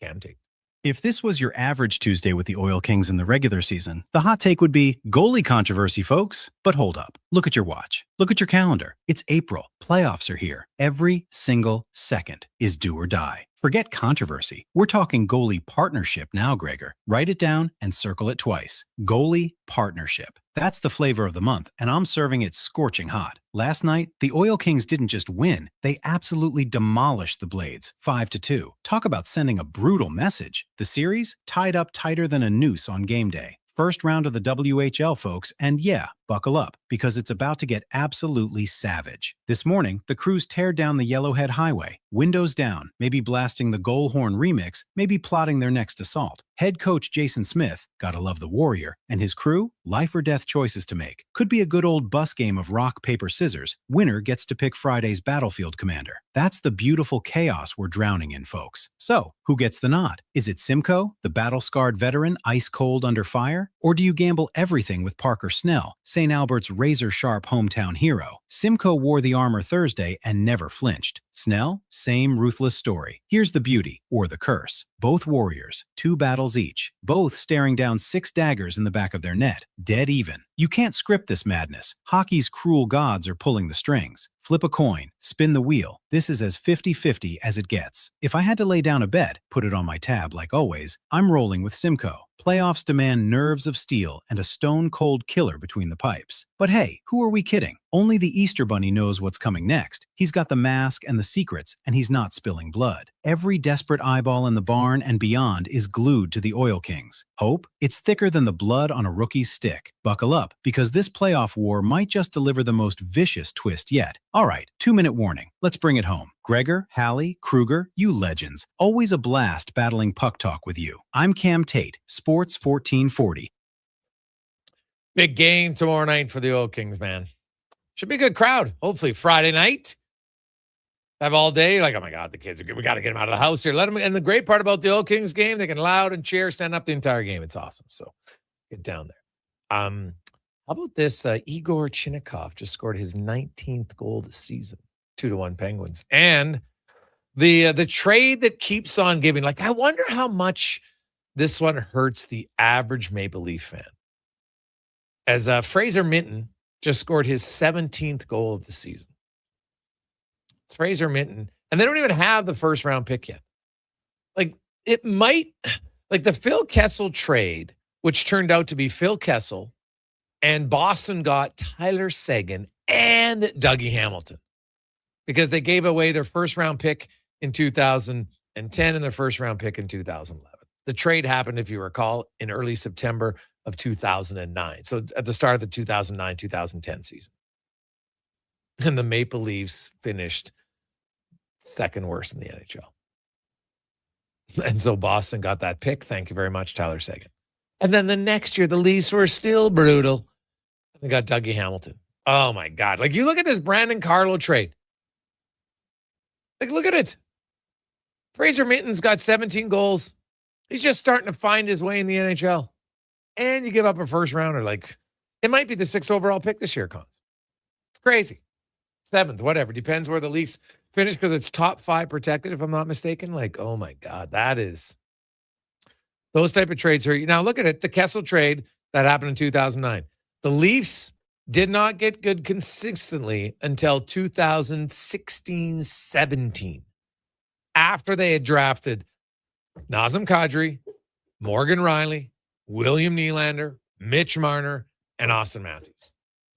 Cam Tate. If this was your average Tuesday with the Oil Kings in the regular season, the hot take would be goalie controversy, folks. But hold up. Look at your watch. Look at your calendar. It's April. Playoffs are here. Every single second is do or die. Forget controversy. We're talking goalie partnership now, Gregor. Write it down and circle it twice. Goalie partnership. That's the flavor of the month, and I'm serving it scorching hot. Last night, the Oil Kings didn't just win, they absolutely demolished the Blades, 5-2. Talk about sending a brutal message. The series tied up tighter than a noose on game day. First round of the WHL, folks, and yeah, buckle up, because it's about to get absolutely savage. This morning, the crews tear down the Yellowhead Highway, windows down, maybe blasting the Goal Horn remix, maybe plotting their next assault. Head coach Jason Smith, gotta love the Warrior, and his crew, life or death choices to make. Could be a good old bus game of rock, paper, scissors. Winner gets to pick Friday's battlefield commander. That's the beautiful chaos we're drowning in, folks. So, who gets the nod? Is it Simcoe, the battle-scarred veteran, ice cold under fire? Or do you gamble everything with Parker Snell, saying St. Albert's razor-sharp hometown hero. Simcoe wore the armor Thursday and never flinched. Snell, same ruthless story. Here's the beauty, or the curse. Both warriors, 2 battles each, both staring down 6 daggers in the back of their net, dead even. You can't script this madness. Hockey's cruel gods are pulling the strings. Flip a coin, spin the wheel. This is as 50-50 as it gets. If I had to lay down a bet, put it on my tab like always, I'm rolling with Simcoe. Playoffs demand nerves of steel and a stone-cold killer between the pipes. But hey, who are we kidding? Only the Easter Bunny knows what's coming next. He's got the mask and the secrets, and he's not spilling blood. Every desperate eyeball in the barn and beyond is glued to the Oil Kings. Hope? It's thicker than the blood on a rookie's stick. Buckle up, because this playoff war might just deliver the most vicious twist yet. All right, 2-minute warning. Let's bring it home. Gregor, Halley, Kruger, you legends. Always a blast battling puck talk with you. I'm Cam Tate, Sports 1440. Big game tomorrow night for the Oil Kings, man. Should be a good crowd. Hopefully Friday night. Have all day. Like, oh my God, the kids are good. We got to get them out of the house here. Let them. And the great part about the Oil Kings game, they can loud and cheer, stand up the entire game. It's awesome. So get down there. How about this? Igor Chinnikov just scored his 19th goal this season. 2-1 Penguins. And the trade that keeps on giving. Like, I wonder how much this one hurts the average Maple Leaf fan. As Fraser Minton just scored his 17th goal of the season. It's Fraser Minton. And they don't even have the first round pick yet. Like, it might, like the Phil Kessel trade, which turned out to be Phil Kessel, and Boston got Tyler Seguin and Dougie Hamilton because they gave away their first round pick in 2010 and their first round pick in 2011. The trade happened, if you recall, in early September of 2009. So at the start of the 2009-2010 season. And the Maple Leafs finished second worst in the NHL. And so Boston got that pick. Thank you very much, Tyler Seguin. And then the next year, the Leafs were still brutal. They got Dougie Hamilton. Oh, my God. Like, you look at this Brandon Carlo trade. Like, look at it. Fraser Minton's got 17 goals. He's just starting to find his way in the NHL. And you give up a first rounder. Like, it might be the 6th overall pick this year, Cons. It's crazy. 7th, whatever. Depends where the Leafs finish because it's top 5 protected, if I'm not mistaken. Like, oh, my God. That is... Those type of trades hurt you. Now, look at it. The Kessel trade that happened in 2009. The Leafs did not get good consistently until 2016-17. After they had drafted Nazem Kadri, Morgan Riley, William Nylander, Mitch Marner, and Austin Matthews.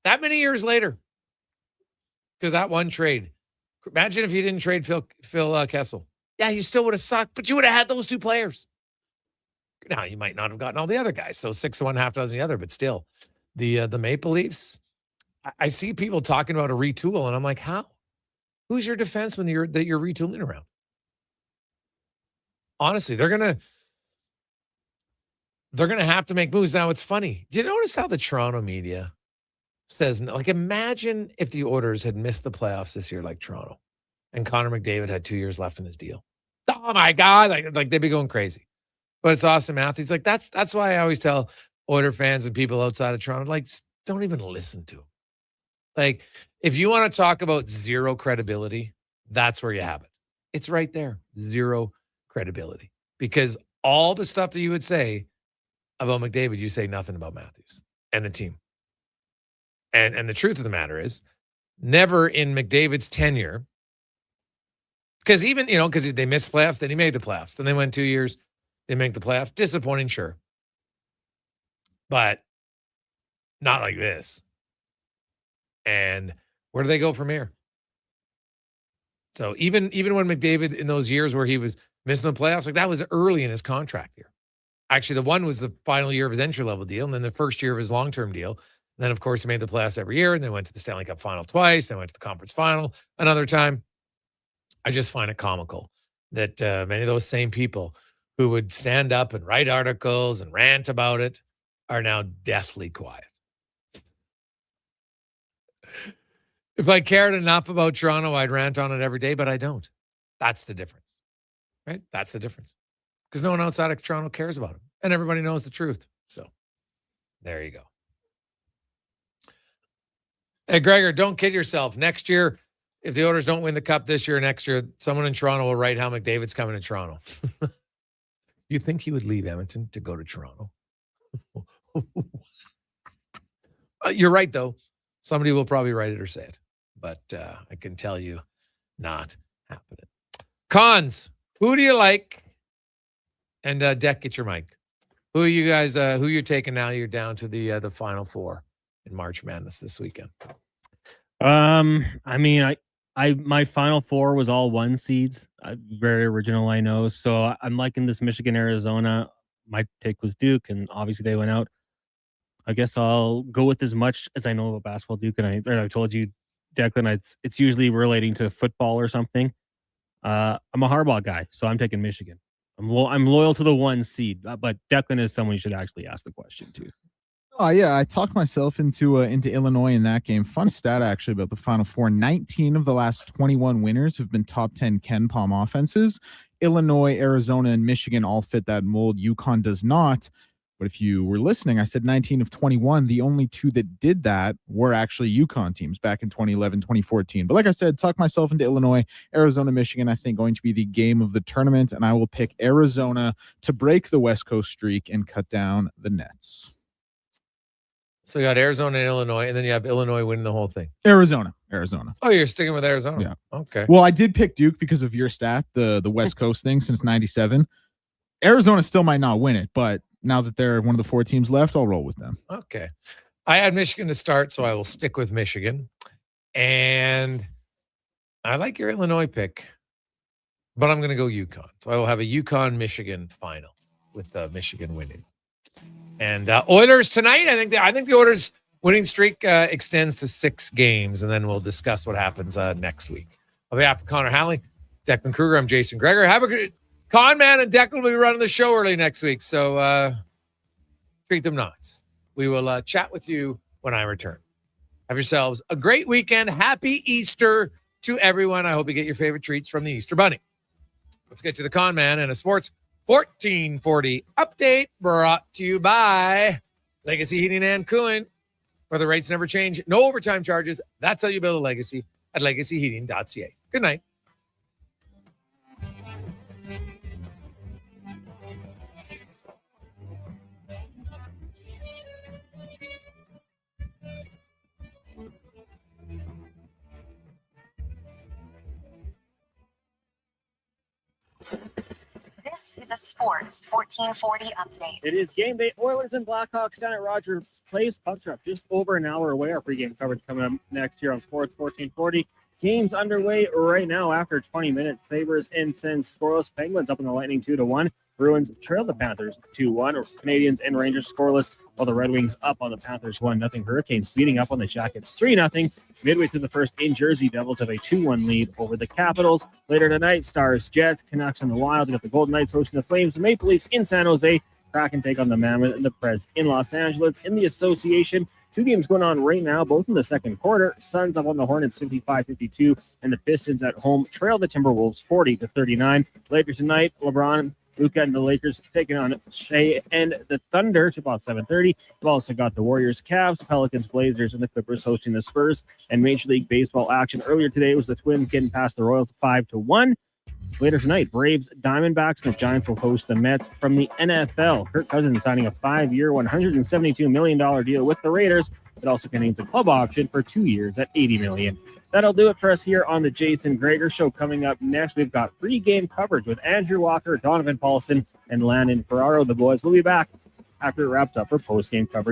That many years later. Because that one trade. Imagine if you didn't trade Phil Kessel. Yeah, you still would have sucked, but you would have had those 2 players. Now, you might not have gotten all the other guys. So 6 of one, half dozen the other, but still. The Maple Leafs, I see people talking about a retool, and I'm like, how? Who's your defenseman that you're retooling around? Honestly, they're gonna have to make moves. Now, it's funny. Do you notice how the Toronto media says, like, imagine if the Oilers had missed the playoffs this year like Toronto, and Connor McDavid had 2 years left in his deal. Oh my God, like they'd be going crazy. But it's Austin Matthews. Like, that's why I always tell Oiler fans and people outside of Toronto, like, don't even listen to him. Like, if you want to talk about zero credibility, that's where you have it. It's right there. Zero credibility. Because all the stuff that you would say about McDavid, you say nothing about Matthews and the team. And the truth of the matter is, never in McDavid's tenure, because even, because they missed playoffs, then he made the playoffs. Then they went 2 years. They make the playoffs. Disappointing, sure. But not like this. And where do they go from here? So even when McDavid, in those years where he was missing the playoffs, like, that was early in his contract year. Actually, the one was the final year of his entry-level deal, and then the first year of his long-term deal. And then, of course, he made the playoffs every year, and they went to the Stanley Cup final twice. They went to the conference final another time. I just find it comical that many of those same people who would stand up and write articles and rant about it are now deathly quiet. If I cared enough about Toronto, I'd rant on it every day, but I don't. That's the difference, right? That's the difference. Because no one outside of Toronto cares about him, and everybody knows the truth. So there you go. Hey, Gregor, don't kid yourself. Next year, if the Oilers don't win the cup this year, next year, someone in Toronto will write how McDavid's coming to Toronto. You think he would leave Edmonton to go to Toronto? You're right, though. Somebody will probably write it or say it. But I can tell you, not happening. Cons, who do you like? And Deck, get your mic. Who are you guys? Who you're taking now? You're down to the Final Four in March Madness this weekend. I mean, my Final Four was all 1 seeds. Very original, I know. So I'm liking this Michigan, Arizona. My take was Duke, and obviously they went out. I guess I'll go with as much as I know about basketball, Duke. And I told you, Declan, it's usually relating to football or something. I'm a Harbaugh guy, so I'm taking Michigan. I'm loyal to the 1 seed, but Declan is someone you should actually ask the question to. Oh yeah, I talked myself into Illinois in that game. Fun stat actually about the Final Four: 19 of the last 21 winners have been top 10 Ken Palm offenses. Illinois, Arizona, and Michigan all fit that mold. UConn does not. But if you were listening, I said 19 of 21. The only 2 that did that were actually UConn teams back in 2011, 2014. But like I said, talked myself into Illinois, Arizona, Michigan, I think going to be the game of the tournament. And I will pick Arizona to break the West Coast streak and cut down the Nets. So you got Arizona and Illinois, and then you have Illinois winning the whole thing. Arizona. Oh, you're sticking with Arizona? Yeah. Okay. Well, I did pick Duke because of your stat, the West Coast thing since 97. Arizona still might not win it, but now that they're one of the 4 teams left, I'll roll with them. Okay. I had Michigan to start, so I will stick with Michigan. And I like your Illinois pick, but I'm going to go UConn. So I will have a UConn-Michigan final with Michigan winning. And Oilers tonight, I think the Oilers winning streak extends to 6 games, and then we'll discuss what happens next week. On behalf of Connor Halley, Declan Kruger, I'm Jason Gregor. Have a good Con Man and Declan will be running the show early next week, so treat them nice. We will chat with you when I return. Have yourselves a great weekend. Happy Easter to everyone. I hope you get your favorite treats from the Easter Bunny. Let's get to the Con Man and a Sports 1440 update brought to you by Legacy Heating and Cooling, where the rates never change. No overtime charges. That's how you build a legacy at legacyheating.ca. Good night. This is a Sports 1440 update. It is game day. Oilers and Blackhawks down at Rogers Place. Bucks are up just over an hour away. Our pregame coverage coming up next here on Sports 1440. Game's underway right now after 20 minutes. Sabres and Sens scoreless. Penguins up in the Lightning 2-1. Bruins trail the Panthers 2-1. Canadians and Rangers scoreless, while the Red Wings up on the Panthers 1-0. Hurricanes beating up on the Jackets 3-0. Midway through the first in Jersey, Devils have a 2-1 lead over the Capitals. Later tonight, Stars, Jets, Canucks, and the Wild. We got the Golden Knights hosting the Flames, the Maple Leafs in San Jose. Kraken take on the Mammoth and the Preds in Los Angeles. In the association, 2 games going on right now, both in the second quarter. Suns up on the Hornets 55-52, and the Pistons at home trail the Timberwolves 40-39. Later tonight, LeBron, Luka, and the Lakers taking on Shea and the Thunder. Tip off 7:30. We've also got the Warriors, Cavs, Pelicans, Blazers, and the Clippers hosting the Spurs. And Major League Baseball action earlier today was the Twins getting past the Royals 5-1. Later tonight, Braves, Diamondbacks, and the Giants will host the Mets. From the NFL, Kirk Cousins signing a 5-year, $172 million deal with the Raiders. It also contains a club option for 2 years at $80 million. That'll do it for us here on the Jason Gregor Show. Coming up next, we've got pre-game coverage with Andrew Walker, Donovan Paulson, and Landon Ferraro. The boys will be back after it wraps up for post-game coverage.